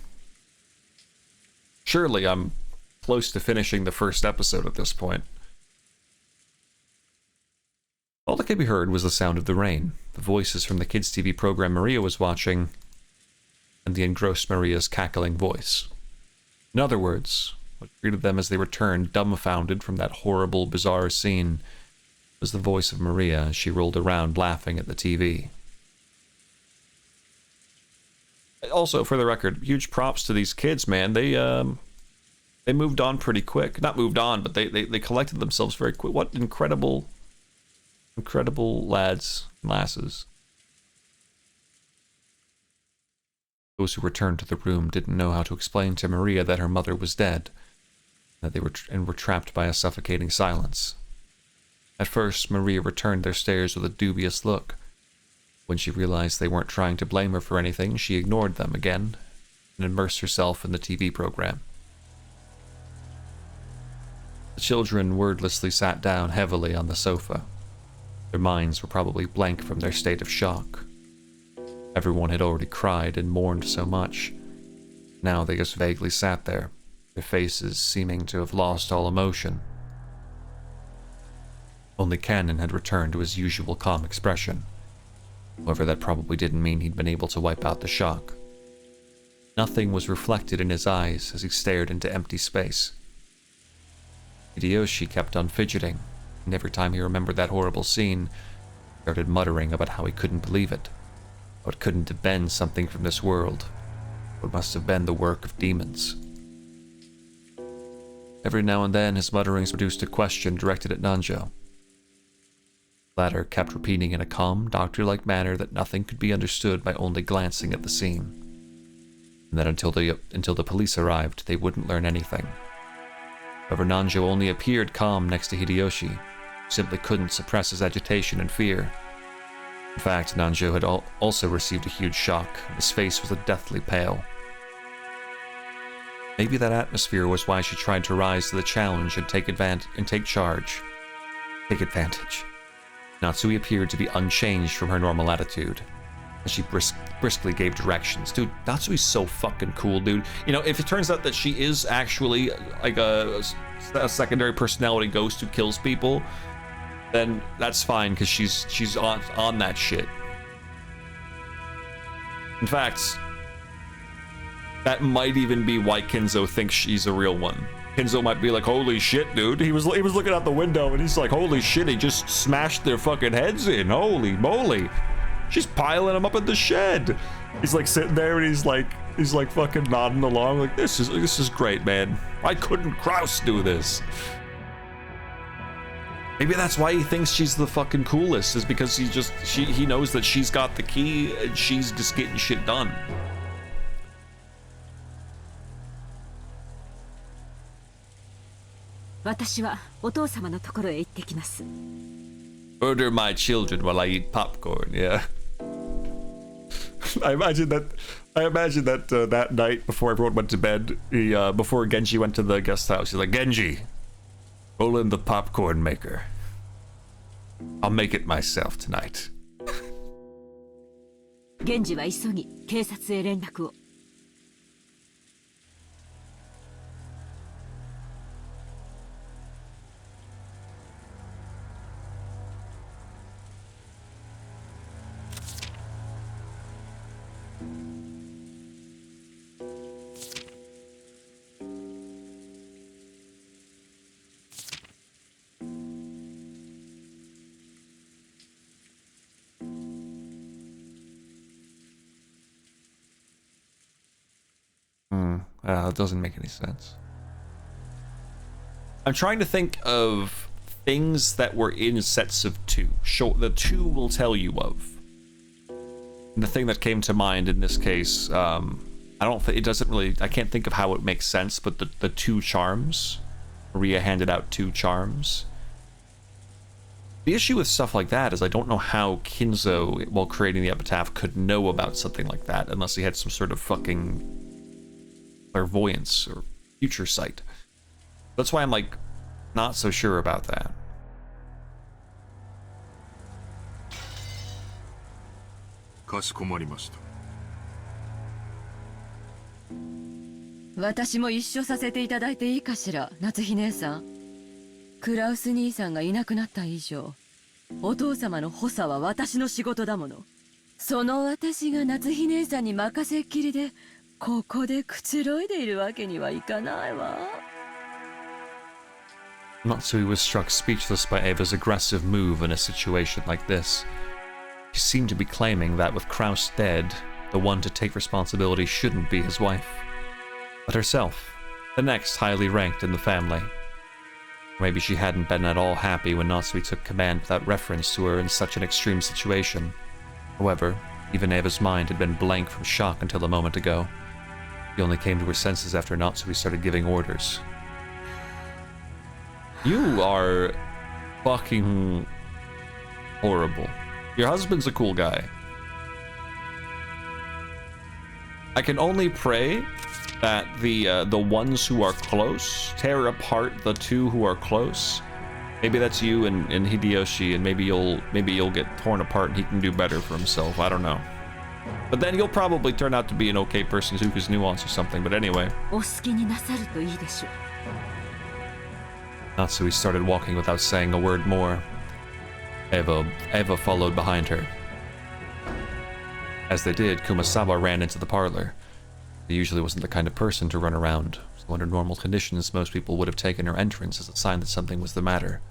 Surely I'm close to finishing the first episode at this point. All that could be heard was the sound of the rain, the voices from the kids' TV program Maria was watching, and the engrossed Maria's cackling voice. In other words, what greeted them as they returned, dumbfounded from that horrible, bizarre scene, was the voice of Maria as she rolled around laughing at the TV. Also, for the record, huge props to these kids, man. They moved on pretty quick. Not moved on, but they collected themselves very quick. What incredible lads and lasses. Those who returned to the room didn't know how to explain to Maria that her mother was dead, that they were trapped by a suffocating silence. At first, Maria returned their stares with a dubious look. When she realized they weren't trying to blame her for anything, she ignored them again and immersed herself in the TV program. The children wordlessly sat down heavily on the sofa. Their minds were probably blank from their state of shock. Everyone had already cried and mourned so much. Now they just vaguely sat there, their faces seeming to have lost all emotion. Only Cannon had returned to his usual calm expression. However, that probably didn't mean he'd been able to wipe out the shock. Nothing was reflected in his eyes as he stared into empty space. Hideyoshi kept on fidgeting, and every time he remembered that horrible scene, he started muttering about how he couldn't believe it. How it couldn't have been something from this world. It must have been the work of demons. Every now and then, his mutterings produced a question directed at Nanjo. The latter kept repeating in a calm, doctor-like manner that nothing could be understood by only glancing at the scene, and that until the police arrived, they wouldn't learn anything. However, Nanjo only appeared calm next to Hideyoshi, who simply couldn't suppress his agitation and fear. In fact, Nanjo had also received a huge shock, and his face was deathly pale. Maybe that atmosphere was why she tried to rise to the challenge and take advantage. Natsui appeared to be unchanged from her normal attitude, as she briskly gave directions. Dude, Natsui's so fucking cool, dude. You know, if it turns out that she is actually like a secondary personality ghost who kills people, then that's fine, because she's on that shit. In fact, that might even be why Kinzo thinks she's a real one. Kinzo might be like, holy shit, dude. He was looking out the window and he's like, holy shit, he just smashed their fucking heads in. Holy moly. She's piling them up in the shed. He's like sitting there and he's like fucking nodding along like, this is great, man. Why couldn't Kraus do this? Maybe that's why he thinks she's the fucking coolest, is because he knows that she's got the key and she's just getting shit done. Order my children while I eat popcorn, yeah. I imagine that that night before everyone went to bed, before Genji went to the guest house, he's like, Genji, roll in the popcorn maker. I'll make it myself tonight. Genji は急ぎ警察へ連絡を。That doesn't make any sense. I'm trying to think of things that were in sets of two. The two will tell you of. And the thing that came to mind in this case, I can't think of how it makes sense, but the two charms. Maria handed out two charms. The issue with stuff like that is I don't know how Kinzo, while creating the epitaph, could know about something like that unless he had some sort of fucking clairvoyance or future sight. That's why I'm like not so sure about that. Kashikomarimashita. 私も一緒させていただいていいかしら、夏日姉さん。クラウス兄さんがいなくなった以上、お父様の補佐は私の仕事だもの。その私が夏日姉さんに任せっきりで、ここでくつろいでいるわけにはいかないわ。Natsui was struck speechless by Ava's aggressive move in a situation like this. She seemed to be claiming that with Kraus dead, the one to take responsibility shouldn't be his wife, but herself, the next highly ranked in the family. Maybe she hadn't been at all happy when Natsui took command without reference to her in such an extreme situation. However, Even Eva's mind had been blank from shock until a moment ago. She only came to her senses after Natsui started giving orders. You are fucking horrible. Your husband's a cool guy. I can only pray that the ones who are close tear apart the two who are close. Maybe that's you and Hideyoshi, and maybe you'll get torn apart and he can do better for himself. I don't know. But then you'll probably turn out to be an okay person, Zuka's nuance or something. But anyway. Natsui started walking without saying a word more. Eva followed behind her. As they did, Kumasawa ran into the parlor. He usually wasn't the kind of person to run around, so under normal conditions, most people would have taken her entrance as a sign that something was the matter.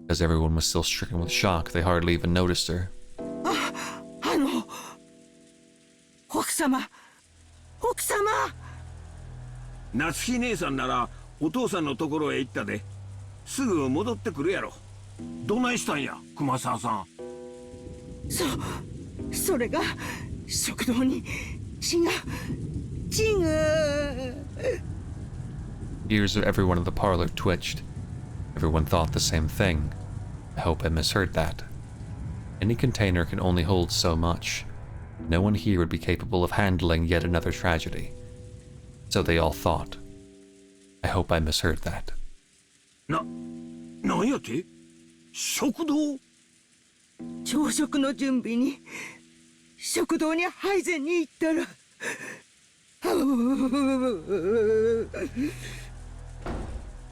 As everyone was still stricken with shock, they hardly even noticed her. 奥様夏日姉さんならお父さんのところへ行ったで。すぐ戻ってくるやろ。どないしたんや、熊沢さん。それが食堂に血が。Ears of everyone in the parlor twitched. Everyone thought the same thing. I hope I misheard that. Any container can only hold so much. No one here would be capable of handling yet another tragedy. So they all thought. I hope I misheard that. なんやて？食堂？朝食の準備に食堂に配膳に行ったら。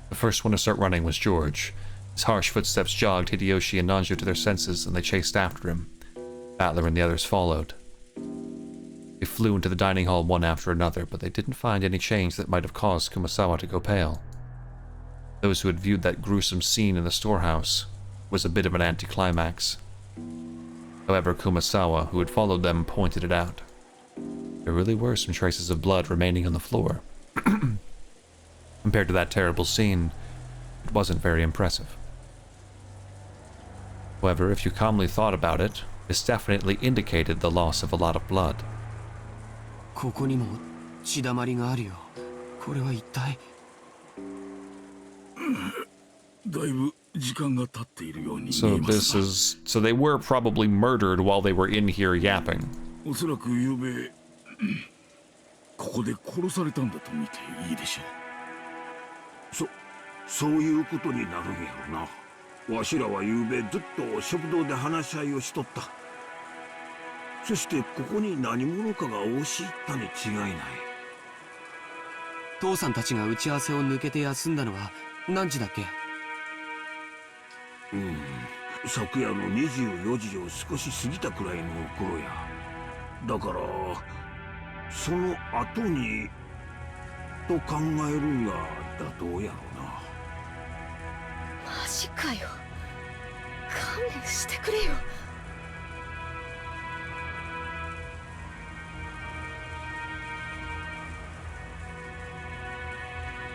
The first one to start running was George. His harsh footsteps jogged Hideyoshi and Nanjo to their senses, and they chased after him. Battler and the others followed. They flew into the dining hall one after another, but they didn't find any change that might have caused Kumasawa to go pale. Those who had viewed that gruesome scene in the storehouse was a bit of an anticlimax. However, Kumasawa, who had followed them, pointed it out. There really were some traces of blood remaining on the floor. Compared to that terrible scene, it wasn't very impressive. However, if you calmly thought about it, this definitely indicated the loss of a lot of blood. ここにも血だまりがあるよ。これは一体。だいぶ時間が経っているように見えますな。So they were probably murdered while they were in here yapping. おそらく昨夜ここで殺されたんだと見ていいでしょう。そういうことになるんやろな。わしらは昨夜ずっと食堂で話し合いをしとった。そしてここに何者かが押し入ったに違いない。父さんたちが打ち合わせを抜けて休んだのは何時だっけ？昨夜の24時を少し過ぎたくらいの頃や。だからその後にと考えるんが妥当やろな。マジかよ。勘弁してくれよ。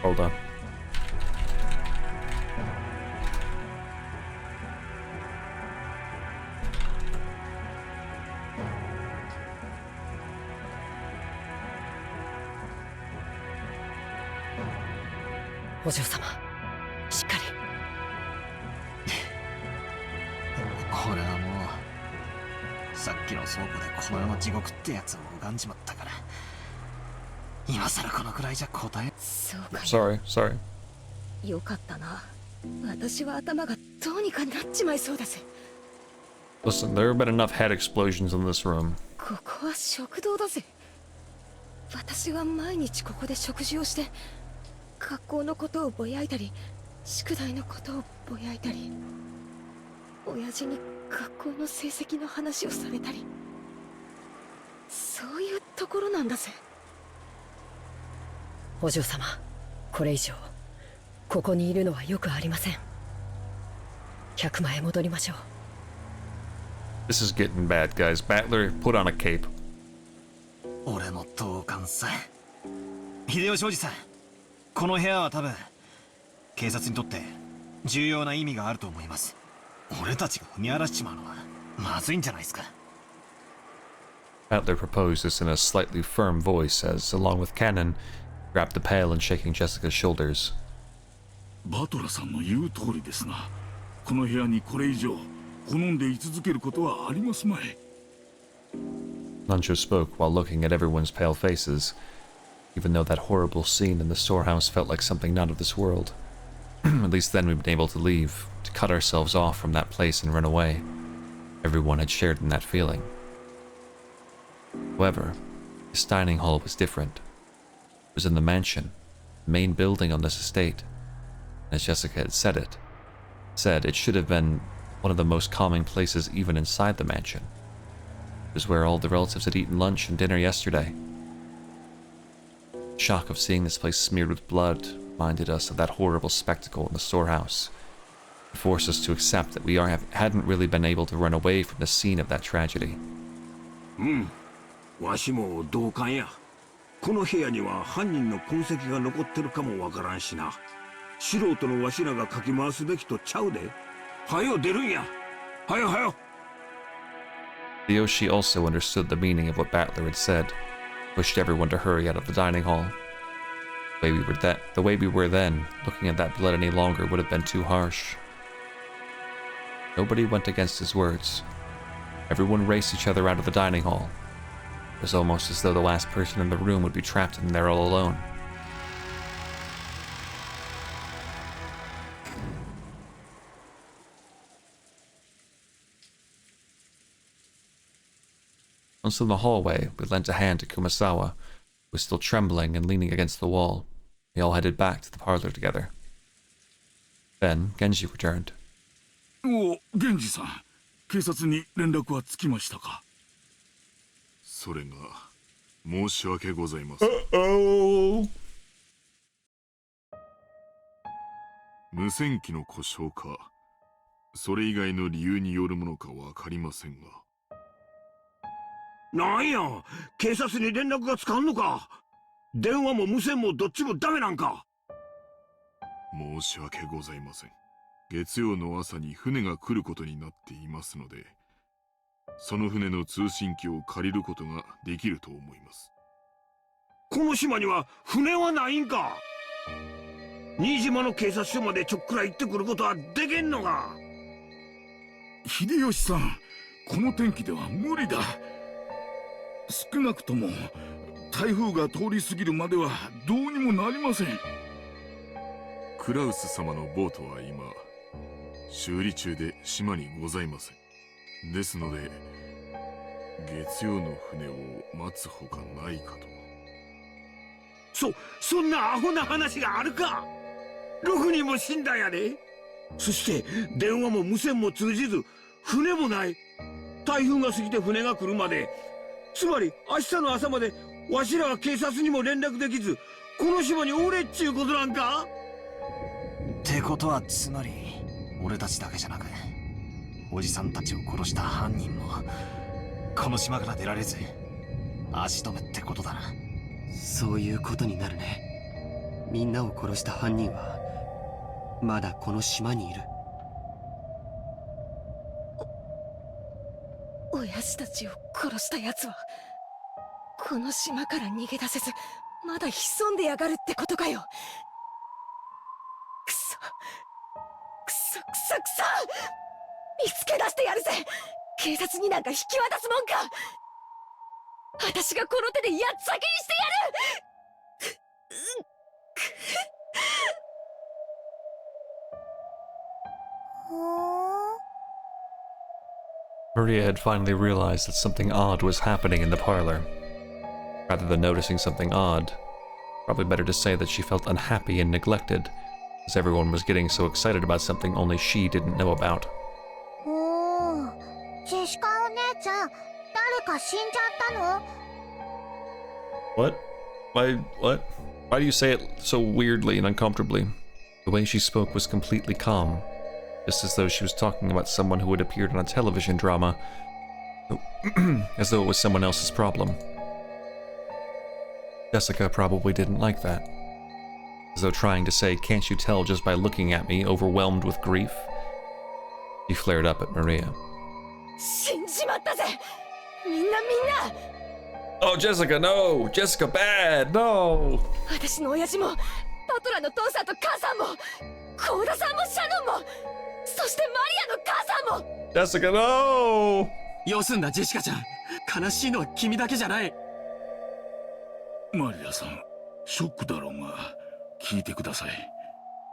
Hold on.お嬢様、しっかり。俺はもうさっきの倉庫でこの世の地獄ってやつを拝んじまったから、今さらこのくらいじゃ答え。そうか。Sorry. よかったな。私は頭がどうにかなっちまいそうだぜ。Listen, there have been enough head explosions in this room. ここは食堂だぜ。私は毎日ここで食事をして、学校のことをぼやいたり、宿題のことをぼやいたり、親父に学校の成績の話をされたり、そういうところなんだぜ。お嬢様、これ以上ここにいるのはよくありません。客間へ戻りましょう。This is getting bad, guys. Battler, put on a cape. 俺の同感さ。秀吉おじさん、この部屋は多分警察にとって重要な意味があると思います。俺たちが踏み荒らしちまうのはまずいんじゃないですか。Battler proposed this in a slightly firm voice as, along with Cannon, grabbed the pail and shaking Jessica's shoulders. バトラさんの言う通りですな。この部屋にこれ以上好んで居続けることはありますまい。Lancho spoke while looking at everyone's pale faces, even though that horrible scene in the storehouse felt like something not of this world. At least then we'd been able to leave, to cut ourselves off from that place and run away. Everyone had shared in that feeling. However, this dining hall was different. It was in the mansion, the main building on this estate. As Jessica had said it should have been one of the most calming places even inside the mansion. It was where all the relatives had eaten lunch and dinner yesterday. The shock of seeing this place smeared with blood reminded us of that horrible spectacle in the storehouse. It forced us to accept that we hadn't really been able to run away from the scene of that tragedy. わしも同感や。この部屋には犯人の痕跡が残ってるかもわからんしな。素人のわしらがかき回すべきとちゃうで。はよ出るんや。はよはよ。Yoshi also understood the meaning of what Battler had said, pushed everyone to hurry out of the dining hall. The way we were then, looking at that blood any longer would have been too harsh. Nobody went against his words. Everyone raced each other out of the dining hall. It was almost as though the last person in the room would be trapped in there all alone. Once in the hallway, we lent a hand to Kumasawa, who was still trembling and leaning against the wall. We all headed back to the parlor together. Then, Genji returned. お、源氏さん、警察に連絡はつきましたか？それが申し訳ございません。無線機の故障か、それ以外の理由によるものかわかりませんが。なんや、警察に連絡がつかんのか。電話も無線もどっちもダメなんか。申し訳ございません。月曜の朝に船が来ることになっていますので、その船の通信機を借りることができると思います。この島には船はないんか。新島の警察署までちょっくら行ってくることはできんのか。秀吉さん、この天気では無理だ。少なくとも台風が通り過ぎるまではどうにもなりません。クラウス様のボートは今修理中で島にございません。ですので月曜の船を待つほかないかと。そんなアホな話があるか。6人も死んだんやで。そして電話も無線も通じず船もない。台風が過ぎて船が来るまで、つまり明日の朝までわしらは警察にも連絡できずこの島におれっちゅうことなんか。ってことはつまり俺たちだけじゃなくおじさんたちを殺した犯人もこの島から出られず足止めってことだな。そういうことになるね。みんなを殺した犯人はまだこの島にいる。親父たちを殺した奴はこの島から逃げ出せずまだ潜んでやがるってことかよ。くそ見つけ出してやるぜ。警察になんか引き渡すもんか。私がこの手でやっつけにしてやる。Maria had finally realized that something odd was happening in the parlor. Rather than noticing something odd, probably better to say that she felt unhappy and neglected, as everyone was getting so excited about something only she didn't know about. ジェシカお姉ちゃん、誰か死んじゃったの？ What? What? Why do you say it so weirdly and uncomfortably? The way she spoke was completely calm, just as though she was talking about someone who had appeared on a television drama, as though it was someone else's problem. Jessica probably didn't like that. As though trying to say, "Can't you tell just by looking at me, overwhelmed with grief?" She flared up at Maria. 死んじまったぜ。みんな Oh, Jessica, no! Jessica, bad! No! 私の親父もパトラの父さんと母さんもコウダさんもシャノンもそしてマリアの母さんも Jessica, no! よすんだジェシカちゃん。悲しいのは君だけじゃない。マリアさん、ショックだろうが聞いてください。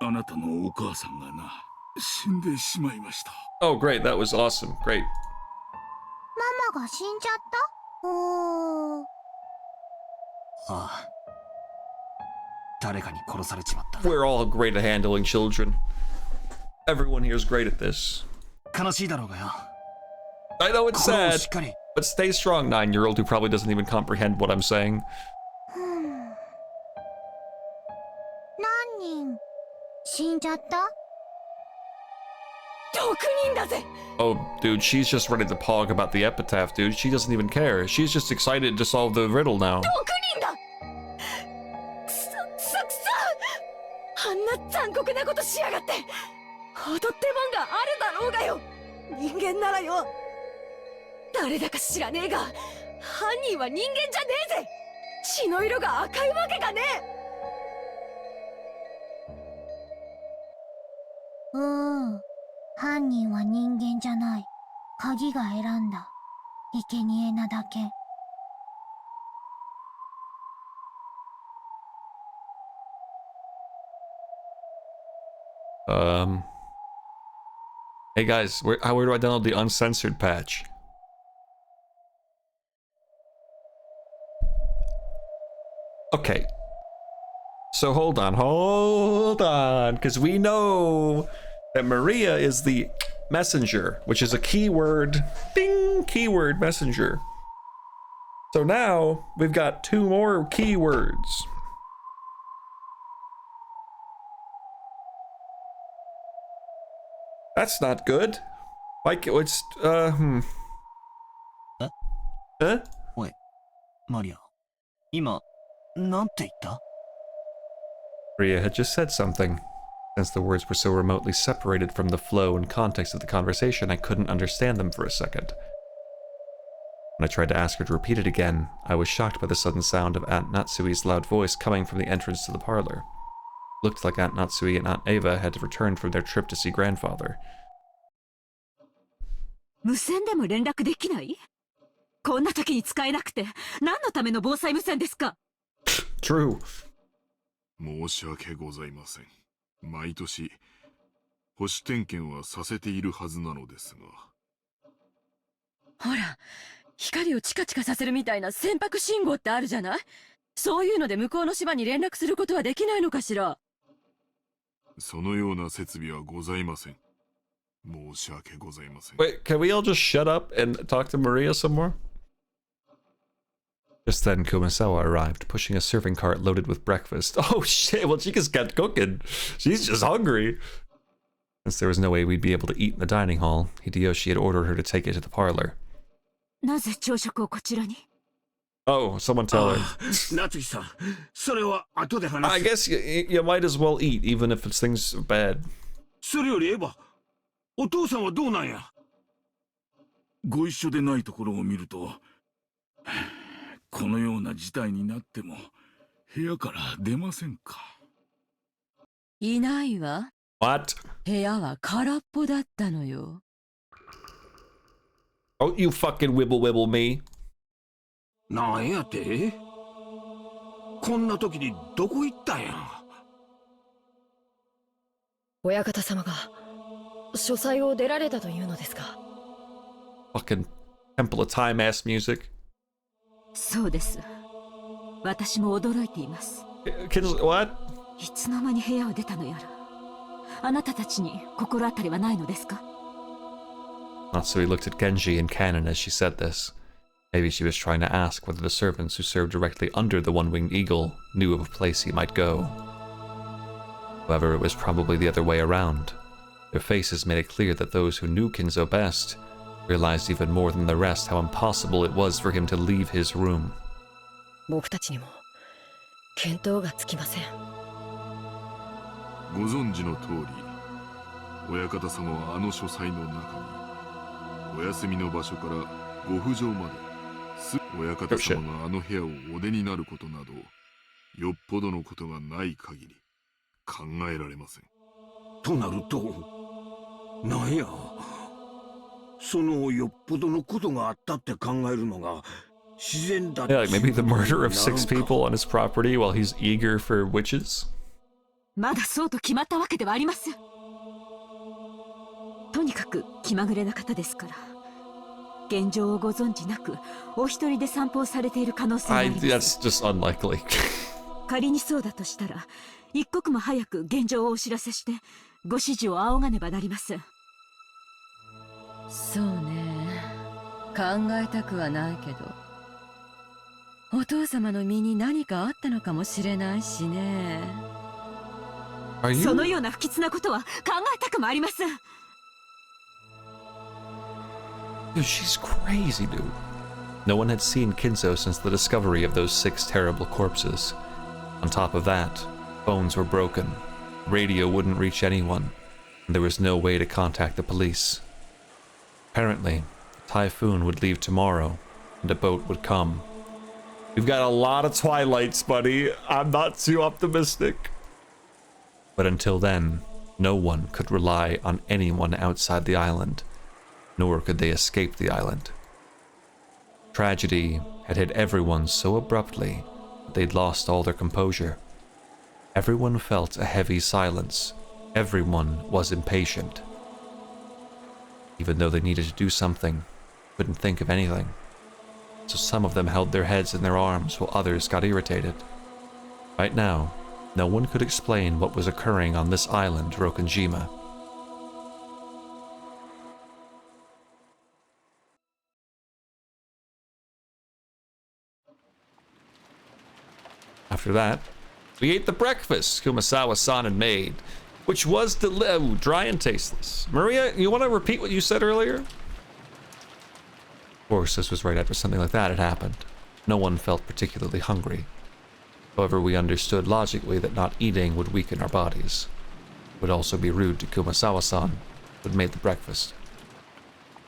あなたのお母さんがな、死んでしまいました。 Oh, great, that was awesome. Great. ママが死んじゃった？おー。ああ。誰かに殺されちまった。 We're all great at handling children. Everyone here is great at this. 悲しいだろうがよ。 I know it's 心を sad, しっかり。 but stay strong, 9-year-old who probably doesn't even comprehend what I'm saying. 何人死んじゃった？ 6人だぜ。 Oh, dude, she's just ready to pog about the epitaph, dude. She doesn't even care. She's just excited to solve the riddle now. 6人だ。くそくそくそ。あんな残酷なことしやがって。踊ってもんがあるだろうがよ。人間ならよ。誰だか知らねえが犯人は人間じゃねえぜ。血の色が赤いわけがねえ。犯人は人間じゃない。鍵が選んだ。生贄なだけ。Hey guys, where do I download the uncensored patch? Okay. So hold on, because we know that Maria is the messenger, which is a keyword, ding, keyword messenger. So now we've got 2 more keywords. That's not good. Like, it's, Huh? おい、マリア。今、なんて言った？ Maria had just said something. Since the words were so remotely separated from the flow and context of the conversation, I couldn't understand them for a second. When I tried to ask her to repeat it again, I was shocked by the sudden sound of Aunt Natsui's loud voice coming from the entrance to the parlor. It looked like Aunt Natsui and Aunt Ava had returned from their trip to see grandfather. 無線でも連絡できない？こんな時に使えなくて何のための防災無線ですか？ True. 申し訳ございません。毎年保守点検はさせているはずなのですが。ほら、光をチカチカさせるみたいな船舶信号ってあるじゃない？そういうので向こうの島に連絡することはできないのかしら？そのような設備はございません。申し訳ございません。 Wait, can we all just shut up and talk to Maria some more? Just then, Kumasawa arrived, pushing a serving cart loaded with breakfast. Oh shit, well, she just kept cooking. She's just hungry. Since there was no way we'd be able to eat in the dining hall, Hideyoshi had ordered her to take it to the parlor. なぜ朝食をこちらに？ Oh, someone tell her. 夏日さん、それは後で話す。 I guess you might as well eat, even if it's things bad. それよりエヴァ、お父さんはどうなんや？ご一緒でないところを見ると、このような事態になっても部屋から出ませんか？いないわ。What? 部屋は空っぽだったのよ。Oh, you fucking wibble wibble me. なんやて？こんな時にどこ行ったんや？親方様が書斎を出られたというのですか？ Fucking Temple of Time ass music. そうです。私も驚いています。What? いつの間に部屋を出たのやら。あなたたちに心当たりはないのですか？ Natsui looked at Genji and Kanon as she said this. Maybe she was trying to ask whether the servants who served directly under the one-winged eagle knew of a place he might go. However, it was probably the other way around. Their faces made it clear that those who knew Kinzo best realized even more than the rest how impossible it was for him to leave his room. 僕たちにも見当がつきません。ご存知の通り、親方様はあの書斎の中に、お休みの場所からご不浄まで親方様があの部屋をお出になることなど、よっぽどのことがない限り考えられません。となると、なんや、そのよっぽどのことがあったって考えるのが自然だ。Yeah, like maybe the murder of 6 people on his property while he's eager for witches? まだそうと決まったわけではありません。とにかく気まぐれな方ですから、現状をご存知なくお一人で散歩をされている可能性があります。That's just unlikely. 仮にそうだとしたら、一刻も早く現状をお知らせしてご指示を仰がねばなりません。そうね、考えたくはないけど、お父様の身に何かあったのかもしれないしね。そのような不吉なことは考えたくもありません。Dude, she's crazy, dude. No one had seen Kinzo since the discovery of those 6 terrible corpses. On top of that, phones were broken, radio wouldn't reach anyone, and there was no way to contact the police. Apparently, a typhoon would leave tomorrow, and a boat would come. We've got a lot of Twilights, buddy. I'm not too optimistic. But until then, no one could rely on anyone outside the island, nor could they escape the island. Tragedy had hit everyone so abruptly that they'd lost all their composure. Everyone felt a heavy silence. Everyone was impatient. Even though they needed to do something, couldn't think of anything. So some of them held their heads in their arms while others got irritated. Right now, no one could explain what was occurring on this island, Rokanjima. After that, we ate the breakfast Kumasawa-san had made, which was dry and tasteless. Maria, you want to repeat what you said earlier? Of course, this was right after something like that had happened. No one felt particularly hungry. However, we understood logically that not eating would weaken our bodies. It would also be rude to Kumasawa-san, who had made the breakfast.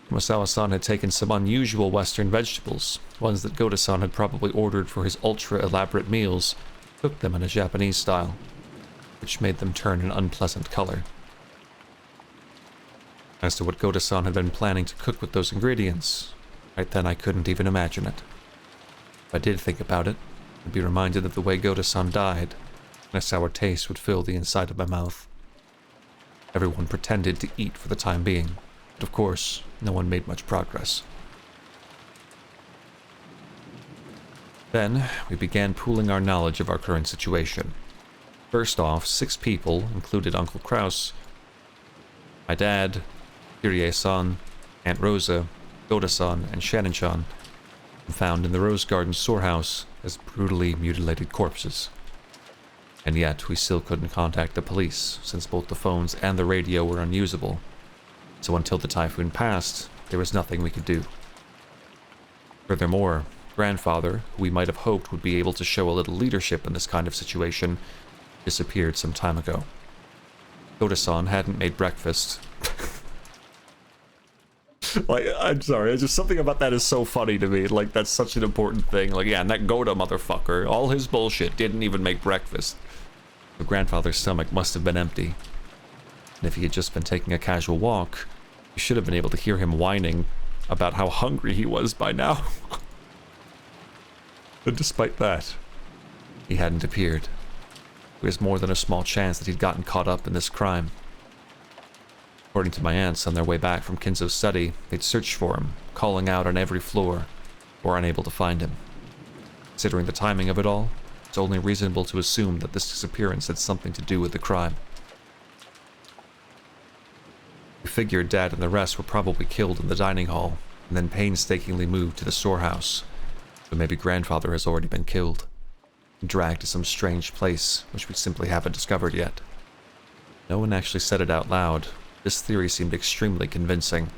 Kumasawa-san had taken some unusual Western vegetables, ones that Goda-san had probably ordered for his ultra-elaborate meals, cooked them in a Japanese style, which made them turn an unpleasant color. As to what Goda-san had been planning to cook with those ingredients, right then I couldn't even imagine it. If I did think about it, I'd be reminded of the way Goda-san died, and a sour taste would fill the inside of my mouth. Everyone pretended to eat for the time being, but of course, no one made much progress. Then, we began pooling our knowledge of our current situation. First off, 6 people, included Uncle Kraus, my dad, Kirie-san, Aunt Rosa, Goda-san, and Shannon-chan, found in the Rose Garden storehouse as brutally mutilated corpses. And yet, we still couldn't contact the police, since both the phones and the radio were unusable. So until the typhoon passed, there was nothing we could do. Furthermore, Grandfather, who we might have hoped would be able to show a little leadership in this kind of situation, disappeared some time ago. Goda-san hadn't made breakfast. Like, I'm sorry, it's just something about that is so funny to me. Like, that's such an important thing. Like, yeah, and that Goda motherfucker, all his bullshit, didn't even make breakfast. The grandfather's stomach must have been empty. And if he had just been taking a casual walk, you should have been able to hear him whining about how hungry he was by now. But despite that, he hadn't appeared. There was more than a small chance that he'd gotten caught up in this crime. According to my aunts, on their way back from Kinzo's study, they'd searched for him, calling out on every floor, or unable to find him. Considering the timing of it all, it's only reasonable to assume that this disappearance had something to do with the crime. We figured Dad and the rest were probably killed in the dining hall, and then painstakingly moved to the storehouse. But maybe Grandfather has already been killed, and dragged to some strange place which we simply haven't discovered yet. No one actually said it out loud. This theory seemed extremely convincing.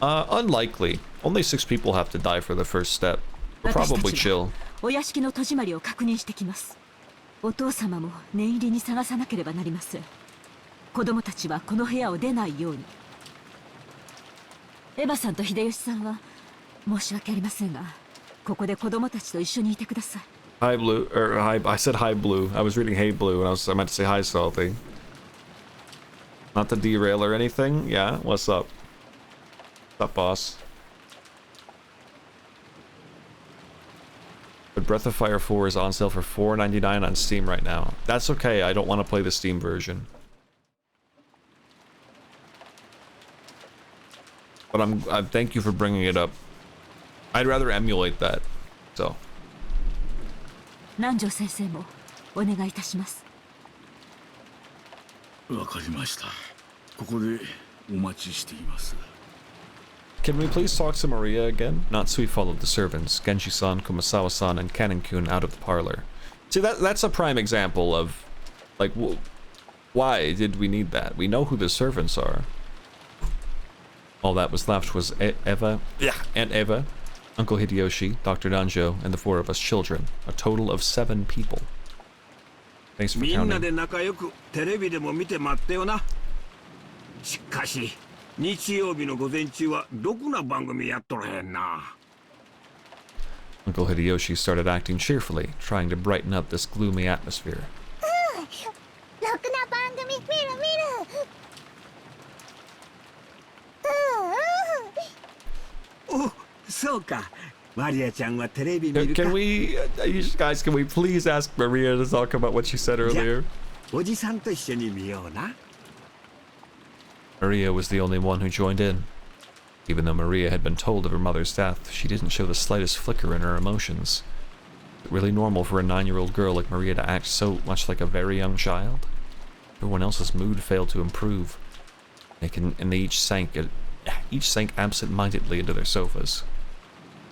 Unlikely. Only 6 people have to die for the first step. We're probably chill. お屋敷の戸締まりを確認してきます。お父様も念入りに探さなければなりません。子供たちはこの部屋を出ないように。エヴァさんと秀吉さんは申し訳ありませんが、ここで子供たちと一緒にいてください。 Hi Blue, or hi, I said hi Blue. I was reading Hey Blue and I meant to say hi Salty. Not to derail or anything. Yeah, what's up? What's up, boss? But Breath of Fire 4 is on sale for $4.99 on Steam right now. That's okay, I don't want to play the Steam version. But I thank you for bringing it up. I'd rather emulate that. So. 南條先生もお願いいたします。わかりました。ここでお待ちしています。 Can we please talk to Maria again? Natsui followed the servants, Genji-san, Kumasawa-san, and Kanin-kun out of the parlor. See, that's a prime example of, like, why did we need that? We know who the servants are. All that was left was Aunt Eva, Uncle Hideyoshi, Dr. Danjo, and the 4 of us children. A total of 7 people. Thanks for counting. みんなで仲良くテレビでも見て待ってよな。しかし日曜日の午前中はろくな番組やっとらへんな。 Uncle Hideyoshi started acting cheerfully, trying to brighten up this gloomy atmosphere. ろくな番組見るお、そうか。マリアちゃんはテレビ見るか。 Can we, guys, can we please ask Maria to talk about what she said earlier? おじさんと一緒に見ような。 Maria was the only one who joined in. Even though Maria had been told of her mother's death, she didn't show the slightest flicker in her emotions. Is it really normal for a 9-year-old girl like Maria to act so much like a very young child? Everyone else's mood failed to improve. And they each sank absent-mindedly into their sofas.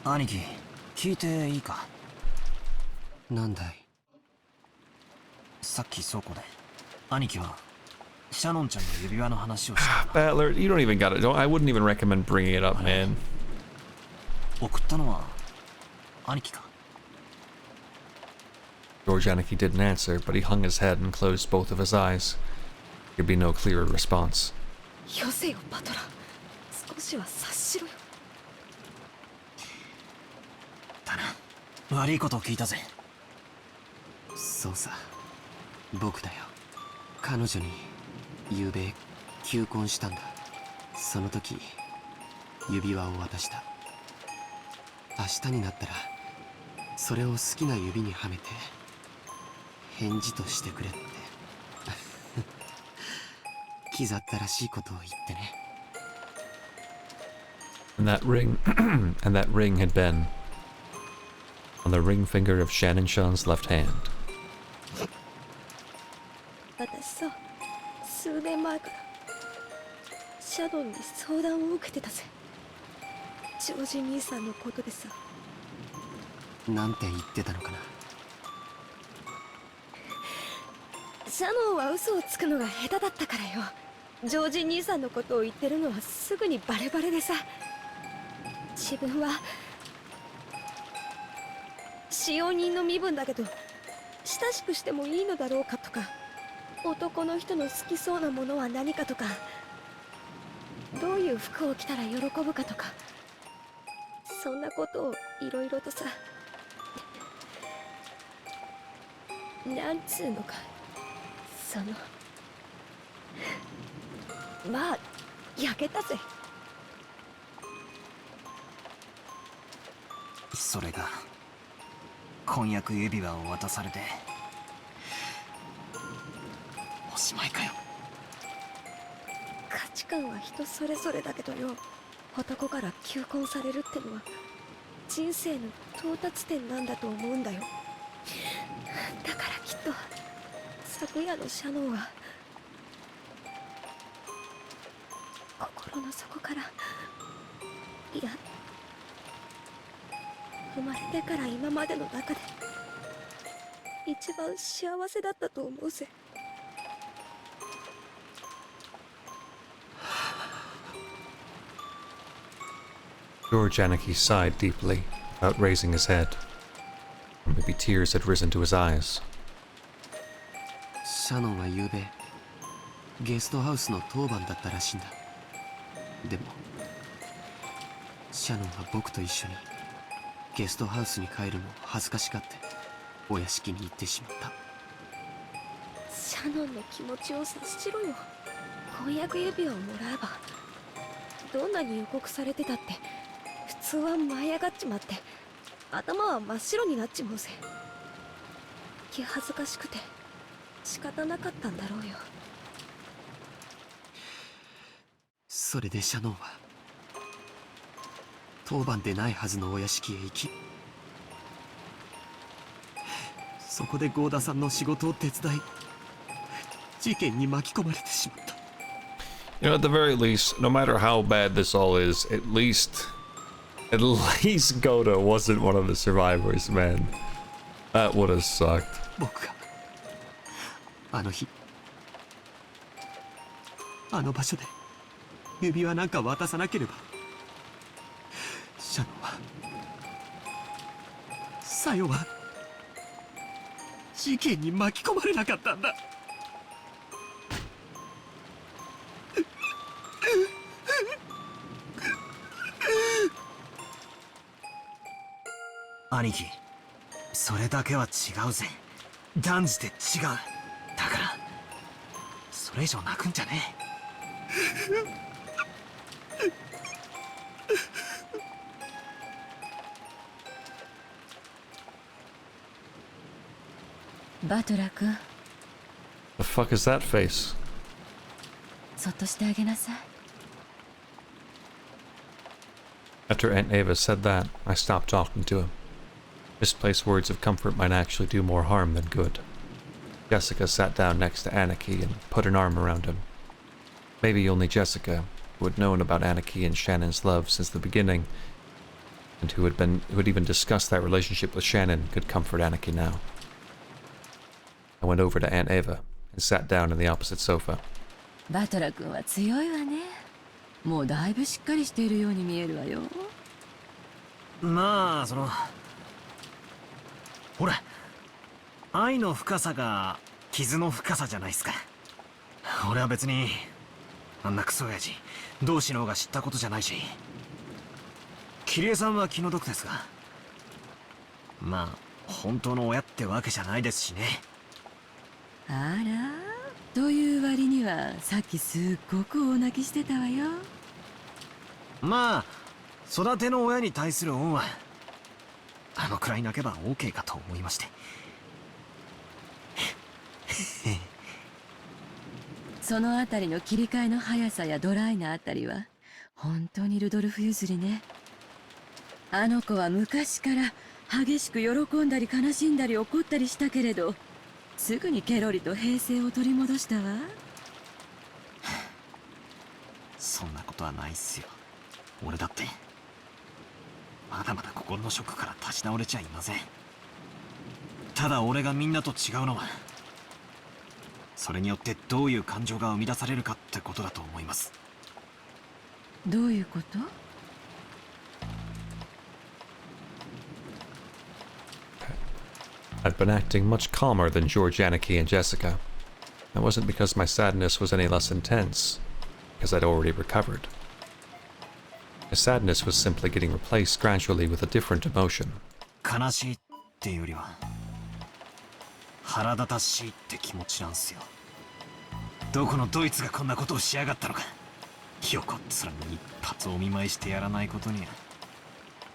兄貴、聞いていいか。なんだい。さっき倉庫で兄貴はシャノンちゃんの指輪の話をした。Battler, you don't even got it. I wouldn't even recommend bringing it up, man. 送ったのは兄貴か。 George Aniki didn't answer, but he hung his head and closed both of his eyes. There'd be no clearer response. よせよバトラー、少しは察しろよ。だな、悪いことを聞いたぜ。そうさ、僕だよ。彼女に昨べ求婚したんだ。その時指輪を渡した。明日になったらそれを好きな指にはめて返事としてくれって気ざったらしいことを言ってね。And that ring had been on the ring finger of Shannon-chan's left hand. 私さ、数年前からシャドンに相談を受けてたぜ。ジョージ兄さんのことでさ。なんて言ってたのかな。シャノンは嘘をつくのが下手だったからよ。ジョージ兄さんのことを言ってるのはすぐにバレバレでさ。自分は使用人の身分だけど親しくしてもいいのだろうかとか、男の人の好きそうなものは何かとか、どういう服を着たら喜ぶかとか、そんなことをいろいろとさ。なんつうのか、そのまあ焼けたぜ。それが婚約指輪を渡されておしまいかよ。価値観は人それぞれだけどよ、男から求婚されるってのは人生の到達点なんだと思うんだよ。だからきっと昨夜のシャノンは心の底から、いや生まれてから今までの中で一番幸せだったと思うぜ。George Aniki sighed deeply, without raising his head. Or maybe tears had risen to his eyes. シャノンは昨べゲストハウスの当番だったらしいんだ。でもシャノンは僕と一緒にゲストハウスに帰るのを恥ずかしがってお屋敷に行ってしまった。シャノンの気持ちを察しろよ。婚約指輪をもらえばどんなに予告されてたって普通は舞い上がっちまって頭は真っ白になっちまうぜ。気恥ずかしくて仕方なかったんだろうよ。それでシャノンは当番でないはずのお屋敷へ行き、そこで郷田さんの仕事を手伝い事件に巻き込まれてしまった。 You know, at the very least, no matter how bad this all is, at least Goda wasn't one of the survivors, man. That would have sucked. 僕があの日あの場所で指輪なんか渡さなければシャノンはサヨは事件に巻き込まれなかったんだ。兄貴、それだけは違うぜ。断じて違う。だからそれ以上泣くんじゃねえ。バトラ君、 The fuck is that face? そっとしてあげなさい。 After Aunt Ava said that, I stopped talking to him. Misplaced words of comfort might actually do more harm than good. Jessica sat down next to Anarchy and put an arm around him. Maybe only Jessica, who had known about Anarchy and Shannon's love since the beginning, and who had even discussed that relationship with Shannon, could comfort Anarchy now. I went over to Aunt Ava and sat down in the opposite sofa. バトラ君は強いわね。もうだいぶしっかりしているように見えるわよ。まあほら、愛の深さが傷の深さじゃないっすか。俺は別にあんなクソ親父同士の方が知ったことじゃないし、桐江さんは気の毒ですが、まあ本当の親ってわけじゃないですしね。あら、という割にはさっきすっごく大泣きしてたわよ。まあ育ての親に対する恩はあのくらい泣けば OK かと思いまして。そのあたりの切り替えの速さやドライなあたりは本当にルドルフ譲りね。あの子は昔から激しく喜んだり悲しんだり怒ったりしたけれど、すぐにケロリと平静を取り戻したわ。そんなことはないっすよ。俺だってまだまだ心のショックから立ち直れちゃいません。ただ俺がみんなと違うのは、それによってどういう感情が生み出されるかってことだと思います。どういうこと？ I'd been acting much calmer than George, Anarchy, and Jessica. That wasn't because my sadness was any less intense, because I'd already recovered. My sadness was simply getting replaced gradually with a different emotion. 悲しいっていうよりは腹立たしいって気持ちなんすよ。どこのドイツがこんなことをしやがったのか。横っ面に一発お見舞いしてやらないことには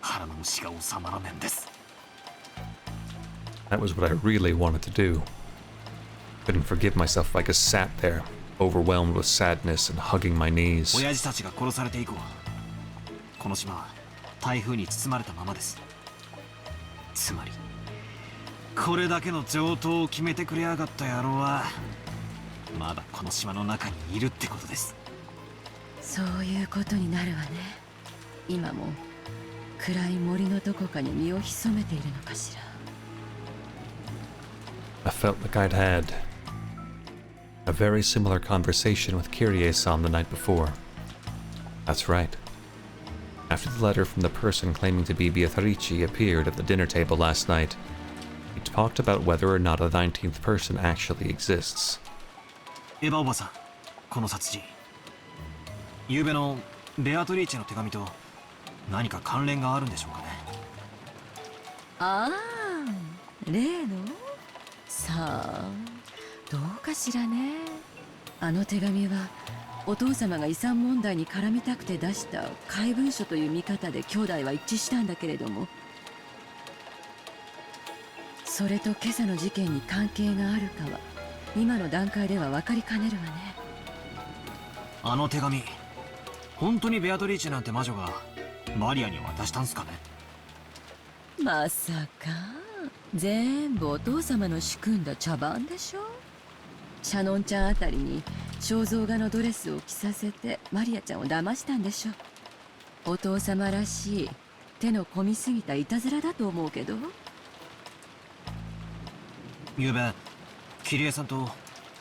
腹の虫が収まらねえんです。 That was what I really wanted to do. Couldn't forgive myself if I just sat there, overwhelmed with sadness and hugging my knees. 親父たちが殺されて以降、この島は台風に包まれたままです。つまりこれだけの上等を決めてくれやがった野郎はまだこの島の中にいるってことです。そういうことになるわね。今も暗い森のどこかに身を潜めているのかしら。 I felt like I'd had a very similar conversation with Kyrie-san the night before. That's right. After the letter from the person claiming to be Beatrice appeared at the dinner table last night, we talked about whether or not a 19th person actually exists. エヴァおばさん、この殺人、昨夜のベアトリーチェの手紙と何か関連があるんでしょうかね。ああ、例の？さあ、どうかしらね。あの手紙はお父様が遺産問題に絡みたくて出した怪文書という見方で兄弟は一致したんだけれども、それと今朝の事件に関係があるかは今の段階では分かりかねるわね。あの手紙、本当にベアトリーチェなんて魔女がマリアに渡したんすかね。まさか全部お父様の仕組んだ茶番でしょ。シャノンちゃんあたりに肖像画のドレスを着させてマリアちゃんを騙したんでしょ。お父様らしい手の込みすぎたいたずらだと思うけど。ゆうべキリエさんと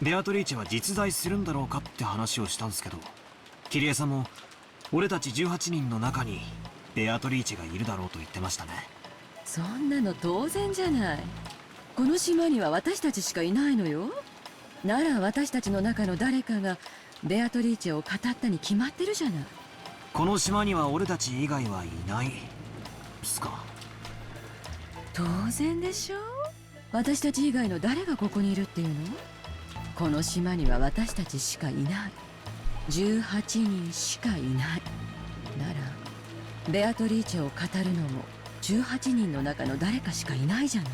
ベアトリーチェは実在するんだろうかって話をしたんですけど、キリエさんも俺たち18人の中にベアトリーチェがいるだろうと言ってましたね。そんなの当然じゃない。この島には私たちしかいないのよ。なら私たちの中の誰かがベアトリーチェを語ったに決まってるじゃない。この島には俺たち以外はいないすか。当然でしょ。私たち以外の誰がここにいるっていうの？この島には私たちしかいない。18人しかいない。ならベアトリーチェを語るのも18人の中の誰かしかいないじゃない。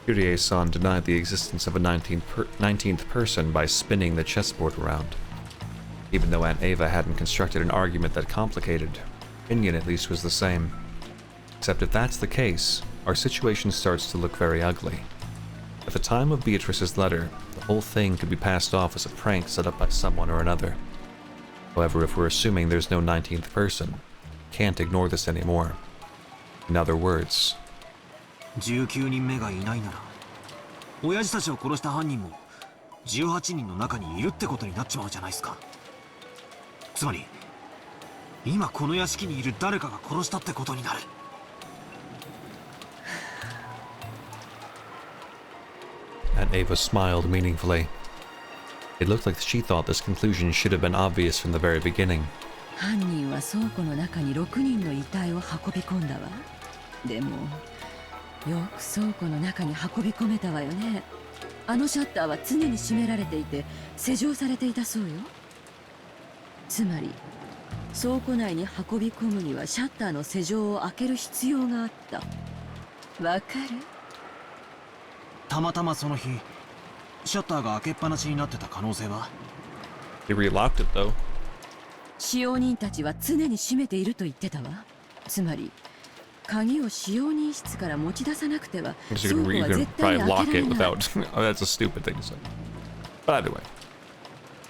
Kyrie-san denied the existence of a 19th person by spinning the chessboard around. Even though Aunt Ava hadn't constructed an argument that complicated, opinion at least was the same. Except if that's the case, our situation starts to look very ugly. At the time of Beatrice's letter, the whole thing could be passed off as a prank set up by someone or another. However, if we're assuming there's no 19th person, can't ignore this anymore. In other words, 19人目がいないなら親父たちを殺した犯人も18人の中にいるってことになっちまうじゃないですか。つまり今この屋敷にいる誰かが殺したってことになる。Aunt Ava smiled meaningfully. It looked like she thought this conclusion should have been obvious from the very beginning. 犯人は倉庫の中に6人の遺体を運び込んだわ。でもよく倉庫の中に運び込めたわよね。あのシャッターは常に閉められていて施錠されていたそうよ。つまり倉庫内に運び込むにはシャッターの施錠を開ける必要があった。わかる？たまたまその日シャッターが開けっぱなしになってた可能性は？ He relocked it though. 使用人たちは常に閉めていると言ってたわ。つまり鍵を使用人室から持ち出さなくては倉庫は絶対に開けられない。That's a stupid thing to say. But either way.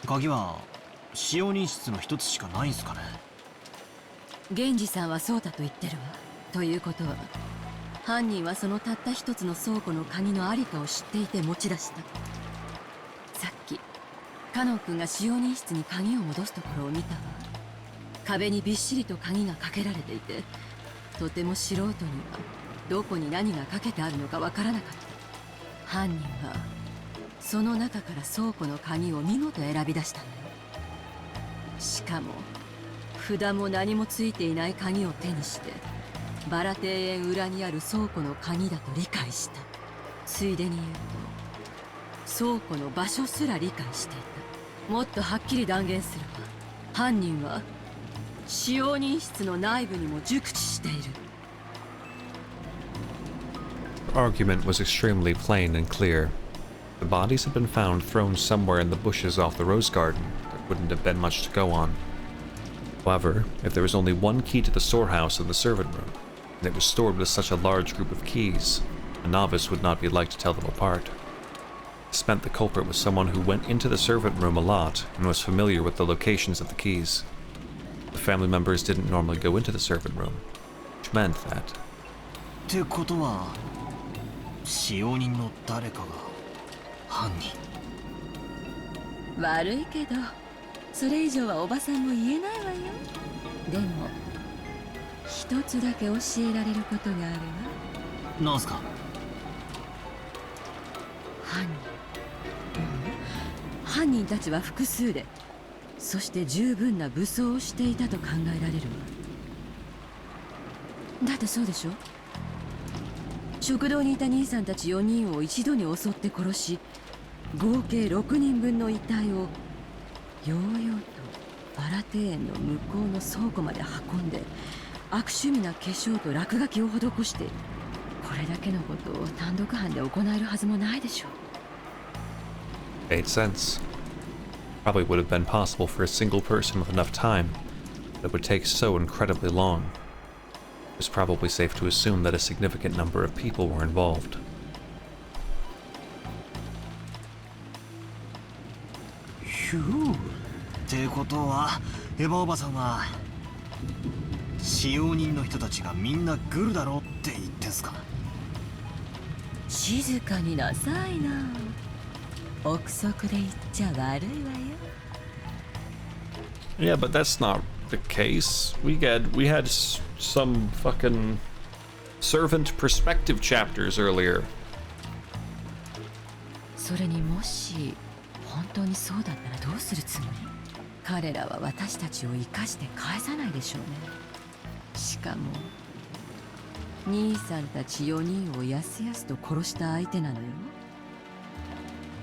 鍵は使用人室の一つしかないんすかね。源氏さんはそうだと言ってるわ。ということは犯人はそのたった一つの倉庫の鍵のありかを知っていて持ち出した。さっきカノン君が使用人室に鍵を戻すところを見たわ。壁にびっしりと鍵がかけられていて、とても素人にはどこに何がかけてあるのかわからなかった。犯人はその中から倉庫の鍵を見事選び出したのよ。しかも札も何もついていない鍵を手にしてバラ庭園裏にある倉庫の鍵だと理解した。ついでに言うと倉庫の場所すら理解していた。もっとはっきり断言するわ。犯人は使用人室の内部にも熟知している。The argument was extremely plain and clear. The bodies had been found thrown somewhere in the bushes off the rose garden. There wouldn't have been much to go on. However, if there was only one key to the storehouse in the servant room, and it was stored with such a large group of keys, a novice would not be like to tell them apart. This meant the culprit was someone who went into the servant room a lot and was familiar with the locations of the keys. The family members didn't normally go into the servant room, which meant that... ってことは使用人の誰かが犯人。悪いけどそれ以上はおばさんも言えないわよ。でも一つだけ教えられることがあるわ。なんすか？犯人たちは複数で、そして十分な武装をしていたと考えられるわ。だってそうでしょ。食堂にいた兄さんたち4人を一度に襲って殺し、合計6人分の遺体をようようとバラ庭園の向こうの倉庫まで運んで、悪趣味な化粧と落書きを施している。これだけのことを単独犯で行えるはずもないでしょう。Made sense. Probably would have been possible for a single person with enough time, but it would take so incredibly long. It was probably safe to assume that a significant number of people were involved. ひゅーってことはエヴァおばさんは使用人の人たちがみんなグルだろうって言ってんすか。静かになさいな。憶測で言っちゃ悪いわよ。Yeah, but that's not the case. We had some fucking servant perspective chapters earlier. それにもし本当にそうだったらどうするつもり？彼らは私たちを生かして返さないでしょうね。しかも兄さんたち4人をやすやすと殺した相手なのよ。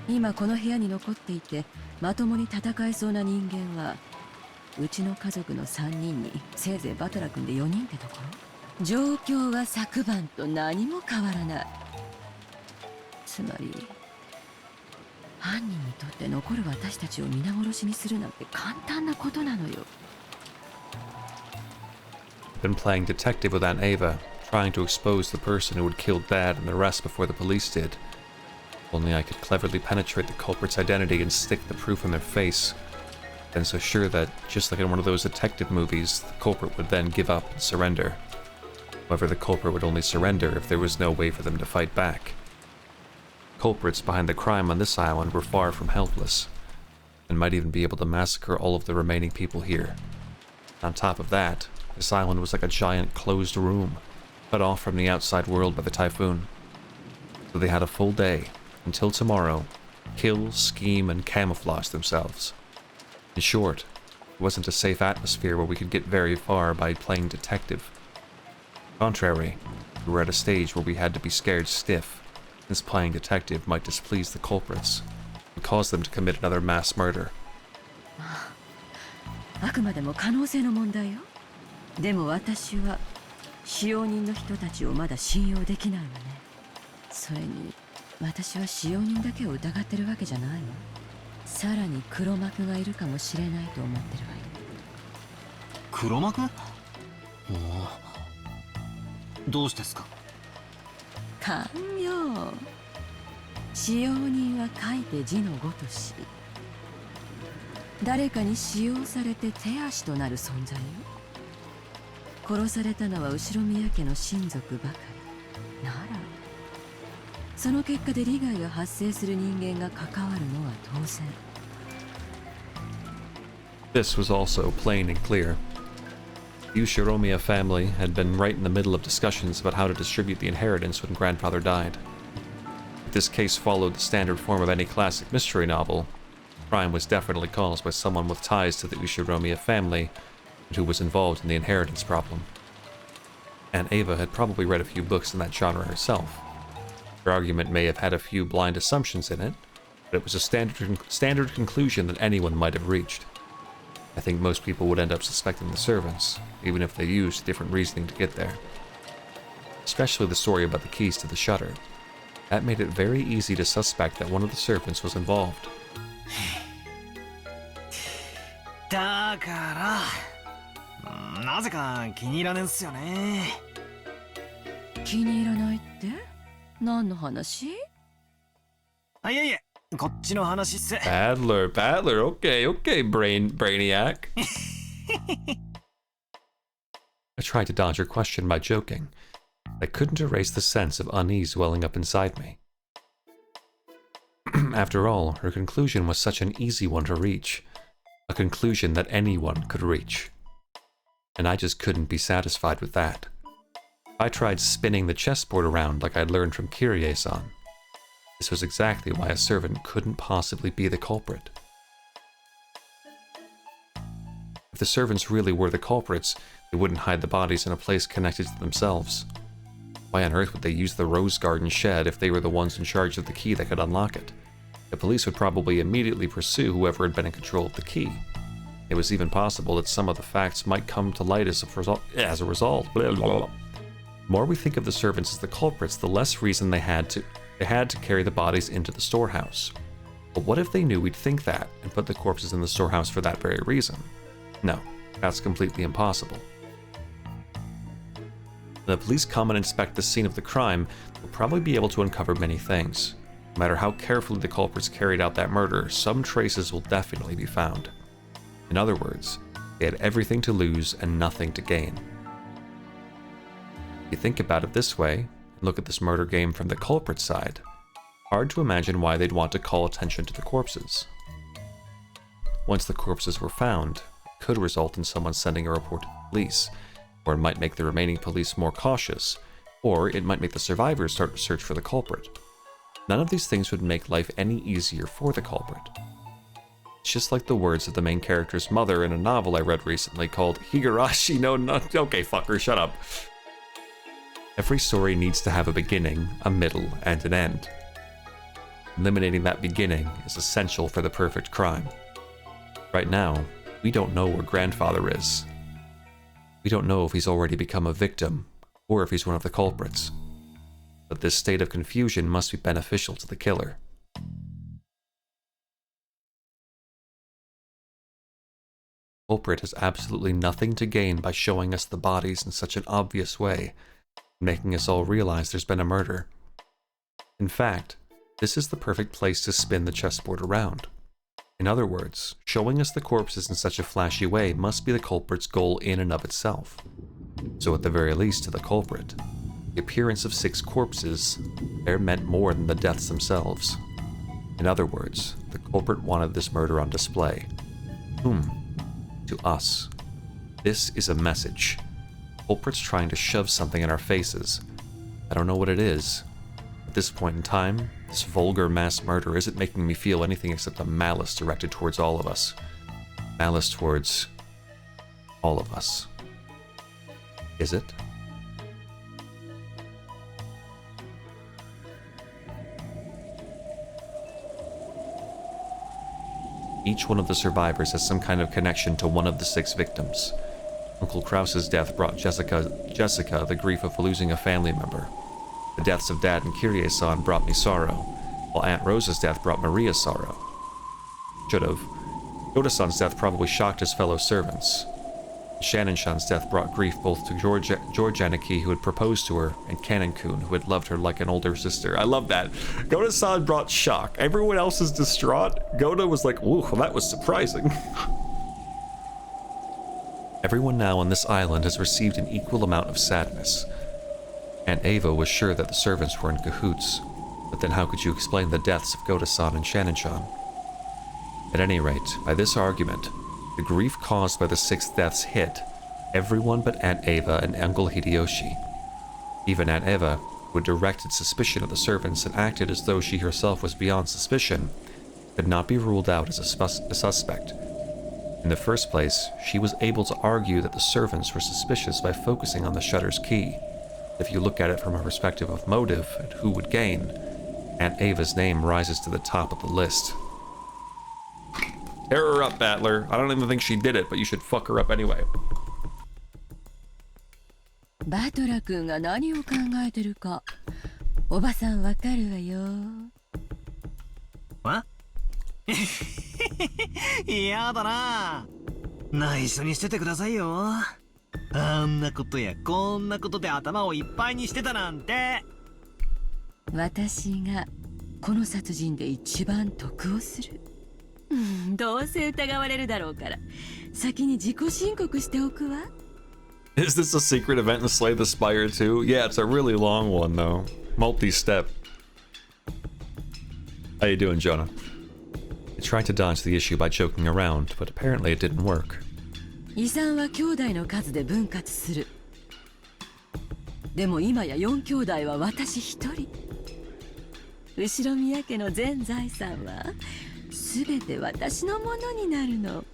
今この部屋に残っていてまともに戦えそうな人間はうちの家族の3人にせいぜいバトラ君で4人ってところ。状況は昨晩と何も変わらない。つまり犯人にとって残る私たちを皆殺しにするなんて簡単なことなのよ。Been playing detective with Aunt Ava, trying to expose the person who had killed Dad and the rest before the police did. Only I could cleverly penetrate the culprit's identity and stick the proof in their face. Been so sure that, just like in one of those detective movies, the culprit would then give up and surrender. However, the culprit would only surrender if there was no way for them to fight back. Culprits behind the crime on this island were far from helpless, and might even be able to massacre all of the remaining people here. On top of that, this island was like a giant closed room, cut off from the outside world by the typhoon. So they had a full day, until tomorrow, kill, scheme, and camouflage themselves. In short, it wasn't a safe atmosphere where we could get very far by playing detective. Contrary, we were at a stage where we had to be scared stiff, since playing detective might displease the culprits, and cause them to commit another mass murder. あくまでも可能性の問題よ。でも私は使用人の人たちをまだ信用できないわね。それに私は使用人だけを疑ってるわけじゃないわ。さらに黒幕がいるかもしれないと思ってるわよ。黒幕？どうしてですか？勘よ。使用人は書いて字のごとし、誰かに使用されて手足となる存在よ。殺されたのは後宮家の親族ばかりなら、その結果で利害が発生する人間が関わるのは当然。This was also plain and clear. The Ushiromiya family had been right in the middle of discussions about how to distribute the inheritance when grandfather died. If this case followed the standard form of any classic mystery novel, crime was definitely caused by someone with ties to the Ushiromiya family and who was involved in the inheritance problem. Aunt Ava had probably read a few books in that genre herself. Her argument may have had a few blind assumptions in it, but it was a standard conclusion that anyone might have reached. I think most people would end up suspecting the servants, even if they used different reasoning to get there. Especially the story about the keys to the shutter. That made it very easy to suspect that one of the servants was involved. だからなぜか気に入らねえんすよね。気に入らないって？何の話？あ、いえいえ、こっちの話っす。Battler, okay, Brainiac. I tried to dodge her question by joking. I couldn't erase the sense of unease welling up inside me. After all, her conclusion was such an easy one to reach. A conclusion that anyone could reach. And I just couldn't be satisfied with that. I tried spinning the chessboard around like I'd learned from Kyrie-san. This was exactly why a servant couldn't possibly be the culprit. If the servants really were the culprits, They wouldn't hide the bodies in a place connected to themselves. Why on earth would they use the Rose Garden shed if they were the ones in charge of the key that could unlock it? The police would probably immediately pursue whoever had been in control of the key. It was even possible that some of the facts might come to light as a result. Blah, blah, blah. The more we think of the servants as the culprits, the less reason they had to carry the bodies into the storehouse. But what if they knew we'd think that and put the corpses in the storehouse for that very reason? No, that's completely impossible. When the police come and inspect the scene of the crime, they'll probably be able to uncover many things. No matter how carefully the culprits carried out that murder, some traces will definitely be found. In other words, they had everything to lose and nothing to gain. If you think about it this way, and look at this murder game from the culprit's side, hard to imagine why they'd want to call attention to the corpses. Once the corpses were found, it could result in someone sending a report to the police, or it might make the remaining police more cautious, or it might make the survivors start to search for the culprit. None of these things would make life any easier for the culprit. It's just like the words of the main character's mother in a novel I read recently called Higurashi no, okay, fucker, shut up. Every story needs to have a beginning, a middle, and an end. Eliminating that beginning is essential for the perfect crime. Right now, we don't know where Grandfather is. We don't know if he's already become a victim, or if he's one of the culprits. But this state of confusion must be beneficial to the killer. The culprit has absolutely nothing to gain by showing us the bodies in such an obvious way, making us all realize there's been a murder. In fact, this is the perfect place to spin the chessboard around. In other words, showing us the corpses in such a flashy way must be the culprit's goal in and of itself. So at the very least to the culprit, the appearance of 6 corpses there meant more than the deaths themselves. In other words, the culprit wanted this murder on display. To us. This is a message. The culprit's trying to shove something in our faces. I don't know what it is. At this point in time, this vulgar mass murder isn't making me feel anything except a malice directed towards all of us. Malice towards all of us. Is it? Each one of the survivors has some kind of connection to one of the 6 victims. Uncle Krause's death brought Jessica the grief of losing a family member. The deaths of Dad and Kyrie-san brought me sorrow, while Aunt Rosa's death brought Maria sorrow. Should've. Yoda-san's death probably shocked his fellow servants. Shannon-chan's death brought grief both to George Aniki, who had proposed to her, and Kanon-kun, who had loved her like an older sister. I love that. Goda-san brought shock. Everyone else is distraught. Goda was like, ooh, that was surprising. Everyone now on this island has received an equal amount of sadness. Aunt Ava was sure that the servants were in cahoots, but then how could you explain the deaths of Goda-san and Shannon-chan? At any rate, by this argument, the grief caused by the 6 deaths hit everyone but Aunt Ava and Uncle Hideyoshi. Even Aunt Ava, who had directed suspicion of the servants and acted as though she herself was beyond suspicion, could not be ruled out as a suspect. In the first place, she was able to argue that the servants were suspicious by focusing on the shutter's key. If you look at it from a perspective of motive and who would gain, Aunt Ava's name rises to the top of the list. Tear her up, Battler. I don't even think she did it, but you should fuck her up anyway. バトラ君が何を考えてるか、おばさんわかるわよ。わ？嫌だな。内緒にしててくださいよ。あんなことやこんなことで頭をいっぱいにしてたなんて。私がこの殺人で一番得をする。どうせ疑われるだろうから先に自己申告しておくわ。Is this a secret event in Slay the Spire 2? Yeah, it's a really long one though. Multi-step. How you doing, Jonah? I tried to dodge the issue by joking around, but apparently it didn't work. 遺産は兄弟の数で分割する。でも今や4兄弟は私一人。後宮家の全財産はすべて私のものになるの。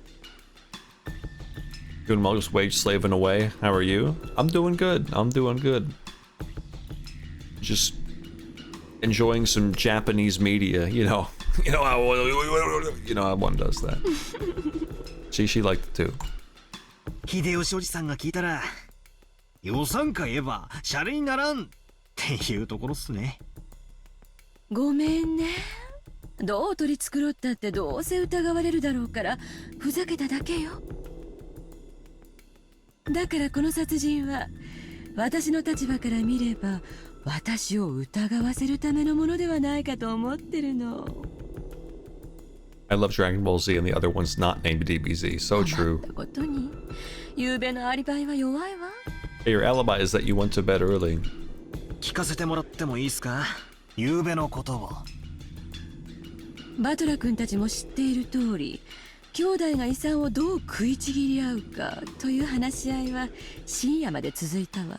Doing well, just wage slaving away. How are you? I'm doing good. I'm doing good. Just enjoying some Japanese media, you know. You know how one does that. She liked it too. 秀吉おじさんが聞いたら予算か言えばシャレにならんっていうところっすね。ごめんね。どう取り繕ったってどうせ疑われるだろうからふざけただけよ。だからこの殺人は私の立場から見れば私を疑わせるためのものではないかと思ってるの。I love Dragon Ball Z and the other one's not named DBZ. So true. ことに夕べのアリバイは弱いわ。Your alibi is that you went to bed early. 聞かせてもらってもいいっすか？夕べのことを。バトラ君たちも知っている通り、兄弟が遺産をどう食いちぎり合うかという話し合いは深夜まで続いたわ。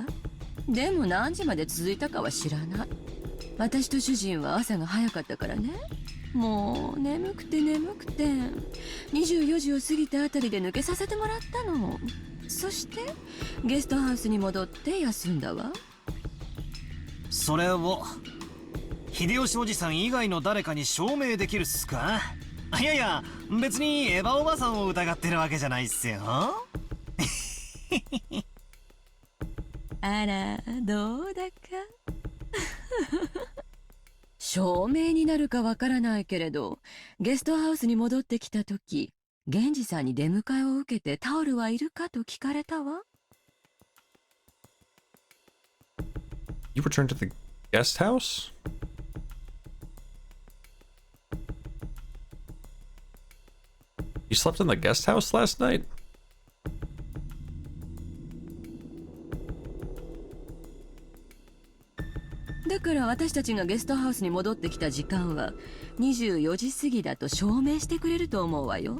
でも何時まで続いたかは知らない。私と主人は朝が早かったからね。もう眠くて24時を過ぎたあたりで抜けさせてもらったの。そしてゲストハウスに戻って休んだわ。それを秀吉おじさん以外の誰かに証明できるっすか？いやいや、別にエヴァおばさんを疑ってるわけじゃないっすよ。あら、どうだか証明になるかわからないけれど、ゲストハウスに戻ってきたとき、源氏さんに出迎えを受けてタオルはいるかと聞かれたわ。You returned to the guest house? You slept in the guest house last night?だから私たちがゲストハウスに戻ってきた時間は24時過ぎだと証明してくれると思うわよ。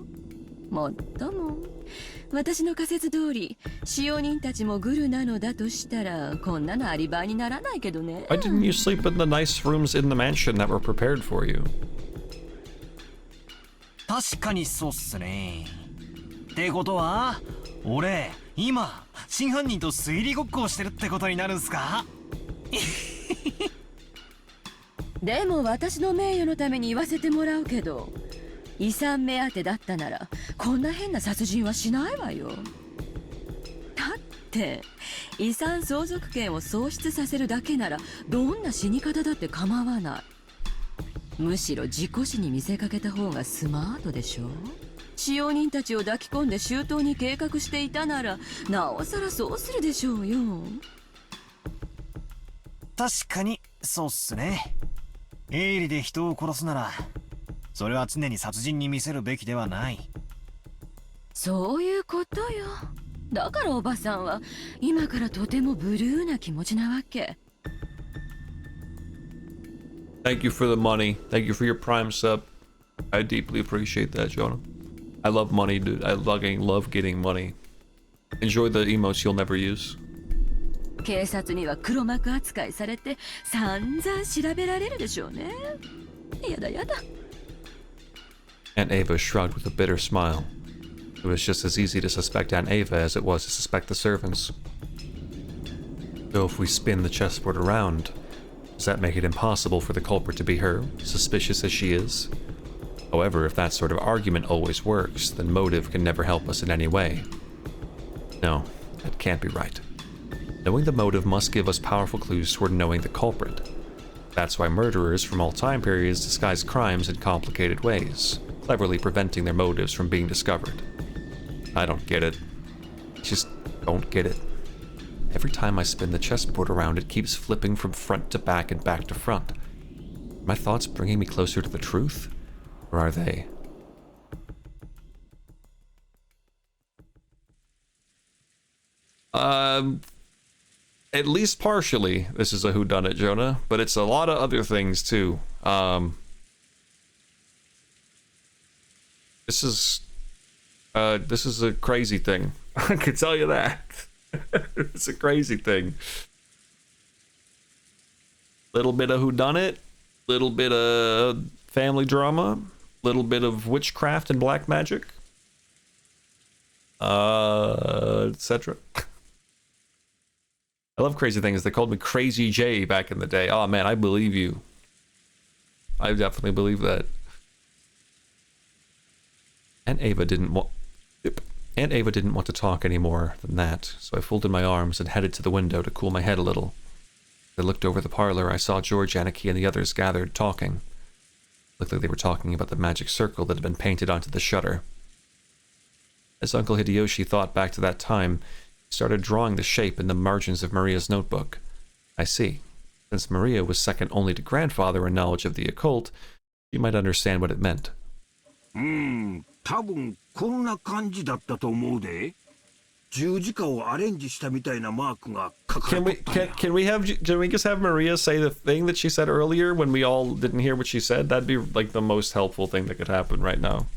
もっとも私の仮説通り使用人たちもグルなのだとしたらこんなのアリバイにならないけどね。 Why didn't you sleep in the nice rooms in the mansion that were prepared for you? 確かにそうっすね。ってことは俺今真犯人と推理ごっこをしてるってことになるんすか？でも私の名誉のために言わせてもらうけど、遺産目当てだったならこんな変な殺人はしないわよ。だって遺産相続権を喪失させるだけならどんな死に方だって構わない。むしろ事故死に見せかけた方がスマートでしょ。使用人たちを抱き込んで周到に計画していたならなおさらそうするでしょうよ。確かにそうっすね。営利で人を殺すならそれは常に殺人に見せるべきではない。そういうことよ。だからおばさんは今からとてもブルーな気持ちなわけ。 Thank you for the money. Thank you for your prime sub. I deeply appreciate that, Jonah. I love money, dude. I love getting money. Enjoy the emotes you'll never use. 警察には黒幕扱いされて散々調べられるでしょうね。やだやだ。 Aunt Ava shrugged with a bitter smile. It was just as easy to suspect Aunt Ava as it was to suspect the servants. Though if we spin the chessboard around, does that make it impossible for the culprit to be her, suspicious as she is? However, if that sort of argument always works, then motive can never help us in any way. No, that can't be right. Knowing the motive must give us powerful clues toward knowing the culprit. That's why murderers from all time periods disguise crimes in complicated ways, cleverly preventing their motives from being discovered. I don't get it. Just don't get it. Every time I spin the chessboard around, it keeps flipping from front to back and back to front. Are my thoughts bringing me closer to the truth? Or are they? At least partially, this is a whodunit, Jonah, but it's a lot of other things too. This is a crazy thing. I can tell you that. It's a crazy thing. Little bit of whodunit, little bit of family drama, little bit of witchcraft and black magic. etc. I love crazy things. They called me Crazy J back in the day. Oh man, I believe you. I definitely believe that. Aunt Ava didn't want to talk any more than that, so I folded my arms and headed to the window to cool my head a little. As I looked over the parlor, I saw George, Anarchy, and the others gathered, talking. Looked like they were talking about the magic circle that had been painted onto the shutter. As Uncle Hideyoshi thought back to that time, he started drawing the shape in the margins of Maria's notebook. I see. Since Maria was second only to grandfather in knowledge of the occult, you might understand what it meant. 多分こんな感じだったと思うで。十字架をアレンジしたみたいなマークが書かれてたんや。Can we just have Maria say the thing that she said earlier when we all didn't hear what she said? That'd be like the most helpful thing that could happen right now.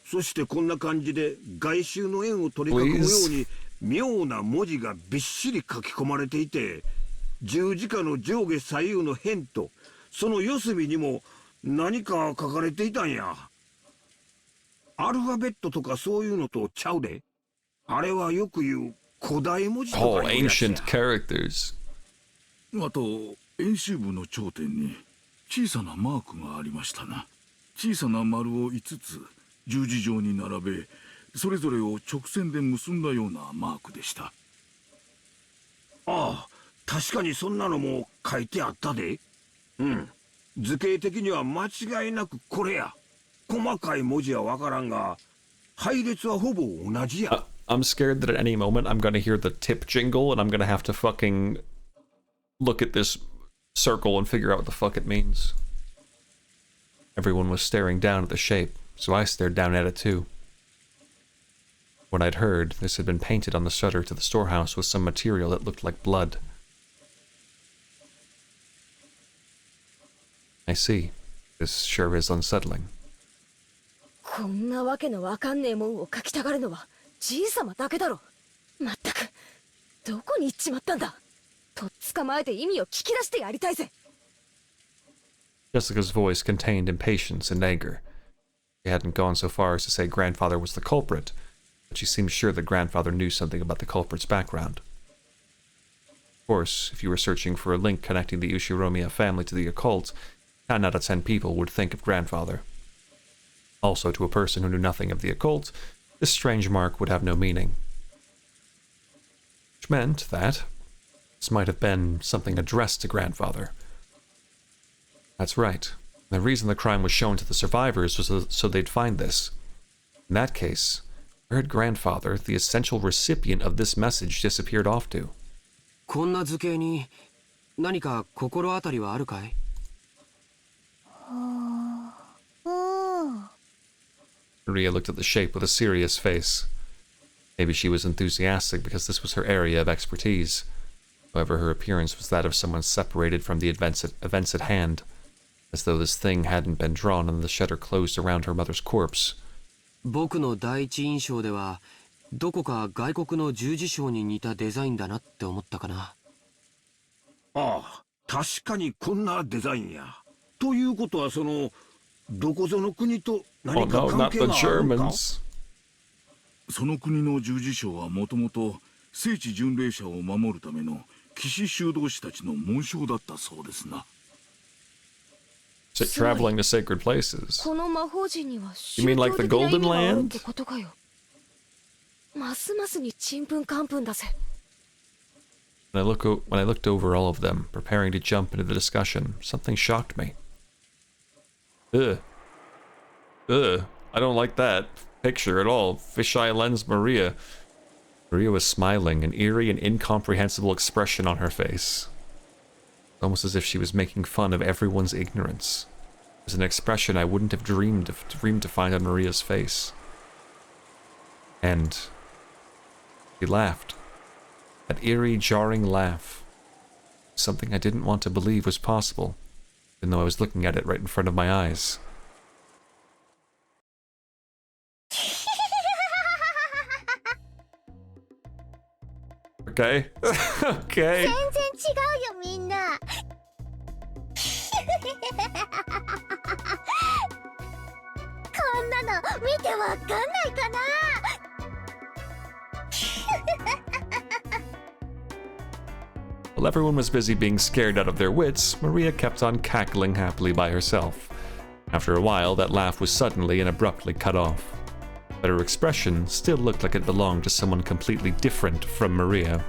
そしてこんな感じで外周の円を取り囲むように妙な文字がびっしり書き込まれていて、十字架の上下左右の辺とその四隅にも何か書かれていたんや。アルファベットとかそういうのとちゃうで。あれはよく言う古代文字とかいうやつや。ancient characters. あと円周部の頂点に小さなマークがありましたな。小さな丸を5つ十字状に並べ、それぞれを直線で結んだようなマークでした。ああ、確かにそんなのも書いてあったで。図形的には間違いなくこれや。細かい文字はわからんが、配列はほぼ同じや。I'm scared that at any moment I'm gonna hear the tip jingle and I'm gonna have to fucking look at this circle and figure out what the fuck it means. Everyone was staring down at the shape, so I stared down at it too. What I'd heard, this had been painted on the shutter to the storehouse with some material that looked like blood. I see. This sure is unsettling. こんなわけのわかんねえもんを書きたがるのはじいさまだけだろ。まったくどこに行っちまったんだ。とっ捕まえて意味を聞き出してやりたいぜ。 Jessica's voice contained impatience and anger. She hadn't gone so far as to say grandfather was the culprit, but she seemed sure that grandfather knew something about the culprit's background. Of course, if you were searching for a link connecting the Ushiromiya family to the occult, 9 out of 10 people would think of grandfather. Also, to a person who knew nothing of the occult, this strange mark would have no meaning. Which meant that this might have been something addressed to grandfather. That's right. The reason the crime was shown to the survivors was so they'd find this. In that case, where had grandfather, the essential recipient of this message, disappeared off to? こんな図形に何か心当たりはあるかい? Maria looked at the shape with a serious face. Maybe she was enthusiastic because this was her area of expertise. However, her appearance was that of someone separated from the events at hand, as though this thing hadn't been drawn and the shutter closed around her mother's corpse. 僕の第一印象ではどこか外国の十字章に似たデザインだなって思ったかな。ああ、確かにこんなデザインや。ということはそのどこぞの国と何か関係があるのか？その国の十字章はもともと聖地巡礼者を守るための騎士修道士たちの紋章だったそうですな。Traveling to sacred places. この魔法陣には You mean like the Golden 宗教的な意味があるっ Land? てことかよ。ますますにちんぷんかんぷんだぜ。When I looked over all of them, preparing to jump into the discussion, something shocked me. Ugh. I don't like that picture at all. Fisheye lens Maria. Maria was smiling, an eerie and incomprehensible expression on her face. Almost as if she was making fun of everyone's ignorance. It was an expression I wouldn't have dreamed to find on Maria's face. And she laughed. That eerie, jarring laugh. Something I didn't want to believe was possible, even though I was looking at it right in front of my eyes. Okay. Okay. 全然違うよみんな。こんなの見てわかんないかな。While everyone was busy being scared out of their wits, Maria kept on cackling happily by herself. After a while, that laugh was suddenly and abruptly cut off. But her expression still looked like it belonged to someone completely different from Maria.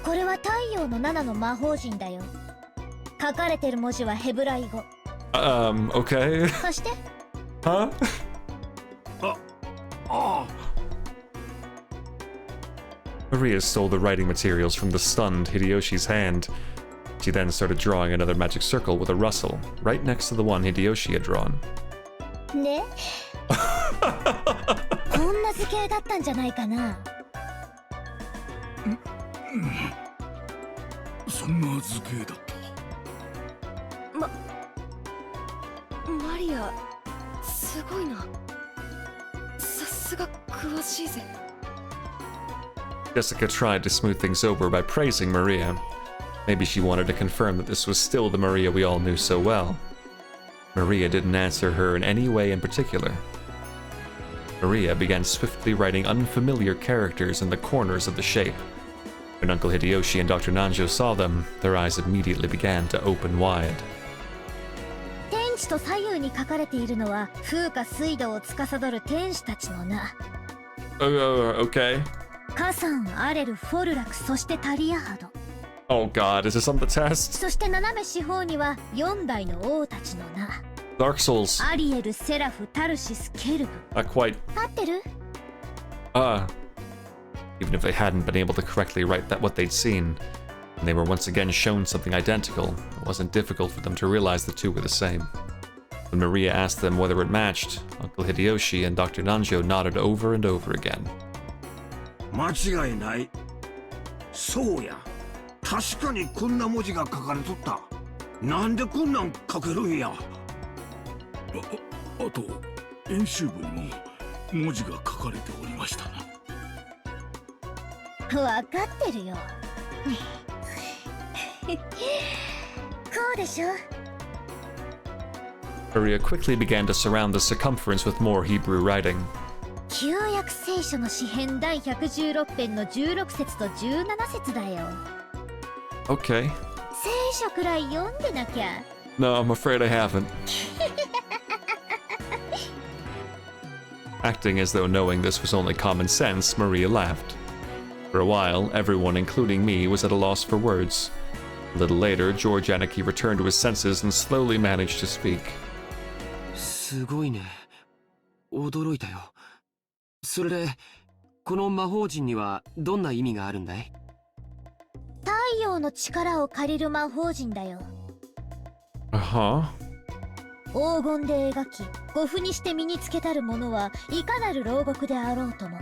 これは太陽の7の魔法陣だよ。書かれてる文字はヘブライ語。Okay. 貸して。Huh? Maria stole the writing materials from the stunned Hideyoshi's hand. She then started drawing another magic circle with a rustle, right next to the one Hideyoshi had drawn. ねこんな図形だったんじゃないかな。そんな図形だった。マリア、すごいな。さすが詳しいぜ。Jessica tried to smooth things over by praising Maria. Maybe she wanted to confirm that this was still the Maria we all knew so well. Maria didn't answer her in any way in particular. Maria began swiftly writing unfamiliar characters in the corners of the shape. When Uncle Hideyoshi and Dr. Nanjo saw them, their eyes immediately began to open wide. 天地と左右に書かれているのは風化水道を司る天使たちの名。Okay. カサン、アレル、フォルラク、そしてタリアハド。Oh god, is this on the test? そして斜め四方には4代の王たちの名。Dark Souls. アリエル、セラフ、タルシス、ケルブ。Not quite. 合ってる？ Even if they hadn't been able to correctly write that what they'd seen, and they were once again shown something identical, it wasn't difficult for them to realize the two were the same. When Maria asked them whether it matched, Uncle Hideyoshi and Dr. Nanjo nodded over and over again. 間違いない。そうや。確かにこんな文字が書かれとった。なんでこんなん書けるんや。あと演習部にも文字が書かれておりましたな。わかってるよ。こうでしょ。Maria quickly began to surround the circumference with more Hebrew writing. 旧約聖書の詩編第116編の16節と17節だよ。Okay. 聖書くらい読んでなきゃ。No, I'm afraid I haven't. Acting as though knowing this was only common sense, Maria laughed. For a while, everyone, including me, was at a loss for words. A little later, George Aniki returned to his senses and slowly managed to speak. すごいね。驚いたよ。それで、この魔法陣にはどんな意味があるんだい？太陽の力を借りる魔法陣だよ。Uh-huh. 黄金で描き、護符にして身につけたる者はいかなる牢獄であろうとも、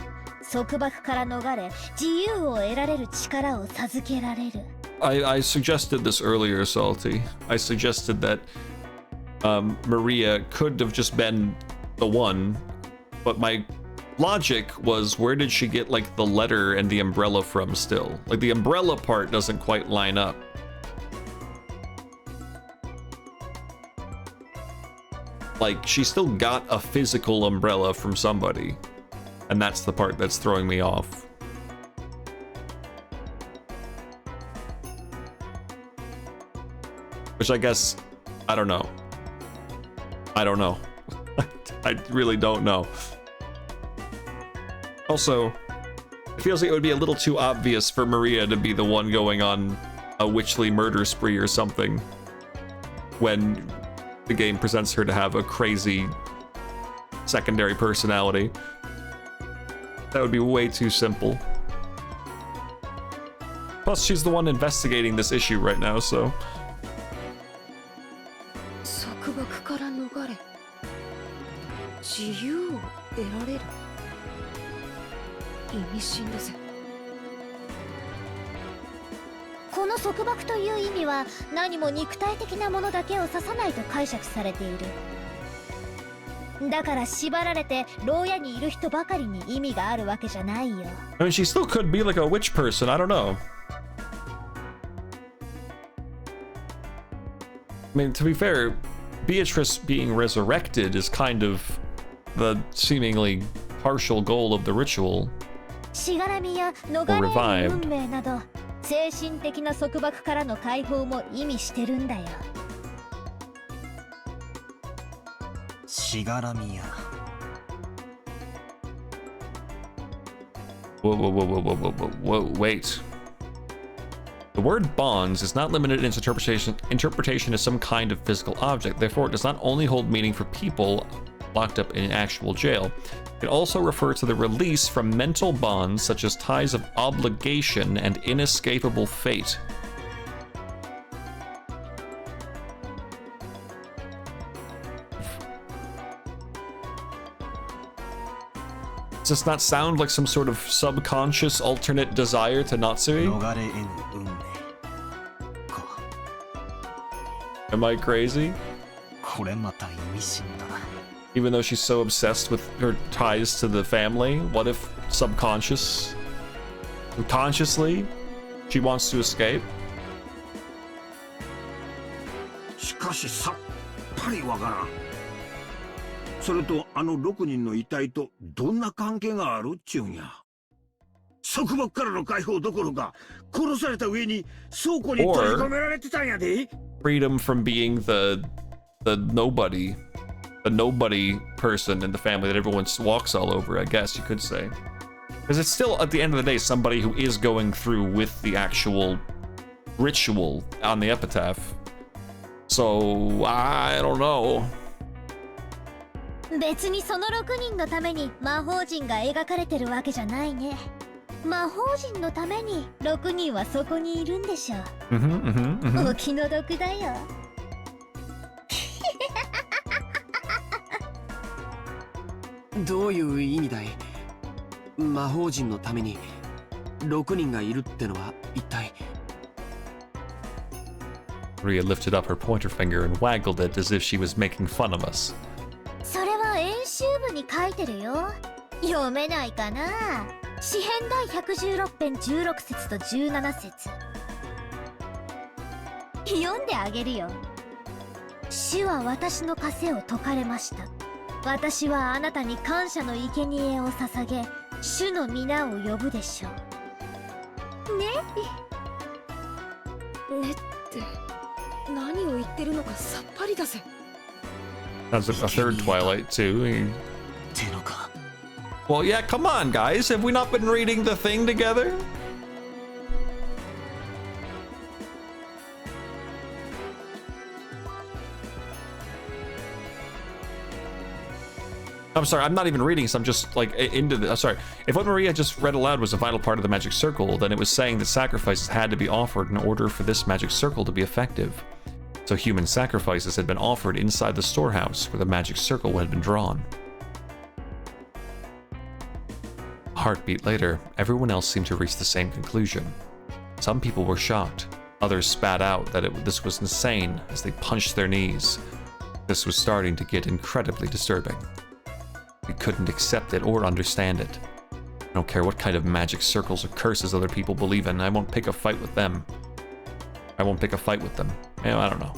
束縛から逃れ、自由を得られる力を授けられる。I suggested this earlier, Salty. I suggested that Maria could have just been the one, but my logic was, where did she get like the letter and the umbrella from still? Like the umbrella part doesn't quite line up. Like she still got a physical umbrella from somebody, and that's the part that's throwing me off. Which I guess, I don't know. I don't know. I really don't know. Also, it feels like it would be a little too obvious for Maria to be the one going on a witchly murder spree or something when the game presents her to have a crazy secondary personality. That would be way too simple. Plus, she's the one investigating this issue right now, so... 束縛から逃れ、自由を得られる。意味深だぜ。この束縛という意味は何も肉体的なものだけを指さないと解釈されている。だから縛られて牢屋にいる人ばかりに意味があるわけじゃないよ。I mean, she still could be like a witch person, I don't know. I mean, to be fair, Beatrice being resurrected is kind of the seemingly partial goal of the ritual. しがらみや逃れる運命など精神的な束縛からの解放も意味してるんだよ。しがらみや。Whoa, whoa, whoa, whoa, whoa, whoa, whoa, whoa, wait. The word bonds is not limited in its interpretation as some kind of physical object. Therefore, it does not only hold meaning for people locked up in an actual jail. It also refers to the release from mental bonds such as ties of obligation and inescapable fate. Does this not sound like some sort of subconscious alternate desire to Natsui? Am I crazy? Even though she's so obsessed with her ties to the family, what if subconsciously, she wants to escape? しかしさっぱりわからん。それとあの6人の遺体とどんな関係があるっちゅうんや。束縛からの解放どころか殺された上に倉庫に閉じ込められてたんやで。Freedom from being the nobody person in the family that everyone walks all over, I guess you could say. Because it's still, at the end of the day, somebody who is going through with the actual ritual on the epitaph. So, I don't know. 別にその6人のために魔法陣が描かれてるわけじゃないね。魔法陣のために6人はそこにいるんでしょ。お気の毒だよ。どういう意味だい？魔法陣のために6人がいるってのは一体。Maria lifted up her pointer finger and waggled it as if she was making fun of us. それは演習部に書いてるよ。読めないかな。詩編第116編16節と17節。読んであげるよ。主は私の枷を解かれました。私はあなたに感謝の生贄を捧げ、主の皆を呼ぶでしょう。ね。ねって何を言ってるのかさっぱりだぜ。That's a third Twilight too. Well, yeah, come on, guys. Have we not been reading the thing together? I'm sorry, I'm not even reading, so I'm just like into the. I'm sorry. If what Maria just read aloud was a vital part of the magic circle, then it was saying that sacrifices had to be offered in order for this magic circle to be effective. So human sacrifices had been offered inside the storehouse where the magic circle had been drawn. A heartbeat later, everyone else seemed to reach the same conclusion. Some people were shocked. Others spat out that this was insane as they punched their knees. This was starting to get incredibly disturbing. We couldn't accept it or understand it. I don't care what kind of magic circles or curses other people believe in, I won't pick a fight with them. I don't know.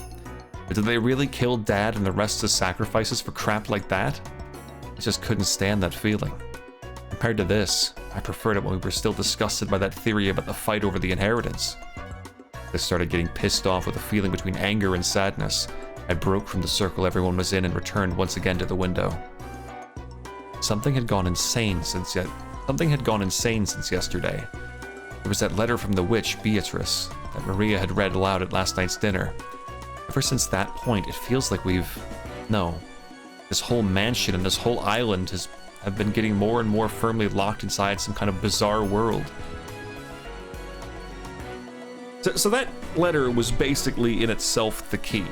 But did they really kill Dad and the rest as sacrifices for crap like that? I just couldn't stand that feeling. Compared to this, I preferred it when we were still disgusted by that theory about the fight over the inheritance. I started getting pissed off with a feeling between anger and sadness. I broke from the circle everyone was in and returned once again to the window. Something had gone insane since yesterday. There was that letter from the witch, Beatrice, that Maria had read aloud at last night's dinner. Ever since that point, it feels like this whole mansion and this whole island have been getting more and more firmly locked inside some kind of bizarre world. So that letter was basically in itself the key.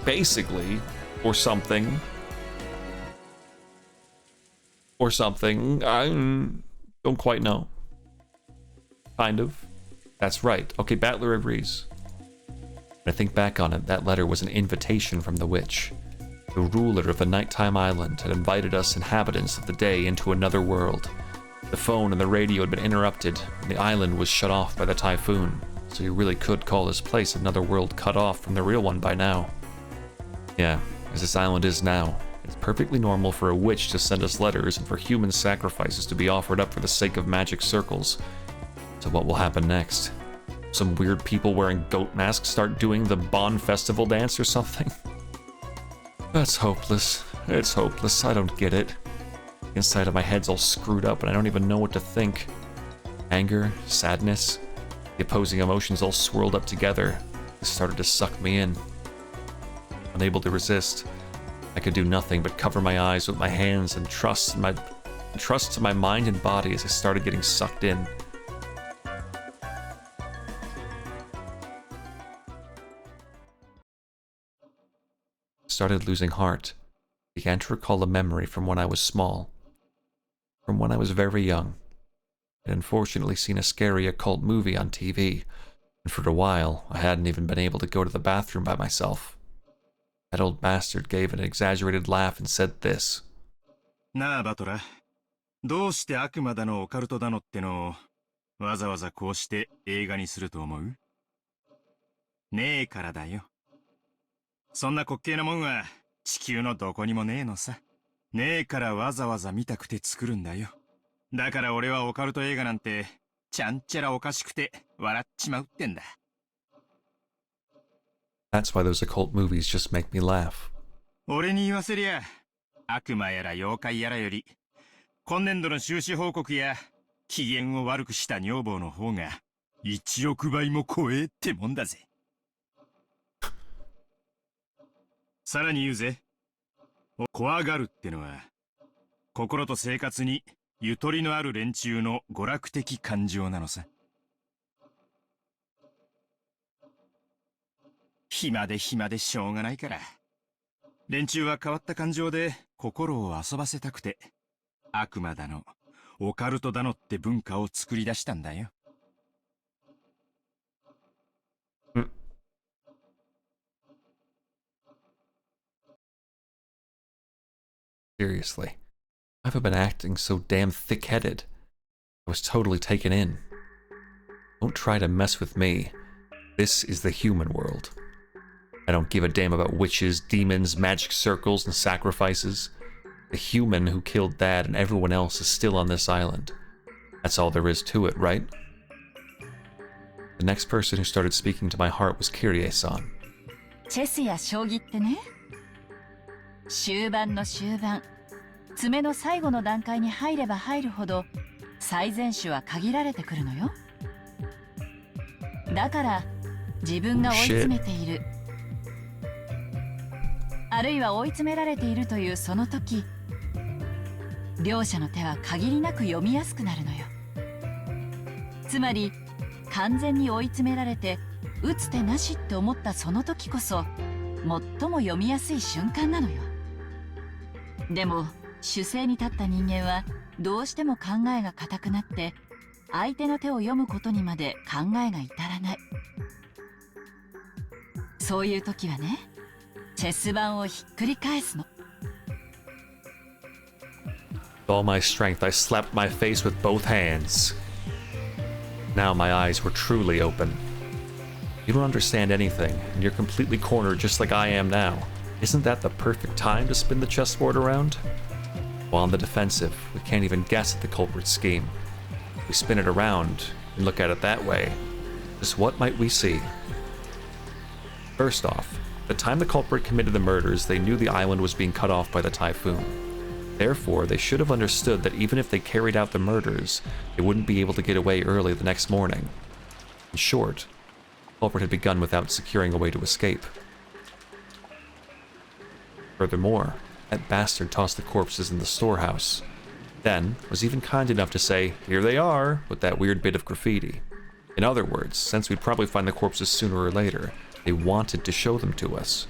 Basically, or something. I don't quite know. Kind of. That's right. Okay, Battler agrees. When I think back on it, that letter was an invitation from the witch. The ruler of the nighttime island had invited us inhabitants of the day into another world. The phone and the radio had been interrupted, and the island was shut off by the typhoon, so you really could call this place another world cut off from the real one by now. Yeah, as this island is now, it's perfectly normal for a witch to send us letters and for human sacrifices to be offered up for the sake of magic circles. So what will happen next? Some weird people wearing goat masks start doing the Bon Festival dance or something? That's hopeless. It's hopeless. I don't get it. The inside of my head's all screwed up and I don't even know what to think. Anger, sadness, the opposing emotions all swirled up together. They started to suck me in. Unable to resist, I could do nothing but cover my eyes with my hands and trust to my mind and body as I started getting sucked in. Started losing heart. Began to recall a memory from when I was small. From when I was very young. I'd unfortunately seen a scary occult movie on TV, and for a while I hadn't even been able to go to the bathroom by myself. That old bastard gave an exaggerated laugh and said this. なあバトラ、どうして悪魔だのオカルトだのってのをわざわざこうして映画にすると思う？ねえからだよ。そんな滑稽なもんは地球のどこにもねえのさ。ねえからわざわざ見たくて作るんだよ。だから俺はオカルト映画なんてちゃんちゃらおかしくて笑っちまうってんだ。That's why those occult movies just make me laugh. 俺に言わせりゃ、悪魔やら妖怪やらより、今年度の収支報告や機嫌を悪くした女房の方が1億倍も怖えってもんだぜ。さらに言うぜ。怖がるってのは、心と生活にゆとりのある連中の娯楽的感情なのさ。暇でしょうがないから。連中は変わった感情で心を遊ばせたくて、悪魔だの、オカルトだのって文化を作り出したんだよ。Seriously, I've been acting so damn thick-headed. I was totally taken in. Don't try to mess with me. This is the human world. I don't give a damn about witches, demons, magic circles, and sacrifices. The human who killed Dad and everyone else is still on this island. That's all there is to it, right? The next person who started speaking to my heart was Kyrie-san. チェスや将棋ってね、終盤の終盤、詰めの最後の段階に入れば入るほど最善手は限られてくるのよ。だから自分が追い詰めている、あるいは追い詰められているというその時、両者の手は限りなく読みやすくなるのよ。つまり完全に追い詰められて打つ手なしって思ったその時こそ最も読みやすい瞬間なのよ。でも守勢に立った人間はどうしても考えが固くなって相手の手を読むことにまで考えが至らない。そういう時はね、チェス盤をひっくり返すの。With all my strength, I slapped my face with both hands. Now my eyes were truly open. You don't understand anything, and you're completely cornered just like I am now. Isn't that the perfect time to spin the chessboard around? While on the defensive, we can't even guess at the culprit's scheme. If we spin it around and look at it that way, just what might we see? First off, the time the culprit committed the murders, they knew the island was being cut off by the typhoon. Therefore, they should have understood that even if they carried out the murders, they wouldn't be able to get away early the next morning. In short, the culprit had begun without securing a way to escape. Furthermore, that bastard tossed the corpses in the storehouse. Then, was even kind enough to say, "Here they are," with that weird bit of graffiti. In other words, since we'd probably find the corpses sooner or later, they wanted to show them to us.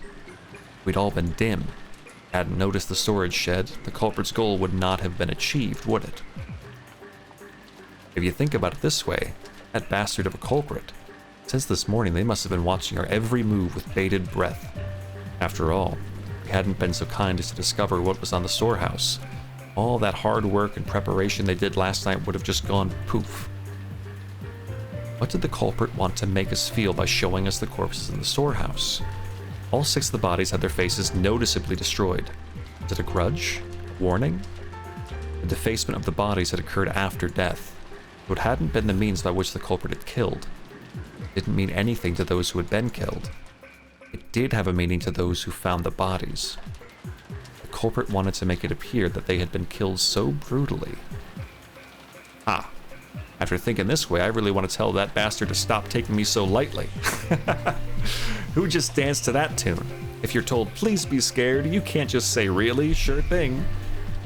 We'd all been dim. Hadn't noticed the storage shed, the culprit's goal would not have been achieved, would it? If you think about it this way, that bastard of a culprit, since this morning they must have been watching our every move with bated breath. After all, we hadn't been so kind as to discover what was on the storehouse. All that hard work and preparation they did last night would have just gone poof. What did the culprit want to make us feel by showing us the corpses in the storehouse? All 6 of the bodies had their faces noticeably destroyed. Was it a grudge? A warning? The defacement of the bodies had occurred after death. So it hadn't been the means by which the culprit had killed. It didn't mean anything to those who had been killed. It did have a meaning to those who found the bodies. The culprit wanted to make it appear that they had been killed so brutally. After thinking this way, I really want to tell that bastard to stop taking me so lightly. Who just danced to that tune? If you're told, please be scared, you can't just say, really? Sure thing.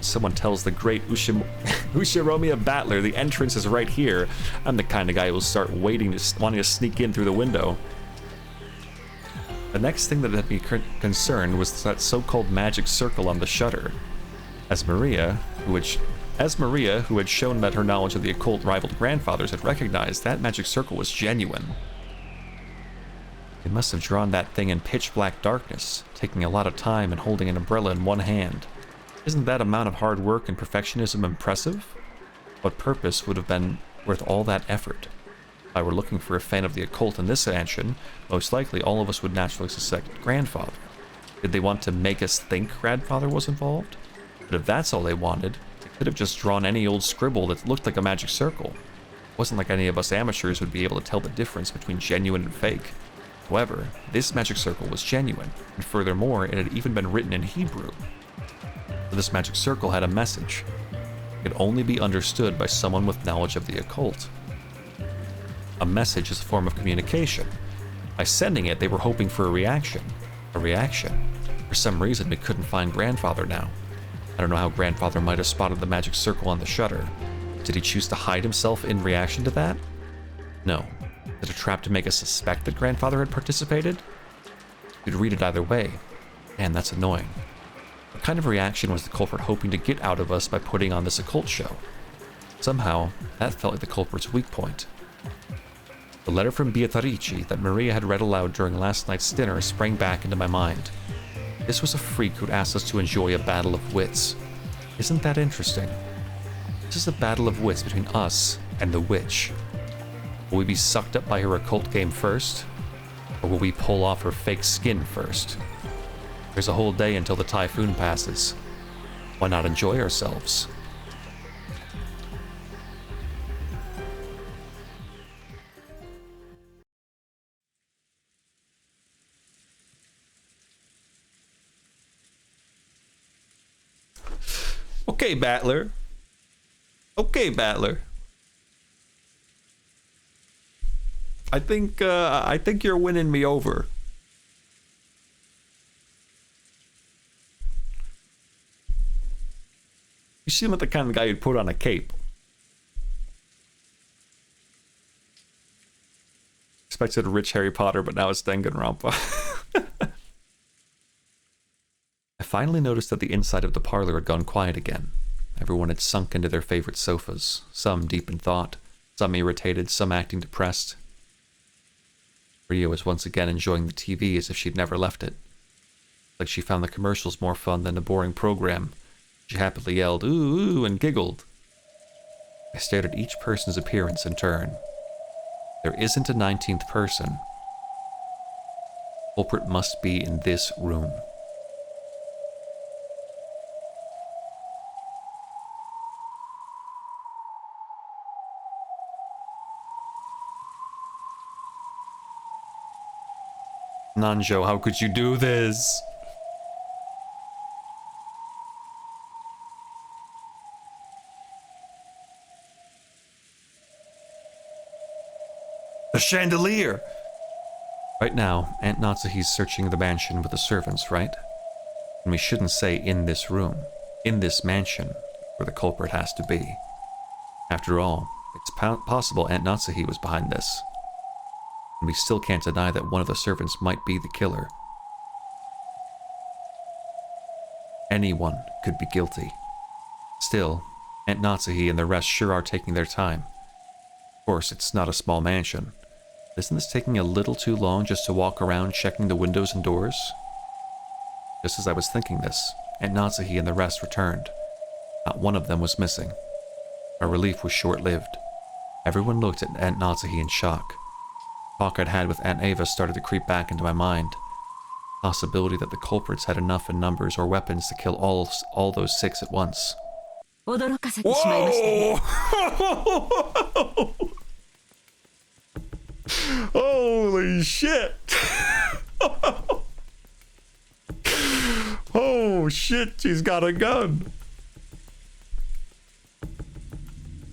Someone tells the great Ushiromiya Battler the entrance is right here. I'm the kind of guy who will start wanting to sneak in through the window. The next thing that had me concerned was that so-called magic circle on the shutter. As Maria, who had shown that her knowledge of the occult rivaled grandfathers, had recognized that magic circle was genuine. They must have drawn that thing in pitch black darkness, taking a lot of time and holding an umbrella in one hand. Isn't that amount of hard work and perfectionism impressive? What purpose would have been worth all that effort? If I were looking for a fan of the occult in this mansion, most likely all of us would naturally suspect grandfather. Did they want to make us think grandfather was involved? But if that's all they wanted, they could have just drawn any old scribble that looked like a magic circle. It wasn't like any of us amateurs would be able to tell the difference between genuine and fake. However, this magic circle was genuine, and furthermore, it had even been written in Hebrew. So this magic circle had a message. It could only be understood by someone with knowledge of the occult. A message is a form of communication. By sending it, they were hoping for a reaction. A reaction. For some reason, we couldn't find grandfather now. I don't know how grandfather might have spotted the magic circle on the shutter. Did he choose to hide himself in reaction to that? No. Is it a trap to make us suspect that grandfather had participated? You'd read it either way. And that's annoying. What kind of reaction was the culprit hoping to get out of us by putting on this occult show? Somehow, that felt like the culprit's weak point. The letter from Beatrice that Maria had read aloud during last night's dinner sprang back into my mind. This was a freak who'd asked us to enjoy a battle of wits. Isn't that interesting? This is a battle of wits between us and the witch. Will we be sucked up by her occult game first? Or will we pull off her fake skin first? There's a whole day until the typhoon passes. Why not enjoy ourselves? Okay, Battler. Okay, Battler. I think you're winning me over. You seem like the kind of guy who'd put on a cape. Expected a rich Harry Potter, but now it's Danganronpa. I finally noticed that the inside of the parlor had gone quiet again. Everyone had sunk into their favorite sofas, some deep in thought, some irritated, some acting depressed. Ria was once again enjoying the TV as if she'd never left it. Like she found the commercials more fun than a boring program. She happily yelled, ooh, ooh, and giggled. I stared at each person's appearance in turn. There isn't a 19th person. Culprit must be in this room. Nanjo, how could you do this? The chandelier! Right now, Aunt Natsuhi's searching the mansion with the servants, right? And we shouldn't say in this room, in this mansion, where the culprit has to be. After all, it's possible Aunt Natsuhi was behind this. And we still can't deny that one of the servants might be the killer. Anyone could be guilty. Still, Aunt Natsuhi and the rest sure are taking their time. Of course, it's not a small mansion. Isn't this taking a little too long just to walk around checking the windows and doors? Just as I was thinking this, Aunt Natsuhi and the rest returned. Not one of them was missing. Our relief was short-lived. Everyone looked at Aunt Natsuhi in shock. Talk I'd had with Aunt Ava started to creep back into my mind. Possibility that the culprits had enough in numbers or weapons to kill all those 6 at once. 驚かせてしまいましたね。Holy shit! Oh shit, she's got a gun.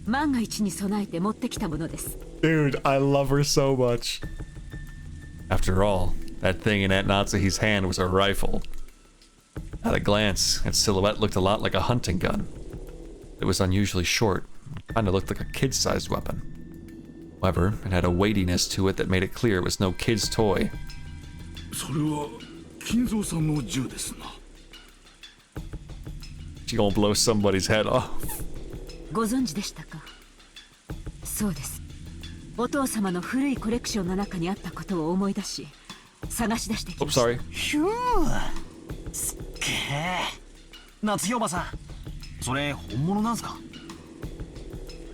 万が一に備えて持ってきたものです。Dude, I love her so much. After all, that thing in Aunt Natsuhi's hand was a rifle. At a glance, its silhouette looked a lot like a hunting gun. It was unusually short, kind of looked like a kid-sized weapon. However, it had a weightiness to it that made it clear it was no kid's toy. それは金蔵さんの銃ですな。She gonna blow somebody's head off. ご存知でしたか？そうです。お父様の古いコレクションの中にあったことを思い出し、探し出してきました。Oops, sorry. ひゅー、すっげえ。夏日おばさん、それ本物なんすか？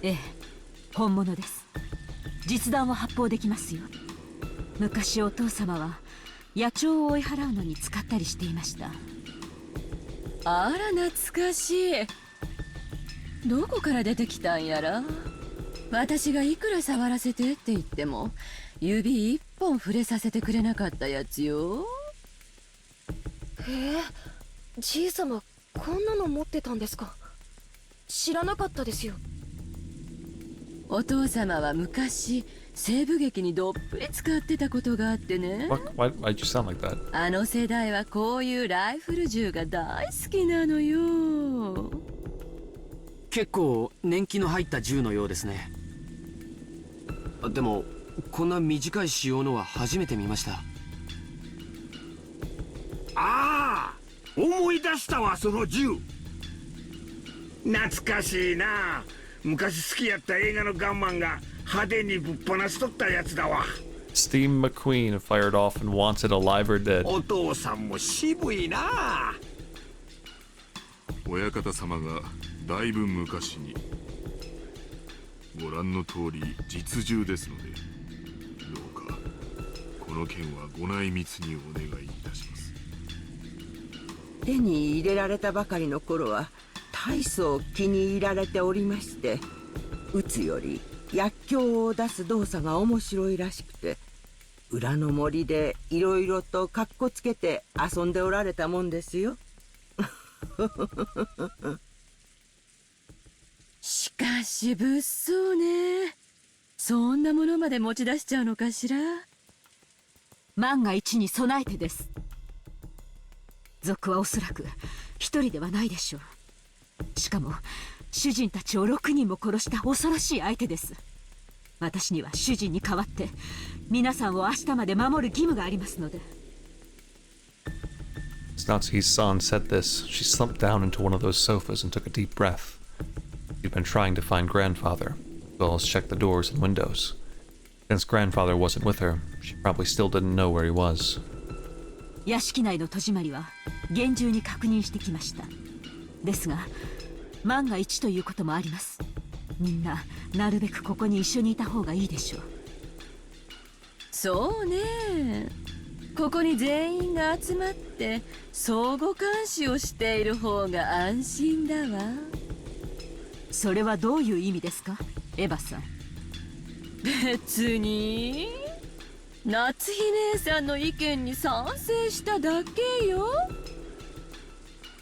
ええ、本物です。実弾は発砲できますよ。昔お父様は野鳥を追い払うのに使ったりしていました。あら懐かしい。どこから出てきたんやら。私がいくら触らせてって言っても指一本触れさせてくれなかったやつよ。へえ、じいさまこんなの持ってたんですか？知らなかったですよ。お父様は昔西部劇にどっぷり使ってたことがあってね。Why'd you sound like that? あの世代はこういうライフル銃が大好きなのよ。結構年季の入った銃のようですね。でもこんな短い仕様のは初めて見ました。ああ、思い出したわ、その銃。懐かしいな。昔好きやった映画のガンマンが派手にぶっ放しとったやつだわ。 Steve McQueen fired off and wanted alive or dead. お父さんも渋いな。親方様がだいぶ昔に。ご覧の通り実銃ですので、どうかこの件はご内密にお願いいたします。手に入れられたばかりの頃は大層気に入られておりまして、撃つより薬莢を出す動作が面白いらしくて、裏の森でいろいろとかっこつけて遊んでおられたもんですよ。しかし物騒ね。そんなものまで持ち出しちゃうのかしら。万が一に備えてです。賊はおそらく一人ではないでしょう。しかも主人たちを6人も殺した恐ろしい相手です。私には主人に代わって皆さんを明日まで守る義務がありますので。As Natsuhi's son said this, she slumped down into one of those sofas and took a deep breath. She'd been trying to find grandfather, as well as check the doors and windows. Since grandfather wasn't with her, she probably still didn't know where he was. 屋敷内の戸締まりは厳重に確認してきました。ですが万が一ということもあります。みんななるべくここに一緒にいた方がいいでしょう。そうね。ここに全員が集まって相互監視をしている方が安心だわ。それはどういう意味ですか、エヴァさん。別に夏日姉さんの意見に賛成しただけよ。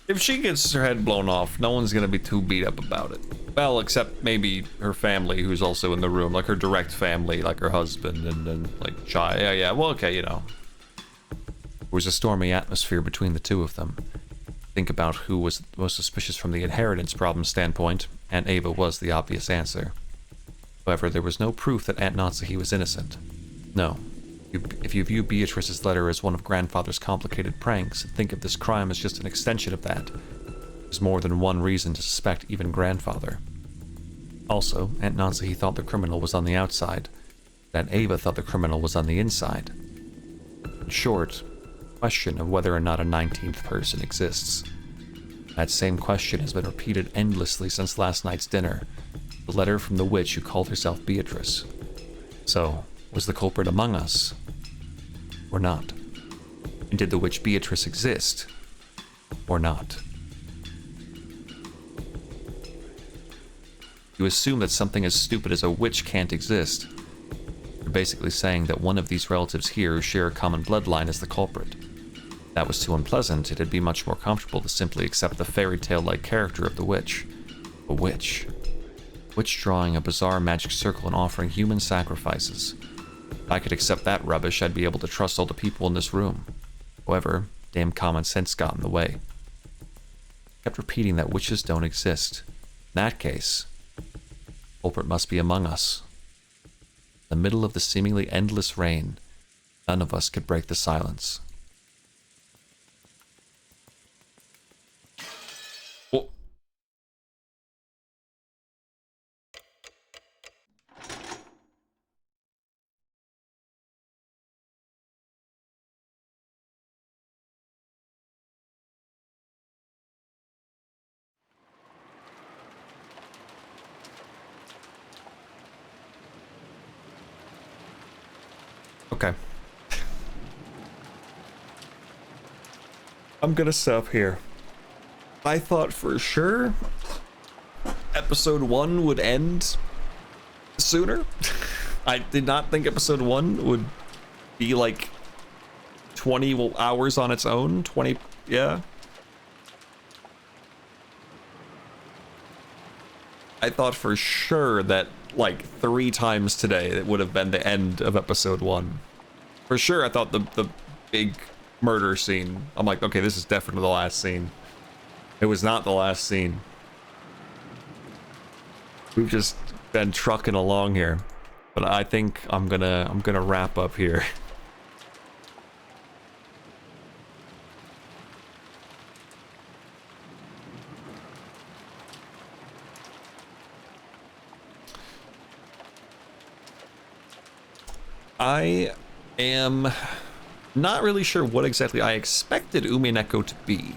If she gets her head blown off, no one's gonna be too beat up about it. Well, except maybe her family, who's also in the room, like her direct family, like her husband and like Chai. Yeah, well, okay, you know. There was a stormy atmosphere between the two of them. Think about who was most suspicious from the inheritance problem standpoint, and Ava was the obvious answer. However, there was no proof that Aunt Natsuhi was innocent. No. If you view Beatrice's letter as one of grandfather's complicated pranks, and think of this crime as just an extension of that, there's more than one reason to suspect even grandfather. Also, Aunt Natsuhi thought the criminal was on the outside, and Ava thought the criminal was on the inside. In short, the question of whether or not a 19th person exists. That same question has been repeated endlessly since last night's dinner, the letter from the witch who called herself Beatrice. So, was the culprit among us? Or not? And did the witch Beatrice exist? Or not? You assume that something as stupid as a witch can't exist. You're basically saying that one of these relatives here who share a common bloodline is the culprit. If that was too unpleasant, it'd be much more comfortable to simply accept the fairy tale-like character of the witch. A witch. Witch drawing a bizarre magic circle and offering human sacrifices. If I could accept that rubbish, I'd be able to trust all the people in this room. However, damn common sense got in the way. I kept repeating that witches don't exist. In that case, culprit must be among us. In the middle of the seemingly endless rain, none of us could break the silence. Oh. Okay. I'm gonna stop here. I thought for sure episode 1 would end sooner. I did not think episode 1 would be like 20 hours on its own. 20, yeah. I thought for sure that like 3 times today it would have been the end of episode 1. For sure, I thought the big murder scene, I'm like, okay, this is definitely the last scene. It was not the last scene. We've just been trucking along here, but I think I'm gonna wrap up here. I am not really sure what exactly I expected Umineko to be,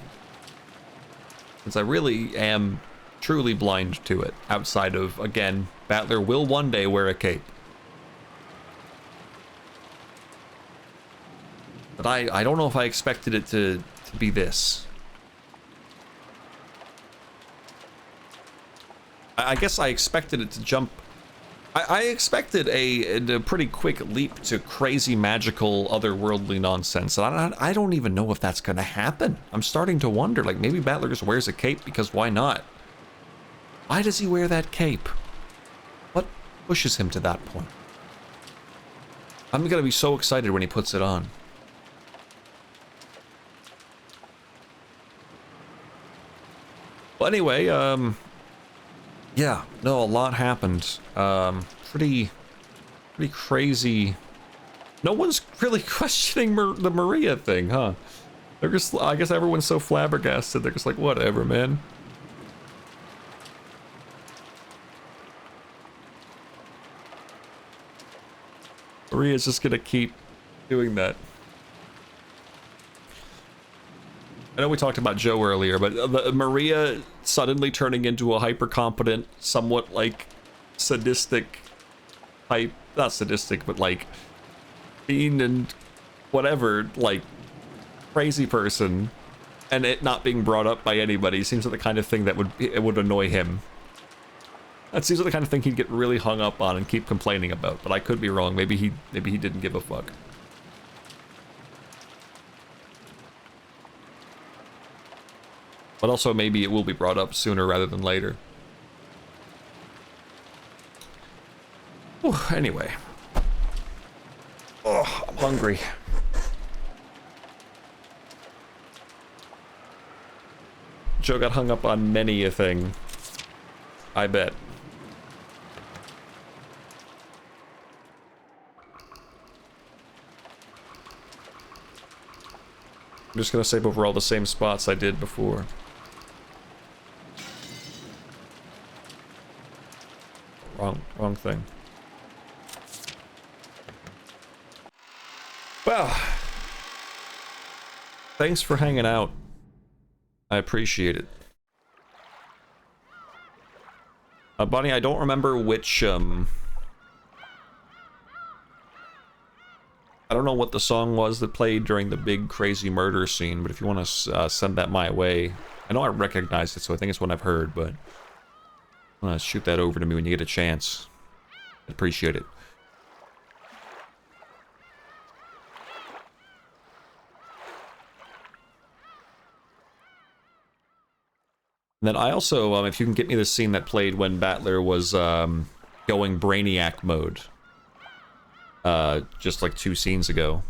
since I really am truly blind to it, outside of, again, Battler will one day wear a cape. But I don't know if I expected it to be this. I guess I expected it to jump. I expected a pretty quick leap to crazy magical otherworldly nonsense. I don't even know if that's gonna happen. I'm starting to wonder, like maybe Battler just wears a cape because why not? Why does he wear that cape? What pushes him to that point? I'm gonna be so excited when he puts it on. Well, anyway, yeah, no, a lot happened. Pretty crazy. No one's really questioning the Maria thing, huh? They're just, I guess everyone's so flabbergasted, they're just like, whatever, man. Maria's just gonna keep doing that. I know we talked about Joe earlier, but Maria suddenly turning into a hyper-competent, somewhat like sadistic type, not sadistic, but like fiend and whatever, like crazy person, and it not being brought up by anybody seems like the kind of thing that would annoy him. That seems like the kind of thing he'd get really hung up on and keep complaining about, but I could be wrong. Maybe he didn't give a fuck. But also maybe it will be brought up sooner rather than later. Whew, anyway. Oh, I'm hungry. Joe got hung up on many a thing. I bet. I'm just gonna save over all the same spots I did before. Wrong thing. Well, thanks for hanging out. I appreciate it. Bonnie, I don't remember which, I don't know what the song was that played during the big crazy murder scene, but if you want to send that my way. I know I recognize it, so I think it's one I've heard, but Shoot that over to me when you get a chance. I'd appreciate it. And then I also, if you can get me the scene that played when Battler was going Brainiac mode. Just like 2 scenes ago.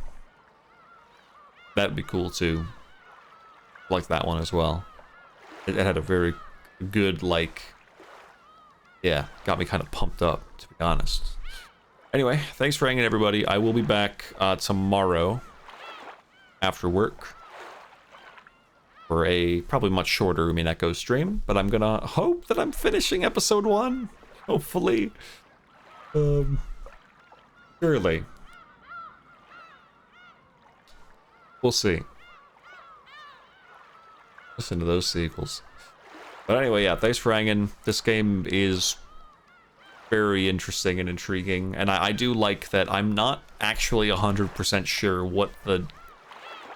That'd be cool too. Like that one as well. It had a very good, like... Yeah, got me kind of pumped up, to be honest. Anyway, thanks for hanging, everybody. I will be back tomorrow after work for a probably much shorter Umineko stream, but I'm gonna hope that I'm finishing episode 1. Hopefully. Surely. We'll see. Listen to those sequels. But anyway, yeah, thanks for hanging. This game is very interesting and intriguing, and I do like that I'm not actually 100% sure what the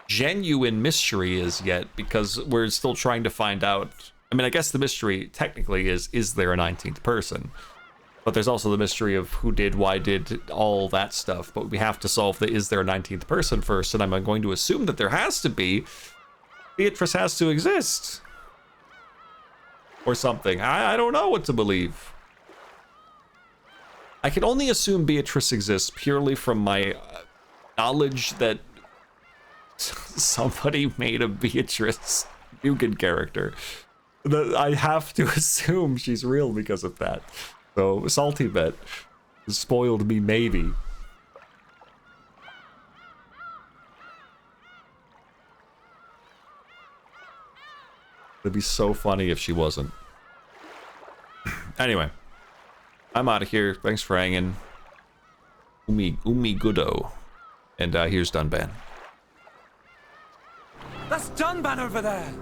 genuine mystery is yet, because we're still trying to find out. I mean, I guess the mystery technically is there a 19th person? But there's also the mystery of who did, why did, all that stuff. But we have to solve the is there a 19th person first, and I'm going to assume that there has to be. Beatrice has to exist. Or something. I don't know what to believe. I can only assume Beatrice exists purely from my knowledge that somebody made a Beatrice Dugan character. I have to assume she's real because of that. So, Salty Bet spoiled me, maybe. It'd be so funny if she wasn't. Anyway, I'm out of here. Thanks for hanging. Umi Goodo. And here's Dunban. That's Dunban over there!